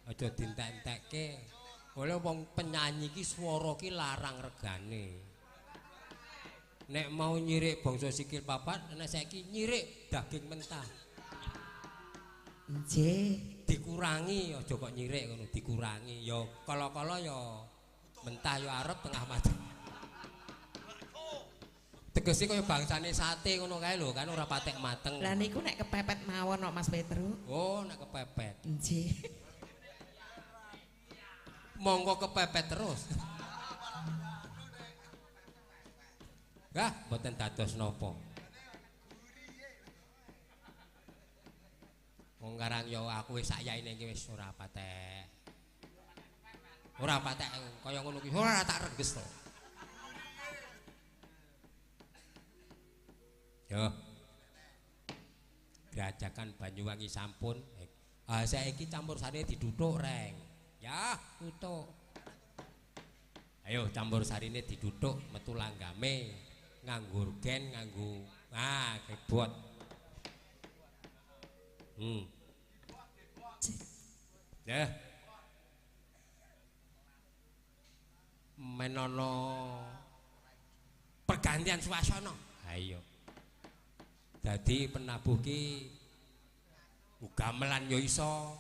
aja dientek-entekke. Oleh wong penyanyi ki swara ki larang regane. Nek mau nyirik bangsa sikil papat, nek saiki nyirik daging mentah. Nggih. Dikurangi aja kok nyirik ngono, dikurangi. Ya kala-kala ya mentah ya arep tengah mati. Tegese kaya bangsane sate ngono kae lho, kan ora patek mateng. Lah niku nek kepepet mawon kok Mas Petru. Oh, nek kepepet. Nggih. Monggo kepepet terus. Gah, mboten dados napa. Wong karang ya aku wis sakyaine iki wis ora patek. Ora patek kaya ngono ki ora tak reges to. Yo. Grajakan Banyuwangi sampun. Saiki campur sari diduduk reng. Ya, tutuk. Ayo campur sarine diduduk metu langgame, nganggo gen, nganggo kebot. Ya. Menono pergantian suasana. Ayo. Dadi penabuh ki gamelan ya iso,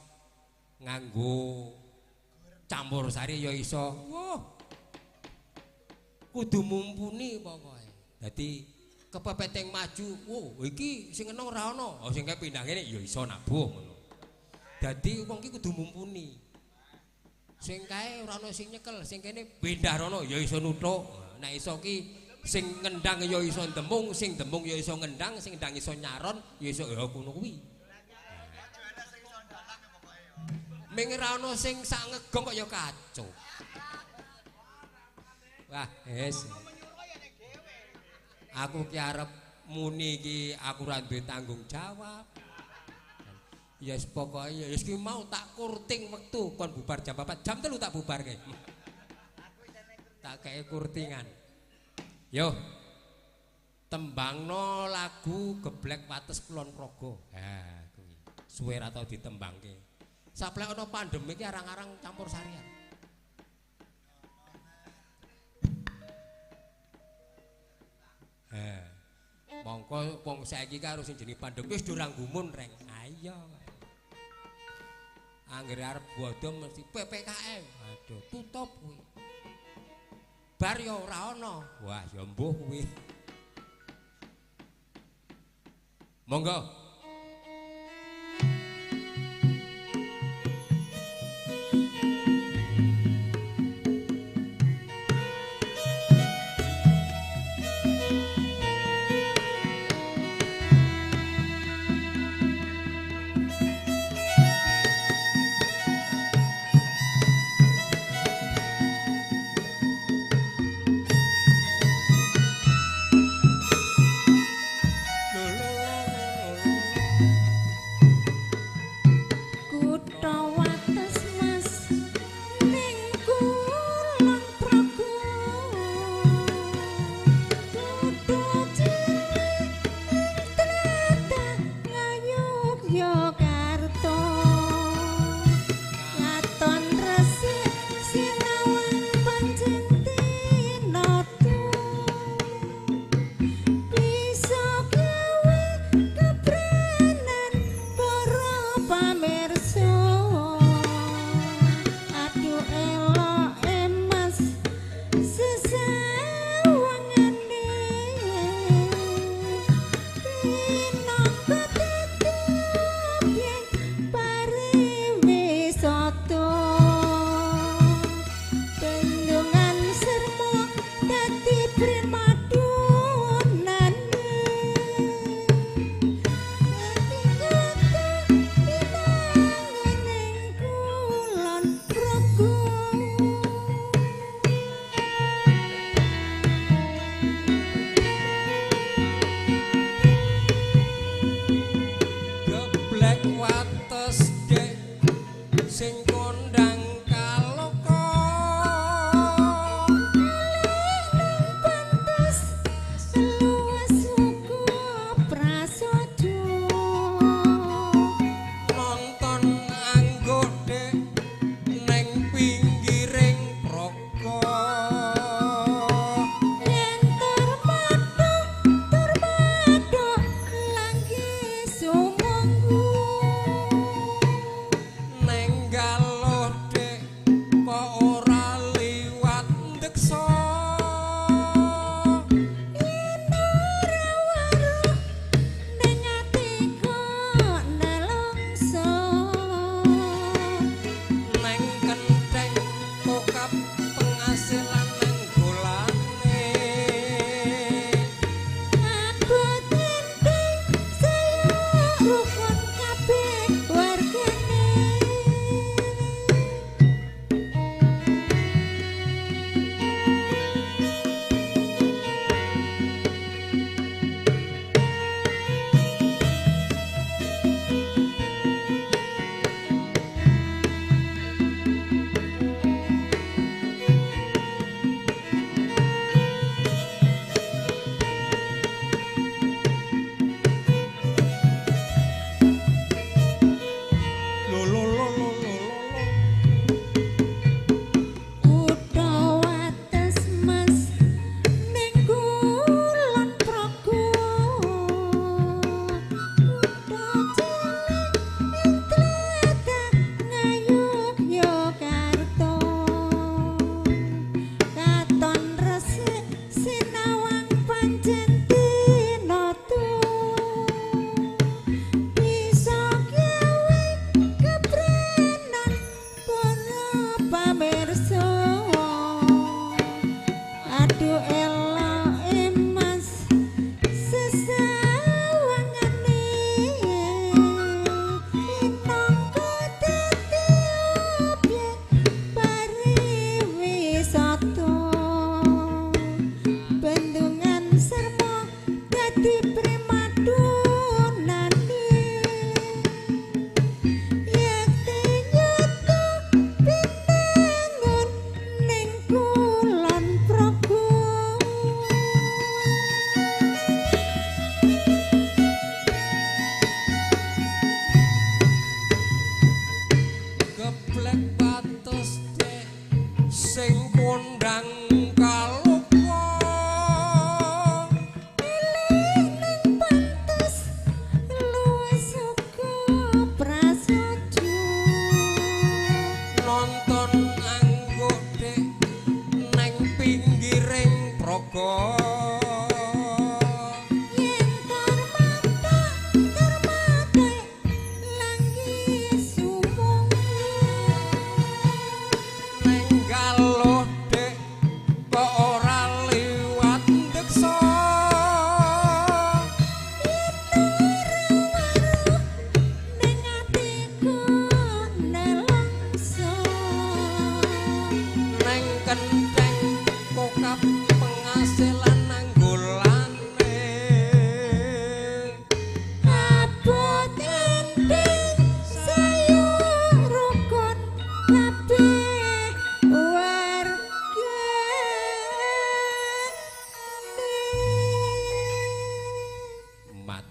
nganggo campur sari ya iso. Wah. Kudu mumpuni pokoke. Dadi kepepet maju, iki sing eneng ora ana. Oh sing kae pindah ngene ya iso nabuh ngono. Dadi wong ki kudu mumpuni. Sing kae ora ana sing nyekel, sing kene pindah rono ya iso nuthuk. Nek iso ki sing ngendang ya iso ndemung, sing ndemung ya iso ngendang, sing ndang iso nyaron ya iso ya ngono kuwi. Ming ora ana sing sak ngegong kok ya kacau. Wah, wis. Aku ki arep muni iki aku ora duwe tanggung jawab. Ya yes, pokoke ya wis ki mau tak kurting wektu kon bubar jam 4, jam 3 tak bubarke. Tak kei kurtingan. Yo. Tembangno lagu Geblek Wates Kulon Progo. Ha kuwi. Suwe ra tau ditembangke. Saplek ana pandemi iki arang-arang campur sarian. Mongko wong saiki karo sing jenenge pandemi wis durang gumun reng. Ayo. Anggere arep bodho mesti PPKM. Aduh, tutup kuwi. Bar ya ora ana. Wah, ya mbuh kuwi. Monggo.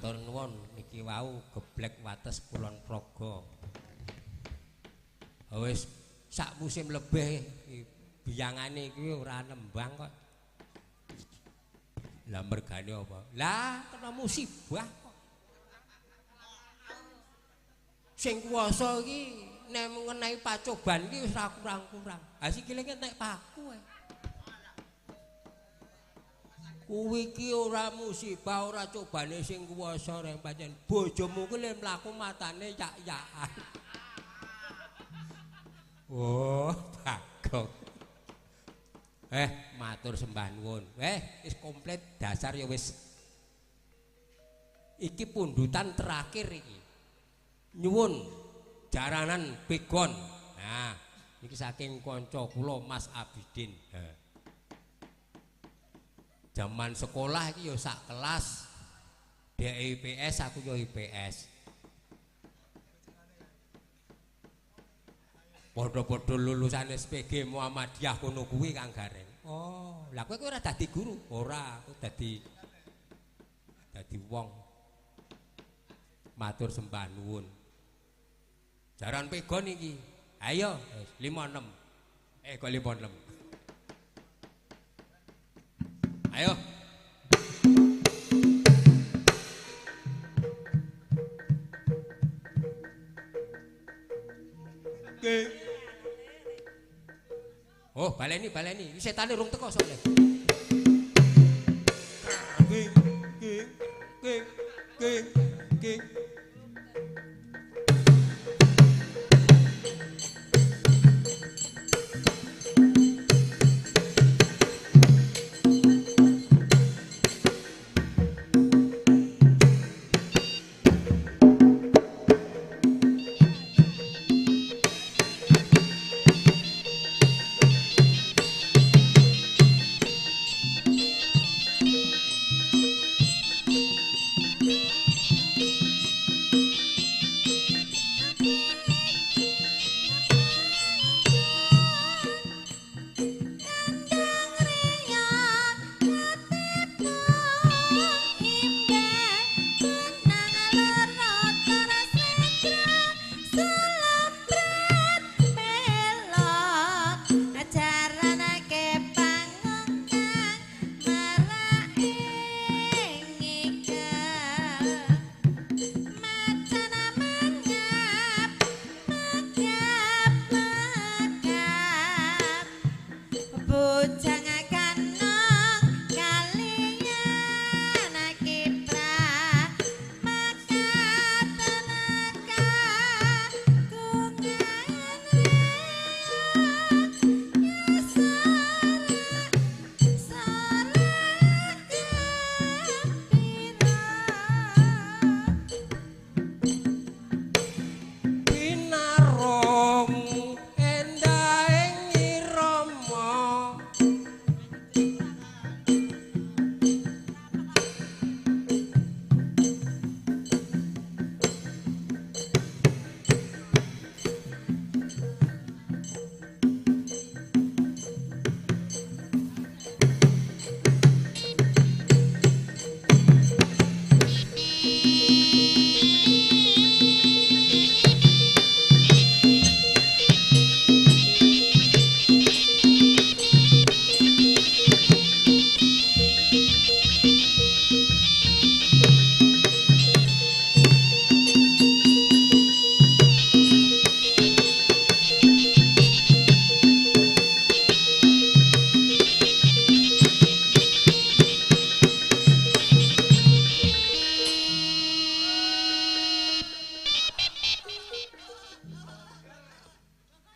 Matur nuwun niki wau geblek wates Kulon Progo. Wis sak musim lebih biyangane iki ora nembang kok. Lah mergane apa? Lah kena musibah kok. Sing kuwasa iki nek mengenai pacoban iki wis ora kurang-kurang. Ha sikile nek paku ae. Kuwi iki ora musibah, ora cobane sing kuwasa rek pancen bojomu ku le mlaku matane yak-yakan. Oh, Bagong. Matur sembah nuwun. Wis komplit dasar ya wis. Iki pundutan terakhir iki. Nyuwun jaranan pegon. Nah, iki saking kanca kula Mas Abidin. Zaman sekolah iki ya sak kelas. Dhek IPS aku ya IPS. Padha-padha lulusan SPG Muhammadiyah kono kuwi Kang Gareng. Oh, lah kowe ora dadi guru? Ora, aku dadi wong. Matur sembah nuwun. Jaran pegon iki. Ayo, 56. Kok 56. Ayo. Oh, baleni. Iki setane urung teko soalnya. King.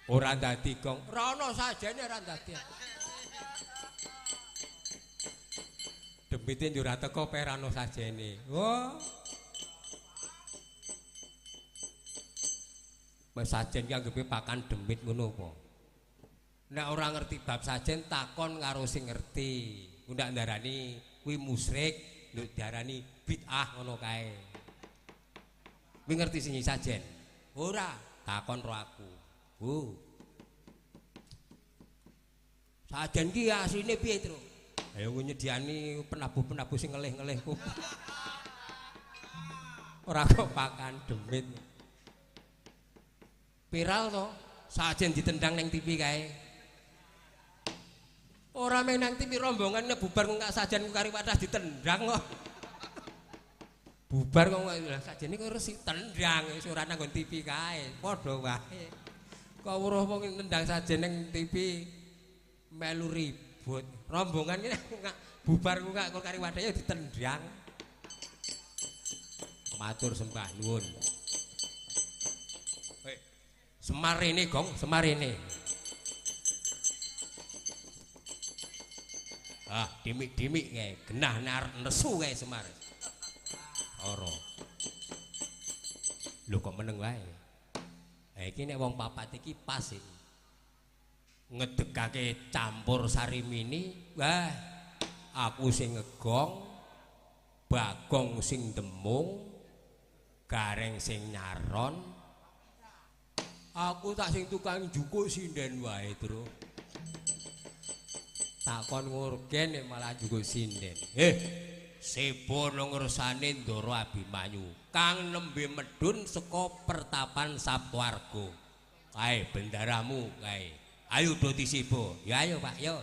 Ora dadi gong, rono sajane ora dadi. Demite yo ora teko perano sajane. Wah. Wis sajen ki anggepe pakan demit ngono apa. Nek ora ngerti bab sajen takon karo sing ngerti. Ndak ndarani kuwi musyrik, nduk diarani bid'ah ngono kae. Kuwi ngerti sing sajen? Ora, takon ro aku. Sajen ki asline piye, Tru? Ayo nyediani penabuh-penabuh sing ngelih-ngelih ku. Ora kok pakan demit. Viral to, sajen ditendang nang TV kae. Ora meh nang TV rombongan ngebubar kok sajen kari wadah ditendang kok. Bubar kok sajene kok resi tendang wis ora nang TV kae. Padha wae. Kok weruh wong nendang sajen nang TV melu ribut. Rombongan iki bubar kok kari wadah ya ditendang. Matur sembah nuwun. Semar rene Gong, semar rene. Ah, dimik-dimik kae, genah arep nesu kae Semar. Ora. Lho kok meneng wae. Ha iki nek wong papat iki pas iki. Ngedegake campur sarimini, wah aku sing ngegong, Bagong sing demung, Gareng sing nyaron, aku tak sing tukang jukuk sinden wae, Tru. Takon ngurgen nek malah jukuk sinden. Sebono ngersane Ndoro Abimanyu, kang nembe medun saka pertapan Saptwarga. Kae bendaramu kae. Ayo do disibo. Ya ayo Pak, yo.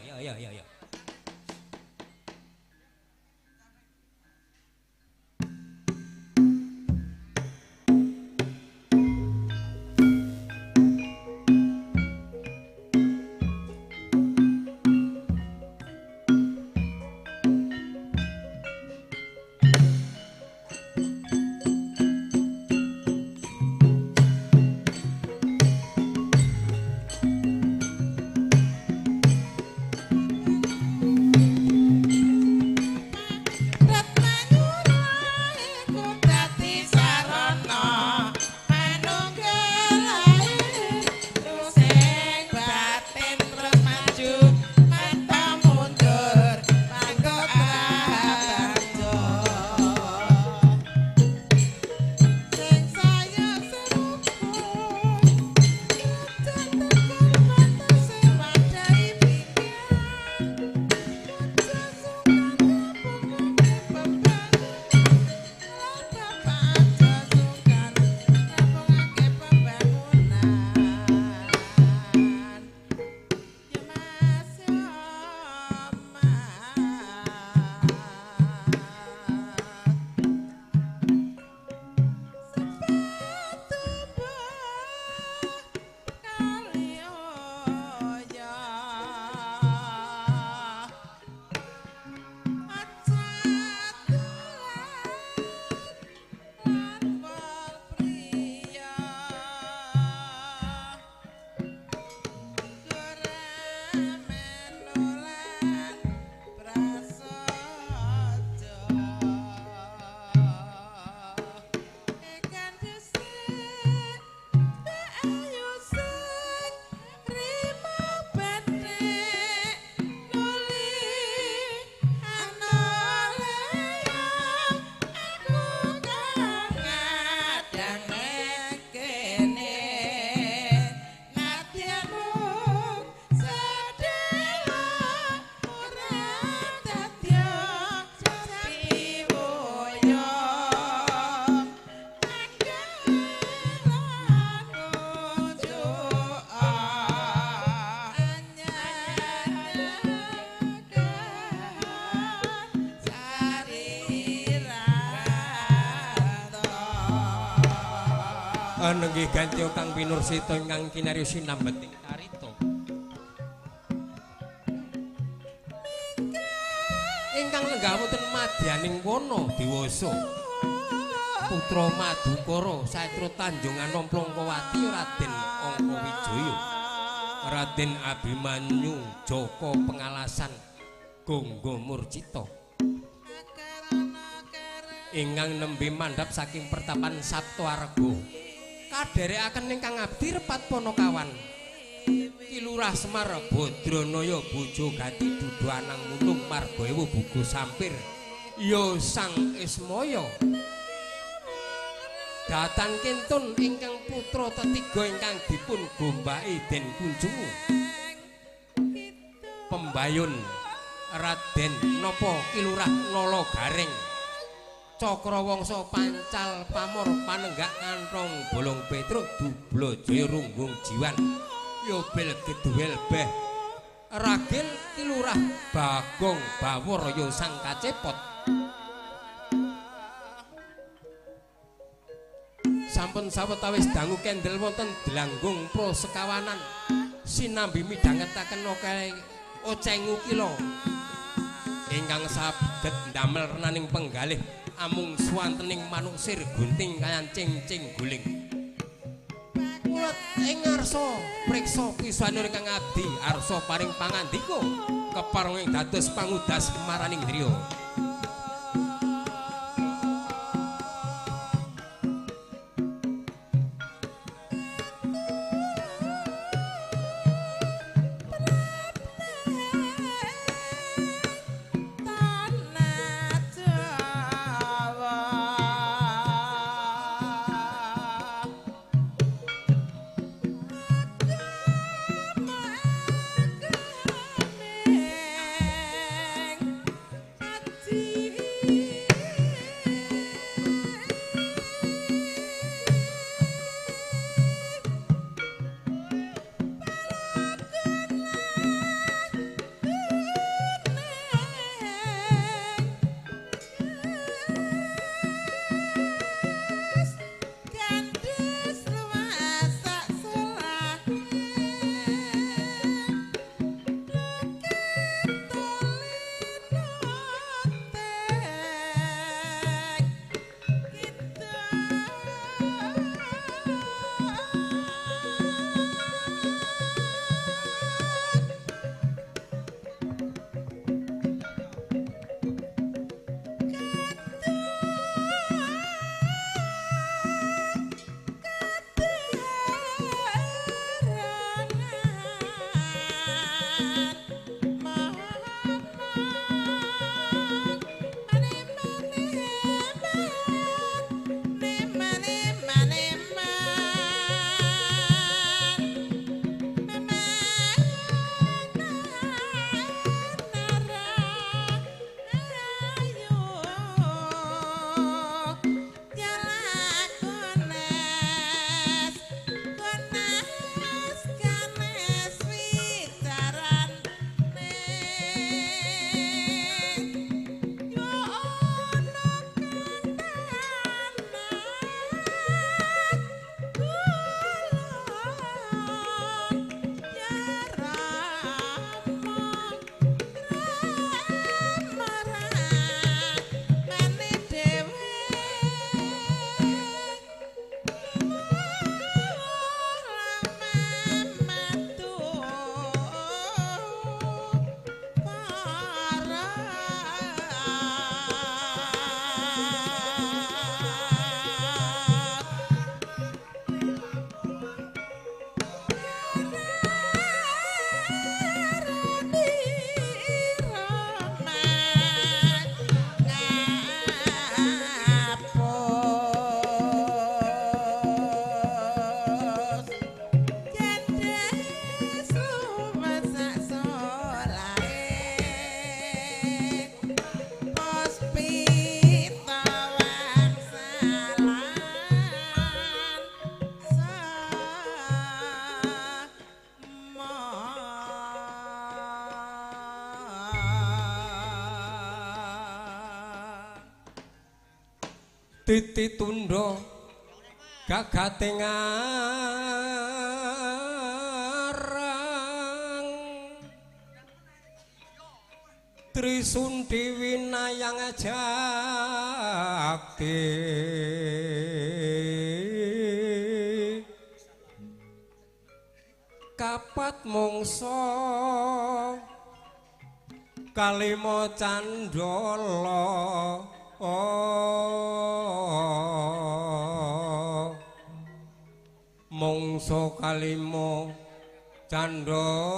Nenggih ganti Kang Pinursita ingkang kinarya sinambeting carita. Ingkang lenggah wonten madyaning wana dewasa. Putra Madukara Satra Tanjungan Nomplongkowati Raden Angkawijaya. Raden Abimanyu Jaka Pengalasan Gangga Murcita. Ingkang nembe mandhap saking pertapan Saptwarga. Kaderekaken ingkang abdi repat Panakawan. Ki Lurah Semar Badranaya bojo Gati dudu anang mulung marga ewu buku sampir. Ya Sang Ismaya. Datan kintun ingkang putra tetiga ingkang dipun gombaki Den Kunjungu. Pembayun Raden napa Ki Lurah Nala Gareng Cakrawangsa pancal pamor panenggak nganthong bolong petruk dublo jaya runggung jiwan yobel geduwel beh ragil kilurah bagong bawor ya sang kacepot sampun sawetawis dangu kendel wonten delanggung prosekawanan sinambi midhangetaken okae oceng ukila ingkang saged ndamel renaning penggalih amung swantening manuk sir gunting kayancing guling mulat ing ngarsa priksa pisanur kang abdi arsa paring pangandika kepareng dados pangudas maraning driya titi tundha gagate ngarang Trisundi winayang jakti kapat mangsa kalima candala mangsa kalima candala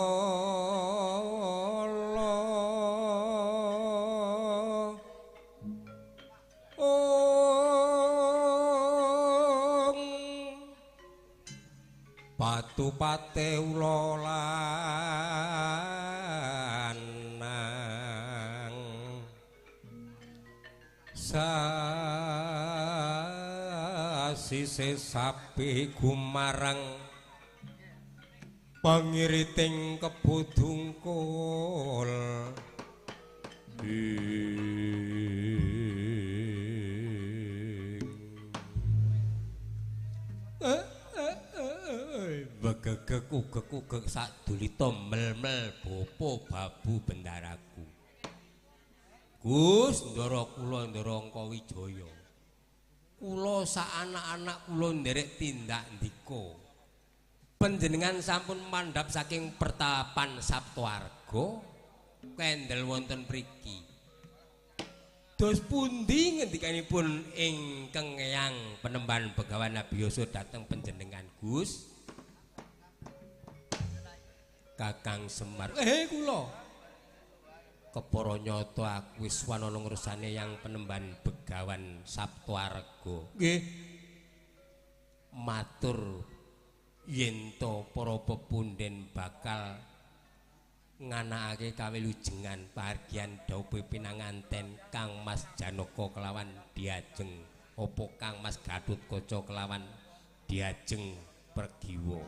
Patu pate ula lanang sise sapi gumarang pangiriting kebudungkul begegek ugek sadulita mel-mel bopo babu bendaraku Gus ndara kula ndara Angka Wijaya kula sak anak-anak kula nderek tindak ndika panjenengan sampun mandhap saking pertapan Saptawarga kendel wonten mriki dos pundi ngendikanipun ingkang Eyang Penemban Begawan Abiyasa dhateng panjenengan Gus Kakang Semar kula kepara nyata aku wis wanana ngursane Eyang Penemban Begawan Saptawarga nggih matur yen to para pepunden bakal nganakake kawilujengan pahargyan dawuh pinanganten Kang Mas Janaka kelawan Diajeng apa Kang Mas Gatutkaca kelawan Diajeng Pergiwa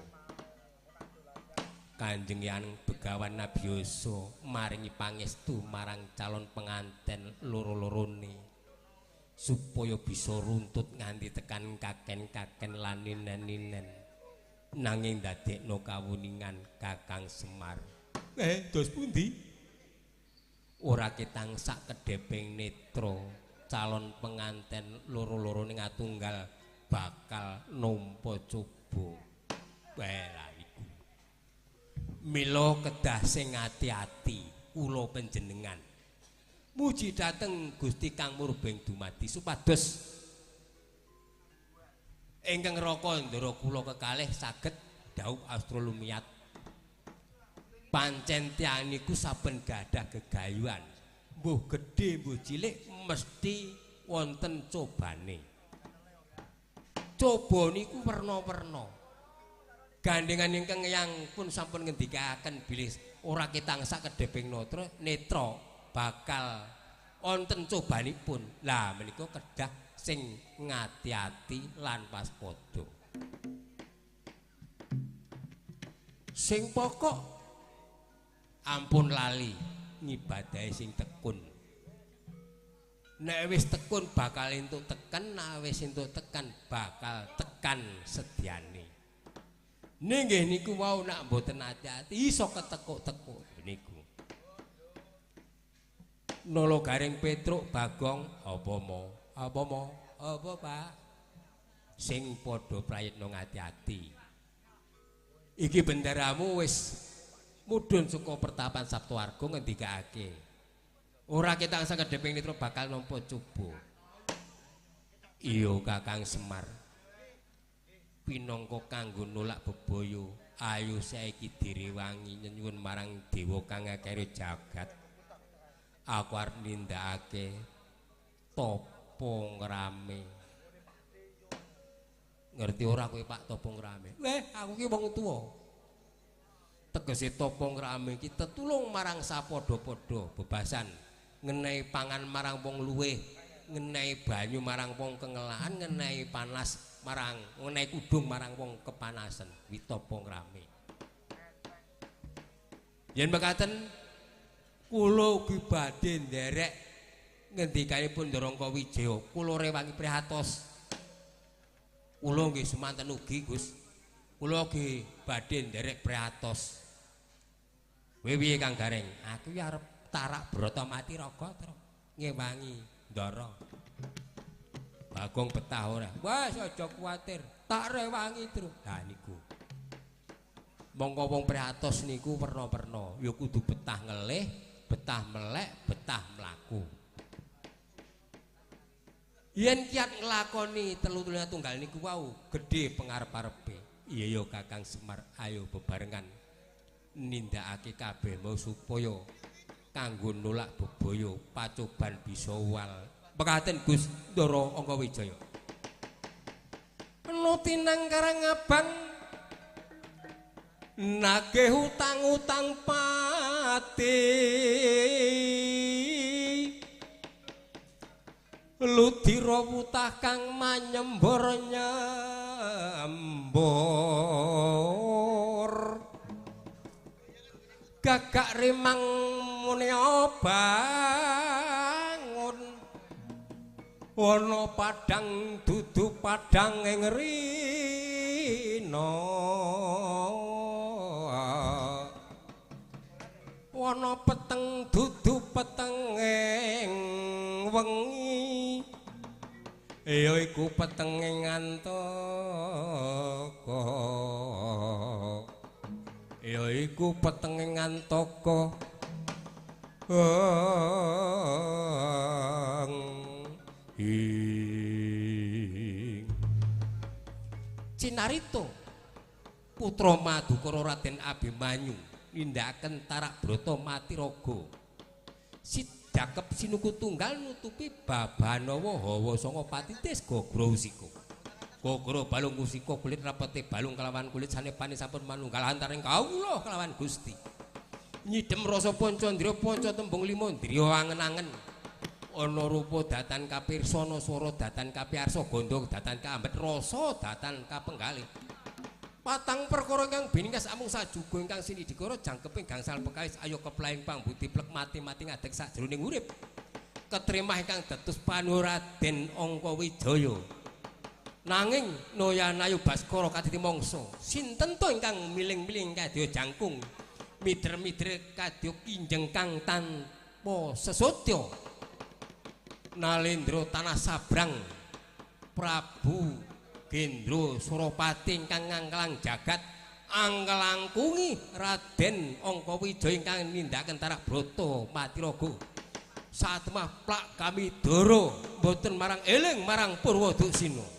Kanjeng Yang Begawan Abiyasa maringi pangestu marang calon penganten loro-lorone supaya bisa runtut nganti tekan kaken-kaken lan ninen-ninen nanging dadekno kawuningan Kakang Semar dos pundi ora ketang sak kedheping netra calon penganten loro-lorone ngatunggal bakal nampa coba lah iku mila kedah sing ati-ati kula panjenengan muji dhateng Gusti Kang Murbeng dumadi supados ingkang raka ndara kula kekalih saged dawuh astrolumiat pancen tiyang niku saben gadah gegayuhan mbuh gedhe mbuh cilik mesti wonten cobane coba niku werna-werna gandengan ingkang Eyang pun sampun ngendikaken bilih ora ketang sak kedheping netra bakal wonten cobanipun lah menika kedah sing ngati-ati lan waspada sing pokok ampun lali ngibadahi sing tekun nek wis tekun bakal entuk teken nek wis entuk tekan bakal tekan sedyane nggih niku wau nek mboten ati-ati iso ketekuk-tekuk niku Nolo Garing Petruk Bagong apa Pak sing padha prayitna ngati-ati iki benderamu wis mudhun saka pertapan Saptawarga ngendikake ora ketang sak kedheping netra bakal nampa coba iya Kakang Semar pinangka kanggo nolak bebaya ayo saiki direwangi nyuwun marang dewa kang akeh jagat aku arep nindakake tapa ngrame ngerti ora kowe Pak tapa ngrame aku ki wong tuwa tegese tapa ngrame iki tetulung marang sapadha-padha bebasan ngenehi pangan marang wong luweh ngenehi banyu marang wong kengelaan ngenehi panas marang ngenehi kudung marang wong kepanasan kuwi tapa ngrame yen mekaten kula ugi badhe nderek ngendikanipun Ndara Angka Wijaya kula rewangi prihatos kula nggih semanten ugi Gus kula ugi badhe nderek prihatos piye Kang Gareng aku ya arep tarak brata mati raga to ngewangi Ndara Bagong betah ora wis aja kuwatir tak rewangi terus ha niku mongko wong prihatos niku werna-werna ya kudu betah ngelih betah melek betah mlaku yen kiat nglakoni telu-telune tunggal niku wau gedhe pengarep-arepe iya ya Kakang Semar ayo bebarengan nindakake kabeh mau supaya kanggo nolak bebaya pacoban bisa wal mekaten Gus Ndara Angka Wijaya nutinang Karangabang nagih utang-utang pati Ludira wutah kang manyembor nyembor gagak rimang muni bangun ana padang dudu padang ing rina ana peteng dudu peteng ing wengi ya iku peteng ing antaka ya iku peteng ing antaka Cinarito putra Madukara Raden Abimanyu nindakaken tarak brata mati raga sidakep sinuku tunggal nutupi babanawa hawa sanga patitis gagra usika gagra balung usika kulit rapete balung kelawan kulit sanepane sampun manunggal antaring kawula kelawan Gusti nyidhem rasa pancandra panca tembung lima ndriya angen-angen ana rupa datan kapirsana swara datan kapiarsa gandha datan kaambet rasa datan kapenggalih patang perkara ingkang biningas amung sajuga ingkang sinidikara jangkeping gangsal pekawis ayo keplaing pambudi plek mati-mati ngadeg sajroning urip ketrimah ingkang dados Panuraden Angkawijaya nanging Nayanayu Baskara kadhi mangsa sinten to ingkang miling-miling kadya jangkung mider-mider kadya kinjeng kang tanpa sesotya Nalendra tanah sabrang Prabu Gendro Surapati ingkang ngangkelang jagat angkelangkungi Raden Angkawijaya ingkang nindakaken tarak brata mati raga satemah plak kami dara mboten marang eling marang Purwoduksina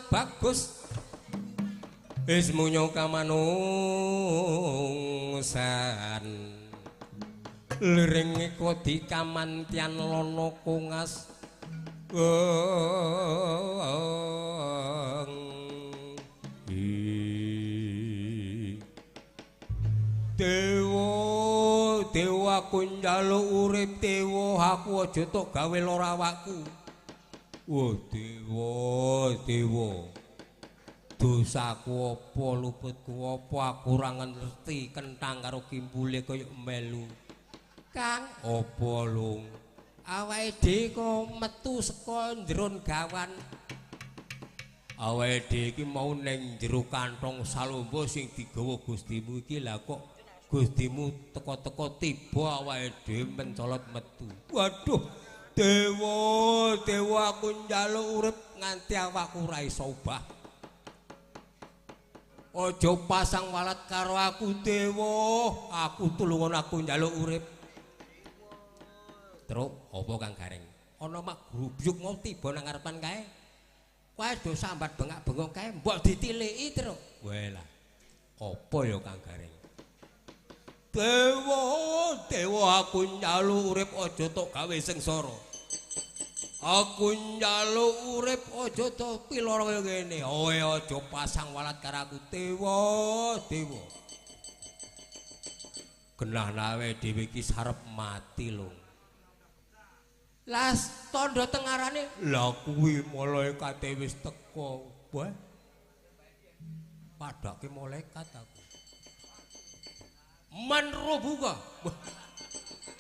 bagus wis munyo kamanungsan liring kodi kamantian lono kungas dewa aku njaluk urip dewa aku aja tok gawe lara awakku wah dewa dosaku apa luputku apa aku ora ngerti kentang karo kimbule kaya melu Kang apa lung awake dhewe kok metu saka ndron gawan awake dhewe iki mau ning jero kantong salomba sing digawa Gustimu iki lah kok Gustimu teka-teka tiba awake dhewe mencolot metu waduh dewa aku njaluk urip nganti awakku ora iso obah aja pasang walat karo aku dewa aku tulungan aku njaluk urip terus apa Kang Gareng ana mak grubyuk mau tiba nang ngarepan kae kowe do sambat bengak-bengok kae mbok ditiliki terus walah apa ya Kang Gareng dewa aku njaluk urip aja tok gawe sengsara aku njaluk urip aja to piloro kaya ngene kowe aja pasang walat karo aku dewa genah nawe dhewe iki sarep mati lho las tandha tengarane lha kuwi malaikate wis teka padake malaikat aku Man robuka.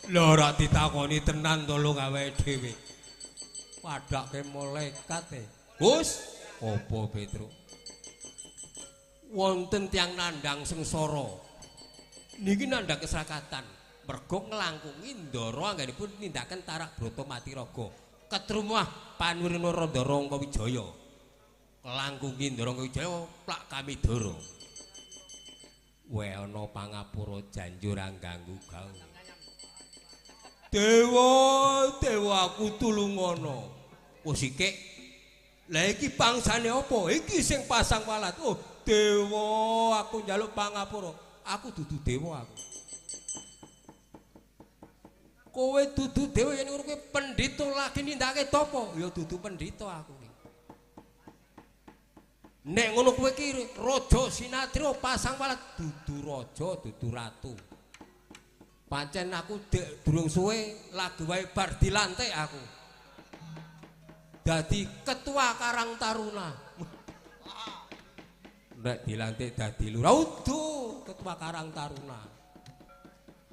Lho ora ditakoni tenan to lho awake dhewe. Padake malaikat e. Gus, apa Petruk? Wonten tiyang nandhang sengsara. Niki nandhang kesrakatan. Mergo nglangkungi ndara anggenipun nindaken tarak brata mati raga. Ketrumah Panwirna Randara Wijaya. Nglangkungi ndara Wijaya plak Kamidara. Wae ana pangapura janjur angganggu gawe. Dewa aku tulungono. Wis iki. Lah iki bangsane apa? Iki sing pasang walat. Oh, dewa aku njaluk pangapura. Aku dudu dewa aku. Kowe dudu dewa yen ngono kowe pendhita lagi nindakake topo? Ya dudu pendhita aku iki. Nek ngono kowe iki raja Sinatria pasang walat dudu raja, dudu ratu. Pancen aku durung suwe lagi wae bar dilantik aku. Dadi ketua Karang Taruna. Nek dilantik dadi lurah udo ketua Karang Taruna.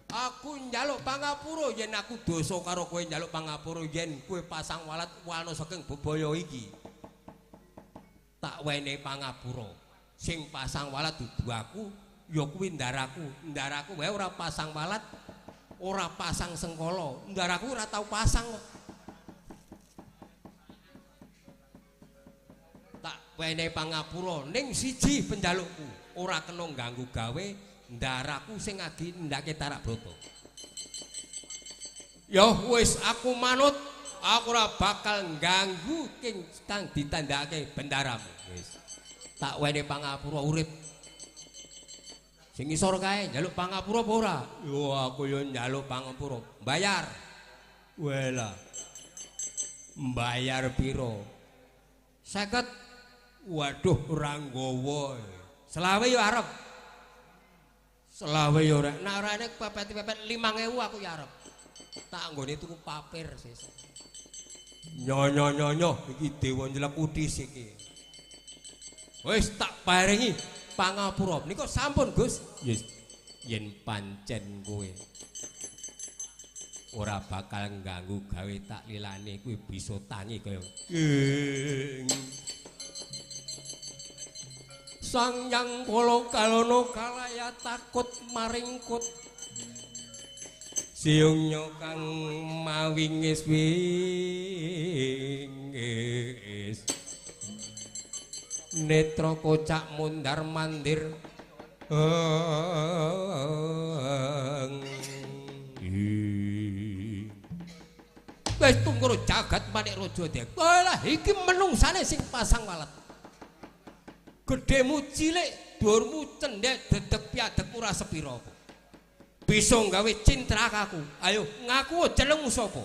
Aku njaluk pangapura yen aku dosa karo kowe njaluk pangapura yen kowe pasang walat wana saking bebaya iki. Tak wene pangapura. Sing pasang walat dudu aku, ya kuwi ndaraku. Ndaraku wae ora pasang walat, ora pasang sengkala. Ndaraku ora tau pasang kok. Tak wene pangapura ning siji penjalukku, ora kena ganggu gawe ndaraku sing agi ndake tarak brata. Ya wis aku manut, aku ora bakal ganggu kang ditandakake bendaramu. Wis. Tak wene pangapura urip. Sing isor kae njaluk pangapura apa ora? Yo aku yo njaluk pangapura. Bayar. Wela. Bayar piro? 50. Waduh ora nggawa. Selawe yo arep. Selawe yo ora. Nek ora nek pepet-pepet 5.000 aku ya arep. Tak nggone tuku papir sesuk. Nyo iki dewa nylekutis iki. Wis tak paringi pangapura. Nika sampun, Gus. Yes. Yen pancen kowe ora bakal ngganggu gawe tak lilane kuwi bisa tangi kaya Sang Hyang Kalana kalaya takut maringkut siungnya kang mawingis wingis netra kocak mundar mandir wis tungkro jagat manik raja dek. Lah iki menungsane sing pasang walet. Gedhemu cilik, dhuwurmu cendhek, dedeg piadeg ora sepira apa. Bisa gawe cintra aku. Ayo ngaku jenengmu sapa?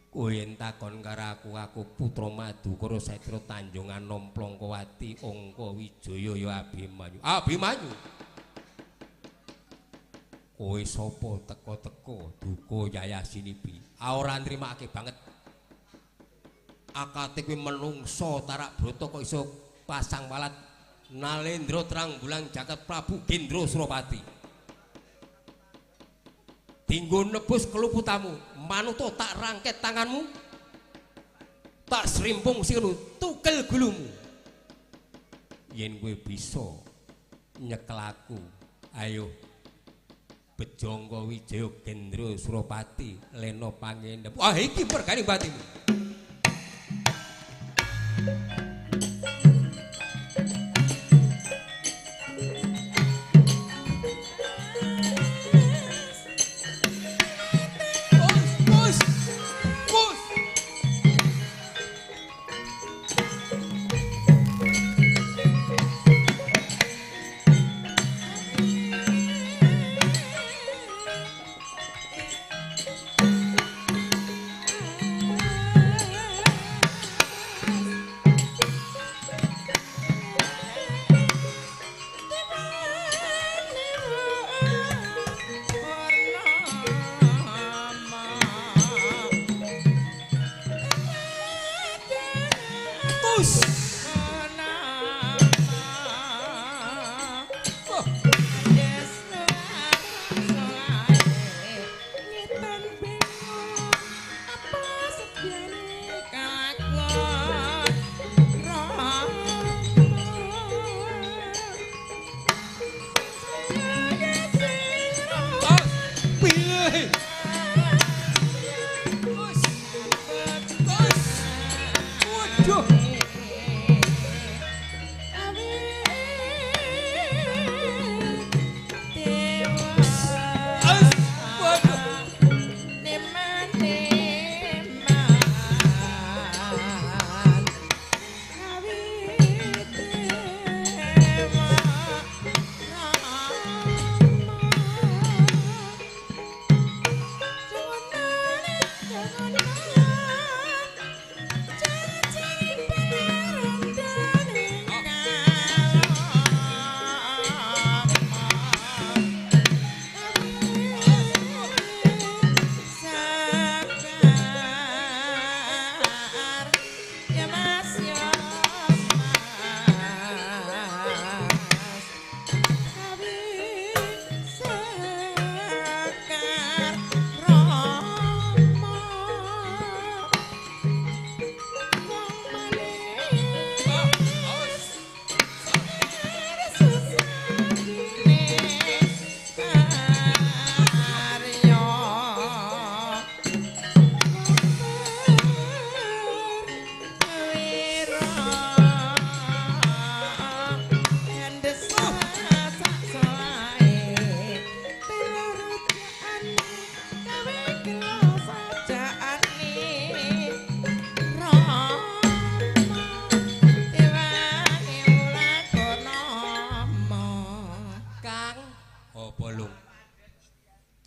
Kowe yen takon karo aku putra Madu karo Setra Tanjungan Nomplongkowati Angka Wijaya ya Abimanyu. Abimanyu. Kowe sapa teko-teko duka Yayasinipi? Ora nrimakake banget. Akate kuwi menungso tarak brata kok iso pasang walat Nalendra terang bulan jagat Prabu Gendro Suropati. Dinggo nebus keluputamu, manuto tak rangket tanganmu, tak serimpung sikilmu, tukel gulumu. Yen kowe bisa nyekel aku, ayo Bejongko Wijaya Gendro Suropati lena pangendhep. Wah iki pergane batimu.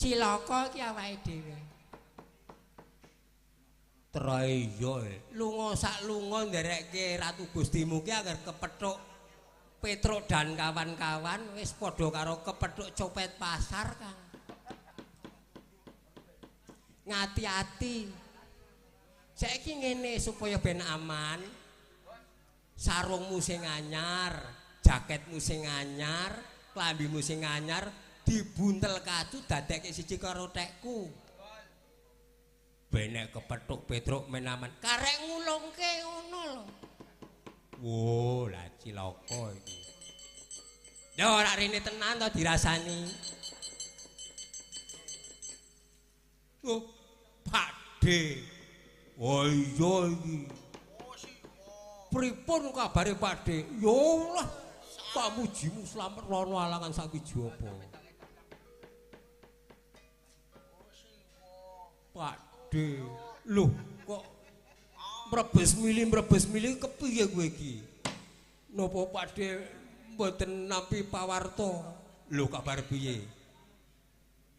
Cilaka ki awake dhewe. Traya lunga sak lunga nderekke Ratu Gustimu ki agar kepethuk Petruk dan kawan-kawan wis padha karo kepethuk copet pasar, Kang. Ngati-ati. Saiki ngene supaya ben aman. Sarungmu sing anyar, jaketmu sing anyar, klambimu sing anyar dibuntel kacu dadekke siji karo tekku. Benek kepethuk Petruk menaman karek ngulungke ngono lho. Wo, lah cilaka iki. Ya ora rene tenan to dirasani. Oh, Pakde. Oh iya iki. Pripun kabare Pakde? Ya Allah, tak mujimu slamet rono alangan sakwiji apa. Pakde, lho kok mrebes mili kepiye kowe iki? Napa Pakde mboten nampi pawarta? Lho kabar piye?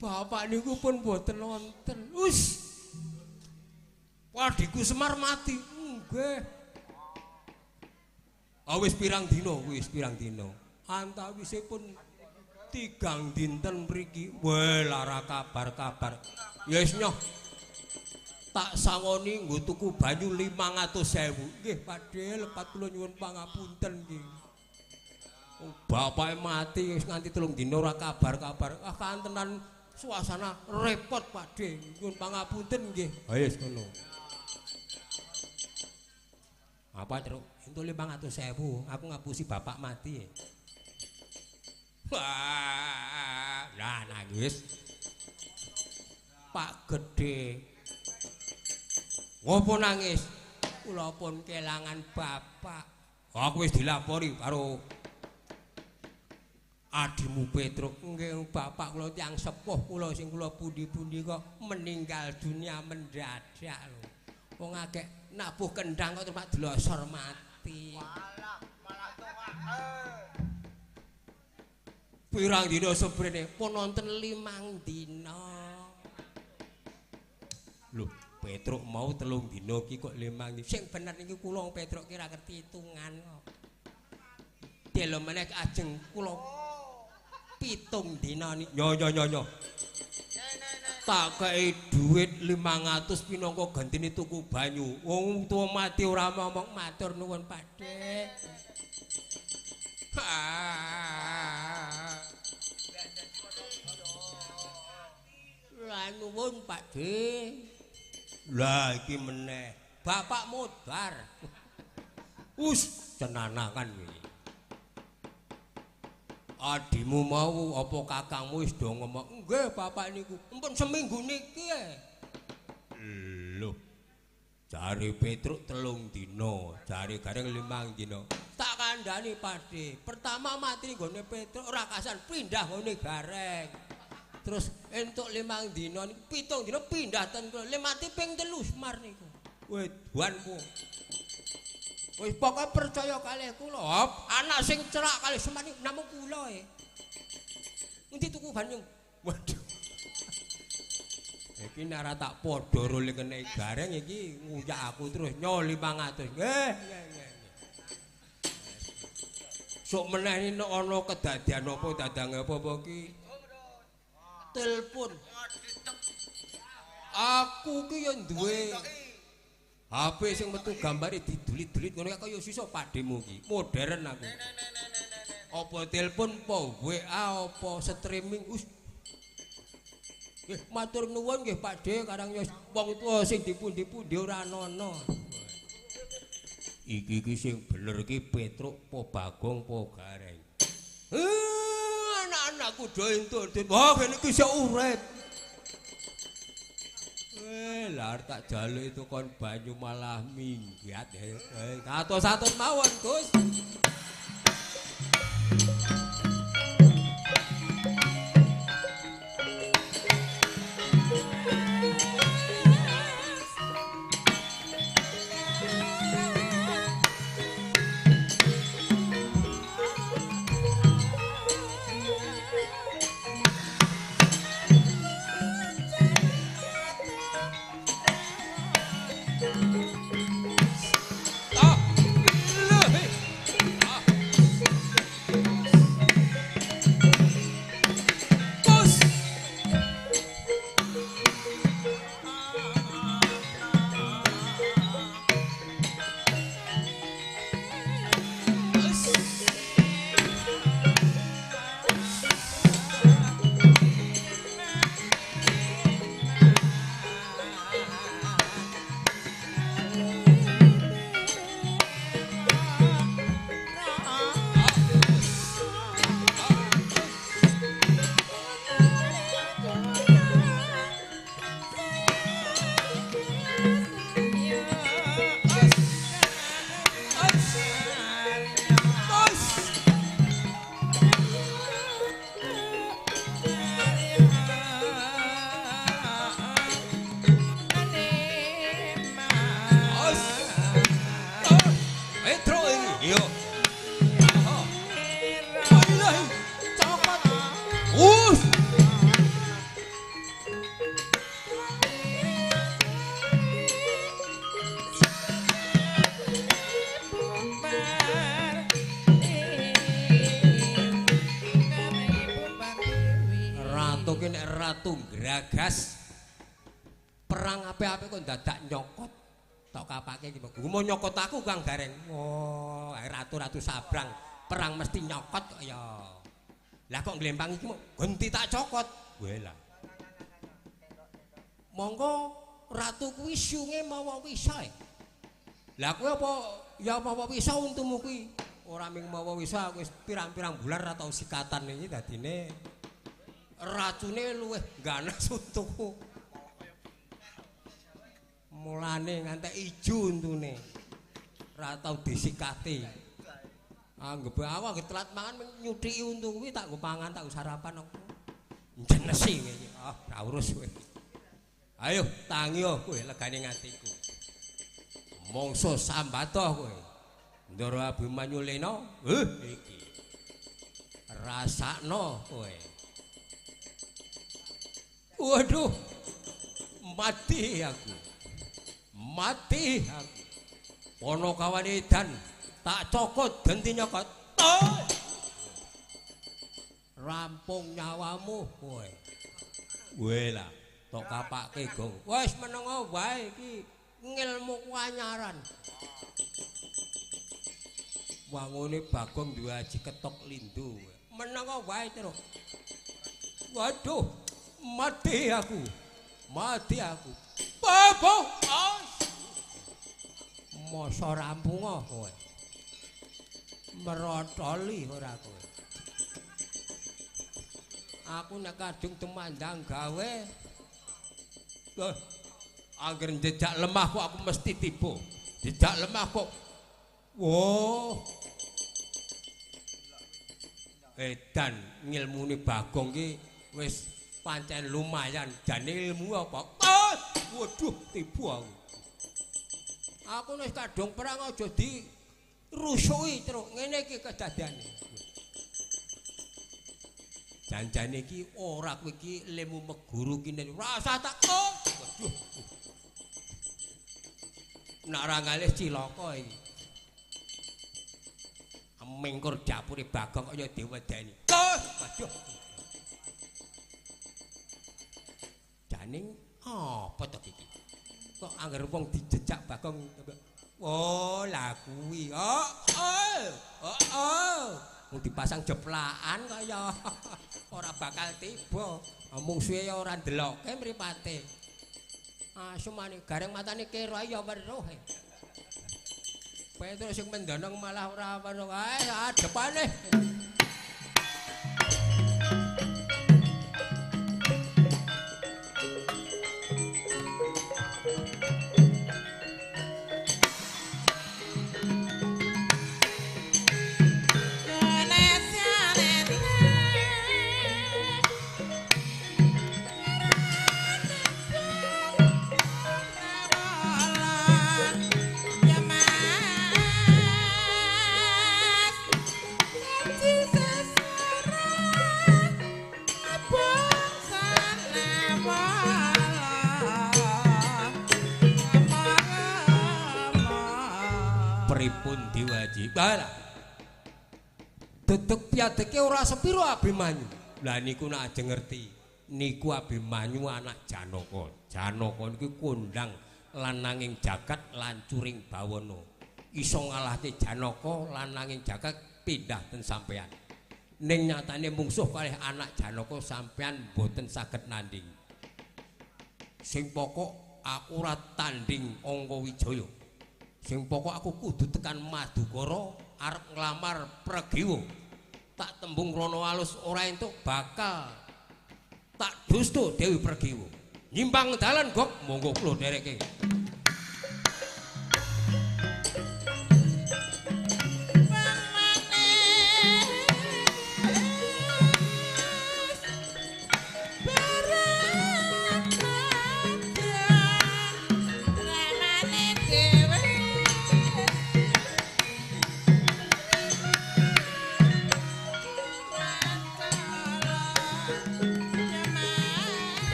Bapak niku pun mboten wonten. Wis. Padiku Semar mati. Nggih. Wis pirang dina. Antawisipun 3 dinten mriki. Weh lara kabar-kabar. Ya wis nyoh. Tak sangoni nggo tuku banyu 500.000. Nggih, Pakde, lepat kula nyuwun pangapunten nggih. Bapake mati wis nganti 3 dina ora kabar-kabar. Kantenan suasana repot, Pakde. Nyuwun pangapunten nggih. Ha wis ngono. Apa, Truk? Entuk 500.000, aku ngapusi bapak mati. Wah, lah nangis. Pak Gedhe. Ngopo nangis? Kula pun kelangan bapak. Aku wis dilapori karo adimu Petruk. Nggih, bapak kula tiyang sepuh kula sing kula pundi-pundi kok meninggal dunia mendadak lho. Wong akeh nabuh kendang kok tempat delosor mati. Pirang dina sebrene pun wonten 5 dina. Lho, Petruk mau 3 dina iki kok 5 dina. Sing bener iki kula wong Petruk ki ra ngerti hitungan kok. Delo meneh ajeng kula 7 dina niki. Nyo. Tak kei duit 500 pinangka gantine tuku banyu. Wong tuwa mati ora ngomong matur nuwun Pakde. Lah nuwun Pakde. Lah iki meneh bapak modar. Cenanakan iki. Adimu mau apa kakangmu wis do ngomong, "Nggih, bapak niku empun seminggu niki." Lho. Jare Petruk 3 dina, jare gareng 5 dina. Tak kandhani Pakde. Pertama mati nggone Petruk ora kasan pindah ngene gareng. Terus entuk 5 dina, 7 dina pindah ten kula. Le mati ping 3 Semar niku. Weh, duanmu. Wis pokoke percaya kalih kula. Anak sing cerak kalih Semar niku namung kula e. Endi tuku banyu? Waduh. Iki nek ora tak padha role kene gareng iki nguyak aku terus nyo 500. Nggih. Sok meneh nek ana kedadian apa dadang apa iki? Telepon. Aku ki yo duwe HP sing metu gambare didulit-dulit ngono kaya sisa Pakdemu iki. Modern aku. Apa telepon apa WA apa streaming Nggih matur nuwun nggih Pakde karang wong tuwa sing dipundi-pundi ora ana. Iki sing bener iki Petruk po Bagong po Gareng. Anak-anakku do entuk. Wah kene iki iso urip. Lah tak jaluk itu kon banyu malah minggat. Atos-atos mawon, Gus. nek ratu Gragas perang apik-apik kok dadak nyokot. Tok kapake iki mau nyokot aku Kang Gareng. Oh, ratu-ratu sabrang perang mesti nyokot kok ya. Lah kok glempang iki mau ganti tak cokot. Welah. Monggo ratu kuwi sunge mawa wisa. Lah kowe apa ya mawa wisa untumu kuwi? Ora ming mawa wisa wis pirang-pirang bulan ra tau sikatan iki dadine racune luwih ganas untukku. Mulane ngantek ijo untune. Ra tau disikati. Anggep awak telat mangan nyuthiki untu kuwi tak nggo pangan tak sarapan aku. Jenesi iki. Ah, ra urus kowe. Ayo tangi kowe legane ngatiku. Mongso sambatoh kowe. Ndara Abimanyu Lena, iki. Rasakno kowe. Waduh. Mati aku. Mati aku. Ana kawan edan tak cokot ganti nyokot. Rampung nyawamu kowe. Welah. Tok kapake gong. Wis menengo wae iki ngilmu anyaran. Wangune Bagong duwe aji ketok lindu. Menengo wae terus. Waduh, mati aku. Mati aku. Babong. Masa rampunga kowe. Merotoli ora kowe. Aku nek kadung temandang gawe angger jejak lemah kok aku mesti tiba. Jejak lemah kok. Wo. Edan ngilmune Bagong ki wis pancen lumayan. Jane ilmu apa? Waduh, tiba aku. Aku wis kadung perang aja dirusuhi terus. Ngene iki kedadiane. Janjane iki ora kowe iki lemu meguru kene. Rasa tak waduh. Nek ora ngalih cilaka iki. Mengkur dapure Bagong kaya diwedeni. Waduh. Janing apa to iki? Kok angger wong dijejak Bagong. Oh, lah kuwi. Mung dipasang jeplakan kaya ora bakal tiba. Mungsuhe ya ora ndelokke mripate. Sumane gareng matane kira ya weruh. Petrus sing mendonong malah ora weruh. Adepane. Pripun diwajiban? Dedeg piadeke ora sepiro Abimanyu. Lah niku nek ajeng ngerti, niku Abimanyu anak Janaka. Janaka niku kondang lananging jagat lancuring bawana. Iso ngalahke Janaka lananging jagat pindah ten sampean. Ning nyatane mungsuh kalih anak Janaka sampean boten saged nanding. Sing pokok aku ora tanding Angka Wijaya. Sing pokok aku kudu tekan Madukara arep nglamar Pregiwa. Tak tembung rono alus ora entuk bakal tak dustu Dewi Pregiwa. Nyimpang dalan gok monggo kula dereke.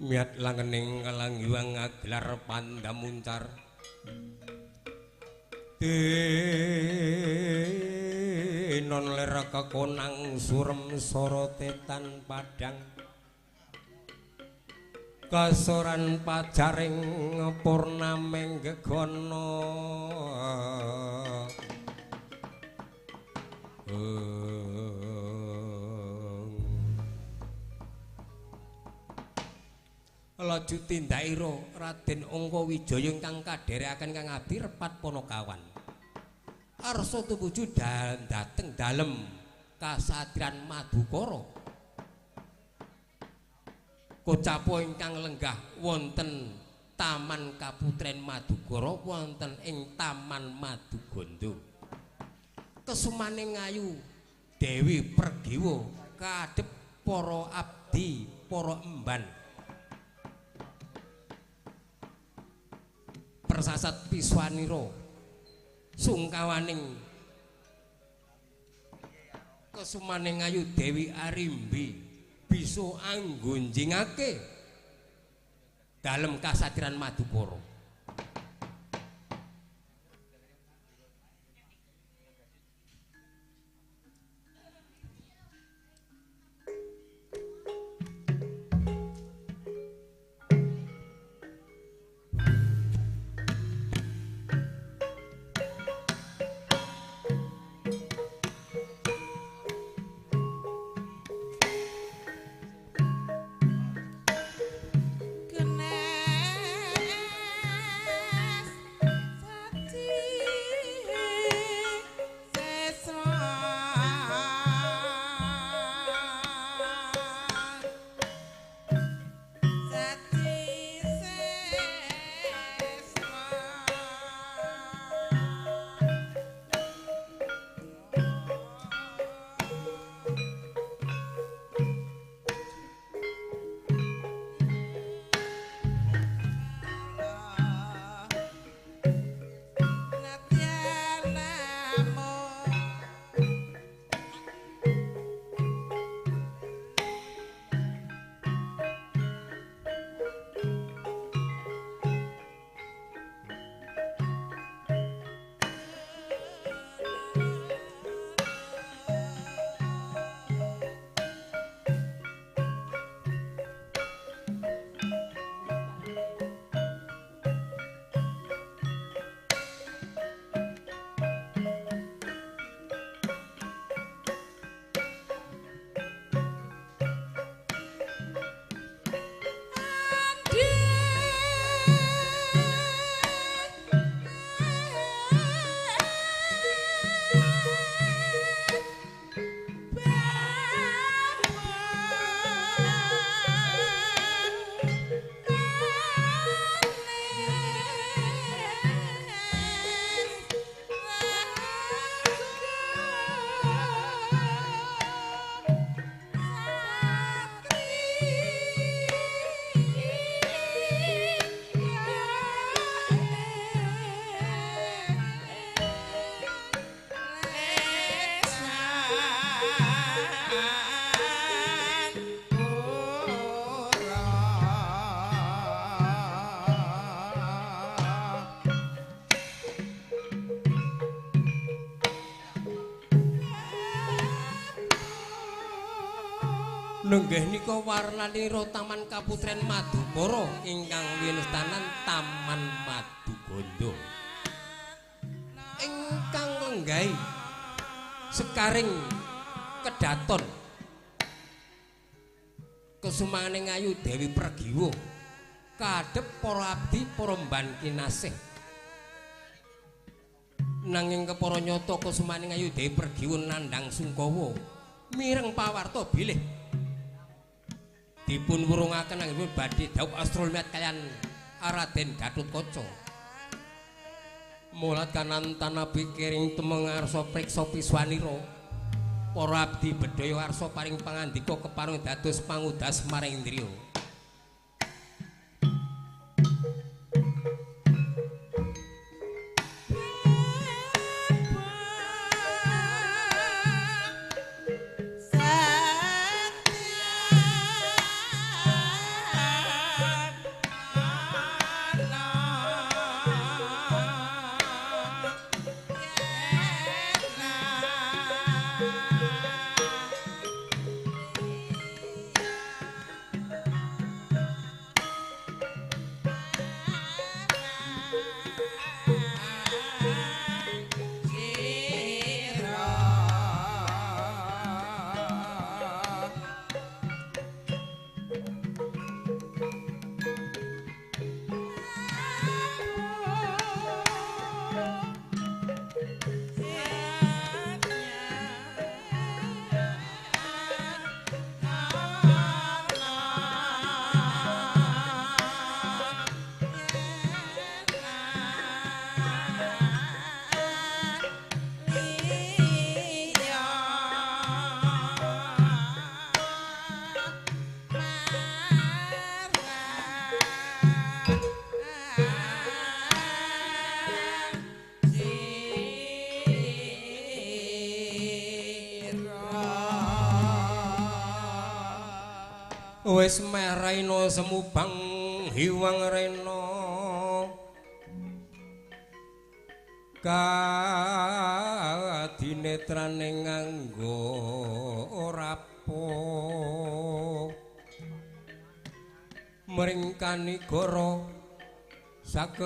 miat langening kalanggiwang ngagelar pandamuncar non lera kekonang surem sorotetan padang kasoran pajaring purnameng gegono laju tindaira Raden Angka Wijaya ingkang kadherekaken Kang Abdi repat Panakawan arsa tumuju dhateng dalem kasatriyan Madukara kocapa ingkang lenggah wonten Taman Kaputren Madukara wonten ing Taman Maduganda kesumaning ayu Dewi Pergiwa kadhep para abdi para emban persasat Piswanira sungkawaning kesumaning ayu Dewi Arimbi bisa anggonjingake dalem kasatriyan Madukara Nenggih nika warnanira Taman Kaputren Madukara ingkang winestanan Taman Maduganda. Ingkang lenggahi sekaring kedaton kesumaning ayu Dewi Pergiwa kadhep para abdi para mban kinasih. Nanging kepara nyata kesumaning ayu Dewi Pergiwa nandhang sungkawa mireng pawarta bilih dipun wurungaken anggenipun badhe dhawuh astrolmiat kaliyan Raden Gatotkaca. Mulat kanantana pikiring temeng arsa priksa Piswanira. Para abdi bedhaya arsa paring pangandika kepareng dados pangudas maring indriya. wis meraina semubang hiwang rena kadinetrane nganggo rapo mringkani goro saketer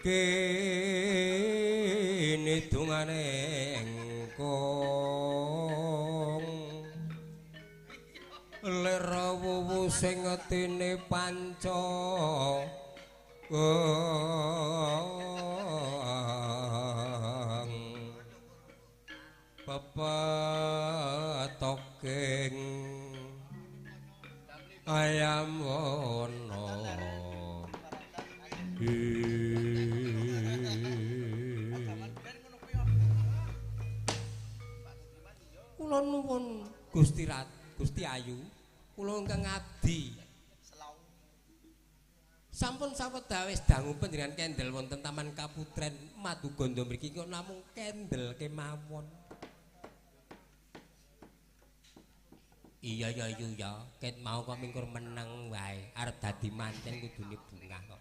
kene dungane engkong lera wuwu sing ngetine panca pepetoking ayam wono kula nuwun Gusti Gusti Ayu kula ingkang ngabdi sampun sawetawis dangu panjenengan kendel wonten Taman Kaputren Maduganda mriki kok namung kendel kemawon. Iya ya Yu ya, ket mau kok mingkur meneng wae, arep dadi manten kudune bungah kok.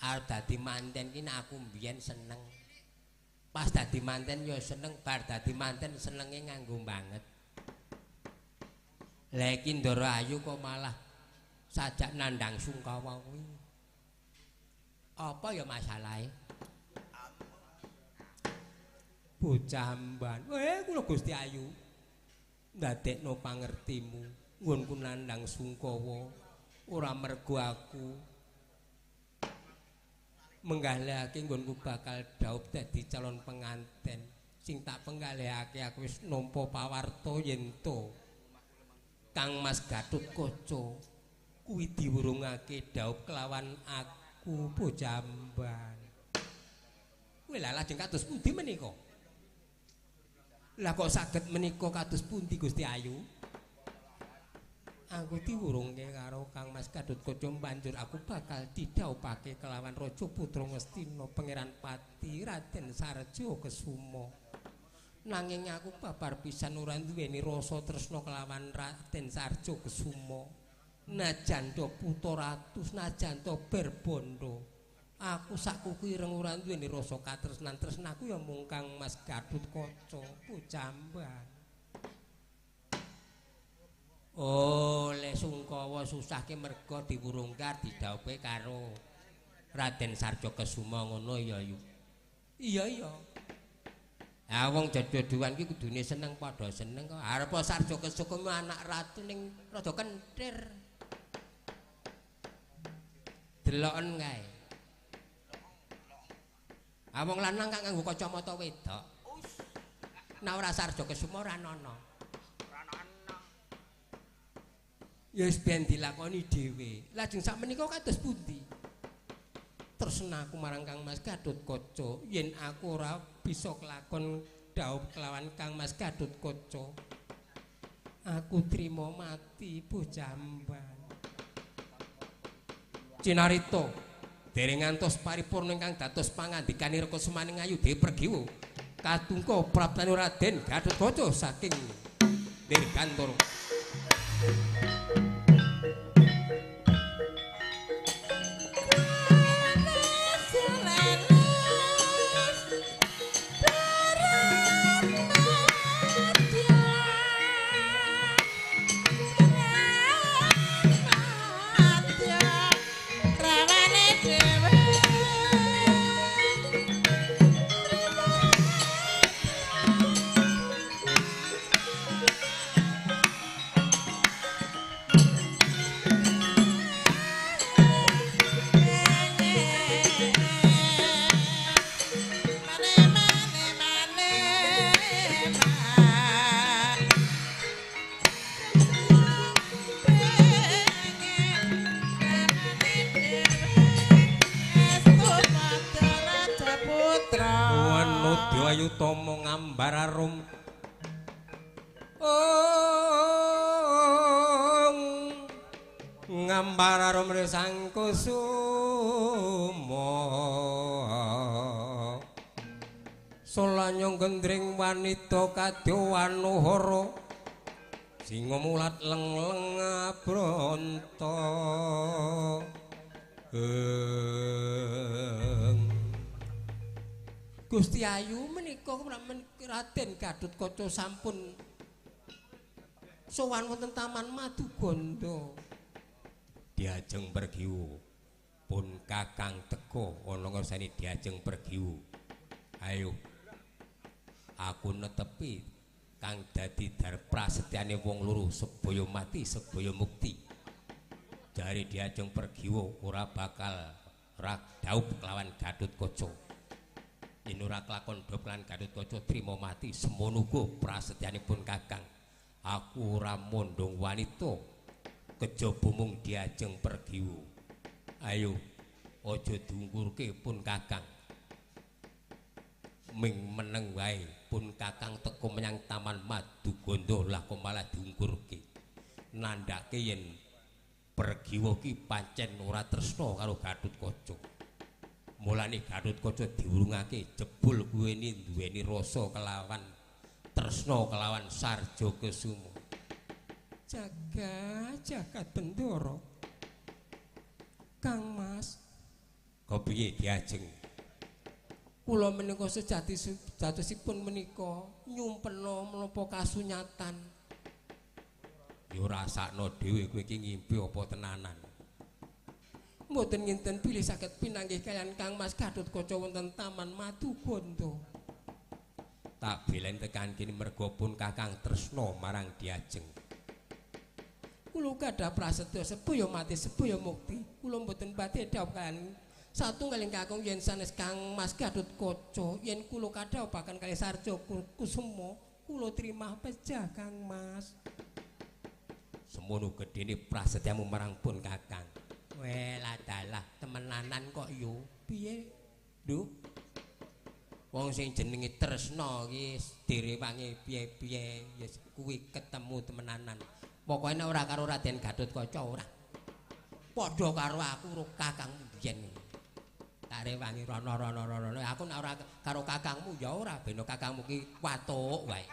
Arep dadi manten ki nek aku mbiyen seneng. Pas dadi manten ya seneng, bar dadi manten senenge nganggo banget. Lah iki Ndara Ayu kok malah sajak nandang sungkawa kuwi. Apa ya masalahe? Bocah amban. Kula Gusti Ayu. Ndadekno pangertimu, nggonku nandang sungkawa ora mergo aku menggalihake nggonku bakal dhaup dadi calon penganten. Sing tak penggalihake aku wis nampa pawarta yen to Kang Mas Gatotkaca kuwi diwurungake dhaup kelawan aku bocah amban. Kuwi lha lajeng kados pundi menika? Lah kok saged menika kados pundi Gusti Ayu? Aku diwurungke karo Kang Mas Gatotkaca banjur aku bakal didhaupake kelawan Raja Putra Ngastina Pangeran Pati Raden Sarja Kesuma. Nanging aku babar pisan ora duweni rasa tresna kelawan Raden Sarja Kesuma. Najan to putra ratu, najan to berbondo. Aku sakuku ireng ora duweni rasa katresnan tresnaku ya mung Kang Mas Gatotkaca Pucamban. Oh, le sungkawa susahke merga diwurungke didhaupe karo Raden Sarja Kesuma ngono ya Yu. Iya iya. Ah wong jodoh-jodohan ki kudune seneng padha seneng kok. Arep Sarja Kesuma anak ratu ning rada kenthir. Deloken kae. Wong lanang kang nganggo kacamata wedok. Nek ora Sarja Kesuma ora ana. Ya wis ben dilakoni dhewe. Lajeng sakmenika kados pundi? Tresnaku marang Kang Mas Gatotkaca yen aku ora bisa kelakon dhaup kelawan Kang Mas Gatotkaca. Aku trima mati bocah amban. Cinarita dereng ngantos paripurna ingkang dados pangandikane Reka Sumaning Ayu Dewi Pergiwa katungka praptane Raden Gatotkaca saking Dirgantara. Ngambar arum sang kusuma solanyong gendring wanita kadya wanuhara singa mulat leng-leng abronta Gusti Ayu menika Raden Gatotkaca sampun sowan wonten Taman Maduganda. Diajeng pergiwu pun Kakang teka ana ngersani diajeng pergiwu. Ayo aku netepi kang dadi dar prasetyane wong loro sebaya mati sebaya mukti. Jare diajeng pergiwu ora bakal daup kelawan Gatotkaca. Yen ora kelakon dop lan Gatotkaca trima mati semono uga prasetyanipun Kakang. Aku ora mondong wanita kejaba mung diajeng pergiwu. Ayo aja diungkurke pun Kakang. Ming meneng wae pun Kakang teka menyang Taman Maduganda lah kok malah diungkurke. Nandhake yen pergiwa ki pancen ora tresna karo Gatotkaca. Mulane Gatotkaca diurungake jebul kuwi duweni rasa kelawan tresna kelawan Sarjakasuma. Jagat Bendara. Kang Mas, kepiye diajeng? Kula menika sejatosipun menika nyumpena menapa kasunyatan. Ya rasakno dhewe kowe iki ngimpi apa tenanan. Mboten nginten bilih saged pinanggih kaliyan Kang Mas Gatotkaca wonten Taman Maduganda. Tak belen tekan kene merga pun Kakang tresna marang diajeng. Kula gadah prasetya sebaya mati sebaya mukti. Kula mboten badhe dhawuh kaliyan satunggaling kakung yen sanes Kang Mas Gatotkaca yen kula kadhawuhaken kalih Sarjakasuma kula trimah pejah Kang Mas. Semono gedene prasetyamu marang pun Kakang. Welah dalah temenanan kok yo. Piye? Nduk. Wong sing jenenge tresna iki direwangi piye-piye ya kuwi ketemu temenanan. Pokoke ora karo Raden Gatotkaca ora. Padha karo aku karo kakangmu biyen. Tak rewangi rono-rono. Aku nek ora karo kakangmu ya ora beno kakangmu ki watuk wae.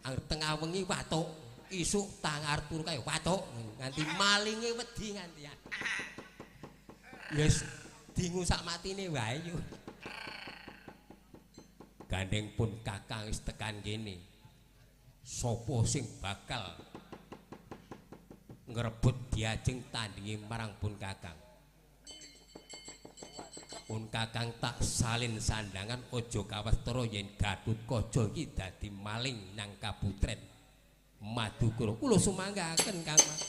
Ang tengah wengi watuk, isuk tangar turu kaya watuk nganti malinge wedi nganti. Yes, dingu sak matine wae yo. Gandeng pun Kakang wis tekan kene. Sopo sing bakal ngrebut diajeng tandingi marang pun Kakang. Pun Kakang tak salin sandangan aja kawastara yen Gatotkaca iki dadi maling nang kabutren Madukara. Kula sumanggaken Kang Mas.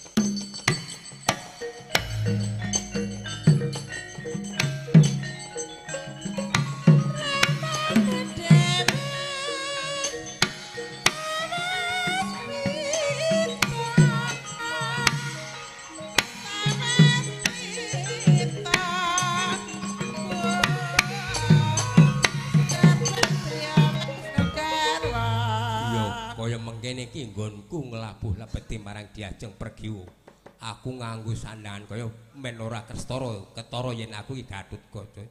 Mengkene iki nggonku nglabuh lebeti marang diajeng pergiwu. Aku nganggo sandangan kaya men ora ketara yen aku iki Gatotkaca.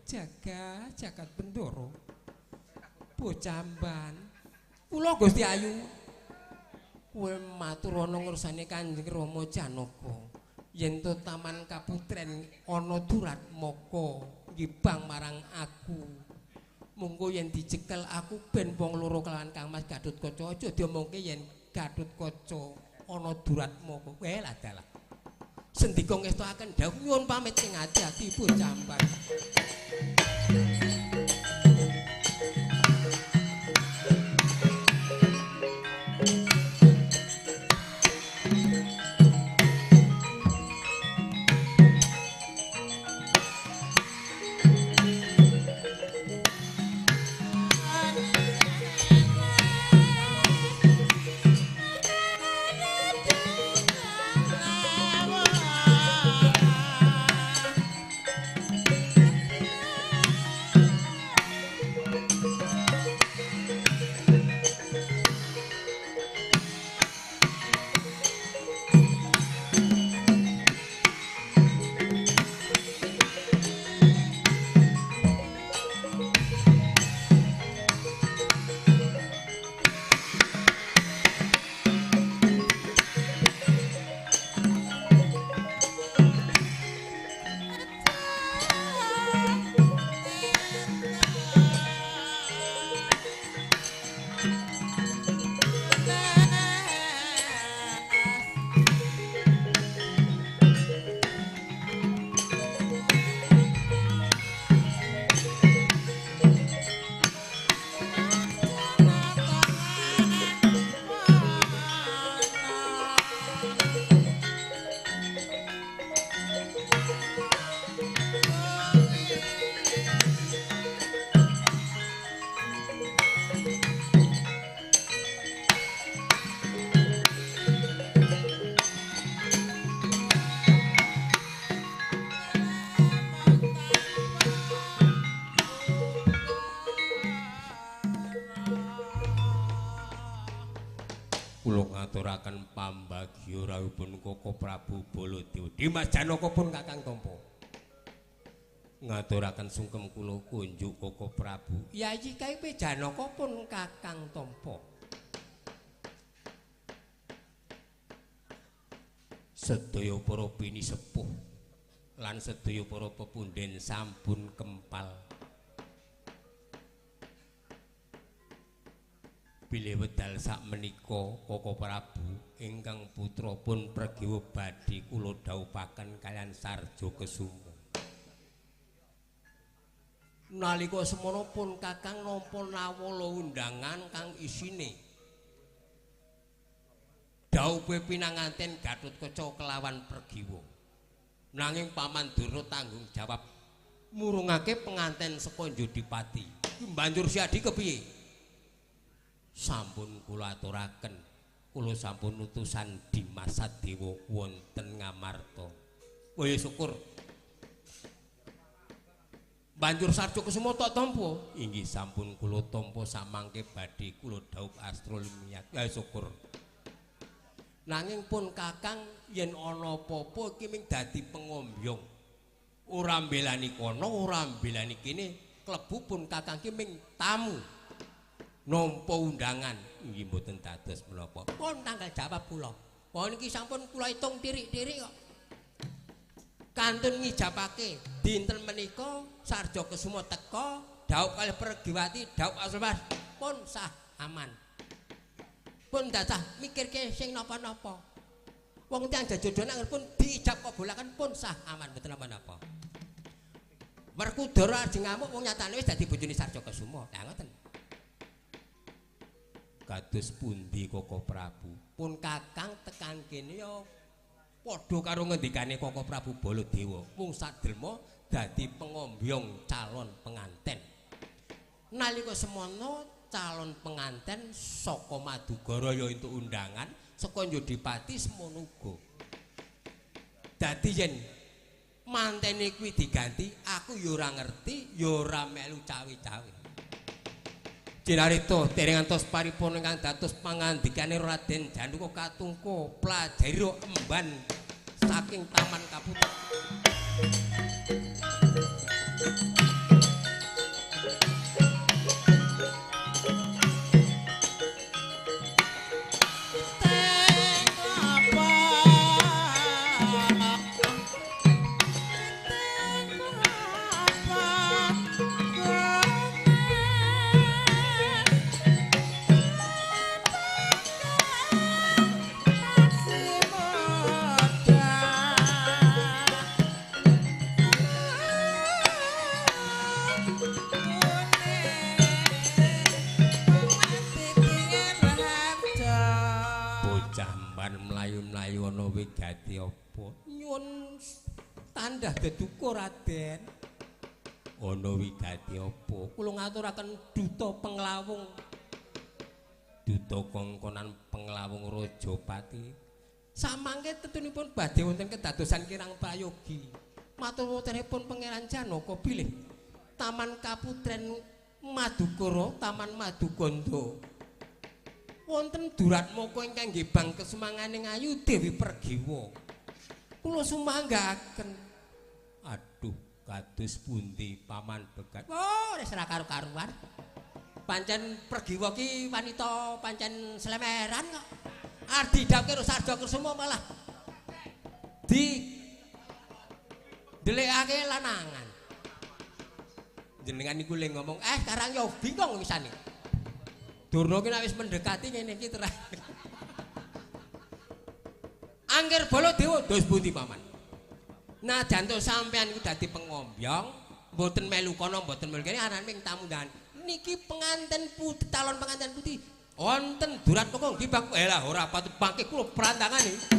Jagat Bendara. Bocamban. Kula Gusti Ayu. Kowe matur ana ngursane Kanjeng Rama Janaka. Yen to taman kaputren ana durat maka ngibang marang aku. Monggo yen dicekel aku ben wong loro kelawan Kang Mas Gatotkaca aja diomongke yen Gatotkaca ana durat moko. Welah dalah. Sendika ngestokaken dawuh nyuwun pamit sing ajati Bocamban. Kula ngaturaken pambagya rawuhipun Koko Prabu Baladewa. Dimas Janaka pun Kakang Tampa. Ngaturaken sungkem kula kunjuk Koko Prabu. Yayi Kaipe Janaka pun Kakang Tampa. Sedaya para bini sepuh lan sedaya para pepundhen sampun kempal. Bilih wedal sak menika Koko Prabu ingkang putra pun pregiwa badhe kula dhawuhaken kalian Sarja Kesuma. Nalika semana pun Kakang nampa nawala undangan kang isine dhawuhe pinanganten Gatotkaca kelawan Pregiwa. Nanging Paman Durna tanggung jawab murungake penganten saka Jodipati. Banjur Siadi kepiye? Sampun kula aturaken, kula sampun utusan Dimas Sadewa wonten Ngamarta. Waya syukur. Banjur Sarja Kesuma tok tampa. Inggih sampun kula tampa samangke badhe kula dhawuh astra lumiyat. Ya syukur. Nanging pun Kakang yen ana apa-apa iki ming dadi pengombyong. Ora mbelani kono, ora mbelani kene, klebu pun Kakang ki ming tamu. Nampa undangan nggih mboten dados menapa. Pun tanggal jawab kula. Pun iki sampun kula hitung tirik-tirik kok. Kantun ngijabake dinten menika Sarja Kesuma teka, dhawuh kalih Pregiwati, dhawuh Asmas pun sah aman. Pun dadah mikirke sing napa-napa. Wong tiyang jajodonan pun diijab kabulaken pun sah aman mboten napa-napa. Werkudara ajeng ngamuk wong nyatane wis dadi bojone Sarja Kesuma. Lah ngoten. Kados pundi Koko Prabu? Pun Kakang tekan kene ya padha karo ngendikane Koko Prabu Baladewa. Mung sadelma dadi pengombyong calon penganten. Nalika semono calon penganten saka Madugara ya entuk undangan, saka Jodipati semono uga. Dadi yen mantene kuwi diganti, aku ya ora ngerti, ya ora melu cawe-cawe. Cinarita dereng ngantos paripurna ingkang dados pangandikane Raden Janaka Katungka plajari emban saking Taman Kaputa. Mlayu-mlayu ana wigati apa? Nyuwun tandah deduka Raden. Ana wigati apa? Kula ngaturaken duta penglawung. Duta kongkonan penglawung Rajapati. Samangke tentunipun badhe wonten kedadosan kirang prayogi. Matur nuwunipun Pangeran Janaka bilih Taman Kaputren Madukara, Taman Maduganda. Wonten Duratmaka ingkang nggibang kesemanganing ayu Dewi Pregiwa. Kula sumanggaken. Aduh, kados pundi Paman Begat. Oh, wis ora karo-karuan. Pancen Pregiwa ki wanita pancen slemeran kok. Arep didhawuhke karo Sarja Kesuma malah delikake lanangan. Jenengan niku le ngomong, sekarang yo bingung wisane. Durna ki nek wis mendekati ngene iki terus. Angger Baladewa dos pundi Paman? Nah jantung sampean iku dadi pengombyong, mboten melu kono, mboten melu kene anak ming tamu dan niki penganten putih, calon penganten putih. Wonten Duratmaka nggih Bang. Lah ora patut bangke kula perantangane.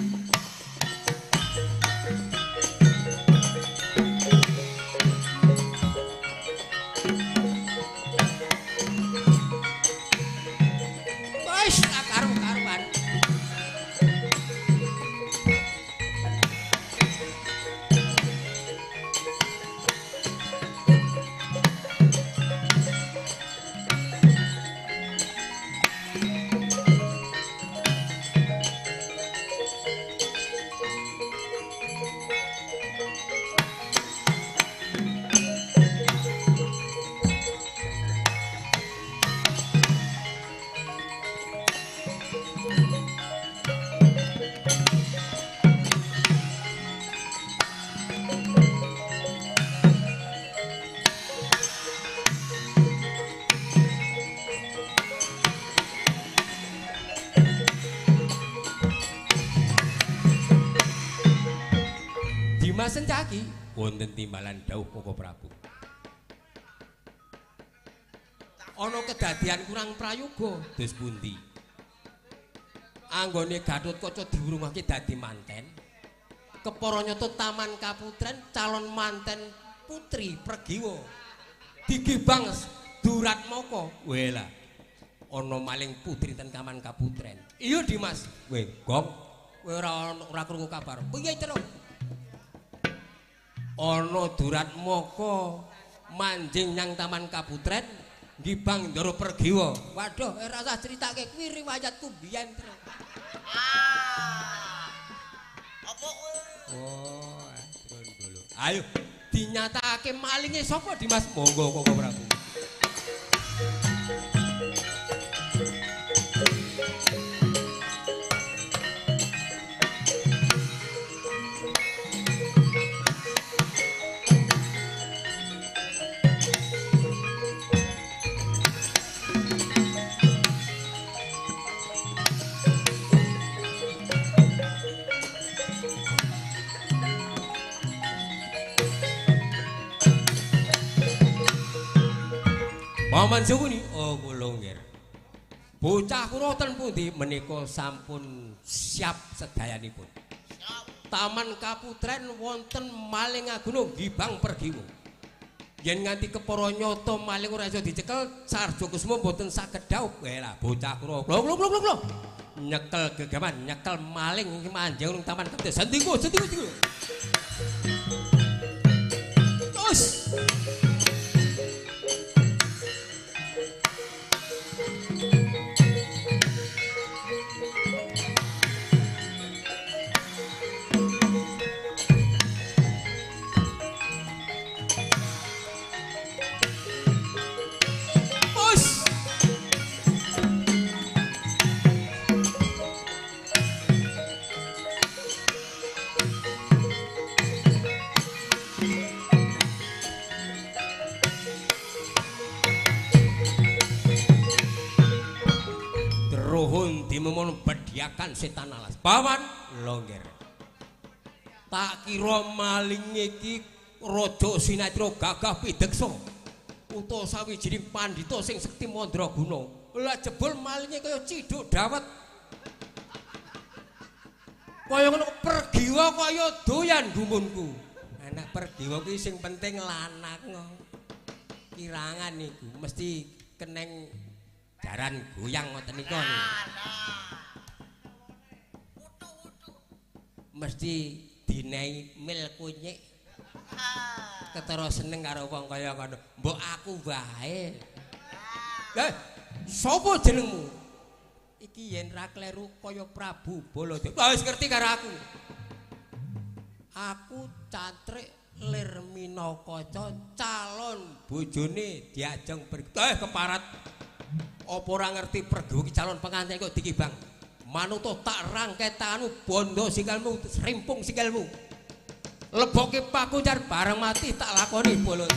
critaki wonten timbalan dawuh Koko Prabu. Ana kedadian kurang prayoga dos pundi? Anggone Gatotkaca diwurungake dadi manten. Kepara nyata Taman Kaputren calon manten putri Pregiwa. Digibang Duratmaka. Wela. Ana maling putri ten Taman Kaputren. Iya Dimas. Kowe gong kowe ora krungu kabar. Piye terus? Ana Duratmaka manjing nang Taman Kaputren gibang Ndara Pregiwa. Waduh, ora usah critake kuwi riwayatku biyen. Apa kowe? Oh, turun dulu. Ayo dinyatakake malinge sapa Dimas? Monggo Koko Prabu. Paman Sukuni, oh kula nggih. Bocah kula ten pundi menika sampun siap sedayanipun. Taman Kaputren wonten maling aguna gibang Pregiwa. Yen nganti kepara nyata maling ora iso dicekel, Sarja Kusuma mboten saged dhaup. Lah bocah kula nyekel gegaman, nyekel maling iki manjing nang Taman Kaputren. Sendiko. Terus dimemon bediakan setan alas. Paman longger. Tak kira maling iki raja sinatira gagah pideksa. Utawa sawijining pandhita sing sekti mandraguna. Lah jebul malinge kaya ciduk dawet. Kaya ngono Pregiwa kaya doyan gumunku. Anak Pregiwa kuwi sing penting lanang. Kirangan niku mesti keneng jaran goyang ngoten nika. Mesti dinehi mil kunyik. Ketara seneng karo wong kaya ngono. Mbok aku wae. Lah, sapa jenengmu? Iki yen ra kleru kaya Prabu Baladewa. Wis ngerti karo aku. Aku Cantrik Lir Minakaca calon bojone diajeng keparat. Apa ora ngerti Pregiwa iki calon pengantin kok dikibang. Manuta tak rangketanu bondo sikilmu, rimpung sikilmu. Leboke pakunjar bareng mati tak lakoni Baladewa.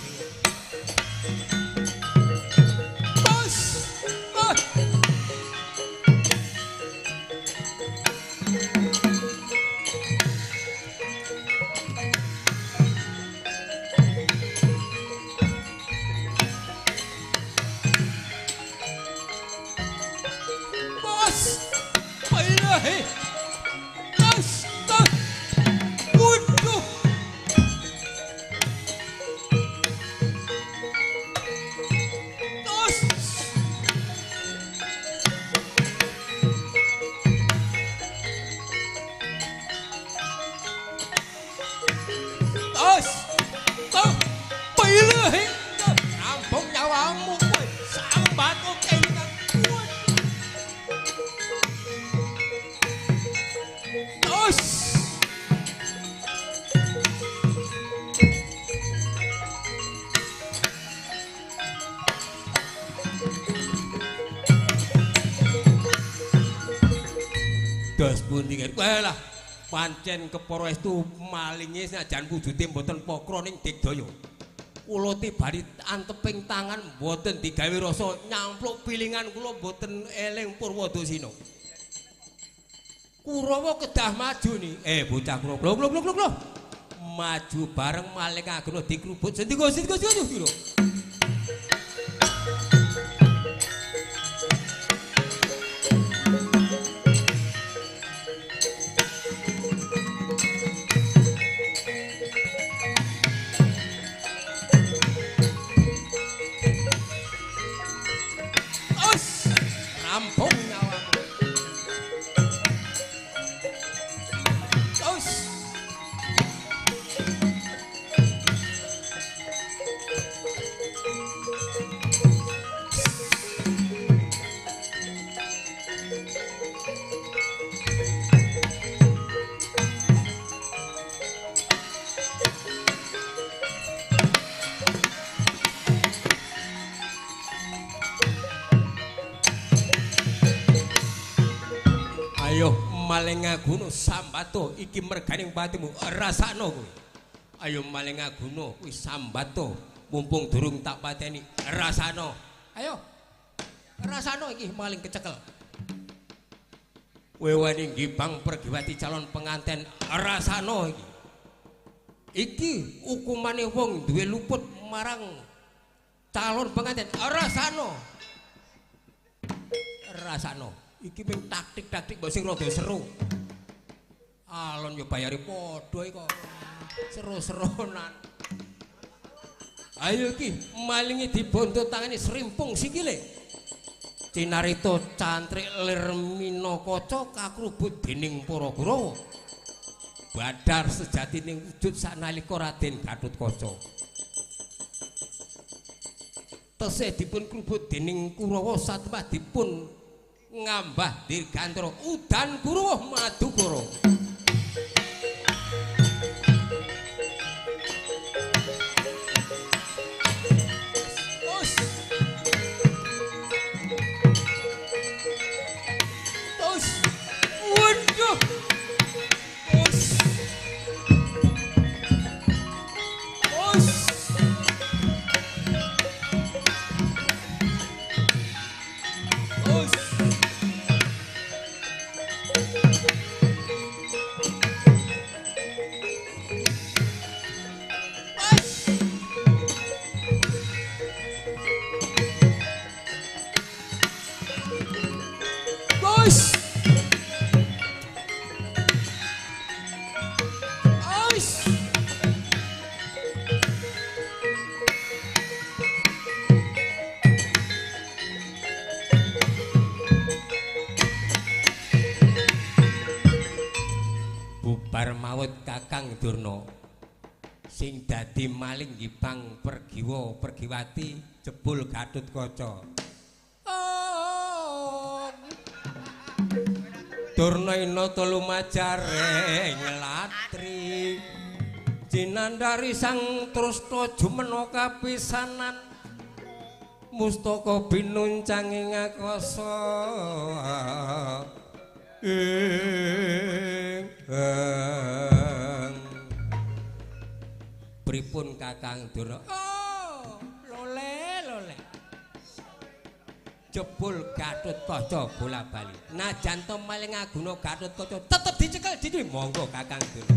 Bos. Hei, tas. Waduh. Tas. Tas. Tas. Pilih, hei. Rampung nyawamu, kowe. Sambat oke. Dos pundi kan? Walah, pancen kepara estu malinge senajan wujude mboten pakra ning digdaya. Kula tibani anteping tangan mboten digawe rasa nyampluk pilingan kula mboten eling Purwadasina. Kurawa kedah maju ni. Bocah kula. maju bareng maling aguna dikrubut sendika pira. Rampung nyawamu. Us. Ayo maling aguna sambato iki merganing patimu rasakno kowe. Ayo maling aguna kuwi sambato mumpung durung tak pateni rasakno. Ayo rasakno iki maling kecekel. Kowe wani ngibang pergiwati calon penganten rasakno iki. Iki hukumane wong duwe luput marang calon penganten rasakno. Rasakno. Iki ping taktik-taktik mbok sing rada seru. Alon yo bayari padha iki kok. Seru-seronan. Ayo iki malinge dibonto tangane srimpung sikile. Cinarita cantrik lir Minakaca kakrubut dening para Kurawa. Badar sejatining wujud sanalika Raden Gatotkaca. Tesih dipun krubut dening Kurawa satemah dipun ngambah dirgantara udan Kurawa Madukara. Tos. Tos. Waduh. Tos. Tos. Tos. Bubar maut Kakang Durna sing dadi maling ngibang pergiwa pergiwati jebul Gatotkaca. Durna ina tulumajar nglatri jinandari sang Trusna jumena kapisanan mustaka binuncanging akasa. Pripun Kakang Durna? Oh, lole. Jebul Gatotkaca bola-bali. Najan to maling aguna Gatotkaca tetep dicekel didi monggo Kakang Durna.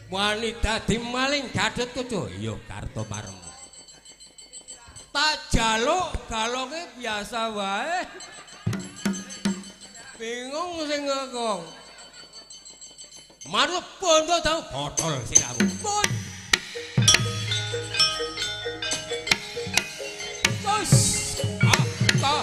Wani dadi maling Gatotkaca iya Kartomarma. Tak jaluk galonge biasa wae. Bingung sing ngekong. Marep bondo tau botol siramu. Bos. Ah.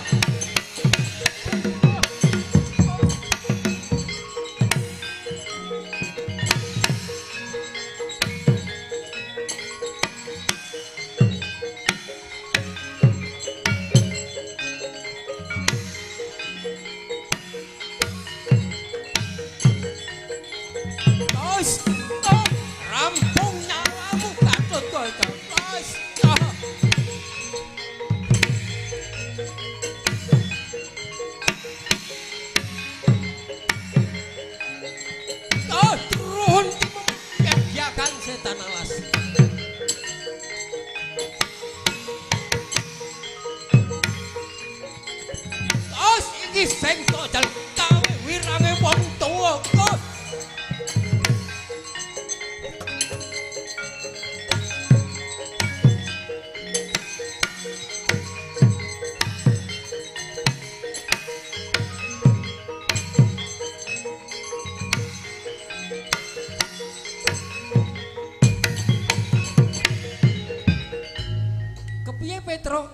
Petruk.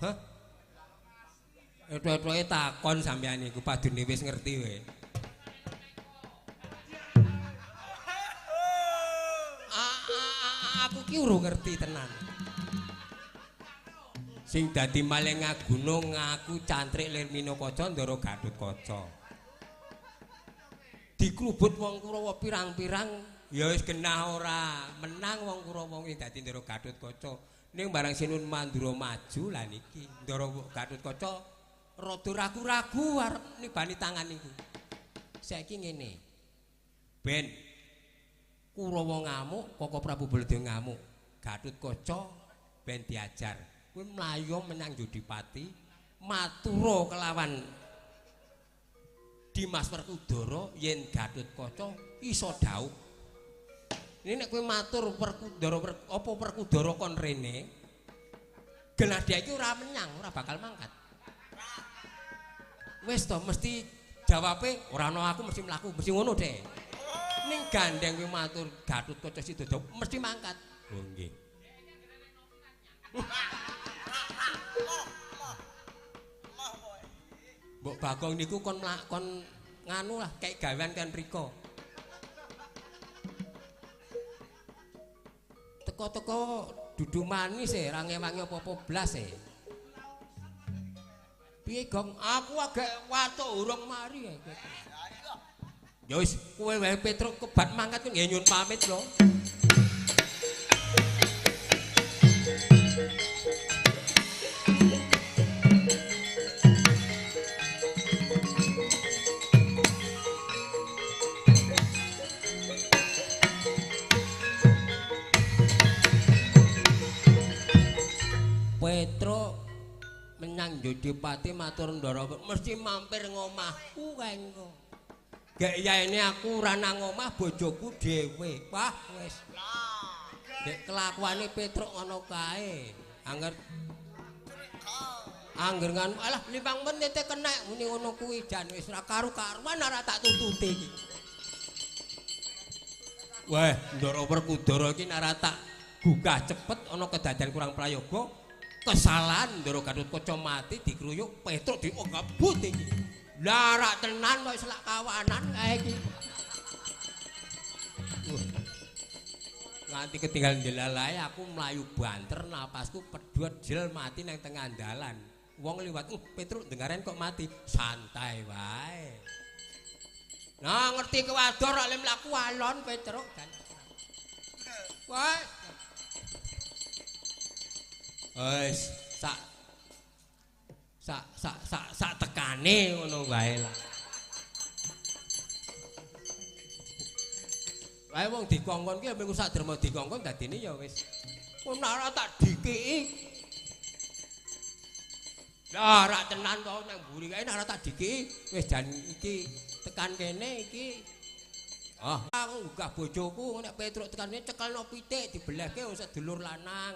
Hah? Etu-etuke takon sampeyan iku padune wis ngerti wae. Aku ki urung ngerti tenan. Sing dadi maling ngagunung ngaku cantrik Lirmina Kaca Ndara Gatotkaca. Dikrubut wong Kurawa pirang-pirang ya wis genah ora menang wong Kurawa iki dadi Ndara Gatotkaca. Ning barang Sinun Mandura maju lah niki Ndara Gatotkaca rada ragu-ragu arep nibani tangan niku. Saiki ngene. Ben Kurawa ngamuk, Koko Prabu Baladéwa ngamuk. Gatotkaca ben diajar. Kowe mlayu menyang Yodipati, matura kelawan Dimas Werkudara yen Gatotkaca iso dhaup. Ini nek kowe matur Werkudara apa Werkudara kon rene, Genadya iki ora menyang, ora bakal mangkat. Wis to mesti jawabe ora ana aku mesti mlaku, mesti ngono deh. Ning gandeng kowe matur Gatotkaca sida mesti mangkat. Oh nggih. Mbok Bagong niku kon nganu lah kayak gawean kan riko. Teko-teko dudu manis ra ngewangi apa-apa blas e. Piye Gong? Aku agak watuk urung mari. Ya wis kowe wae Petruk kebat mangkat nggih nyun pamit lho. Petruk menyang Yodipati matur Ndara mesti mampir ngomahku kae engko. Gek yaene aku ora nang omah bojoku dhewe. Wah wis. Dek kelakuane Petruk ngono kae. Angger nganu alah 5 menit kenek muni ngono kuwi jan wis ora karu-karuan ora tak tututi iki. Wah, Ndara Werkudara iki nek ora tak gugah cepet ana kedadian kurang prayoga, kesalahan Ndara Gatotkaca mati dikruyuk Petruk dionggebut iki. Lah rak tenan kok selak kawanan kae iki. Nganti ketinggalan delalae aku mlayu banter napasku pedhot jel mati nang tengah dalan. Wong liwat, Petruk dengaren kok mati. Santai wae. Nah, ngerti kewador rak le mlaku alon Petruk kan. Wae. Wis sak tekane ngono wae lah. Wae wong dikongkon ki mung sak derma dikongkon dadine ya wis. Wong ora tak dikiki. Lah rak tenan to nang mburi kae ora tak dikiki. Wis jan iki tekan kene iki. Ah, aku gugah bojoku nek Petruk tekan kene cekelno pitik dibelehke wong sedulur lanang.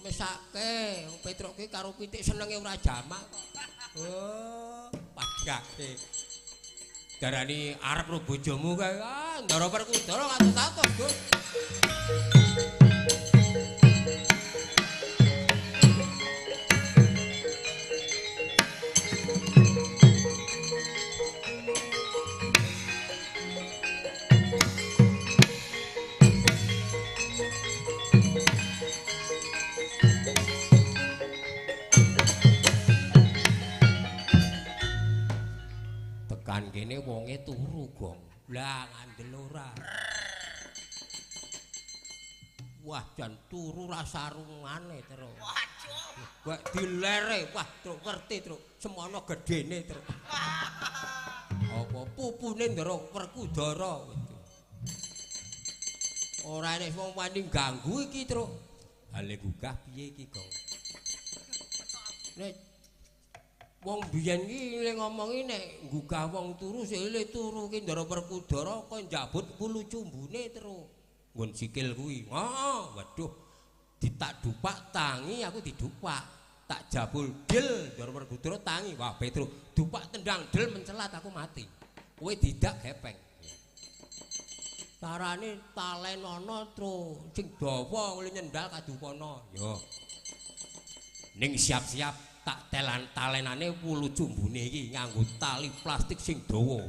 Mesake wong Petruk ki karo pitik senenge ora jamak. Oh, padake. Darani arep ro bojomu kae. Ah, Ndara Werkudara ngatus-atus, Gus. Tekan kene wonge turu, Gong. Lah ngandel ora. Wah, jan turu ra sarungane, Truk. Waduh. Wah, dilere. Wah, Truk ngerti, Truk. Semono gedene, Truk. Apa pupune Ndara Werkudara gitu. Ora enek wong wani ganggu iki, Truk. Hale gugah piye iki, Gong? Nek wong biyen ki le ngomongi nek gugah wong turu sile turu ki Ndara Werkudara kok njabut kulu cumbune terus. Nggon sikil kuwi. Heeh, waduh. Ditak dupak tangi aku didupak. Tak jabul dil Ndara Werkudara tangi. Wah, Petruk dupak tendang dil mencelat aku mati. Kowe didak gepeng. Carane talen ana tru sing dawa nyendal kadupana. Yo. Ning siap-siap tak talenane wulu cumbune iki nganggo tali plastik sing dawa.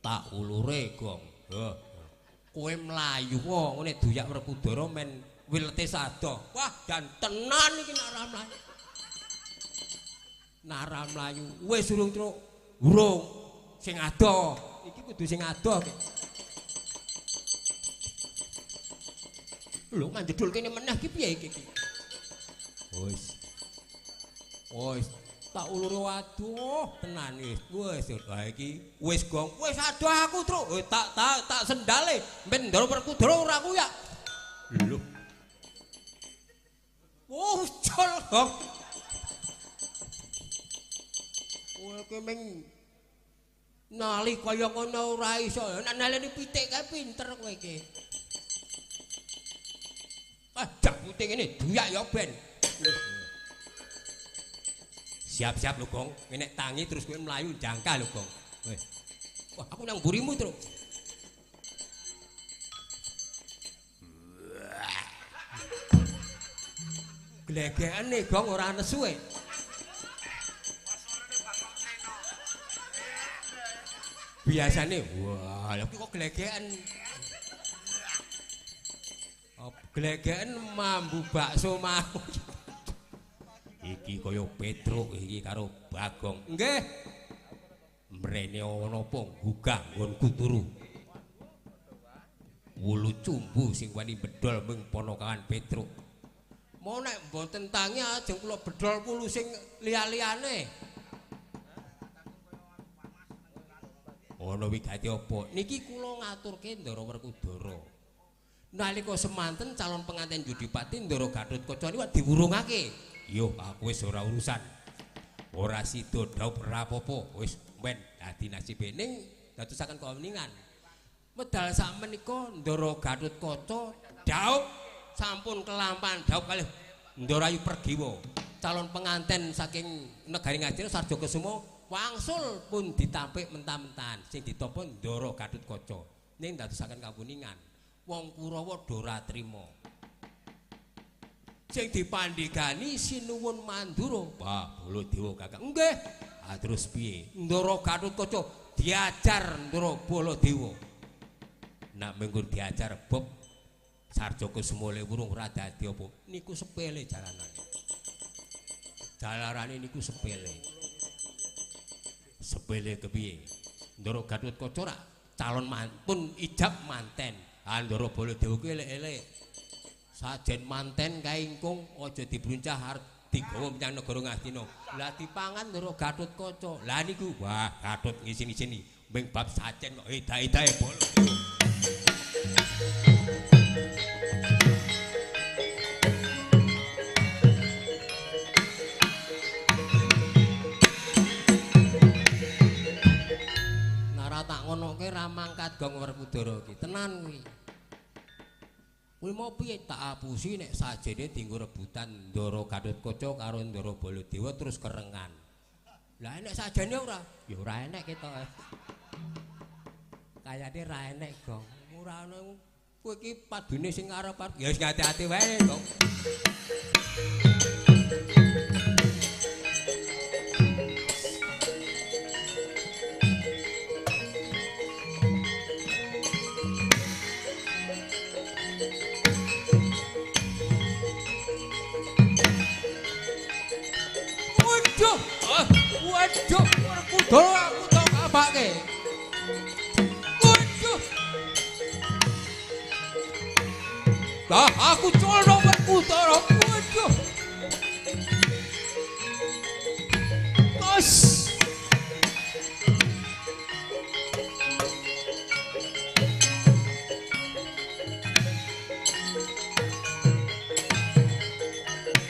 Tak ulure gong. Kowe mlayu kok ngene doyak Werkudara men wilete sadoh. Wah, dan tenan iki nara mlayu. Wis urung truk. Urung sing adoh. Iki kudu sing adoh. Lho mandedul kene meneh iki piye iki? Wis tak ulure waduh tenan wis iki wis gong wis adoh aku truk tak sendale ben ndoro Werkudara ora kuyak lho col gong kowe kemeng nali kaya ngono ora iso nek naleni pitik kae pinter kowe iki jak putih ngene duyak ya ben siap-siap lho Gong, nek tangi terus kowe mlayu jangka lho Gong. Wah, aku nang burimu terus. Glegekane Gong ora nesu e. Biasane wah, lha kok glegeken. Glegeken mambu bakso mau. Iki kaya Petruk iki karo Bagong. Nggih. Mrene ana apa gugah nggonku turu. Wulu cumbu sing wani bedol ming ponokan Petruk. Mau nek mboten tangi ajeng kula bedol wulu sing liya-liyane. Ana wigati apa? Niki kula ngaturke Ndara Werkudara. Nalika semanten calon pengantin Yudipati Ndara Gatotkaca niku diwurungake. Yo aku wis ora urusan. Ora sida dhaup rapopo wis men dadi nasibe ning dadosaken kaweningan. Medal sak menika Ndara Gatotkaca dhaup sampun kelampan dhaup kalih Ndara Ayu Pergiwa. Calon pengantin saking negari Ngadira Sarjokesuma wangsul pun ditampik mentah-mentahan sing ditampa Ndara Gatotkaca. Ning dadosaken kaweningan wong Kurawa ora trima. Sing dipandhegani Sinuwun Mandura. Wah, Baladewa Kakang. Nggih. Ah terus piye? Ndara Gatotkaca diajar Ndara Baladewa. Nak mengko diajar Bob Sarjokesuma wurung ora dadi apa. Niku sepele jalanane. Jalarane niku sepele. Sepele kepiye? Ndara Gatotkaca ora calon pun ijab manten. Ah Ndara Baladewa kuwi elek-elek. Sajen manten kaingkung aja dibruncah arep digawa menyang negara Ngastina. Lah dipangan Ndara Gatotkaca. Lah niku wah Gatot ngisin-isini mbing bab sajen kok edah-edahe bolo. Nara tak ngonoke ra mangkat Gong Werkudara iki. Tenan kuwi. Kuwi mau piye tak apusi nek sajene dienggo rebutan Ndara Gatotkaca karo Ndara Baladewa terus kerengan. Lah nek sajene ora, ya ora enek ketoke. Kayane ra enek Gong. Ora ana kowe iki padune sing arep ya wis ngati-ati wae Gong. Waduh, Werkudara aku tau kabake. Waduh. Lah aku colok Werkudara. Waduh. Tos.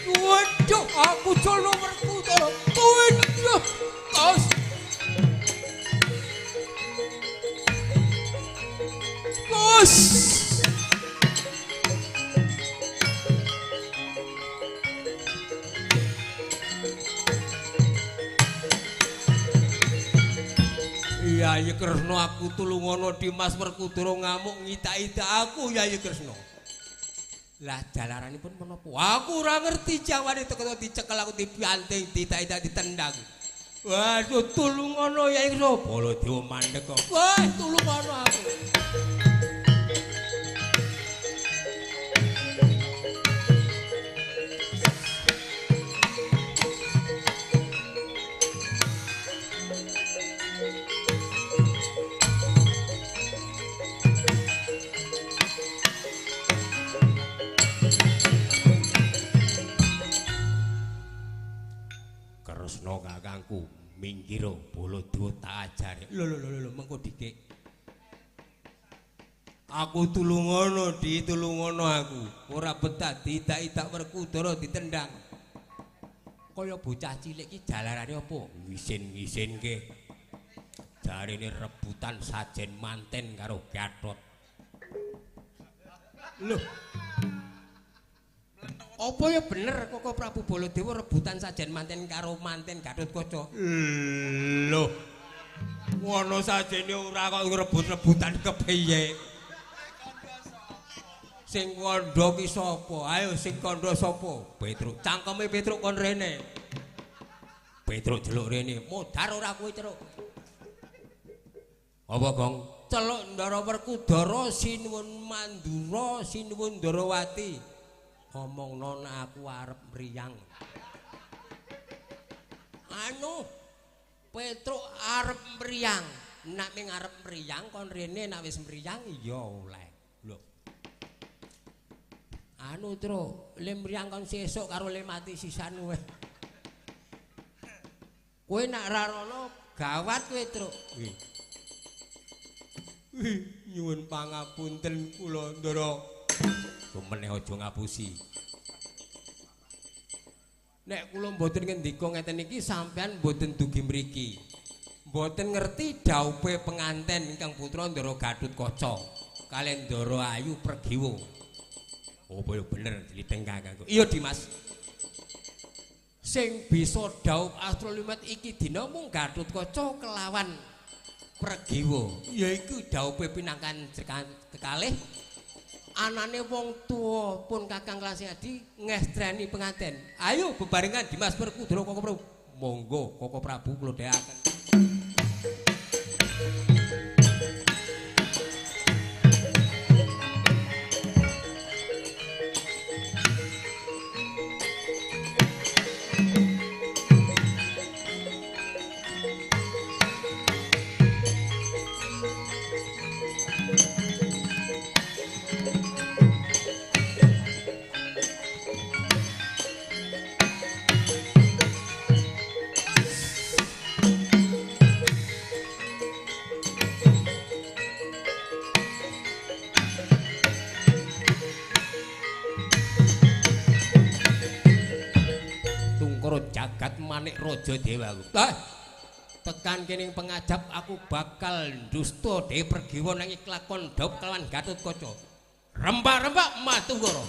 Waduh, aku colok Werkudara. Waduh. Tos. Tos. Yayi Kresna aku tulungono Dimas Werkudara ngamuk ngita-ita aku Yayi Kresna. Lah jalaranipun menapa? Aku ora ngerti jawane teko dicekel aku dibanting dita-ita ditendang. Waduh tulungono Yayi Kresna. Baladewa mandheg kok. Wah tulungono aku. Kresna kakangku minggir Baladewa tak ajari. Lho mengko dikek. Aku tulungono ditulungono aku. Ora betah ditak-itak Werkudara ditendang. Kaya bocah cilik iki jalarane apa? Ngisin-ngisinke. Jarine rebutan sajen manten karo Gatot. Lho. Apa ya bener Koko Prabu Baladewa rebutan sajen manten karo manten Gatotkaca? Lho. Ngono sajene ora kok rebut-rebutan kepiye. Sing kandha ki sapa? Ayo sing kandha sapa? Petruk. Cangkeme Petruk kon rene. Petruk jeluk rene. Modar ora kowe, Truk. Apa, Gong? Celuk Ndara Werkudara sinuwun Mandura sinuwun Ndarawati. Ngomongno aku arep mriyang. Anu Petruk arep mriyang. Nek ning arep mriyang kon rene nek wis mriyang ya oleh. Lho. Anu Truk, le mriyang kon sesuk karo le mati sisan kowe. Kowe nek ra rono gawat kowe Truk. Nyuwun pangapunten kula Ndara. Meneh aja ngapusi. Nek kula mboten ngendika ngeten iki sampean mboten dugi mriki. Mboten ngerti dhaupe penganten ingkang putra Ndara Gatotkaca kaliyan Ndara Ayu Pregiwa. Apa ya bener diteng kakangku. Iya Dimas. Sing bisa dhaup astrolimet iki dina mung Gatotkaca kelawan Pregiwa. Yaiku dhaupe pinangkan kekalih anane wong tuwa pun Kakang Klasih Adi ngestreni penganten. Ayo bebarengan Dimas Werkudara Koko Prabu. Monggo Koko Prabu kula dheaken. Jagat Manik Raja Dewa. Tekan kene pengajap aku bakal ndusta Dewi Pregiwa nang kelakon dhaup kelawan Gatotkaca. Rembak-rembak Matunggara.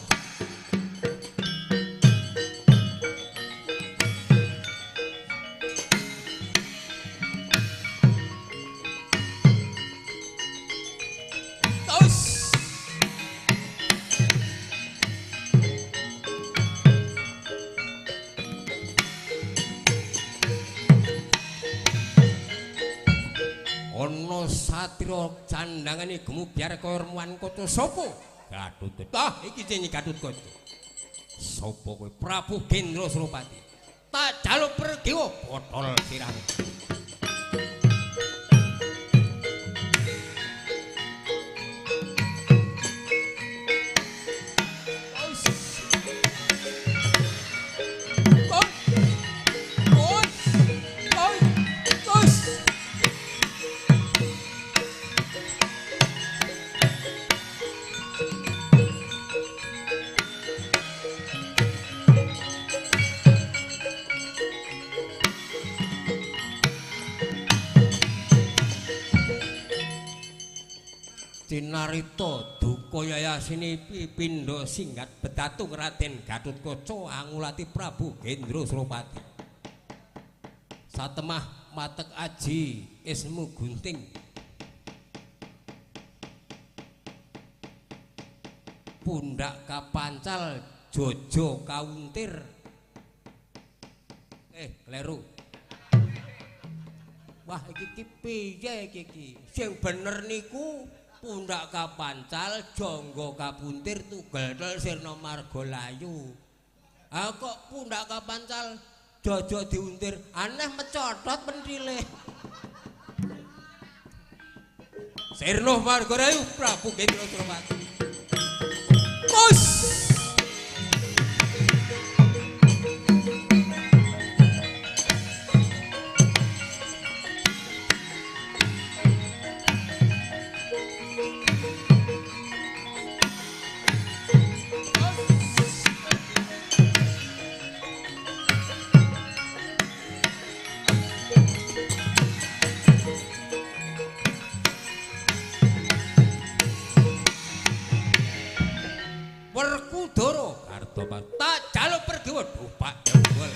Satria candangane gemubyar kaya remuan kaca sapa? Gatotkaca. Iki jenenge Gatotkaca. Sapa kowe? Prabu Gendra Suropati. Tak jaluk Pregiwa botol sirahmu. Cinarita duka yayasine pindha singgat betatung Raden Gatotkaca angulati Prabu Gendra Suropati. Satemah Matek Aji Ismu Gunting Pundak Kapancal Jojo Kauntir kleru wah iki piye iki sing bener niku Pundak Kapancal Jonggo Kapuntir Tugel Sirna Margalayu kok Pundak Kapancal Jojo diuntir aneh mecotot pentile Sirna Margalayu Prabu Gendra Surapati Mus Werkudara Kartopan tak jaluk pergi waduh Pak Jambul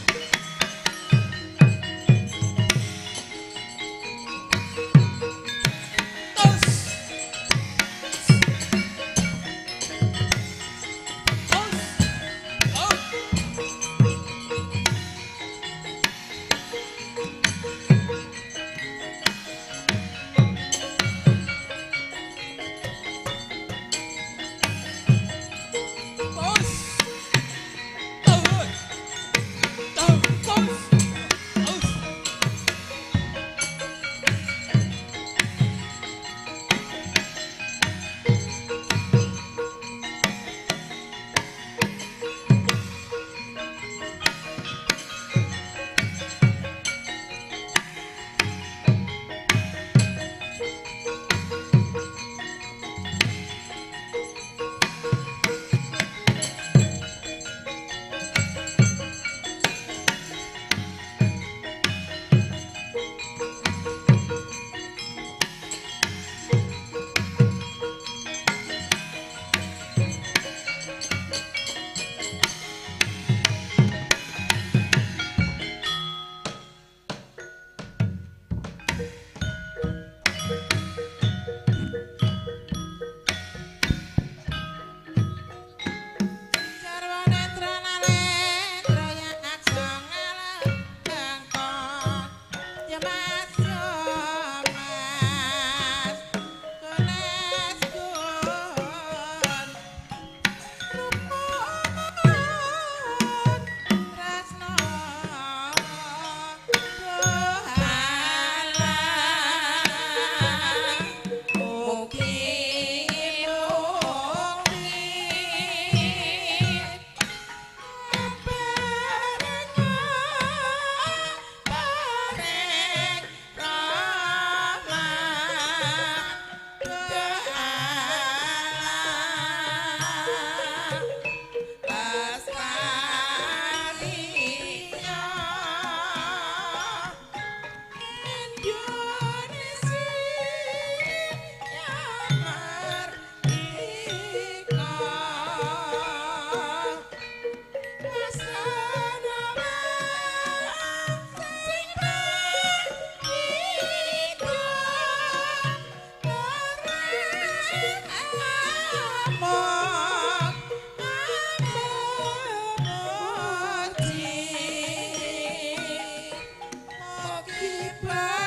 Bye.